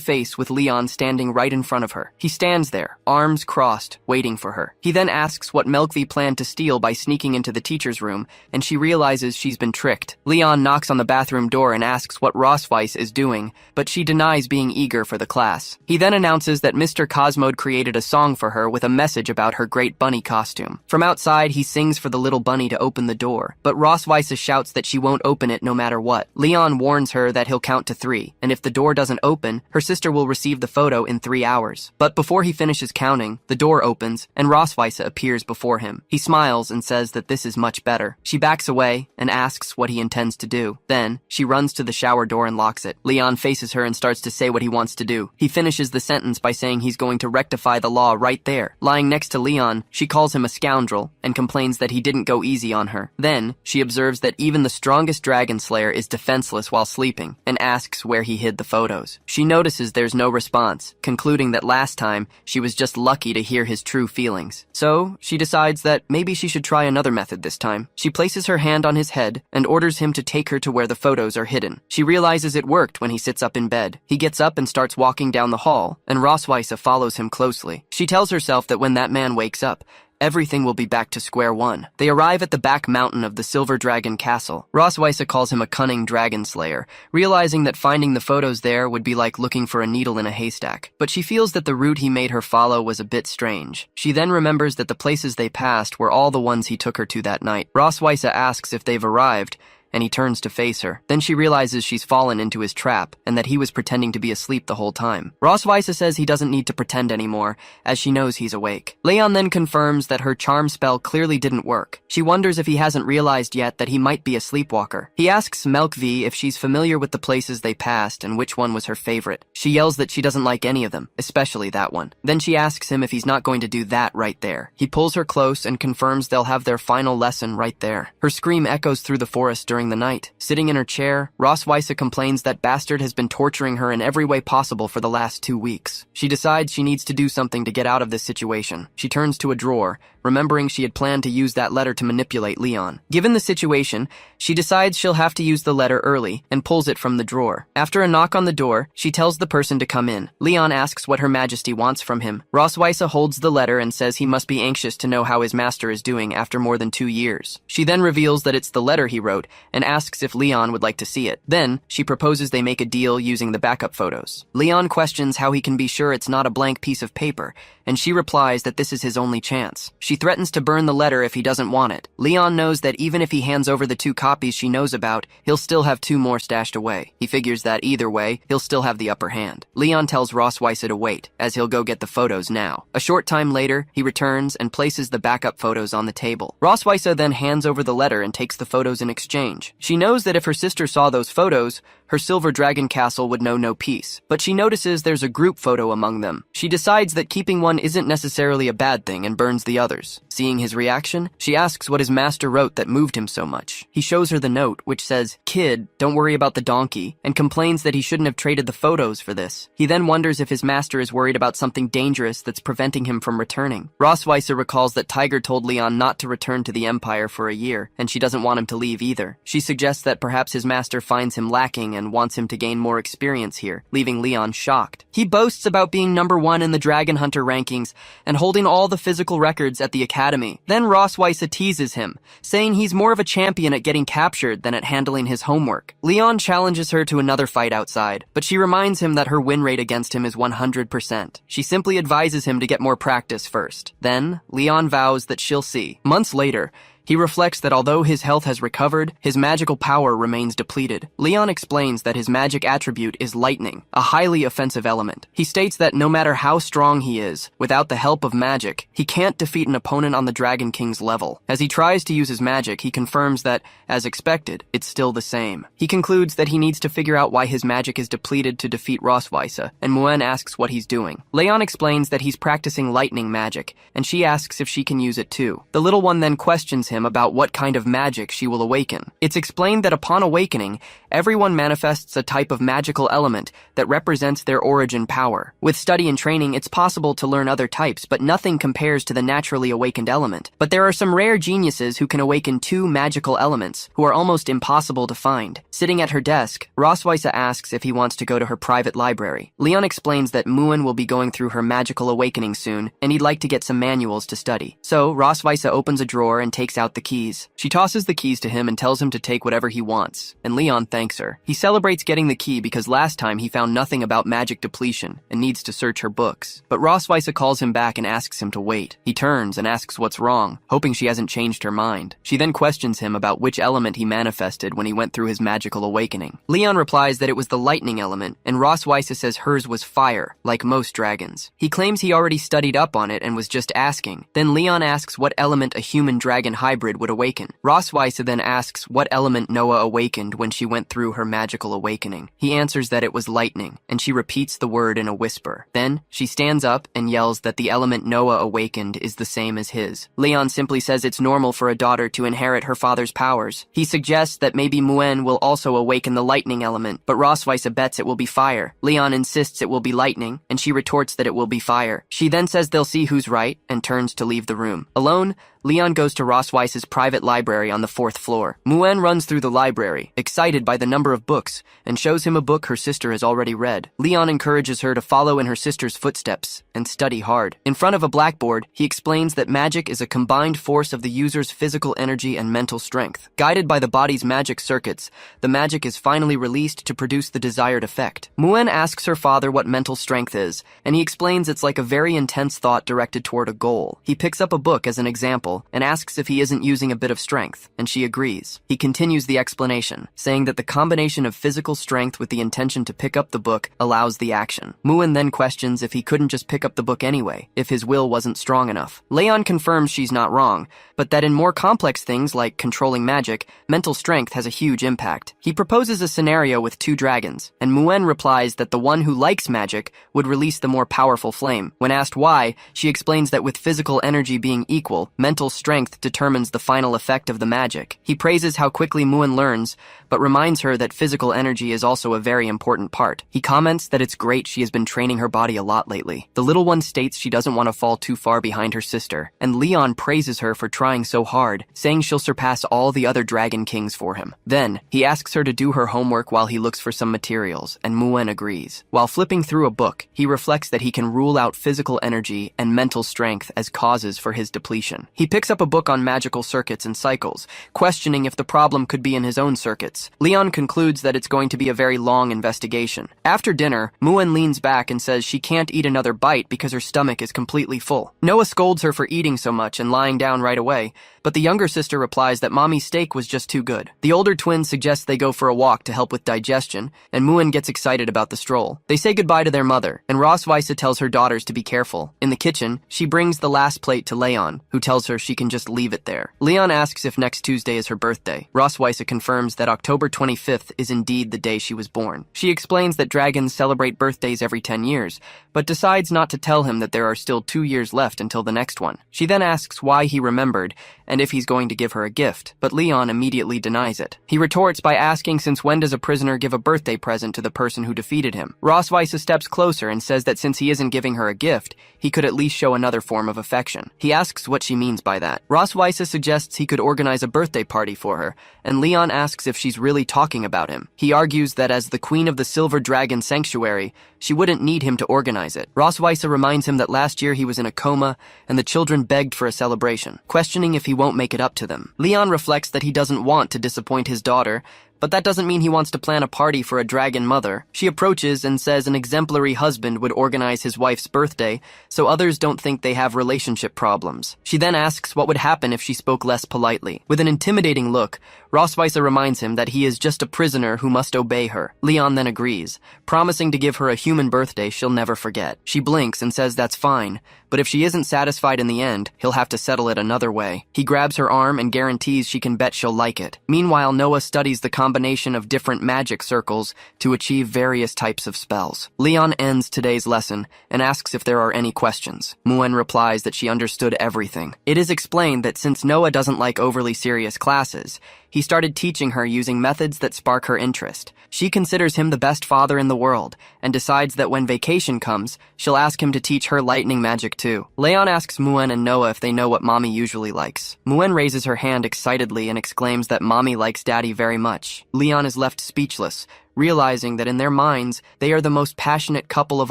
face with Leon standing right in front of her. He stands there, arms crossed, waiting for her. He then asks what Melkvi planned to steal by sneaking into the teacher's room, and she realizes she's been tricked. Leon knocks on the bathroom door and asks what Rosweiss is doing, but she denies being eager for the class. He then announces that Mr. Cosmode created a song for her with a message about her great bunny costume. From outside, he sings for the little bunny to open the door, but Rosweiss shouts that she won't open it no matter what. Leon warns her that he'll count to 3, and if the door doesn't open, her sister will receive the photo in 3 hours. But before he finishes counting, the door opens, and Rosweiss appears before him. He smiles and says that this is much better. She backs away and asks what he intends to do. Then, she runs to the shower door and locks it. Leon faces her and starts to say what he wants to do. He finishes the sentence by saying he's going to rectify the law right there. Lying next to Leon, she calls him a scoundrel and complains that he didn't go easy on her. Then, she observes that even the strongest dragon slayer is defenseless while sleeping and asks where he hid the photos. She notices there's no response, concluding that last time she was just lucky to hear his true feelings. So, she decides that maybe she should try another method this time. She places her hand on his head and orders him to take her to where the photos are hidden. She realizes it worked when he sits up in bed. He gets up and starts walking down the hall, and Rosweiss follows him closely. She tells herself that when that man wakes up, Everything will be back to square one. They arrive at the back mountain of the Silver Dragon Castle. Roswitha calls him a cunning dragon slayer, realizing that finding the photos there would be like looking for a needle in a haystack. But she feels that the route he made her follow was a bit strange. She then remembers that the places they passed were all the ones he took her to that night. Roswitha asks if they've arrived, and he turns to face her. Then she realizes she's fallen into his trap, and that he was pretending to be asleep the whole time. Roswitha says he doesn't need to pretend anymore, as she knows he's awake. Leon then confirms that her charm spell clearly didn't work. She wonders if he hasn't realized yet that he might be a sleepwalker. He asks Melkvi if she's familiar with the places they passed and which one was her favorite. She yells that she doesn't like any of them, especially that one. Then she asks him if he's not going to do that right there. He pulls her close and confirms they'll have their final lesson right there. Her scream echoes through the forest during the night. Sitting in her chair, Roswitha complains that Bastard has been torturing her in every way possible for the last 2 weeks. She decides she needs to do something to get out of this situation. She turns to a drawer, remembering she had planned to use that letter to manipulate Leon. Given the situation, she decides she'll have to use the letter early and pulls it from the drawer. After a knock on the door, she tells the person to come in. Leon asks what Her Majesty wants from him. Roswitha holds the letter and says he must be anxious to know how his master is doing after more than 2 years. She then reveals that it's the letter he wrote and asks if Leon would like to see it. Then, she proposes they make a deal using the backup photos. Leon questions how he can be sure it's not a blank piece of paper, and she replies that this is his only chance. She threatens to burn the letter if he doesn't want it. Leon knows that even if he hands over the 2 copies she knows about, he'll still have 2 more stashed away. He figures that either way, he'll still have the upper hand. Leon tells Roswitha to wait, as he'll go get the photos now. A short time later, he returns and places the backup photos on the table. Roswitha then hands over the letter and takes the photos in exchange. She knows that if her sister saw those photos, her Silver Dragon Castle would know no peace. But she notices there's a group photo among them. She decides that keeping one isn't necessarily a bad thing and burns the others. Seeing his reaction, she asks what his master wrote that moved him so much. He shows her the note, which says, "Kid, don't worry about the donkey," and complains that he shouldn't have traded the photos for this. He then wonders if his master is worried about something dangerous that's preventing him from returning. Roswitha recalls that Tiger told Leon not to return to the Empire for a year, and she doesn't want him to leave either. She suggests that perhaps his master finds him lacking and wants him to gain more experience here, leaving Leon shocked. He boasts about being #1 in the Dragon Hunter rankings and holding all the physical records at the academy. Then Roswitha teases him, saying he's more of a champion at getting captured than at handling his homework. Leon challenges her to another fight outside, but she reminds him that her win rate against him is 100%. She simply advises him to get more practice first. Then, Leon vows that she'll see. Months later, he reflects that although his health has recovered, his magical power remains depleted. Leon explains that his magic attribute is lightning, a highly offensive element. He states that no matter how strong he is, without the help of magic, he can't defeat an opponent on the Dragon King's level. As he tries to use his magic, he confirms that, as expected, it's still the same. He concludes that he needs to figure out why his magic is depleted to defeat Roswitha, and Muen asks what he's doing. Leon explains that he's practicing lightning magic, and she asks if she can use it too. The little one then questions him about what kind of magic she will awaken. It's explained that upon awakening, everyone manifests a type of magical element that represents their origin power. With study and training, it's possible to learn other types, but nothing compares to the naturally awakened element. But there are some rare geniuses who can awaken 2 magical elements, who are almost impossible to find. Sitting at her desk, Roswitha asks if he wants to go to her private library. Leon explains that Muen will be going through her magical awakening soon, and he'd like to get some manuals to study. So, Roswitha opens a drawer and takes out the keys. She tosses the keys to him and tells him to take whatever he wants, and Leon thanks her. He celebrates getting the key because last time he found nothing about magic depletion and needs to search her books. But Roswitha calls him back and asks him to wait. He turns and asks what's wrong, hoping she hasn't changed her mind. She then questions him about which element he manifested when he went through his magical awakening. Leon replies that it was the lightning element, and Roswitha says hers was fire, like most dragons. He claims he already studied up on it and was just asking. Then Leon asks what element a human-dragon hybrid would awaken. Roswitha then asks what element Noah awakened when she went through her magical awakening. He answers that it was lightning, and she repeats the word in a whisper. Then, she stands up and yells that the element Noah awakened is the same as his. Leon simply says it's normal for a daughter to inherit her father's powers. He suggests that maybe Muen will also awaken the lightning element, but Roswitha bets it will be fire. Leon insists it will be lightning, and she retorts that it will be fire. She then says they'll see who's right, and turns to leave the room. Alone, Leon goes to Roswitha Weiss's private library on the 4th floor. Muen runs through the library, excited by the number of books, and shows him a book her sister has already read. Leon encourages her to follow in her sister's footsteps and study hard. In front of a blackboard, he explains that magic is a combined force of the user's physical energy and mental strength. Guided by the body's magic circuits, the magic is finally released to produce the desired effect. Muen asks her father what mental strength is, and he explains it's like a very intense thought directed toward a goal. He picks up a book as an example and asks if he isn't using a bit of strength, and she agrees. He continues the explanation, saying that the combination of physical strength with the intention to pick up the book allows the action. Muen then questions if he couldn't just pick up the book anyway, if his will wasn't strong enough. Leon confirms she's not wrong, but that in more complex things like controlling magic, mental strength has a huge impact. He proposes a scenario with 2 dragons, and Muen replies that the one who likes magic would release the more powerful flame. When asked why, she explains that with physical energy being equal, mental strength determines the final effect of the magic. He praises how quickly Muen learns, but reminds her that physical energy is also a very important part. He comments that it's great she has been training her body a lot lately. The little one states she doesn't want to fall too far behind her sister, and Leon praises her for trying so hard, saying she'll surpass all the other dragon kings for him. Then, he asks her to do her homework while he looks for some materials, and Muen agrees. While flipping through a book, he reflects that he can rule out physical energy and mental strength as causes for his depletion. He picks up a book on magical circuits and cycles, questioning if the problem could be in his own circuits. Leon concludes that it's going to be a very long investigation. After dinner, Muen leans back and says she can't eat another bite because her stomach is completely full. Noah scolds her for eating so much and lying down right away, but the younger sister replies that Mommy's steak was just too good. The older twin suggests they go for a walk to help with digestion, and Muen gets excited about the stroll. They say goodbye to their mother, and Weisse tells her daughters to be careful. In the kitchen, she brings the last plate to Leon, who tells her she can just leave it there. Leon asks if next Tuesday is her birthday. Weisse confirms that October 25th is indeed the day she was born. She explains that dragons celebrate birthdays every 10 years, but decides not to tell him that there are still 2 years left until the next one. She then asks why he remembered, and if he's going to give her a gift, but Leon immediately denies it. He retorts by asking since when does a prisoner give a birthday present to the person who defeated him. Weisse steps closer and says that since he isn't giving her a gift, he could at least show another form of affection. He asks what she means by that. Weisse suggests he could organize a birthday party for her, and Leon asks if she's really talking about him. He argues that as the queen of the Silver Dragon Sanctuary, she wouldn't need him to organize it. Weisse reminds him that last year he was in a coma, and the children begged for a celebration, questioning if he won't make it up to them. Leon reflects that he doesn't want to disappoint his daughter, but that doesn't mean he wants to plan a party for a dragon mother. She approaches and says an exemplary husband would organize his wife's birthday, so others don't think they have relationship problems. She then asks what would happen if she spoke less politely. With an intimidating look, Weisse reminds him that he is just a prisoner who must obey her. Leon then agrees, promising to give her a human birthday she'll never forget. She blinks and says that's fine, but if she isn't satisfied in the end, he'll have to settle it another way. He grabs her arm and guarantees she can bet she'll like it. Meanwhile, Noah studies the combination of different magic circles to achieve various types of spells. Leon ends today's lesson and asks if there are any questions. Muen replies that she understood everything. It is explained that since Noah doesn't like overly serious classes, he started teaching her using methods that spark her interest. She considers him the best father in the world and decides that when vacation comes, she'll ask him to teach her lightning magic too. Leon asks Muen and Noah if they know what Mommy usually likes. Muen raises her hand excitedly and exclaims that Mommy likes Daddy very much. Leon is left speechless, realizing that in their minds, they are the most passionate couple of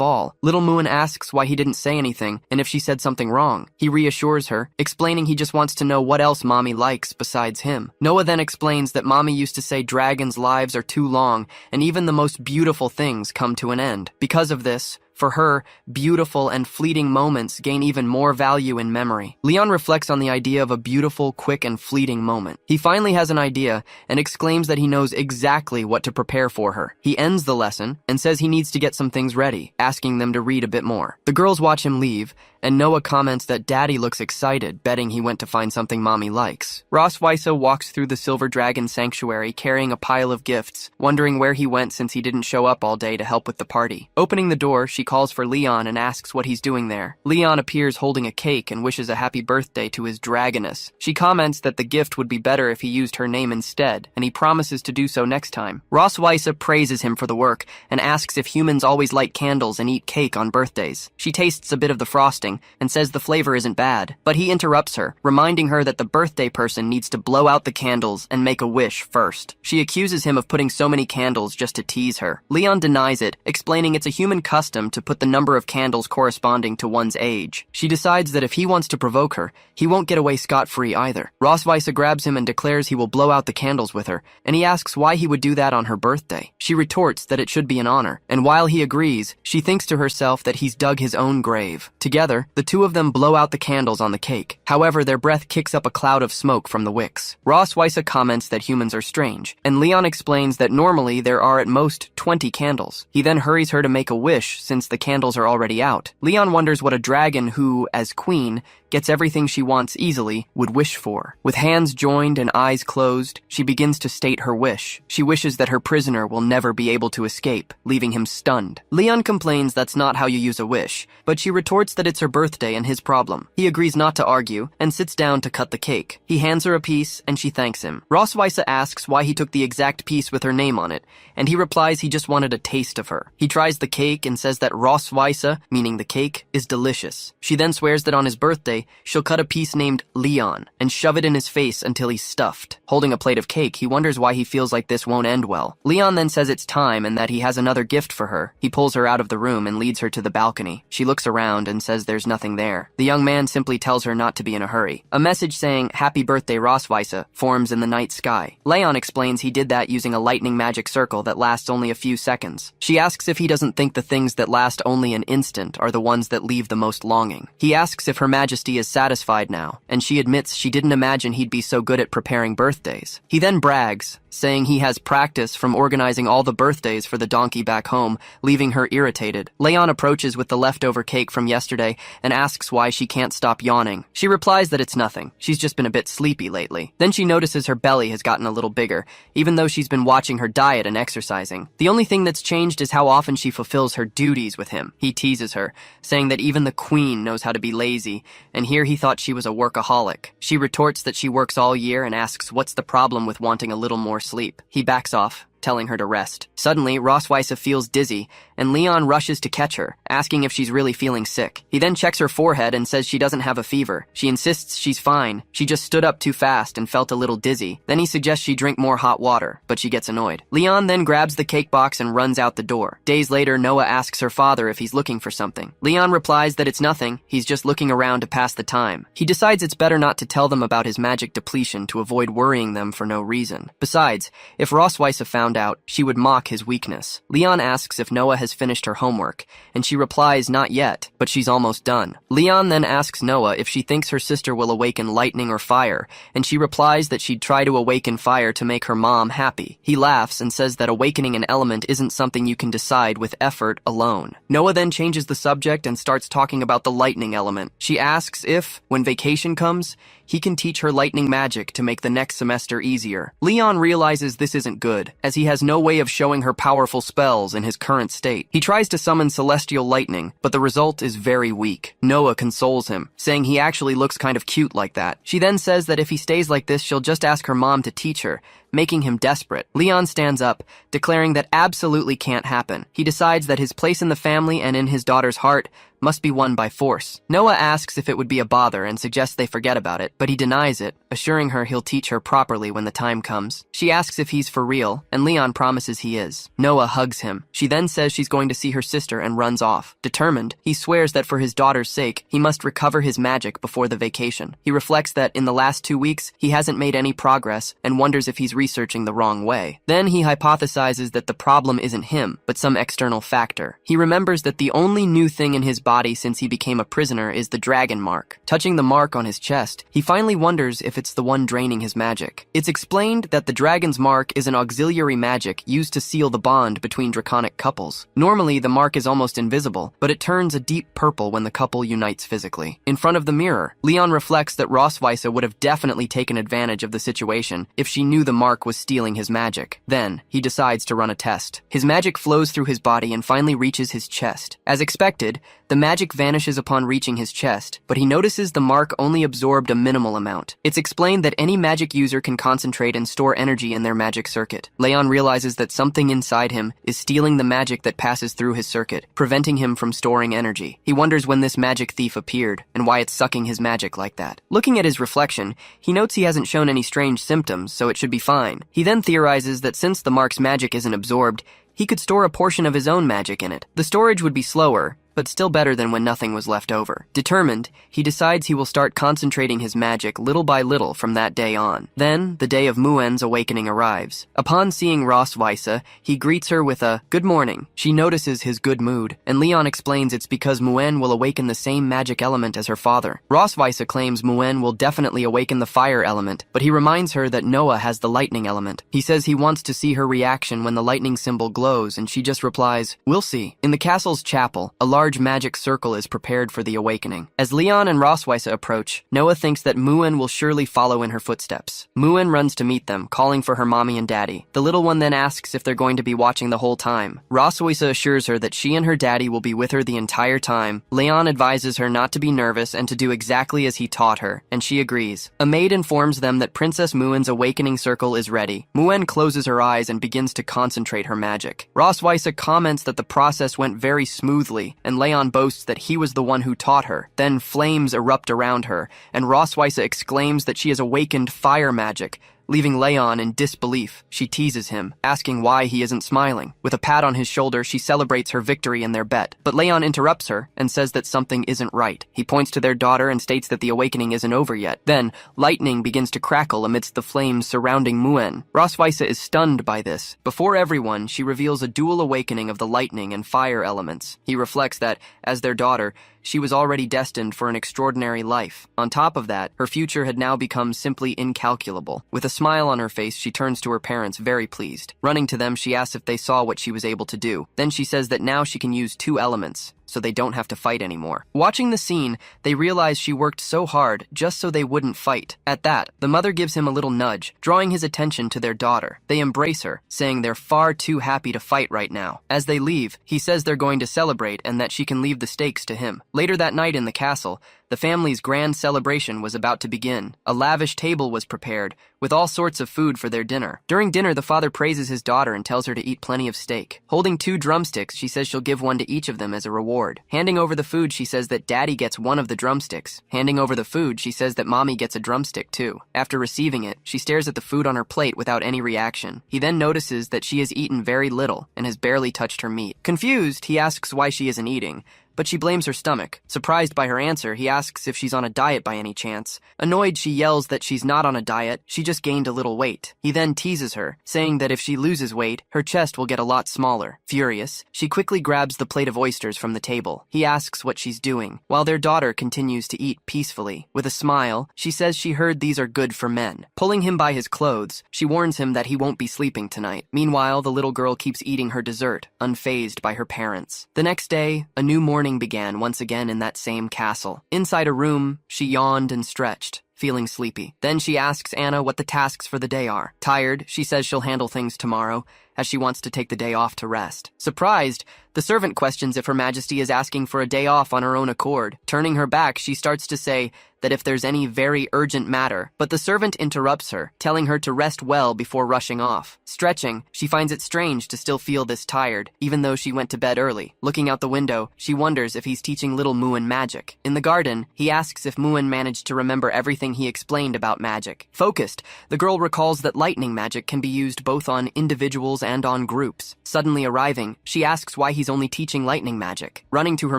all. Little Muen asks why he didn't say anything and if she said something wrong. He reassures her, explaining he just wants to know what else Mommy likes besides him. Noah then explains that Mommy used to say dragons' lives are too long and even the most beautiful things come to an end. Because of this, for her, beautiful and fleeting moments gain even more value in memory. Leon reflects on the idea of a beautiful, quick, and fleeting moment. He finally has an idea and exclaims that he knows exactly what to prepare for her. He ends the lesson and says he needs to get some things ready, asking them to read a bit more. The girls watch him leave, and Noah comments that Daddy looks excited, betting he went to find something Mommy likes. Weisse walks through the Silver Dragon Sanctuary carrying a pile of gifts, wondering where he went since he didn't show up all day to help with the party. Opening the door, she calls for Leon and asks what he's doing there. Leon appears holding a cake and wishes a happy birthday to his dragoness. She comments that the gift would be better if he used her name instead, and he promises to do so next time. Weisse praises him for the work and asks if humans always light candles and eat cake on birthdays. She tastes a bit of the frosting tasting and says the flavor isn't bad. But he interrupts her, reminding her that the birthday person needs to blow out the candles and make a wish first. She accuses him of putting so many candles just to tease her. Leon denies it, explaining it's a human custom to put the number of candles corresponding to one's age. She decides that if he wants to provoke her, he won't get away scot-free either. Rosweiss grabs him and declares he will blow out the candles with her, and he asks why he would do that on her birthday. She retorts that it should be an honor, and while he agrees, she thinks to herself that he's dug his own grave. Together, the two of them blow out the candles on the cake. However, their breath kicks up a cloud of smoke from the wicks. Rosweiss comments that humans are strange, and Leon explains that normally there are at most 20 candles. He then hurries her to make a wish since the candles are already out. Leon wonders what a dragon who, as queen, gets everything she wants easily, would wish for. With hands joined and eyes closed, she begins to state her wish. She wishes that her prisoner will never be able to escape, leaving him stunned. Leon complains that's not how you use a wish, but she retorts that it's her birthday and his problem. He agrees not to argue and sits down to cut the cake. He hands her a piece and she thanks him. Rosweiss asks why he took the exact piece with her name on it, and he replies he just wanted a taste of her. He tries the cake and says that Rosweiss, meaning the cake, is delicious. She then swears that on his birthday, she'll cut a piece named Leon and shove it in his face until he's stuffed. Holding a plate of cake, he wonders why he feels like this won't end well. Leon then says it's time and that he has another gift for her. He pulls her out of the room and leads her to the balcony. She looks around and says there's nothing there. The young man simply tells her not to be in a hurry. A message saying, "Happy birthday, Rosweiss," forms in the night sky. Leon explains he did that using a lightning magic circle that lasts only a few seconds. She asks if he doesn't think the things that last only an instant are the ones that leave the most longing. He asks if Her Majesty is satisfied now, and she admits she didn't imagine he'd be so good at preparing birthdays. He then brags, saying he has practice from organizing all the birthdays for the donkey back home, leaving her irritated. Leon approaches with the leftover cake from yesterday and asks why she can't stop yawning. She replies that it's nothing. She's just been a bit sleepy lately. Then she notices her belly has gotten a little bigger, even though she's been watching her diet and exercising. The only thing that's changed is how often she fulfills her duties with him. He teases her, saying that even the queen knows how to be lazy, and here he thought she was a workaholic. She retorts that she works all year and asks what's the problem with wanting a little more sleep. He backs off, telling her to rest. Suddenly, Rosweiss feels dizzy, and Leon rushes to catch her, asking if she's really feeling sick. He then checks her forehead and says she doesn't have a fever. She insists she's fine. She just stood up too fast and felt a little dizzy. Then he suggests she drink more hot water, but she gets annoyed. Leon then grabs the cake box and runs out the door. Days later, Noah asks her father if he's looking for something. Leon replies that it's nothing. He's just looking around to pass the time. He decides it's better not to tell them about his magic depletion to avoid worrying them for no reason. Besides, if Rosweiss found out, she would mock his weakness. Leon asks if Noah has finished her homework, and she replies not yet, but she's almost done. Leon then asks Noah if she thinks her sister will awaken lightning or fire, and she replies that she'd try to awaken fire to make her mom happy. He laughs and says that awakening an element isn't something you can decide with effort alone. Noah then changes the subject and starts talking about the lightning element. She asks if, when vacation comes, he can teach her lightning magic to make the next semester easier. Leon realizes this isn't good, as he has no way of showing her powerful spells in his current state. He tries to summon celestial lightning, but the result is very weak. Noah consoles him, saying he actually looks kind of cute like that. She then says that if he stays like this, she'll just ask her mom to teach her, making him desperate. Leon stands up, declaring that absolutely can't happen. He decides that his place in the family and in his daughter's heart must be won by force. Noah asks if it would be a bother and suggests they forget about it, but he denies it, assuring her he'll teach her properly when the time comes. She asks if he's for real, and Leon promises he is. Noah hugs him. She then says she's going to see her sister and runs off. Determined, he swears that for his daughter's sake, he must recover his magic before the vacation. He reflects that in the last 2 weeks, he hasn't made any progress and wonders if he's researching the wrong way. Then he hypothesizes that the problem isn't him, but some external factor. He remembers that the only new thing in his body since he became a prisoner is the dragon mark. Touching the mark on his chest, he finally wonders if it's the one draining his magic. It's explained that the dragon's mark is an auxiliary magic used to seal the bond between draconic couples. Normally, the mark is almost invisible, but it turns a deep purple when the couple unites physically. In front of the mirror, Leon reflects that Rosweiss would have definitely taken advantage of the situation if she knew the mark was stealing his magic. Then, he decides to run a test. His magic flows through his body and finally reaches his chest. As expected, The magic vanishes upon reaching his chest, but he notices the mark only absorbed a minimal amount. It's explained that any magic user can concentrate and store energy in their magic circuit. Leon realizes that something inside him is stealing the magic that passes through his circuit, preventing him from storing energy. He wonders when this magic thief appeared and why it's sucking his magic like that. Looking at his reflection, he notes he hasn't shown any strange symptoms, so it should be fine. He then theorizes that since the mark's magic isn't absorbed, he could store a portion of his own magic in it. The storage would be slower, but still better than when nothing was left over. Determined, he decides he will start concentrating his magic little by little from that day on. Then, the day of Muen's awakening arrives. Upon seeing Rosweise, he greets her with a "good morning." She notices his good mood, and Leon explains it's because Muen will awaken the same magic element as her father. Rosweise claims Muen will definitely awaken the fire element, but he reminds her that Noah has the lightning element. He says he wants to see her reaction when the lightning symbol glows, and she just replies, "We'll see." In the castle's chapel, a large magic circle is prepared for the awakening. As Leon and Rosweise approach, Noah thinks that Muen will surely follow in her footsteps. Muen runs to meet them, calling for her mommy and daddy. The little one then asks if they're going to be watching the whole time. Rosweise assures her that she and her daddy will be with her the entire time. Leon advises her not to be nervous and to do exactly as he taught her, and she agrees. A maid informs them that Princess Muen's awakening circle is ready. Muen closes her eyes and begins to concentrate her magic. Rosweise comments that the process went very smoothly, and Leon boasts that he was the one who taught her. Then flames erupt around her, and Rosweise exclaims that she has awakened fire magic, leaving Leon in disbelief. She teases him, asking why he isn't smiling. With a pat on his shoulder, she celebrates her victory in their bet. But Leon interrupts her and says that something isn't right. He points to their daughter and states that the awakening isn't over yet. Then, lightning begins to crackle amidst the flames surrounding Muen. Rosweise is stunned by this. Before everyone, she reveals a dual awakening of the lightning and fire elements. He reflects that, as their daughter, she was already destined for an extraordinary life. On top of that, her future had now become simply incalculable. With a smile on her face, she turns to her parents, very pleased. Running to them, she asks if they saw what she was able to do. Then she says that now she can use 2 elements, so they don't have to fight anymore. Watching the scene, they realize she worked so hard just so they wouldn't fight. At that, the mother gives him a little nudge, drawing his attention to their daughter. They embrace her, saying they're far too happy to fight right now. As they leave, he says they're going to celebrate and that she can leave the stakes to him. Later that night in the castle, the family's grand celebration was about to begin. A lavish table was prepared, with all sorts of food for their dinner. During dinner, the father praises his daughter and tells her to eat plenty of steak. Holding 2 drumsticks, she says she'll give one to each of them as a reward. Handing over the food, she says that daddy gets one of the drumsticks. Handing over the food, she says that mommy gets a drumstick too. After receiving it, she stares at the food on her plate without any reaction. He then notices that she has eaten very little and has barely touched her meat. Confused, he asks why she isn't eating, but she blames her stomach. Surprised by her answer, he asks if she's on a diet by any chance. Annoyed, she yells that she's not on a diet, she just gained a little weight. He then teases her, saying that if she loses weight, her chest will get a lot smaller. Furious, she quickly grabs the plate of oysters from the table. He asks what she's doing, while their daughter continues to eat peacefully. With a smile, she says she heard these are good for men. Pulling him by his clothes, she warns him that he won't be sleeping tonight. Meanwhile, the little girl keeps eating her dessert, unfazed by her parents. The next day, a new morning began once again in that same castle. Inside a room, she yawned and stretched, feeling sleepy. Then she asks Anna what the tasks for the day are. Tired, she says she'll handle things tomorrow, as she wants to take the day off to rest. Surprised, the servant questions if Her Majesty is asking for a day off on her own accord. Turning her back, she starts to say that if there's any very urgent matter, but the servant interrupts her, telling her to rest well before rushing off. Stretching, she finds it strange to still feel this tired, even though she went to bed early. Looking out the window, she wonders if he's teaching little Muen magic. In the garden, he asks if Muen managed to remember everything he explained about magic. Focused, the girl recalls that lightning magic can be used both on individuals and on groups. Suddenly arriving, she asks why he's only teaching lightning magic. Running to her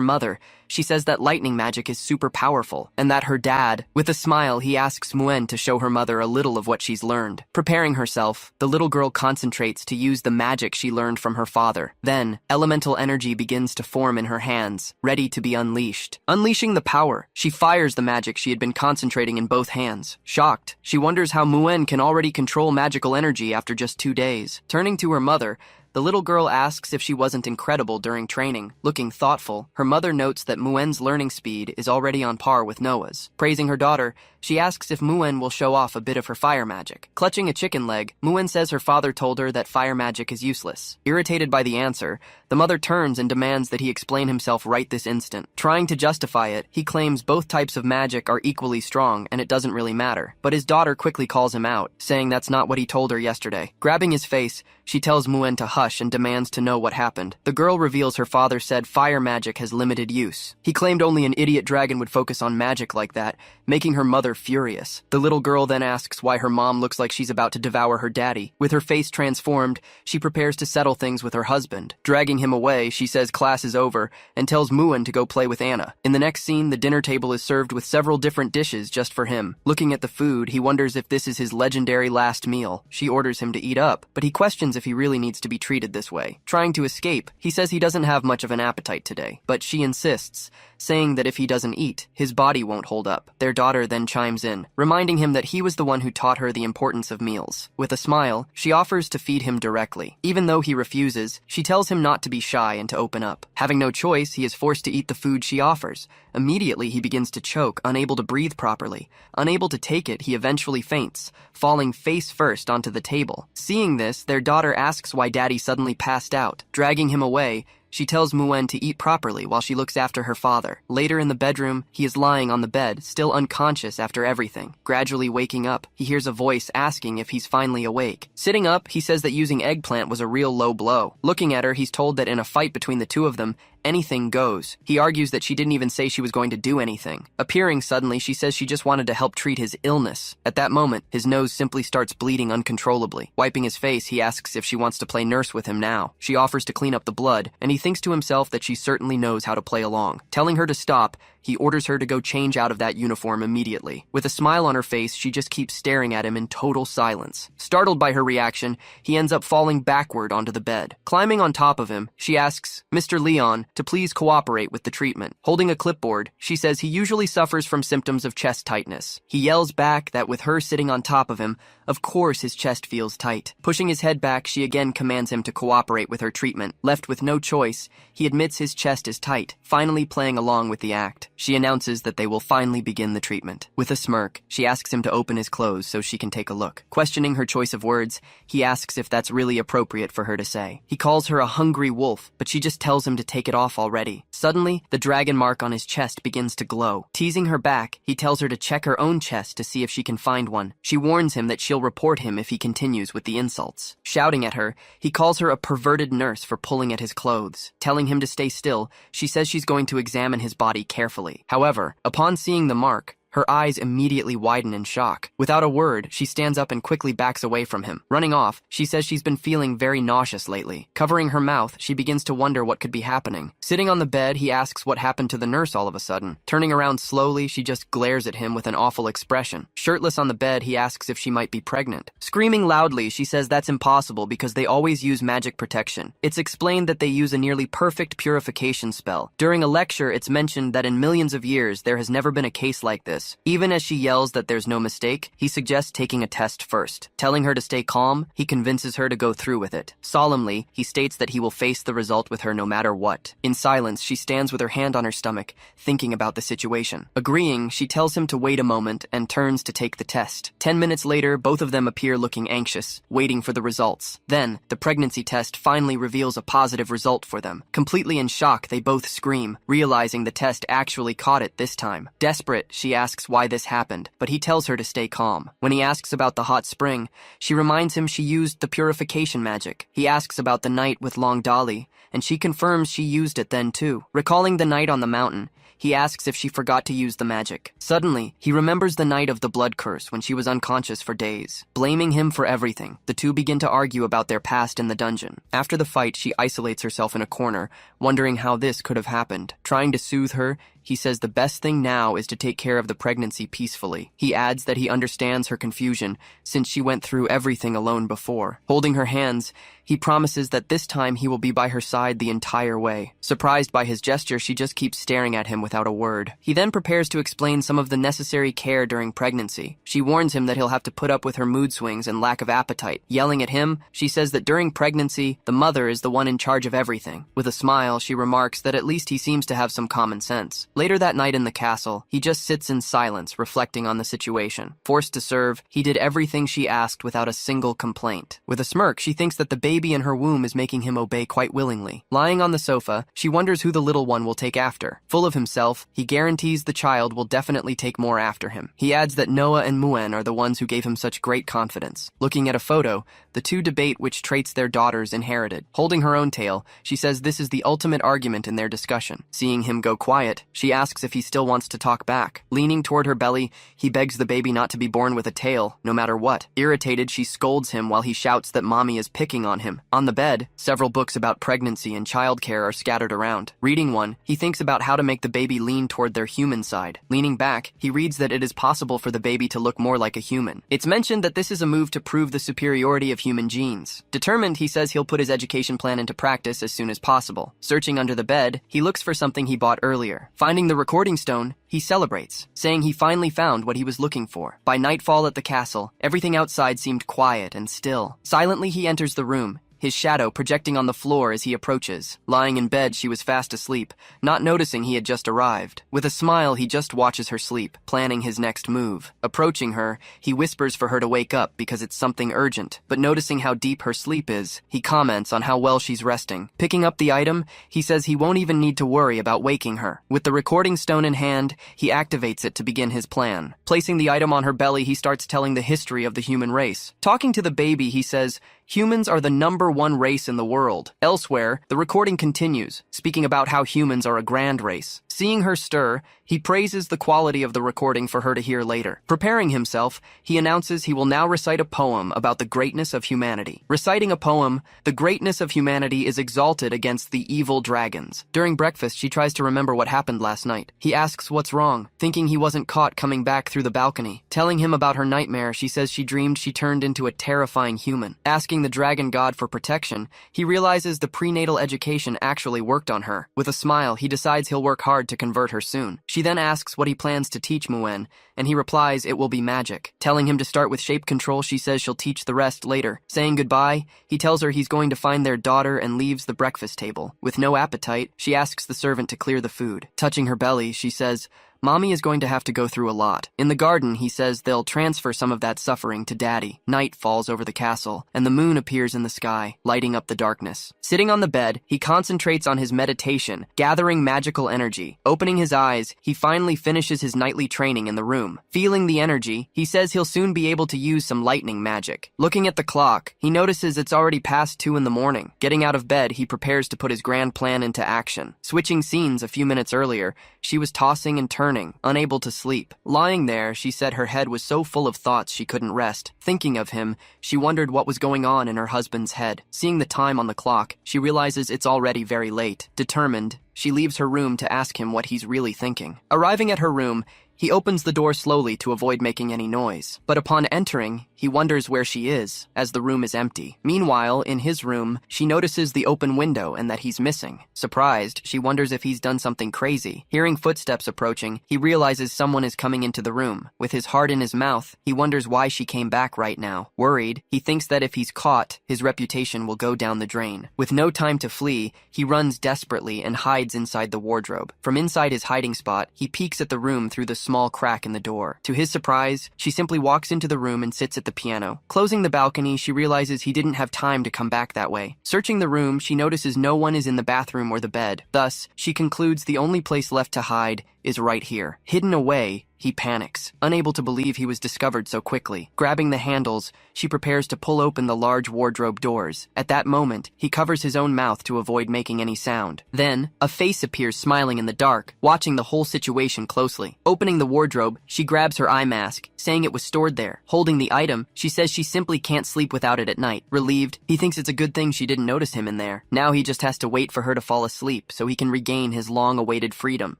mother, she says that lightning magic is super powerful, and that her dad, with a smile, he asks Muen to show her mother a little of what she's learned. Preparing herself, the little girl concentrates to use the magic she learned from her father. Then, elemental energy begins to form in her hands, ready to be unleashed. Unleashing the power, she fires the magic she had been concentrating in both hands. Shocked, she wonders how Muen can already control magical energy after just 2 days. Turning to her mother, The little girl asks if she wasn't incredible during training. Looking thoughtful, her mother notes that Muen's learning speed is already on par with Noah's. Praising her daughter, she asks if Muen will show off a bit of her fire magic. Clutching a chicken leg, Muen says her father told her that fire magic is useless. Irritated by the answer, the mother turns and demands that he explain himself right this instant. Trying to justify it, he claims both types of magic are equally strong and it doesn't really matter. But his daughter quickly calls him out, saying that's not what he told her yesterday. Grabbing his face, she tells Muen to hush and demands to know what happened. The girl reveals her father said fire magic has limited use. He claimed only an idiot dragon would focus on magic like that, making her mother furious. The little girl then asks why her mom looks like she's about to devour her daddy. With her face transformed, she prepares to settle things with her husband. Dragging him away, she says class is over and tells Muen to go play with Anna. In the next scene, the dinner table is served with several different dishes just for him. Looking at the food, he wonders if this is his legendary last meal. She orders him to eat up, but he questions if he really needs to be treated this way. Trying to escape, he says he doesn't have much of an appetite today, but she insists, saying that if he doesn't eat, his body won't hold up. Their daughter then chimes in, reminding him that he was the one who taught her the importance of meals. With a smile, she offers to feed him directly. Even though he refuses, she tells him not to be shy and to open up. Having no choice, he is forced to eat the food she offers. Immediately, he begins to choke, unable to breathe properly. Unable to take it, he eventually faints, falling face first onto the table. Seeing this, their daughter asks why Daddy suddenly passed out. Dragging him away, she tells Muen to eat properly while she looks after her father. Later in the bedroom, he is lying on the bed, still unconscious after everything. Gradually waking up, he hears a voice asking if he's finally awake. Sitting up, he says that using eggplant was a real low blow. Looking at her, he's told that in a fight between the two of them, anything goes. He argues that she didn't even say she was going to do anything. Appearing suddenly, she says she just wanted to help treat his illness. At that moment, his nose simply starts bleeding uncontrollably. Wiping his face, he asks if she wants to play nurse with him now. She offers to clean up the blood, and he thinks to himself that she certainly knows how to play along. Telling her to stop, he orders her to go change out of that uniform immediately. With a smile on her face, she just keeps staring at him in total silence. Startled by her reaction, he ends up falling backward onto the bed. Climbing on top of him, she asks Mr. Leon to please cooperate with the treatment. Holding a clipboard, she says he usually suffers from symptoms of chest tightness. He yells back that with her sitting on top of him, of course his chest feels tight. Pushing his head back, she again commands him to cooperate with her treatment. Left with no choice, he admits his chest is tight, finally playing along with the act. She announces that they will finally begin the treatment. With a smirk, she asks him to open his clothes so she can take a look. Questioning her choice of words, he asks if that's really appropriate for her to say. He calls her a hungry wolf, but she just tells him to take it off already. Suddenly, the dragon mark on his chest begins to glow. Teasing her back, he tells her to check her own chest to see if she can find one. She warns him that she'll report him if he continues with the insults. Shouting at her, he calls her a perverted nurse for pulling at his clothes. Telling him to stay still, she says she's going to examine his body carefully. However, upon seeing the mark, her eyes immediately widen in shock. Without a word, she stands up and quickly backs away from him. Running off, she says she's been feeling very nauseous lately. Covering her mouth, she begins to wonder what could be happening. Sitting on the bed, he asks what happened to the nurse all of a sudden. Turning around slowly, she just glares at him with an awful expression. Shirtless on the bed, he asks if she might be pregnant. Screaming loudly, she says that's impossible because they always use magic protection. It's explained that they use a nearly perfect purification spell. During a lecture, it's mentioned that in millions of years, there has never been a case like this. Even as she yells that there's no mistake, he suggests taking a test first. Telling her to stay calm, he convinces her to go through with it. Solemnly, he states that he will face the result with her no matter what. In silence, she stands with her hand on her stomach, thinking about the situation. Agreeing, she tells him to wait a moment and turns to take the test. 10 minutes later, both of them appear looking anxious, waiting for the results. Then, the pregnancy test finally reveals a positive result for them. Completely in shock, they both scream, realizing the test actually caught it this time. Desperate, she asks why this happened, but he tells her to stay calm. When he asks about the hot spring, she reminds him she used the purification magic. He asks about the night with Long Dolly, and she confirms she used it then too. Recalling the night on the mountain, he asks if she forgot to use the magic. Suddenly, he remembers the night of the blood curse when she was unconscious for days. Blaming him for everything, the two begin to argue about their past in the dungeon. After the fight, she isolates herself in a corner, wondering how this could have happened. Trying to soothe her, he says the best thing now is to take care of the pregnancy peacefully. He adds that he understands her confusion since she went through everything alone before. Holding her hands, he promises that this time he will be by her side the entire way. Surprised by his gesture, she just keeps staring at him without a word. He then prepares to explain some of the necessary care during pregnancy. She warns him that he'll have to put up with her mood swings and lack of appetite. Yelling at him, she says that during pregnancy, the mother is the one in charge of everything. With a smile, she remarks that at least he seems to have some common sense. Later that night in the castle, he just sits in silence, reflecting on the situation. Forced to serve, he did everything she asked without a single complaint. With a smirk, she thinks that the baby in her womb is making him obey quite willingly. Lying on the sofa, she wonders who the little one will take after. Full of himself, he guarantees the child will definitely take more after him. He adds that Noah and Muen are the ones who gave him such great confidence. Looking at a photo, the two debate which traits their daughters inherited. Holding her own tail, she says this is the ultimate argument in their discussion. Seeing him go quiet, she asks if he still wants to talk back. Leaning toward her belly, he begs the baby not to be born with a tail, no matter what. Irritated, she scolds him while he shouts that mommy is picking on him. On the bed, several books about pregnancy and childcare are scattered around. Reading one, he thinks about how to make the baby lean toward their human side. Leaning back, he reads that it is possible for the baby to look more like a human. It's mentioned that this is a move to prove the superiority of human genes. Determined, he says he'll put his education plan into practice as soon as possible. Searching under the bed, he looks for something he bought earlier. Finding the recording stone, he celebrates, saying he finally found what he was looking for. By nightfall at the castle, everything outside seemed quiet and still. Silently, he enters the room, his shadow projecting on the floor as he approaches. Lying in bed, she was fast asleep, not noticing he had just arrived. With a smile, he just watches her sleep, planning his next move. Approaching her, he whispers for her to wake up because it's something urgent, but noticing how deep her sleep is, he comments on how well she's resting. Picking up the item, he says he won't even need to worry about waking her. With the recording stone in hand, he activates it to begin his plan. Placing the item on her belly, he starts telling the history of the human race. Talking to the baby, he says, humans are the #1 race in the world. Elsewhere, the recording continues, speaking about how humans are a grand race. Seeing her stir, he praises the quality of the recording for her to hear later. Preparing himself, he announces he will now recite a poem about the greatness of humanity. Reciting a poem, the greatness of humanity is exalted against the evil dragons. During breakfast, she tries to remember what happened last night. He asks what's wrong, thinking he wasn't caught coming back through the balcony. Telling him about her nightmare, she says she dreamed she turned into a terrifying human. Asking the dragon god for protection, he realizes the prenatal education actually worked on her. With a smile, he decides he'll work hard to convert her soon. She then asks what he plans to teach Muen, and he replies it will be magic. Telling him to start with shape control, she says she'll teach the rest later. Saying goodbye, he tells her he's going to find their daughter and leaves the breakfast table. With no appetite, she asks the servant to clear the food. Touching her belly, she says, Mommy is going to have to go through a lot. In the garden, he says they'll transfer some of that suffering to Daddy. Night falls over the castle, and the moon appears in the sky, lighting up the darkness. Sitting on the bed, he concentrates on his meditation, gathering magical energy. Opening his eyes, he finally finishes his nightly training in the room. Feeling the energy, he says he'll soon be able to use some lightning magic. Looking at the clock, he notices it's already past 2 in the morning. Getting out of bed, he prepares to put his grand plan into action. Switching scenes a few minutes earlier, she was tossing and turning, unable to sleep. Lying there, she said her head was so full of thoughts she couldn't rest. Thinking of him, she wondered what was going on in her husband's head. Seeing the time on the clock, she realizes it's already very late. Determined, she leaves her room to ask him what he's really thinking. Arriving at her room, he opens the door slowly to avoid making any noise. But upon entering, he wonders where she is, as the room is empty. Meanwhile, in his room, she notices the open window and that he's missing. Surprised, she wonders if he's done something crazy. Hearing footsteps approaching, he realizes someone is coming into the room. With his heart in his mouth, he wonders why she came back right now. Worried, he thinks that if he's caught, his reputation will go down the drain. With no time to flee, he runs desperately and hides inside the wardrobe. From inside his hiding spot, he peeks at the room through the small crack in the door. To his surprise, she simply walks into the room and sits at the piano. Closing the balcony, she realizes he didn't have time to come back that way. Searching the room, she notices no one is in the bathroom or the bed. Thus, she concludes the only place left to hide is right here. Hidden away, he panics, unable to believe he was discovered so quickly. Grabbing the handles, she prepares to pull open the large wardrobe doors. At that moment, he covers his own mouth to avoid making any sound. Then, a face appears smiling in the dark, watching the whole situation closely. Opening the wardrobe, she grabs her eye mask, saying it was stored there. Holding the item, she says she simply can't sleep without it at night. Relieved, he thinks it's a good thing she didn't notice him in there. Now he just has to wait for her to fall asleep so he can regain his long-awaited freedom.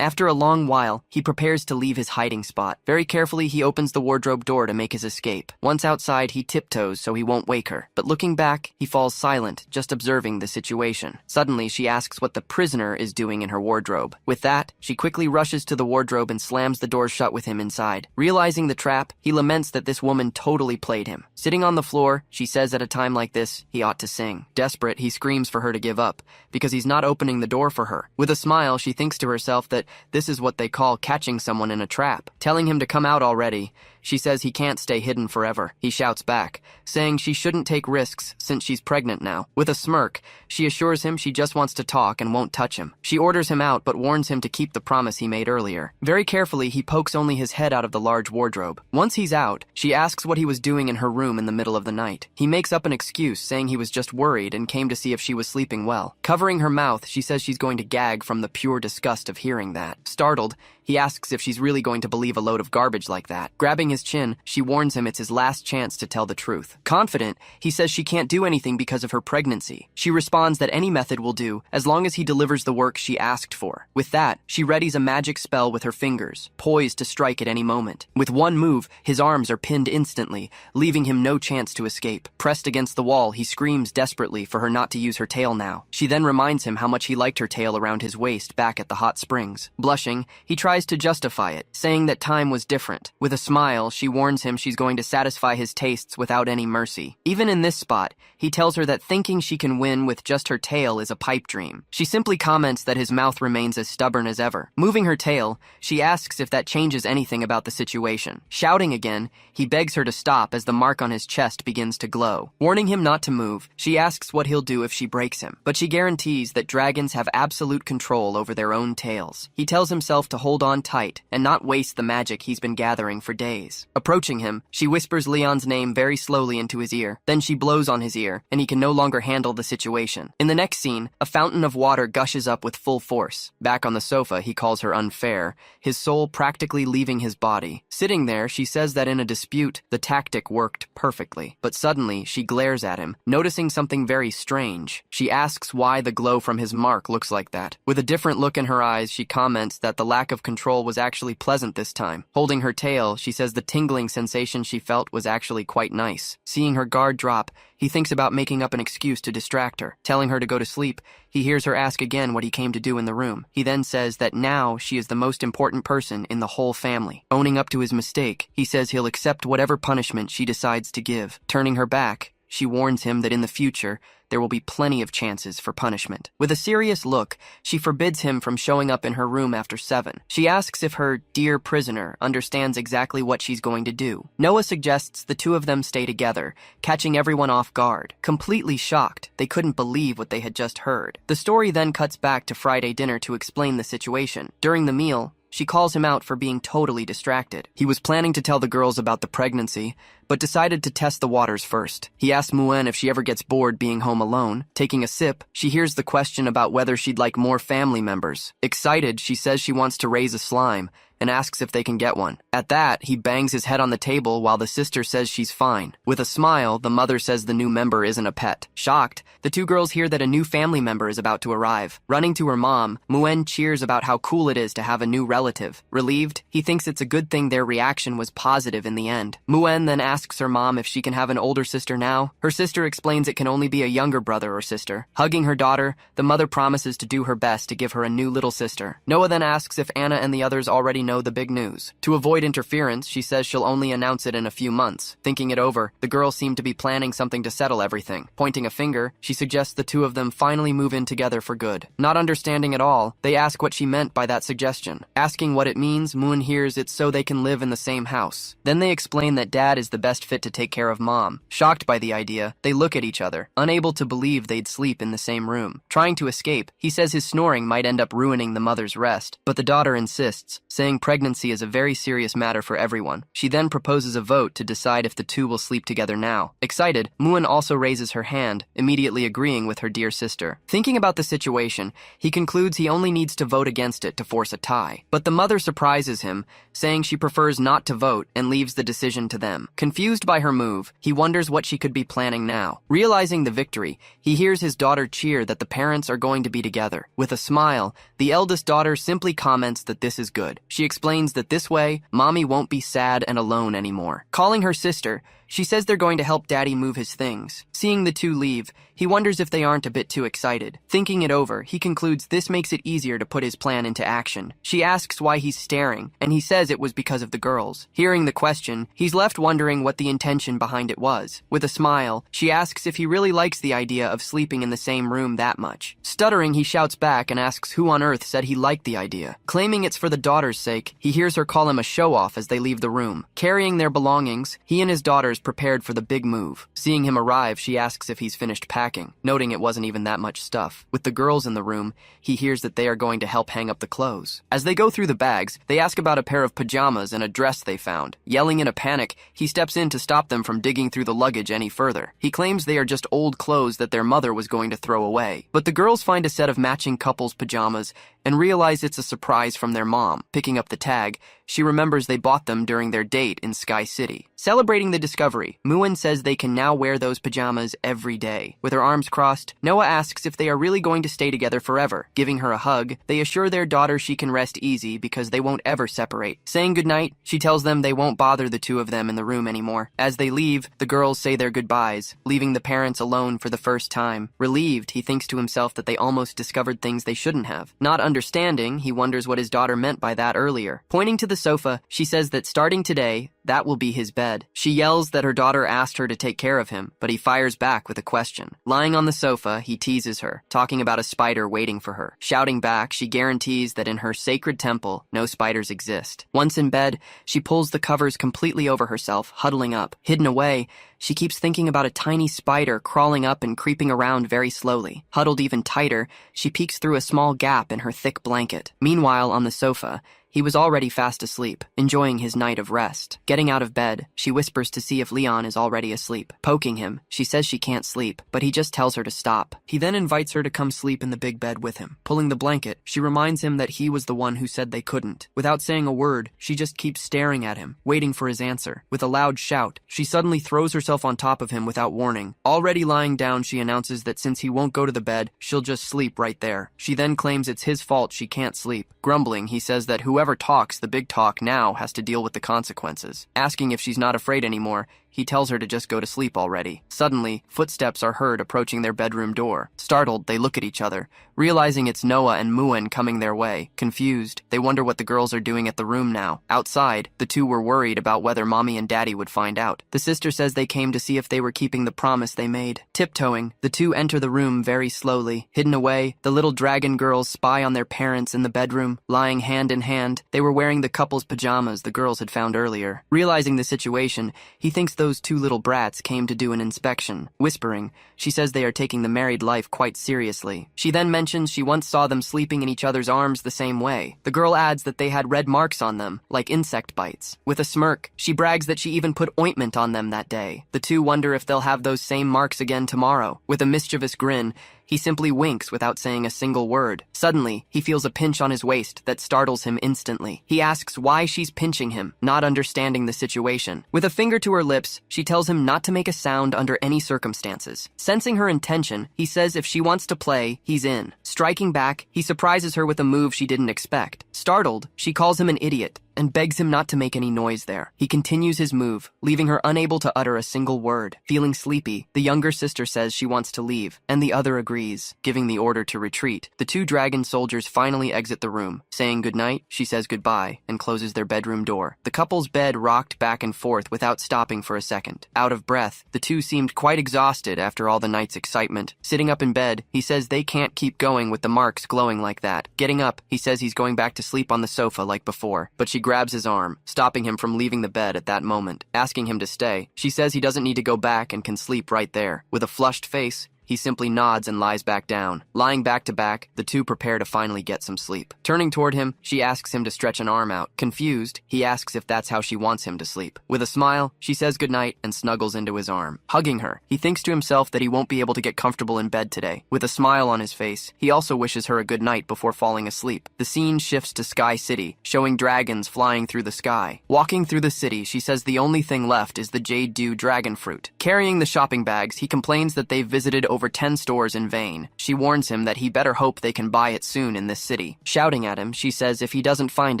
After a long long while, he prepares to leave his hiding spot. Very carefully, he opens the wardrobe door to make his escape. Once outside, he tiptoes so he won't wake her. But looking back, he falls silent, just observing the situation. Suddenly, she asks what the prisoner is doing in her wardrobe. With that, she quickly rushes to the wardrobe and slams the door shut with him inside. Realizing the trap, he laments that this woman totally played him. Sitting on the floor, she says at a time like this, he ought to sing. Desperate, he screams for her to give up, because he's not opening the door for her. With a smile, she thinks to herself that this is what they call catching someone in a trap. Telling him to come out already, she says he can't stay hidden forever. He shouts back, saying she shouldn't take risks since she's pregnant now. With a smirk, she assures him she just wants to talk and won't touch him. She orders him out but warns him to keep the promise he made earlier. Very carefully, he pokes only his head out of the large wardrobe. Once he's out, she asks what he was doing in her room in the middle of the night. He makes up an excuse, saying he was just worried and came to see if she was sleeping well. Covering her mouth, she says she's going to gag from the pure disgust of hearing that. Startled, he asks if she's really going to believe a load of garbage like that. Grabbing his chin, she warns him it's his last chance to tell the truth. Confident, he says she can't do anything because of her pregnancy. She responds that any method will do, as long as he delivers the work she asked for. With that, she readies a magic spell with her fingers, poised to strike at any moment. With one move, his arms are pinned instantly, leaving him no chance to escape. Pressed against the wall, he screams desperately for her not to use her tail now. She then reminds him how much he liked her tail around his waist back at the hot springs. Blushing, he tries to justify it, saying that time was different. With a smile, she warns him she's going to satisfy his tastes without any mercy. Even in this spot, he tells her that thinking she can win with just her tail is a pipe dream. She simply comments that his mouth remains as stubborn as ever. Moving her tail, she asks if that changes anything about the situation. Shouting again, he begs her to stop as the mark on his chest begins to glow. Warning him not to move, she asks what he'll do if she breaks him, but she guarantees that dragons have absolute control over their own tails. He tells himself to hold on tight and not waste the magic he's been gathering for days. Approaching him, she whispers Leon's name very slowly into his ear. Then she blows on his ear, and he can no longer handle the situation. In the next scene, a fountain of water gushes up with full force. Back on the sofa, he calls her unfair, his soul practically leaving his body. Sitting there, she says that in a dispute, the tactic worked perfectly. But suddenly, she glares at him, noticing something very strange. She asks why the glow from his mark looks like that. With a different look in her eyes, she comments that the lack of control was actually pleasant this time. Holding her tail, she says the tingling sensation she felt was actually quite nice. Seeing her guard drop, he thinks about making up an excuse to distract her. Telling her to go to sleep, he hears her ask again what he came to do in the room. He then says that now she is the most important person in the whole family. Owning up to his mistake, he says he'll accept whatever punishment she decides to give. Turning her back, she warns him that in the future, there will be plenty of chances for punishment. With a serious look, she forbids him from showing up in her room after 7. She asks if her dear prisoner understands exactly what she's going to do. Noah suggests the two of them stay together, catching everyone off guard. Completely shocked, they couldn't believe what they had just heard. The story then cuts back to Friday dinner to explain the situation. During the meal, she calls him out for being totally distracted. He was planning to tell the girls about the pregnancy, but decided to test the waters first. He asks Muen if she ever gets bored being home alone. Taking a sip, she hears the question about whether she'd like more family members. Excited, she says she wants to raise a slime, and asks if they can get one. At that, he bangs his head on the table while the sister says she's fine. With a smile, the mother says the new member isn't a pet. Shocked, the two girls hear that a new family member is about to arrive. Running to her mom, Muen cheers about how cool it is to have a new relative. Relieved, he thinks it's a good thing their reaction was positive in the end. Muen then asks her mom if she can have an older sister now. Her sister explains it can only be a younger brother or sister. Hugging her daughter, the mother promises to do her best to give her a new little sister. Noah then asks if Anna and the others already know the big news. To avoid interference, she says she'll only announce it in a few months. Thinking it over, the girls seem to be planning something to settle everything. Pointing a finger, she suggests the two of them finally move in together for good. Not understanding at all, they ask what she meant by that suggestion. Asking what it means, Moon hears it's so they can live in the same house. Then they explain that Dad is the best fit to take care of Mom. Shocked by the idea, they look at each other, unable to believe they'd sleep in the same room. Trying to escape, he says his snoring might end up ruining the mother's rest, but the daughter insists, saying saying pregnancy is a very serious matter for everyone. She then proposes a vote to decide if the two will sleep together now. Excited, Muan also raises her hand, immediately agreeing with her dear sister. Thinking about the situation, he concludes he only needs to vote against it to force a tie. But the mother surprises him, saying she prefers not to vote and leaves the decision to them. Confused by her move, he wonders what she could be planning now. Realizing the victory, he hears his daughter cheer that the parents are going to be together. With a smile, the eldest daughter simply comments that this is good. She explains that this way, Mommy won't be sad and alone anymore. Calling her sister, she says they're going to help Daddy move his things. Seeing the two leave, he wonders if they aren't a bit too excited. Thinking it over, he concludes this makes it easier to put his plan into action. She asks why he's staring, and he says it was because of the girls. Hearing the question, he's left wondering what the intention behind it was. With a smile, she asks if he really likes the idea of sleeping in the same room that much. Stuttering, he shouts back and asks who on earth said he liked the idea. Claiming it's for the daughter's sake, he hears her call him a show-off as they leave the room. Carrying their belongings, he and his daughters prepared for the big move. Seeing him arrive, she asks if he's finished packing, noting it wasn't even that much stuff. With the girls in the room, he hears that they are going to help hang up the clothes. As they go through the bags, they ask about a pair of pajamas and a dress they found. Yelling in a panic, he steps in to stop them from digging through the luggage any further. He claims they are just old clothes that their mother was going to throw away. But the girls find a set of matching couples pajamas and realize it's a surprise from their mom. Picking up the tag, she remembers they bought them during their date in Sky City. Celebrating the discovery, Muan says they can now wear those pajamas every day. With her arms crossed, Noah asks if they are really going to stay together forever. Giving her a hug, they assure their daughter she can rest easy because they won't ever separate. Saying goodnight, she tells them they won't bother the two of them in the room anymore. As they leave, the girls say their goodbyes, leaving the parents alone for the first time. Relieved, he thinks to himself that they almost discovered things they shouldn't have. Not understanding, he wonders what his daughter meant by that earlier. Pointing to the sofa, she says that starting today, that will be his bed. She yells that her daughter asked her to take care of him, but he fires back with a question. Lying on the sofa, he teases her, talking about a spider waiting for her. Shouting back, she guarantees that in her sacred temple, no spiders exist. Once in bed, she pulls the covers completely over herself, huddling up. Hidden away, she keeps thinking about a tiny spider crawling up and creeping around very slowly. Huddled even tighter, she peeks through a small gap in her thick blanket. Meanwhile, on the sofa, he was already fast asleep, enjoying his night of rest. Getting out of bed, she whispers to see if Leon is already asleep. Poking him, she says she can't sleep, but he just tells her to stop. He then invites her to come sleep in the big bed with him. Pulling the blanket, she reminds him that he was the one who said they couldn't. Without saying a word, she just keeps staring at him, waiting for his answer. With a loud shout, she suddenly throws herself on top of him without warning. Already lying down, she announces that since he won't go to the bed, she'll just sleep right there. She then claims it's his fault she can't sleep. Grumbling, he says that whoever talks the big talk now has to deal with the consequences. Asking if she's not afraid anymore, he tells her to just go to sleep already. Suddenly, footsteps are heard approaching their bedroom door. Startled, they look at each other, realizing it's Noah and Muan coming their way. Confused, they wonder what the girls are doing at the room now. Outside, the two were worried about whether Mommy and Daddy would find out. The sister says they came to see if they were keeping the promise they made. Tiptoeing, the two enter the room very slowly. Hidden away, the little dragon girls spy on their parents in the bedroom. Lying hand in hand, they were wearing the couple's pajamas the girls had found earlier. Realizing the situation, he thinks those two little brats came to do an inspection. Whispering, she says they are taking the married life quite seriously. She then mentions she once saw them sleeping in each other's arms the same way. The girl adds that they had red marks on them, like insect bites. With a smirk, she brags that she even put ointment on them that day. The two wonder if they'll have those same marks again tomorrow. With a mischievous grin, he simply winks without saying a single word. Suddenly, he feels a pinch on his waist that startles him instantly. He asks why she's pinching him, not understanding the situation. With a finger to her lips, she tells him not to make a sound under any circumstances. Sensing her intention, he says if she wants to play, he's in. Striking back, he surprises her with a move she didn't expect. Startled, she calls him an idiot and begs him not to make any noise there. He continues his move, leaving her unable to utter a single word. Feeling sleepy, the younger sister says she wants to leave, and the other agrees, giving the order to retreat. The two dragon soldiers finally exit the room. Saying goodnight, she says goodbye and closes their bedroom door. The couple's bed rocked back and forth without stopping for a second. Out of breath, the two seemed quite exhausted after all the night's excitement. Sitting up in bed, he says they can't keep going with the marks glowing like that. Getting up, he says he's going back to sleep on the sofa like before, but she grabs his arm, stopping him from leaving the bed at that moment. Asking him to stay, she says he doesn't need to go back and can sleep right there. With a flushed face, He simply nods and lies back down. Lying back to back, the two prepare to finally get some sleep. Turning toward him, she asks him to stretch an arm out. Confused, he asks if that's how she wants him to sleep. With a smile, she says goodnight and snuggles into his arm. Hugging her, he thinks to himself that he won't be able to get comfortable in bed today. With a smile on his face, he also wishes her a good night before falling asleep. The scene shifts to Sky City, showing dragons flying through the sky. Walking through the city, she says the only thing left is the Jade Dew dragon fruit. Carrying the shopping bags, he complains that they've visited over 10 stores in vain. She warns him that he better hope they can buy it soon in this city. Shouting at him, she says if he doesn't find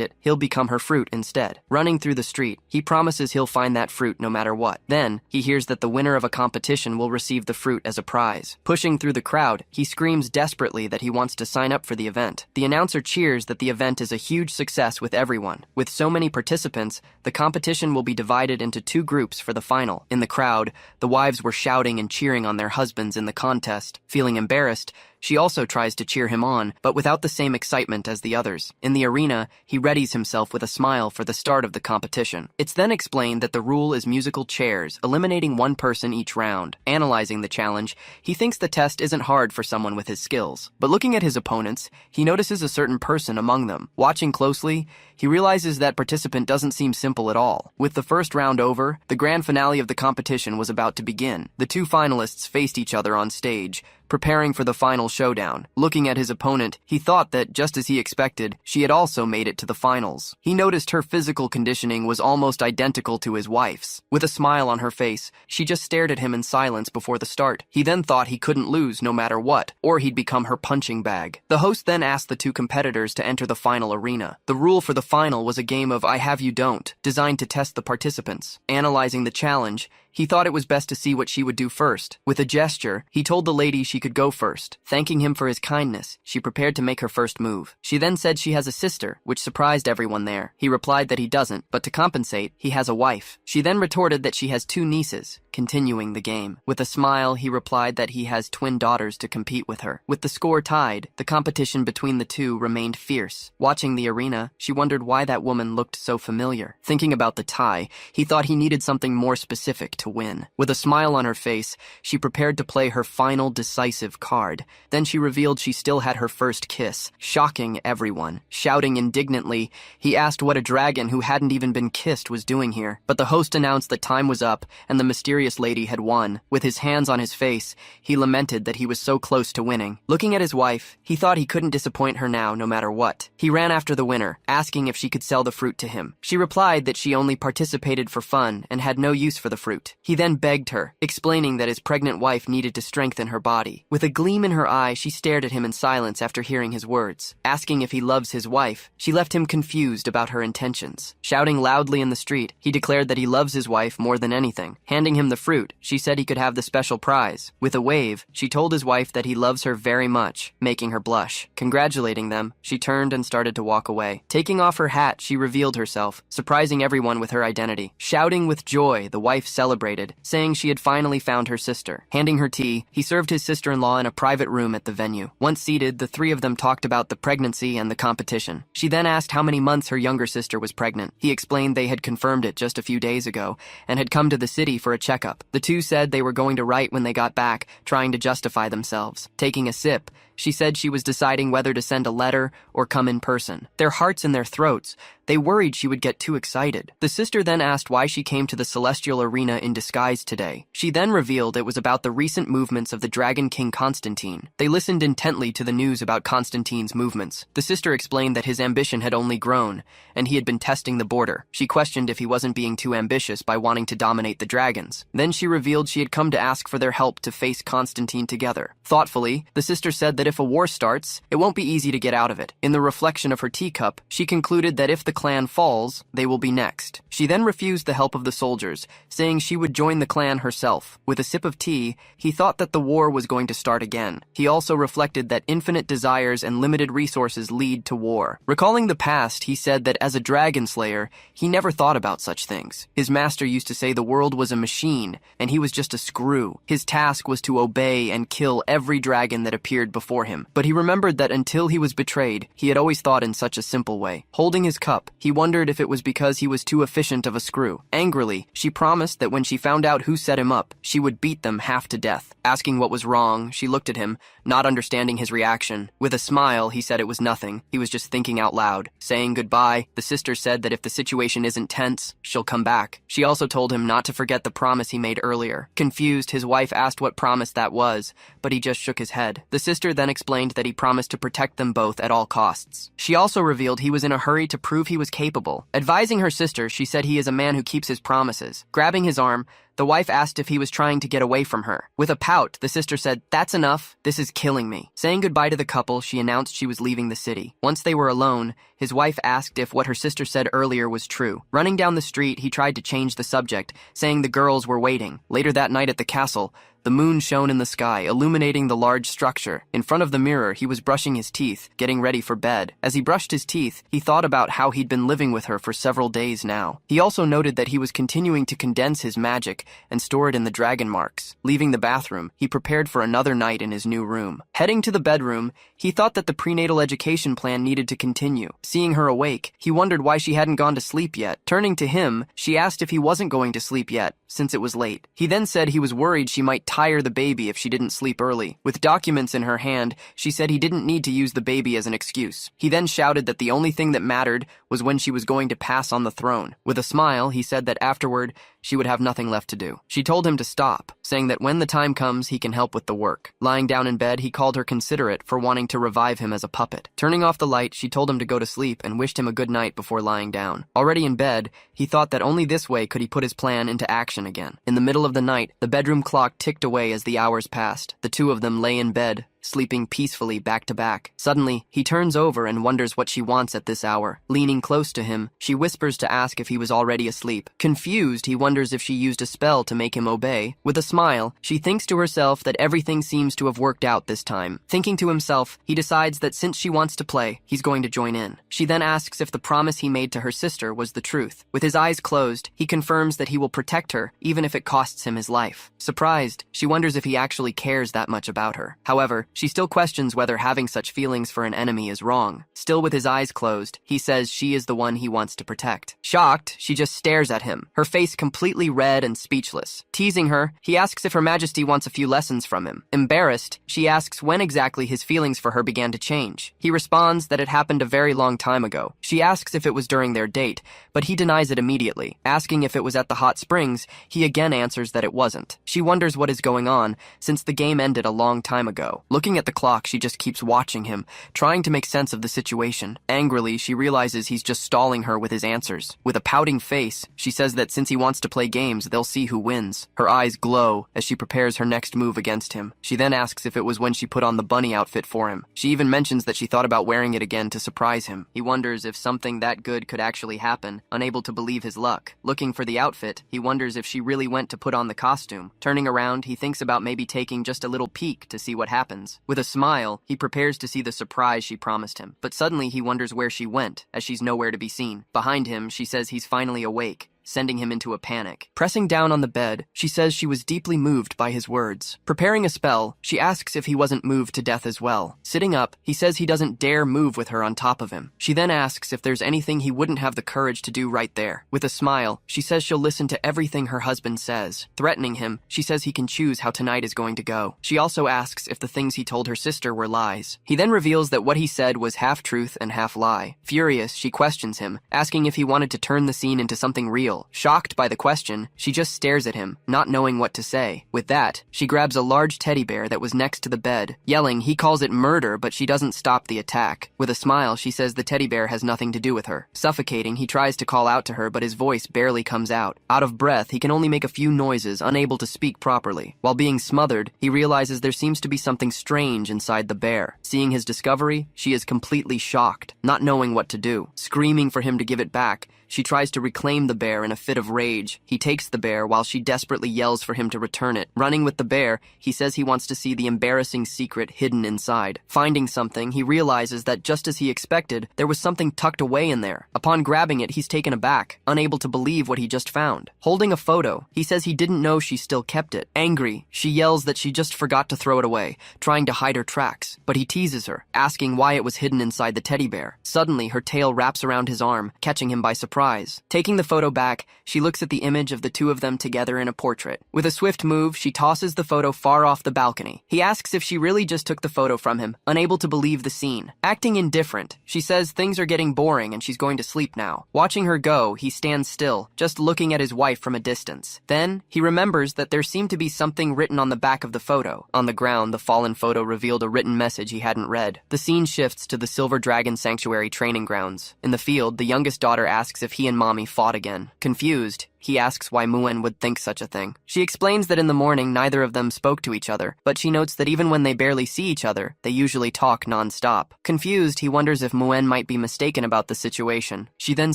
it, he'll become her fruit instead. Running through the street, he promises he'll find that fruit no matter what. Then, he hears that the winner of a competition will receive the fruit as a prize. Pushing through the crowd, he screams desperately that he wants to sign up for the event. The announcer cheers that the event is a huge success with everyone. With so many participants, the competition will be divided into 2 groups for the final. In the crowd, the wives were shouting and cheering on their husbands in the contest. Feeling embarrassed, she also tries to cheer him on, but without the same excitement as the others. In the arena, he readies himself with a smile for the start of the competition. It's then explained that the rule is musical chairs, eliminating 1 person each round. Analyzing the challenge, he thinks the test isn't hard for someone with his skills. But looking at his opponents, he notices a certain person among them. Watching closely, he realizes that participant doesn't seem simple at all. With the first round over, the grand finale of the competition was about to begin. The 2 finalists faced each other on stage, preparing for the final showdown. Looking at his opponent, he thought that, just as he expected, she had also made it to the finals. He noticed her physical conditioning was almost identical to his wife's. With a smile on her face, she just stared at him in silence before the start. He then thought he couldn't lose no matter what, or he'd become her punching bag. The host then asked the 2 competitors to enter the final arena. The rule for the final was a game of I Have You Don't, designed to test the participants. Analyzing the challenge, he thought it was best to see what she would do first. With a gesture, he told the lady she could go first. Thanking him for his kindness, she prepared to make her first move. She then said she has a sister, which surprised everyone there. He replied that he doesn't, but to compensate, he has a wife. She then retorted that she has 2 nieces, continuing the game. With a smile, he replied that he has twin daughters to compete with her. With the score tied, the competition between the 2 remained fierce. Watching the arena, she wondered why that woman looked so familiar. Thinking about the tie, he thought he needed something more specific to win. With a smile on her face, she prepared to play her final decisive card. Then she revealed she still had her first kiss, shocking everyone. Shouting indignantly, he asked what a dragon who hadn't even been kissed was doing here. But the host announced that time was up and the mysterious lady had won. With his hands on his face, he lamented that he was so close to winning. Looking at his wife, he thought he couldn't disappoint her now no matter what. He ran after the winner, asking if she could sell the fruit to him. She replied that she only participated for fun and had no use for the fruit. He then begged her, explaining that his pregnant wife needed to strengthen her body. With a gleam in her eye, she stared at him in silence after hearing his words. Asking if he loves his wife, she left him confused about her intentions. Shouting loudly in the street, he declared that he loves his wife more than anything. Handing him the fruit, she said he could have the special prize. With a wave, she told his wife that he loves her very much, making her blush. Congratulating them, she turned and started to walk away. Taking off her hat, she revealed herself, surprising everyone with her identity. Shouting with joy, the wife celebrated, saying she had finally found her sister. Handing her tea, he served his sister-in-law in a private room at the venue. Once seated, the 3 of them talked about the pregnancy and the competition. She then asked how many months her younger sister was pregnant. He explained they had confirmed it just a few days ago and had come to the city for a checkup. The 2 said they were going to write when they got back, trying to justify themselves. Taking a sip, she said she was deciding whether to send a letter or come in person. Their hearts in their throats, they worried she would get too excited. The sister then asked why she came to the celestial arena in disguise today. She then revealed it was about the recent movements of the Dragon King Constantine. They listened intently to the news about Constantine's movements. The sister explained that his ambition had only grown, and he had been testing the border. She questioned if he wasn't being too ambitious by wanting to dominate the dragons. Then she revealed she had come to ask for their help to face Constantine together. Thoughtfully, the sister said that if a war starts, it won't be easy to get out of it. In the reflection of her teacup, she concluded that if the clan falls, they will be next. She then refused the help of the soldiers, saying she would join the clan herself. With a sip of tea, he thought that the war was going to start again. He also reflected that infinite desires and limited resources lead to war. Recalling the past, he said that as a dragon slayer, he never thought about such things. His master used to say the world was a machine scene, and he was just a screw. His task was to obey and kill every dragon that appeared before him. But he remembered that until he was betrayed, he had always thought in such a simple way. Holding his cup, he wondered if it was because he was too efficient of a screw. Angrily, she promised that when she found out who set him up, she would beat them half to death. Asking what was wrong, she looked at him, not understanding his reaction. With a smile, he said it was nothing. He was just thinking out loud. Saying goodbye, the sister said that if the situation isn't tense, she'll come back. She also told him not to forget the promise he made earlier. Confused, his wife asked what promise that was, but he just shook his head. The sister then explained that he promised to protect them both at all costs. She also revealed he was in a hurry to prove he was capable. Advising her sister, she said he is a man who keeps his promises. Grabbing his arm, the wife asked if he was trying to get away from her. With a pout, the sister said, "That's enough. This is killing me." Saying goodbye to the couple, she announced she was leaving the city. Once they were alone, his wife asked if what her sister said earlier was true. Running down the street, he tried to change the subject, saying the girls were waiting. Later that night at the castle, the moon shone in the sky, illuminating the large structure. In front of the mirror, he was brushing his teeth, getting ready for bed. As he brushed his teeth, he thought about how he'd been living with her for several days now. He also noted that he was continuing to condense his magic and store it in the dragon marks. Leaving the bathroom, he prepared for another night in his new room. Heading to the bedroom, he thought that the prenatal education plan needed to continue. Seeing her awake, he wondered why she hadn't gone to sleep yet. Turning to him, she asked if he wasn't going to sleep yet, since it was late. He then said he was worried she might tire the baby if she didn't sleep early. With documents in her hand, she said he didn't need to use the baby as an excuse. He then shouted that the only thing that mattered was when she was going to pass on the throne. With a smile, he said that afterward, she would have nothing left to do. She told him to stop, saying that when the time comes, he can help with the work. Lying down in bed, he called her considerate for wanting to revive him as a puppet. Turning off the light, she told him to go to sleep and wished him a good night before lying down. Already in bed, he thought that only this way could he put his plan into action again. In the middle of the night, the bedroom clock ticked away as the hours passed. The two of them lay in bed, sleeping peacefully back to back. Suddenly, he turns over and wonders what she wants at this hour. Leaning close to him, she whispers to ask if he was already asleep. Confused, he wonders if she used a spell to make him obey. With a smile, she thinks to herself that everything seems to have worked out this time. Thinking to himself, he decides that since she wants to play, he's going to join in. She then asks if the promise he made to her sister was the truth. With his eyes closed, he confirms that he will protect her, even if it costs him his life. Surprised, she wonders if he actually cares that much about her. However, she still questions whether having such feelings for an enemy is wrong. Still with his eyes closed, he says she is the one he wants to protect. Shocked, she just stares at him, her face completely red and speechless. Teasing her, he asks if Her Majesty wants a few lessons from him. Embarrassed, she asks when exactly his feelings for her began to change. He responds that it happened a very long time ago. She asks if it was during their date, but he denies it immediately. Asking if it was at the hot springs, he again answers that it wasn't. She wonders what is going on, since the game ended a long time ago. Looking at the clock, she just keeps watching him, trying to make sense of the situation. Angrily, she realizes he's just stalling her with his answers. With a pouting face, she says that since he wants to play games, they'll see who wins. Her eyes glow as she prepares her next move against him. She then asks if it was when she put on the bunny outfit for him. She even mentions that she thought about wearing it again to surprise him. He wonders if something that good could actually happen, unable to believe his luck. Looking for the outfit, he wonders if she really went to put on the costume. Turning around, he thinks about maybe taking just a little peek to see what happens. With a smile, he prepares to see the surprise she promised him. But suddenly he wonders where she went, as she's nowhere to be seen. Behind him, she says he's finally awake, sending him into a panic. Pressing down on the bed, she says she was deeply moved by his words. Preparing a spell, she asks if he wasn't moved to death as well. Sitting up, he says he doesn't dare move with her on top of him. She then asks if there's anything he wouldn't have the courage to do right there. With a smile, she says she'll listen to everything her husband says. Threatening him, she says he can choose how tonight is going to go. She also asks if the things he told her sister were lies. He then reveals that what he said was half truth and half lie. Furious, she questions him, asking if he wanted to turn the scene into something real. Shocked by the question, she just stares at him, not knowing what to say. With that, she grabs a large teddy bear that was next to the bed. Yelling, he calls it murder, but she doesn't stop the attack. With a smile, she says the teddy bear has nothing to do with her. Suffocating, he tries to call out to her, but his voice barely comes out. Out of breath, he can only make a few noises, unable to speak properly. While being smothered, he realizes there seems to be something strange inside the bear. Seeing his discovery, she is completely shocked, not knowing what to do. Screaming for him to give it back, She tries to reclaim the bear in a fit of rage. He takes the bear while she desperately yells for him to return it. Running with the bear, he says he wants to see the embarrassing secret hidden inside. Finding something, he realizes that just as he expected, there was something tucked away in there. Upon grabbing it, he's taken aback, unable to believe what he just found. Holding a photo, he says he didn't know she still kept it. Angry, she yells that she just forgot to throw it away, trying to hide her tracks. But he teases her, asking why it was hidden inside the teddy bear. Suddenly, her tail wraps around his arm, catching him by surprise. Taking the photo back, she looks at the image of the two of them together in a portrait. With a swift move, she tosses the photo far off the balcony. He asks if she really just took the photo from him, unable to believe the scene. Acting indifferent, she says things are getting boring and she's going to sleep now. Watching her go, he stands still, just looking at his wife from a distance. Then, he remembers that there seemed to be something written on the back of the photo. On the ground, the fallen photo revealed a written message he hadn't read. The scene shifts to the Silver Dragon Sanctuary training grounds. In the field, the youngest daughter asks if he and Mommy fought again. Confused, he asks why Muen would think such a thing. She explains that in the morning, neither of them spoke to each other, but she notes that even when they barely see each other, they usually talk non-stop. Confused, he wonders if Muen might be mistaken about the situation. She then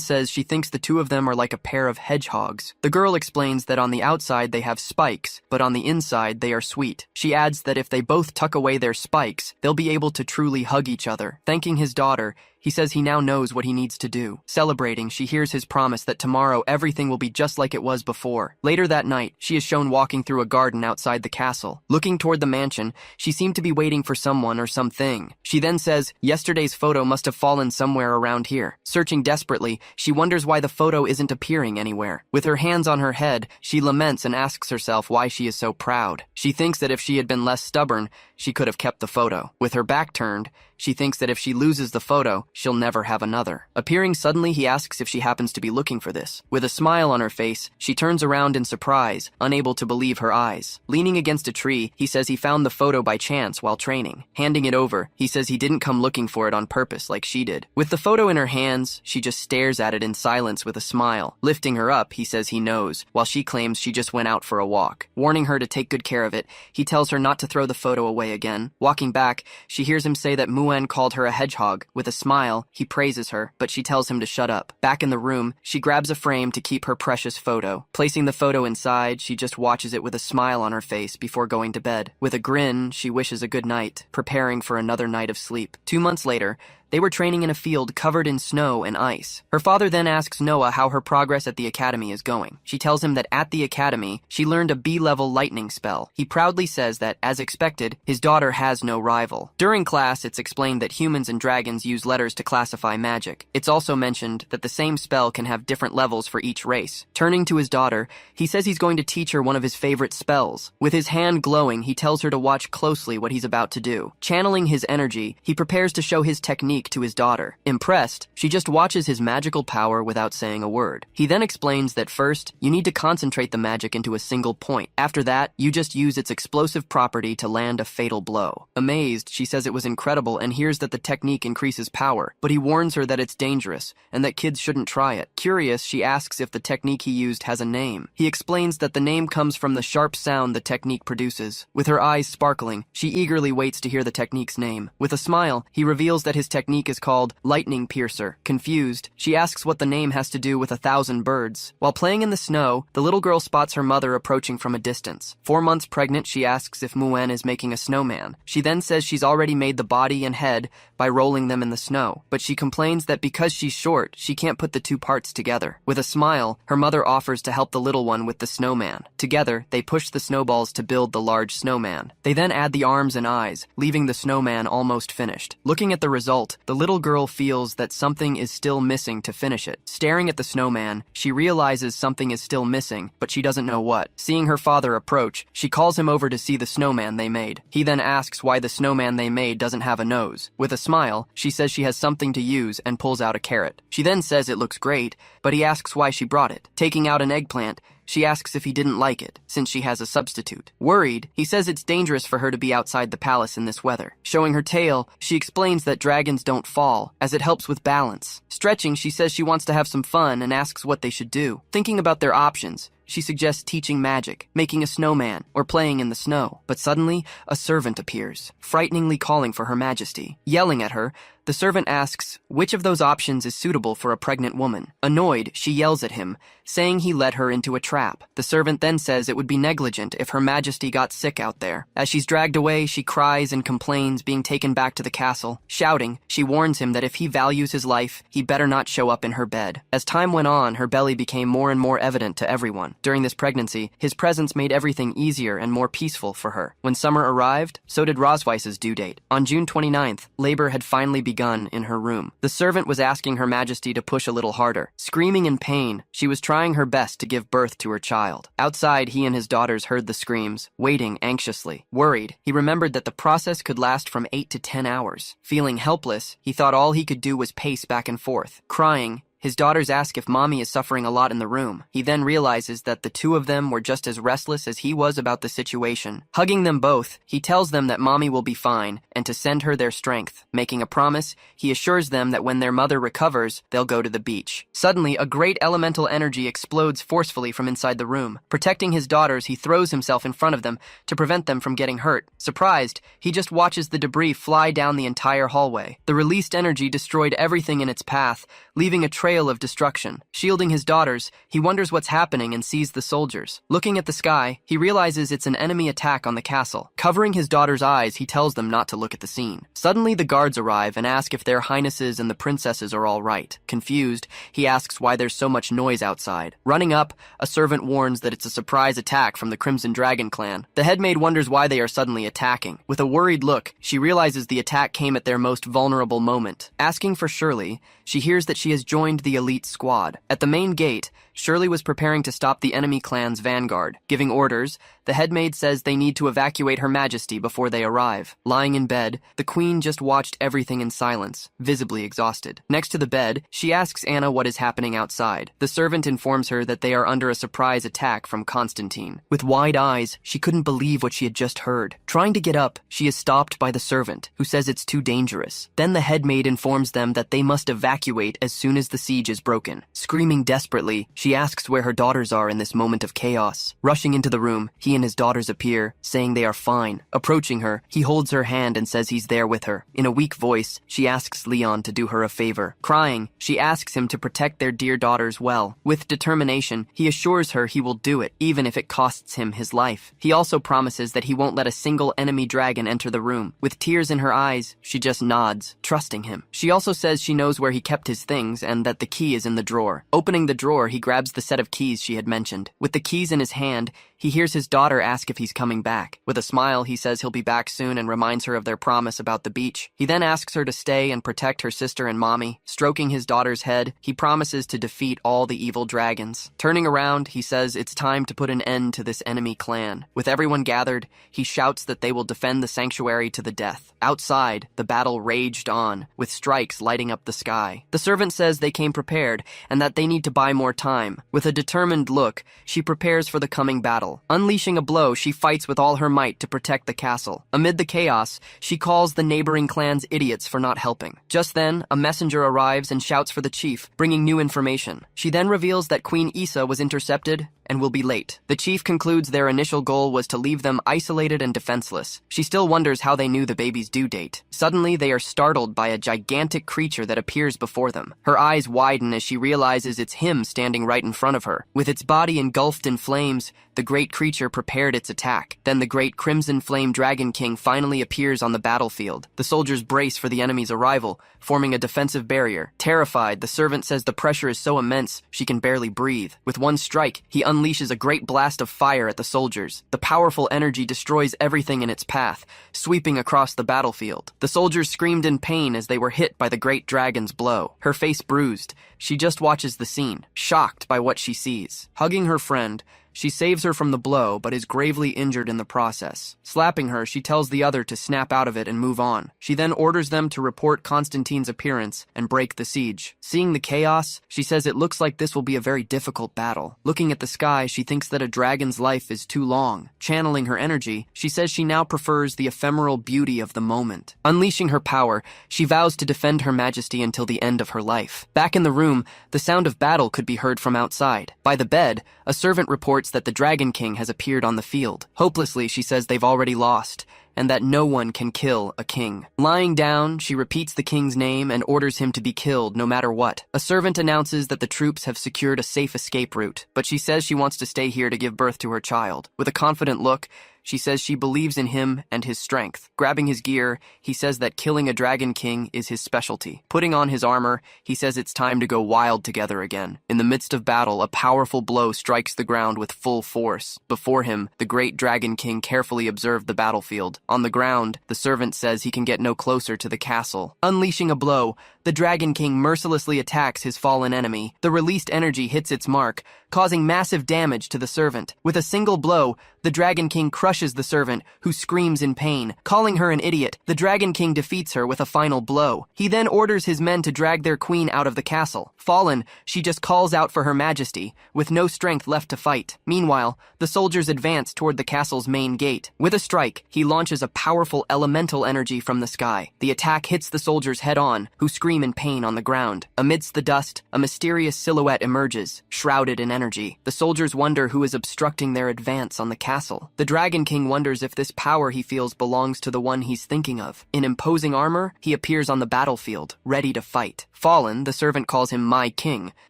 says she thinks the two of them are like a pair of hedgehogs. The girl explains that on the outside they have spikes, but on the inside they are sweet. She adds that if they both tuck away their spikes, they'll be able to truly hug each other. Thanking his daughter, he says he now knows what he needs to do. Celebrating, she hears his promise that tomorrow everything will be just like it was before. Later that night, she is shown walking through a garden outside the castle. Looking toward the mansion, she seemed to be waiting for someone or something. She then says, yesterday's photo must have fallen somewhere around here. Searching desperately, she wonders why the photo isn't appearing anywhere. With her hands on her head, she laments and asks herself why she is so proud. She thinks that if she had been less stubborn, she could have kept the photo. With her back turned, she thinks that if she loses the photo, she'll never have another. Appearing suddenly, he asks if she happens to be looking for this. With a smile on her face, she turns around in surprise, unable to believe her eyes. Leaning against a tree, he says he found the photo by chance while training. Handing it over, he says he didn't come looking for it on purpose like she did. With the photo in her hands, she just stares at it in silence with a smile. Lifting her up, he says he knows, while she claims she just went out for a walk. Warning her to take good care of it, he tells her not to throw the photo away again. Walking back, she hears him say that Muen called her a hedgehog. With a smile, he praises her, but she tells him to shut up. Back in the room, she grabs a frame to keep her precious photo. Placing the photo inside, she just watches it with a smile on her face before going to bed. With a grin, she wishes a good night, preparing for another night of sleep. 2 months later, they were training in a field covered in snow and ice. Her father then asks Noah how her progress at the academy is going. She tells him that at the academy, she learned a B-level lightning spell. He proudly says that, as expected, his daughter has no rival. During class, it's explained that humans and dragons use letters to classify magic. It's also mentioned that the same spell can have different levels for each race. Turning to his daughter, he says he's going to teach her one of his favorite spells. With his hand glowing, he tells her to watch closely what he's about to do. Channeling his energy, he prepares to show his technique to his daughter. Impressed, she just watches his magical power without saying a word. He then explains that first, you need to concentrate the magic into a single point. After that, you just use its explosive property to land a fatal blow. Amazed, she says it was incredible and hears that the technique increases power, but he warns her that it's dangerous and that kids shouldn't try it. Curious, she asks if the technique he used has a name. He explains that the name comes from the sharp sound the technique produces. With her eyes sparkling, she eagerly waits to hear the technique's name. With a smile, he reveals that his technique is called Lightning Piercer. Confused, she asks what the name has to do with 1,000 birds. While playing in the snow, the little girl spots her mother approaching from a distance. 4 months pregnant, she asks if Muen is making a snowman. She then says she's already made the body and head by rolling them in the snow, but she complains that because she's short, she can't put the two parts together. With a smile, her mother offers to help the little one with the snowman. Together, they push the snowballs to build the large snowman. They then add the arms and eyes, leaving the snowman almost finished. Looking at the result, the little girl feels that something is still missing to finish it. Staring at the snowman, she realizes something is still missing, but she doesn't know what. Seeing her father approach, she calls him over to see the snowman they made. He then asks why the snowman they made doesn't have a nose. With a smile, she says she has something to use and pulls out a carrot. She then says it looks great, but he asks why she brought it. Taking out an eggplant, she asks if he didn't like it, since she has a substitute. Worried, he says it's dangerous for her to be outside the palace in this weather. Showing her tail, she explains that dragons don't fall, as it helps with balance. Stretching, she says she wants to have some fun and asks what they should do. Thinking about their options, she suggests teaching magic, making a snowman, or playing in the snow. But suddenly, a servant appears, frighteningly calling for Her Majesty. Yelling at her, the The servant asks which of those options is suitable for a pregnant woman. Annoyed, she yells at him, saying he led her into a trap. The servant then says it would be negligent if Her Majesty got sick out there. As she's dragged away, she cries and complains, being taken back to the castle. Shouting, she warns him that if he values his life, he better not show up in her bed. As time went on, her belly became more and more evident to everyone. During this pregnancy, his presence made everything easier and more peaceful for her. When summer arrived, so did Rosweiss's due date. On June 29th, labor had finally begun in her room. The servant was asking Her Majesty to push a little harder. Screaming in pain, she was trying her best to give birth to her child. Outside, he and his daughters heard the screams, waiting anxiously. Worried, he remembered that the process could last from 8 to 10 hours. Feeling helpless, he thought all he could do was pace back and forth. Crying, his daughters ask if Mommy is suffering a lot in the room. He then realizes that the two of them were just as restless as he was about the situation. Hugging them both, he tells them that Mommy will be fine and to send her their strength. Making a promise, he assures them that when their mother recovers, they'll go to the beach. Suddenly, a great elemental energy explodes forcefully from inside the room. Protecting his daughters, he throws himself in front of them to prevent them from getting hurt. Surprised, he just watches the debris fly down the entire hallway. The released energy destroyed everything in its path, leaving a trail of destruction. Shielding his daughters, he wonders what's happening and sees the soldiers. Looking at the sky, he realizes it's an enemy attack on the castle. Covering his daughters' eyes, he tells them not to look at the scene. Suddenly, the guards arrive and ask if their highnesses and the princesses are all right. Confused, he asks why there's so much noise outside. Running up, a servant warns that it's a surprise attack from the Crimson Dragon clan. The headmaid wonders why they are suddenly attacking. With a worried look, she realizes the attack came at their most vulnerable moment. Asking for Shirley, she hears that she has joined the elite squad. At the main gate, Shirley was preparing to stop the enemy clan's vanguard. Giving orders, the headmaid says they need to evacuate Her Majesty before they arrive. Lying in bed, the queen just watched everything in silence, visibly exhausted. Next to the bed, she asks Anna what is happening outside. The servant informs her that they are under a surprise attack from Constantine. With wide eyes, she couldn't believe what she had just heard. Trying to get up, she is stopped by the servant, who says it's too dangerous. Then the headmaid informs them that they must evacuate as soon as the siege is broken. Screaming desperately, she asks where her daughters are in this moment of chaos. Rushing into the room, he and his daughters appear, saying they are fine. Approaching her, he holds her hand and says he's there with her. In a weak voice, she asks Leon to do her a favor. Crying, she asks him to protect their dear daughters well. With determination, he assures her he will do it, even if it costs him his life. He also promises that he won't let a single enemy dragon enter the room. With tears in her eyes, she just nods, trusting him. She also says she knows where he kept his things and that the key is in the drawer. Opening the drawer, he grabs the set of keys she had mentioned. With the keys in his hand, he hears his daughter ask if he's coming back. With a smile, he says he'll be back soon and reminds her of their promise about the beach. He then asks her to stay and protect her sister and Mommy. Stroking his daughter's head, he promises to defeat all the evil dragons. Turning around, he says it's time to put an end to this enemy clan. With everyone gathered, he shouts that they will defend the sanctuary to the death. Outside, the battle raged on, with strikes lighting up the sky. The servant says they came prepared and that they need to buy more time. With a determined look, she prepares for the coming battle. Unleashing a blow, she fights with all her might to protect the castle. Amid the chaos, she calls the neighboring clans idiots for not helping. Just then, a messenger arrives and shouts for the chief, bringing new information. She then reveals that Queen Issa was intercepted and will be late. The chief concludes their initial goal was to leave them isolated and defenseless. She still wonders how they knew the baby's due date. Suddenly, they are startled by a gigantic creature that appears before them. Her eyes widen as she realizes it's him standing right in front of her. With its body engulfed in flames, the great creature prepared its attack. Then the great Crimson Flame Dragon King finally appears on the battlefield. The soldiers brace for the enemy's arrival, forming a defensive barrier. Terrified, the servant says the pressure is so immense she can barely breathe. With one strike, he unleashes a great blast of fire at the soldiers. The powerful energy destroys everything in its path, sweeping across the battlefield. The soldiers screamed in pain as they were hit by the great dragon's blow. Her face bruised, she just watches the scene, shocked by what she sees. Hugging her friend, she saves her from the blow, but is gravely injured in the process. Slapping her, she tells the other to snap out of it and move on. She then orders them to report Constantine's appearance and break the siege. Seeing the chaos, she says it looks like this will be a very difficult battle. Looking at the sky, she thinks that a dragon's life is too long. Channeling her energy, she says she now prefers the ephemeral beauty of the moment. Unleashing her power, she vows to defend Her Majesty until the end of her life. Back in the room, the sound of battle could be heard from outside. By the bed, a servant reports that the Dragon King has appeared on the field. Hopelessly, she says they've already lost, and that no one can kill a king. Lying down, she repeats the king's name and orders him to be killed no matter what. A servant announces that the troops have secured a safe escape route, but she says she wants to stay here to give birth to her child. With a confident look, she says she believes in him and his strength. Grabbing his gear, he says that killing a dragon king is his specialty. Putting on his armor, he says it's time to go wild together again. In the midst of battle, a powerful blow strikes the ground with full force. Before him, the great dragon king carefully observed the battlefield. On the ground, the servant says he can get no closer to the castle. Unleashing a blow, the dragon king mercilessly attacks his fallen enemy. The released energy hits its mark, causing massive damage to the servant. With a single blow, the dragon king crushes the servant, who screams in pain. Calling her an idiot, the dragon king defeats her with a final blow. He then orders his men to drag their queen out of the castle. Fallen, she just calls out for her majesty, with no strength left to fight. Meanwhile, the soldiers advance toward the castle's main gate. With a strike, he launches a powerful elemental energy from the sky. The attack hits the soldiers head-on, who scream in pain on the ground. Amidst the dust, a mysterious silhouette emerges, shrouded in energy. The soldiers wonder who is obstructing their advance on the castle. The Dragon King wonders if this power he feels belongs to the one he's thinking of. In imposing armor, he appears on the battlefield, ready to fight. Fallen, the servant calls him my king,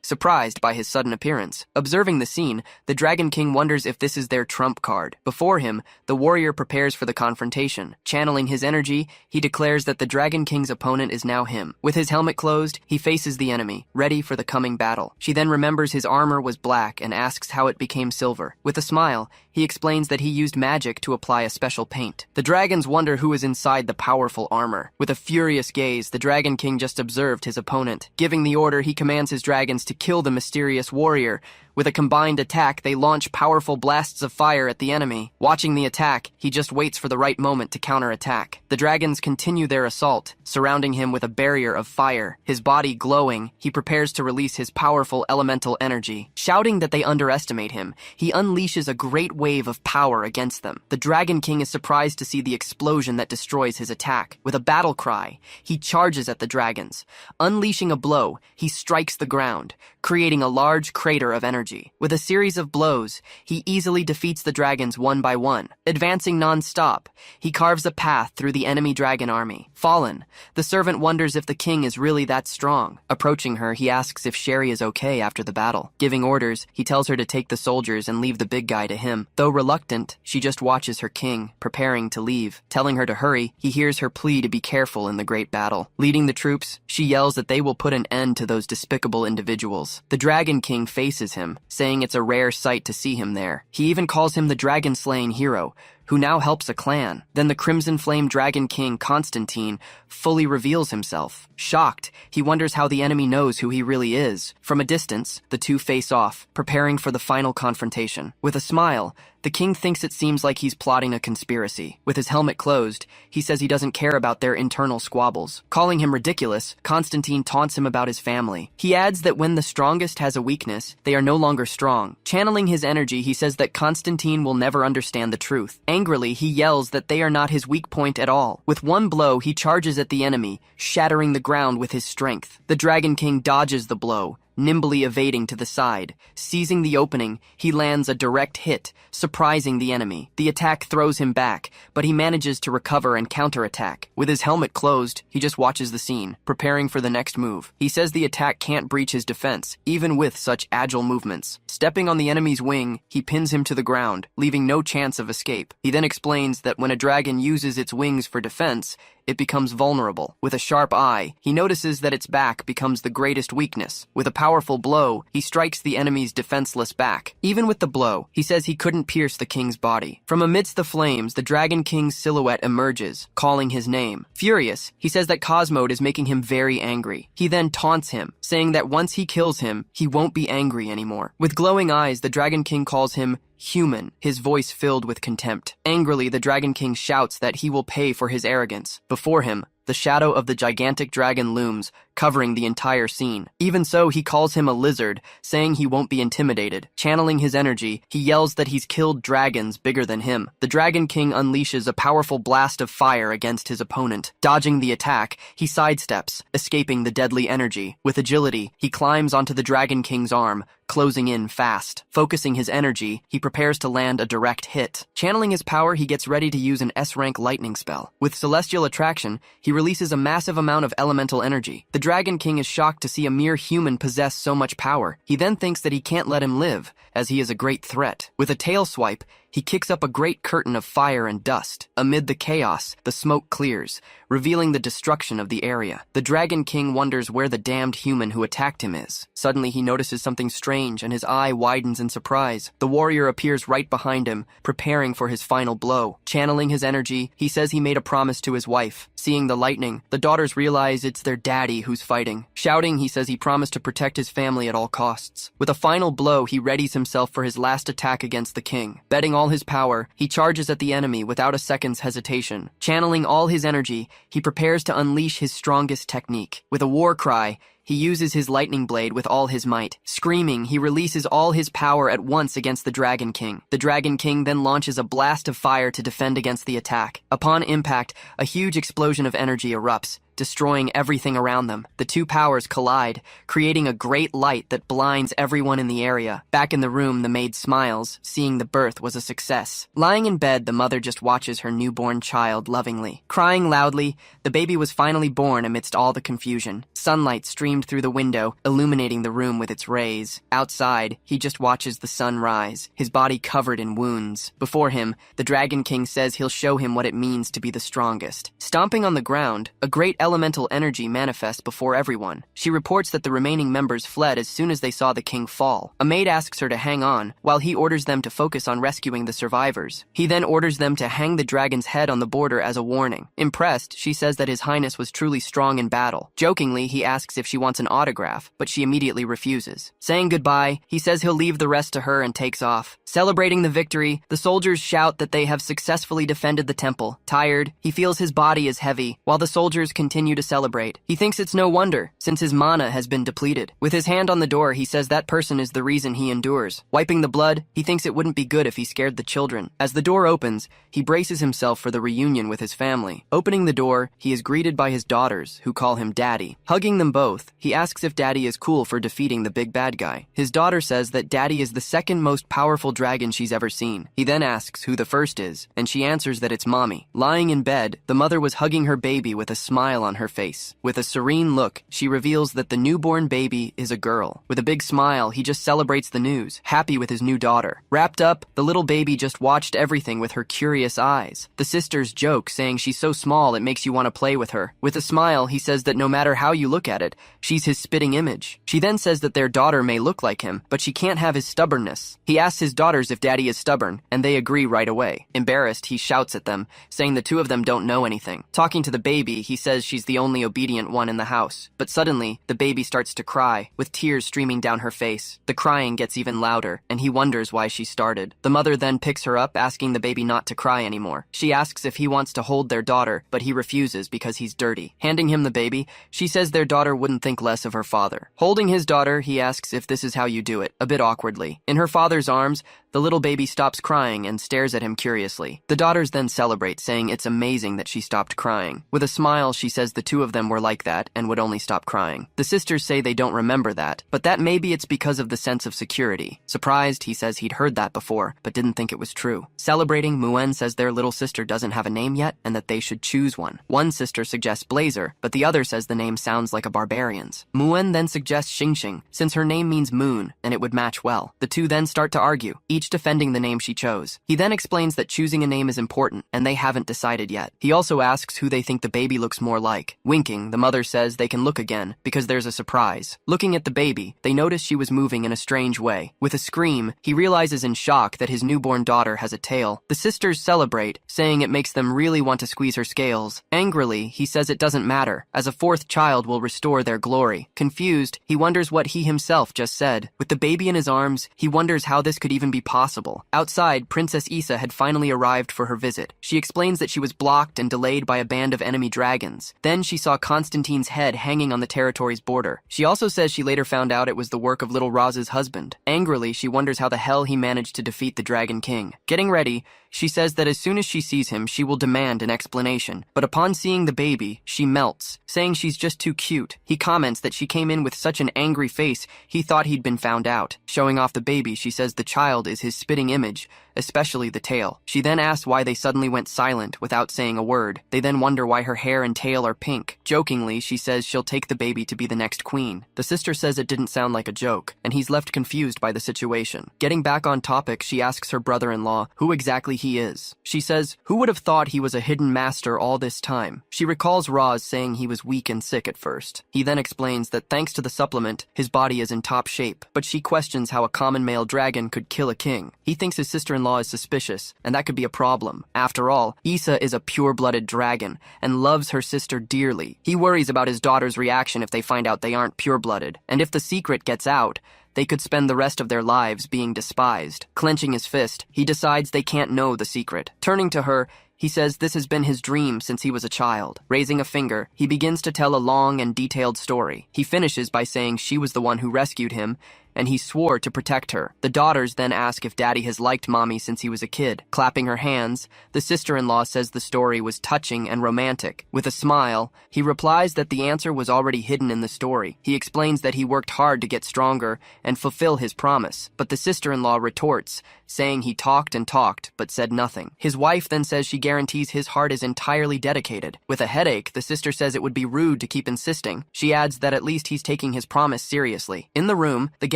surprised by his sudden appearance. Observing the scene, the Dragon King wonders if this is their trump card. Before him, the warrior prepares for the confrontation. Channeling his energy, he declares that the Dragon King's opponent is now him. With his helmet closed, he faces the enemy, ready for the coming battle. She then remembers his armor was black and asks how it became silver. With a smile, he explains that he used magic to apply a special paint. The dragons wonder who is inside the powerful armor. With a furious gaze, the Dragon King just observed his opponent. Giving the order, he commands his dragons to kill the mysterious warrior. With a combined attack, they launch powerful blasts of fire at the enemy. Watching the attack, he just waits for the right moment to counterattack. The dragons continue their assault, surrounding him with a barrier of fire. His body glowing, he prepares to release his powerful elemental energy. Shouting that they underestimate him, he unleashes a great wave of power against them. The Dragon King is surprised to see the explosion that destroys his attack. With a battle cry, he charges at the dragons. Unleashing a blow, he strikes the ground, creating a large crater of energy. With a series of blows, he easily defeats the dragons one by one. Advancing non-stop, he carves a path through the enemy dragon army. Fallen, the servant wonders if the king is really that strong. Approaching her, he asks if Sherry is okay after the battle. Giving orders, he tells her to take the soldiers and leave the big guy to him. Though reluctant, she just watches her king, preparing to leave. Telling her to hurry, he hears her plea to be careful in the great battle. Leading the troops, she yells that they will put an end to those despicable individuals. The Dragon King faces him, saying it's a rare sight to see him there. He even calls him the dragon-slaying hero, who now helps a clan. Then the Crimson Flame Dragon King, Constantine, fully reveals himself. Shocked, he wonders how the enemy knows who he really is. From a distance, the two face off, preparing for the final confrontation. With a smile, the king thinks it seems like he's plotting a conspiracy. With his helmet closed, he says he doesn't care about their internal squabbles. Calling him ridiculous, Constantine taunts him about his family. He adds that when the strongest has a weakness, they are no longer strong. Channeling his energy, he says that Constantine will never understand the truth. Angrily, he yells that they are not his weak point at all. With one blow, he charges at the enemy, shattering the ground with his strength. The Dragon King dodges the blow, nimbly evading to the side. Seizing the opening, he lands a direct hit, surprising the enemy. The attack throws him back, but he manages to recover and counterattack. With his helmet closed, he just watches the scene, preparing for the next move. He says the attack can't breach his defense, even with such agile movements. Stepping on the enemy's wing, he pins him to the ground, leaving no chance of escape. He then explains that when a dragon uses its wings for defense, it becomes vulnerable. With a sharp eye, he notices that its back becomes the greatest weakness. With a powerful blow, he strikes the enemy's defenseless back. Even with the blow, he says he couldn't pierce the king's body. From amidst the flames, the Dragon King's silhouette emerges, calling his name. Furious, he says that Cosmode is making him very angry. He then taunts him, saying that once he kills him, he won't be angry anymore. With glowing eyes, the Dragon King calls him human, his voice filled with contempt. Angrily, the Dragon King shouts that he will pay for his arrogance. Before him, the shadow of the gigantic dragon looms, covering the entire scene. Even so, he calls him a lizard, saying he won't be intimidated. Channeling his energy, he yells that he's killed dragons bigger than him. The Dragon King unleashes a powerful blast of fire against his opponent. Dodging the attack, he sidesteps, escaping the deadly energy. With agility, he climbs onto the Dragon King's arm, closing in fast. Focusing his energy, he prepares to land a direct hit. Channeling his power, he gets ready to use an S-rank lightning spell. With celestial attraction, he releases a massive amount of elemental energy. The Dragon King is shocked to see a mere human possess so much power. He then thinks that he can't let him live, as he is a great threat. With a tail swipe, he kicks up a great curtain of fire and dust. Amid the chaos, the smoke clears, revealing the destruction of the area. The Dragon King wonders where the damned human who attacked him is. Suddenly, he notices something strange, and his eye widens in surprise. The warrior appears right behind him, preparing for his final blow. Channeling his energy, he says he made a promise to his wife. Seeing the lightning, the daughters realize it's their daddy who's fighting. Shouting, he says he promised to protect his family at all costs. With a final blow, he readies himself for his last attack against the king. Betting all his power, he charges at the enemy without a second's hesitation. Channeling all his energy, he prepares to unleash his strongest technique. With a war cry, he uses his lightning blade with all his might. Screaming, he releases all his power at once against the Dragon King. The Dragon King then launches a blast of fire to defend against the attack. Upon impact, a huge explosion of energy erupts, destroying everything around them. The two powers collide, creating a great light that blinds everyone in the area. Back in the room, the maid smiles, seeing the birth was a success. Lying in bed, the mother just watches her newborn child lovingly. Crying loudly, the baby was finally born amidst all the confusion. Sunlight streamed through the window, illuminating the room with its rays. Outside, he just watches the sun rise, his body covered in wounds. Before him, the Dragon King says he'll show him what it means to be the strongest. Stomping on the ground, a great elemental energy manifests before everyone. She reports that the remaining members fled as soon as they saw the king fall. A maid asks her to hang on, while he orders them to focus on rescuing the survivors. He then orders them to hang the dragon's head on the border as a warning. Impressed, she says that his highness was truly strong in battle. Jokingly, he asks if she wants an autograph, but she immediately refuses. Saying goodbye, he says he'll leave the rest to her and takes off. Celebrating the victory, the soldiers shout that they have successfully defended the temple. Tired, he feels his body is heavy, while the soldiers continue to celebrate. He thinks it's no wonder, since his mana has been depleted. With his hand on the door, he says that person is the reason he endures. Wiping the blood, he thinks it wouldn't be good if he scared the children. As the door opens, he braces himself for the reunion with his family. Opening the door, he is greeted by his daughters, who call him Daddy. Hugging them both, he asks if Daddy is cool for defeating the big bad guy. His daughter says that Daddy is the second most powerful dragon she's ever seen. He then asks who the first is, and she answers that it's Mommy. Lying in bed, the mother was hugging her baby with a smile on her face. With a serene look, she reveals that the newborn baby is a girl. With a big smile, he just celebrates the news, happy with his new daughter. Wrapped up, the little baby just watched everything with her curious eyes. The sisters joke, saying she's so small it makes you want to play with her. With a smile, he says that no matter how you look at it, she's his spitting image. She then says that their daughter may look like him, but she can't have his stubbornness. He asks his daughters if Daddy is stubborn, and they agree right away. Embarrassed, he shouts at them, saying the two of them don't know anything. Talking to the baby, he says she's the only obedient one in the house. But suddenly, the baby starts to cry, with tears streaming down her face. The crying gets even louder, and he wonders why she started. The mother then picks her up, asking the baby not to cry anymore. She asks if he wants to hold their daughter, but he refuses because he's dirty. Handing him the baby, she says their daughter wouldn't think less of her father. Holding his daughter, he asks if this is how you do it, a bit awkwardly. In her father's arms, the little baby stops crying and stares at him curiously. The daughters then celebrate, saying it's amazing that she stopped crying. With a smile, she says the two of them were like that and would only stop crying. The sisters say they don't remember that, but that maybe it's because of the sense of security. Surprised, he says he'd heard that before, but didn't think it was true. Celebrating, Muen says their little sister doesn't have a name yet and that they should choose one. One sister suggests Blazer, but the other says the name sounds like a barbarian's. Muen then suggests Xingxing, since her name means moon, and it would match well. The two then start to argue, each defending the name she chose. He then explains that choosing a name is important, and they haven't decided yet. He also asks who they think the baby looks more like. Winking, the mother says they can look again, because there's a surprise. Looking at the baby, they notice she was moving in a strange way. With a scream, he realizes in shock that his newborn daughter has a tail. The sisters celebrate, saying it makes them really want to squeeze her scales. Angrily, he says it doesn't matter, as a fourth child will restore their glory. glory. Confused, he wonders what he himself just said. With the baby in his arms, he wonders how this could even be possible. Outside, Princess Issa had finally arrived for her visit. She explains that she was blocked and delayed by a band of enemy dragons. Then she saw Constantine's head hanging on the territory's border. She also says she later found out it was the work of little Roz's husband. Angrily, she wonders how the hell he managed to defeat the Dragon King. Getting ready, she says that as soon as she sees him, she will demand an explanation. But upon seeing the baby, she melts, saying she's just too cute. He comments that she came in with such an angry face, he thought he'd been found out. Showing off the baby, she says the child is his spitting image, especially the tail. She then asks why they suddenly went silent without saying a word. They then wonder why her hair and tail are pink. Jokingly, she says she'll take the baby to be the next queen. The sister says it didn't sound like a joke, and he's left confused by the situation. Getting back on topic, she asks her brother-in-law who exactly he is. She says, who would have thought he was a hidden master all this time? She recalls Roz saying he was weak and sick at first. He then explains that thanks to the supplement, his body is in top shape, but she questions how a common male dragon could kill a king. He thinks his sister-in-law is suspicious, and that could be a problem. After all, Issa is a pure-blooded dragon and loves her sister dearly. He worries about his daughter's reaction if they find out they aren't pure-blooded, and if the secret gets out, they could spend the rest of their lives being despised. Clenching his fist, he decides they can't know the secret. Turning to her, he says this has been his dream since he was a child. Raising a finger, he begins to tell a long and detailed story. He finishes by saying she was the one who rescued him, and he swore to protect her. The daughters then ask if Daddy has liked Mommy since he was a kid. Clapping her hands, the sister-in-law says the story was touching and romantic. With a smile, he replies that the answer was already hidden in the story. He explains that he worked hard to get stronger and fulfill his promise, but the sister-in-law retorts, saying he talked and talked, but said nothing. His wife then says she guarantees his heart is entirely dedicated. With a headache, the sister says it would be rude to keep insisting. She adds that at least he's taking his promise seriously. In the room, the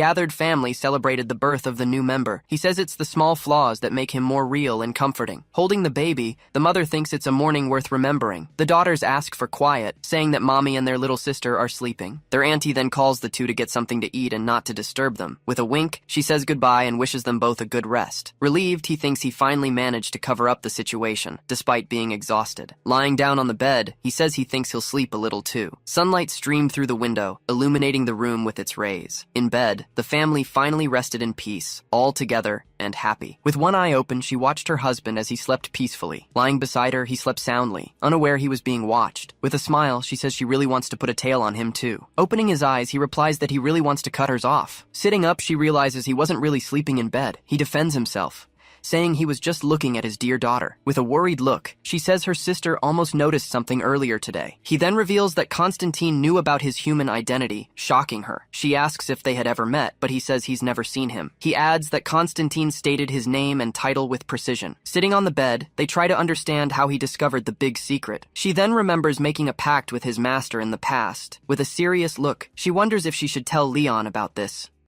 gathered family celebrated the birth of the new member. He says it's the small flaws that make him more real and comforting. Holding the baby, the mother thinks it's a morning worth remembering. The daughters ask for quiet, saying that Mommy and their little sister are sleeping. Their auntie then calls the two to get something to eat and not to disturb them. With a wink, she says goodbye and wishes them both a good rest. Relieved, he thinks he finally managed to cover up the situation, despite being exhausted. Lying down on the bed, he says he thinks he'll sleep a little too. Sunlight streamed through the window, illuminating the room with its rays. In bed, the family finally rested in peace, all together and happy. With one eye open, she watched her husband as he slept peacefully. Lying beside her, he slept soundly, unaware he was being watched. With a smile, she says she really wants to put a tail on him too. Opening his eyes, he replies that he really wants to cut hers off. Sitting up, she realizes he wasn't really sleeping in bed. He defends himself, saying he was just looking at his dear daughter. With a worried look, she says her sister almost noticed something earlier today. He then reveals that Constantine knew about his human identity, shocking her. She asks if they had ever met, but he says he's never seen him. He adds that Constantine stated his name and title with precision. Sitting on the bed, they try to understand how he discovered the big secret. She then remembers making a pact with his master in the past. With a serious look, she wonders if she should tell Leon about this.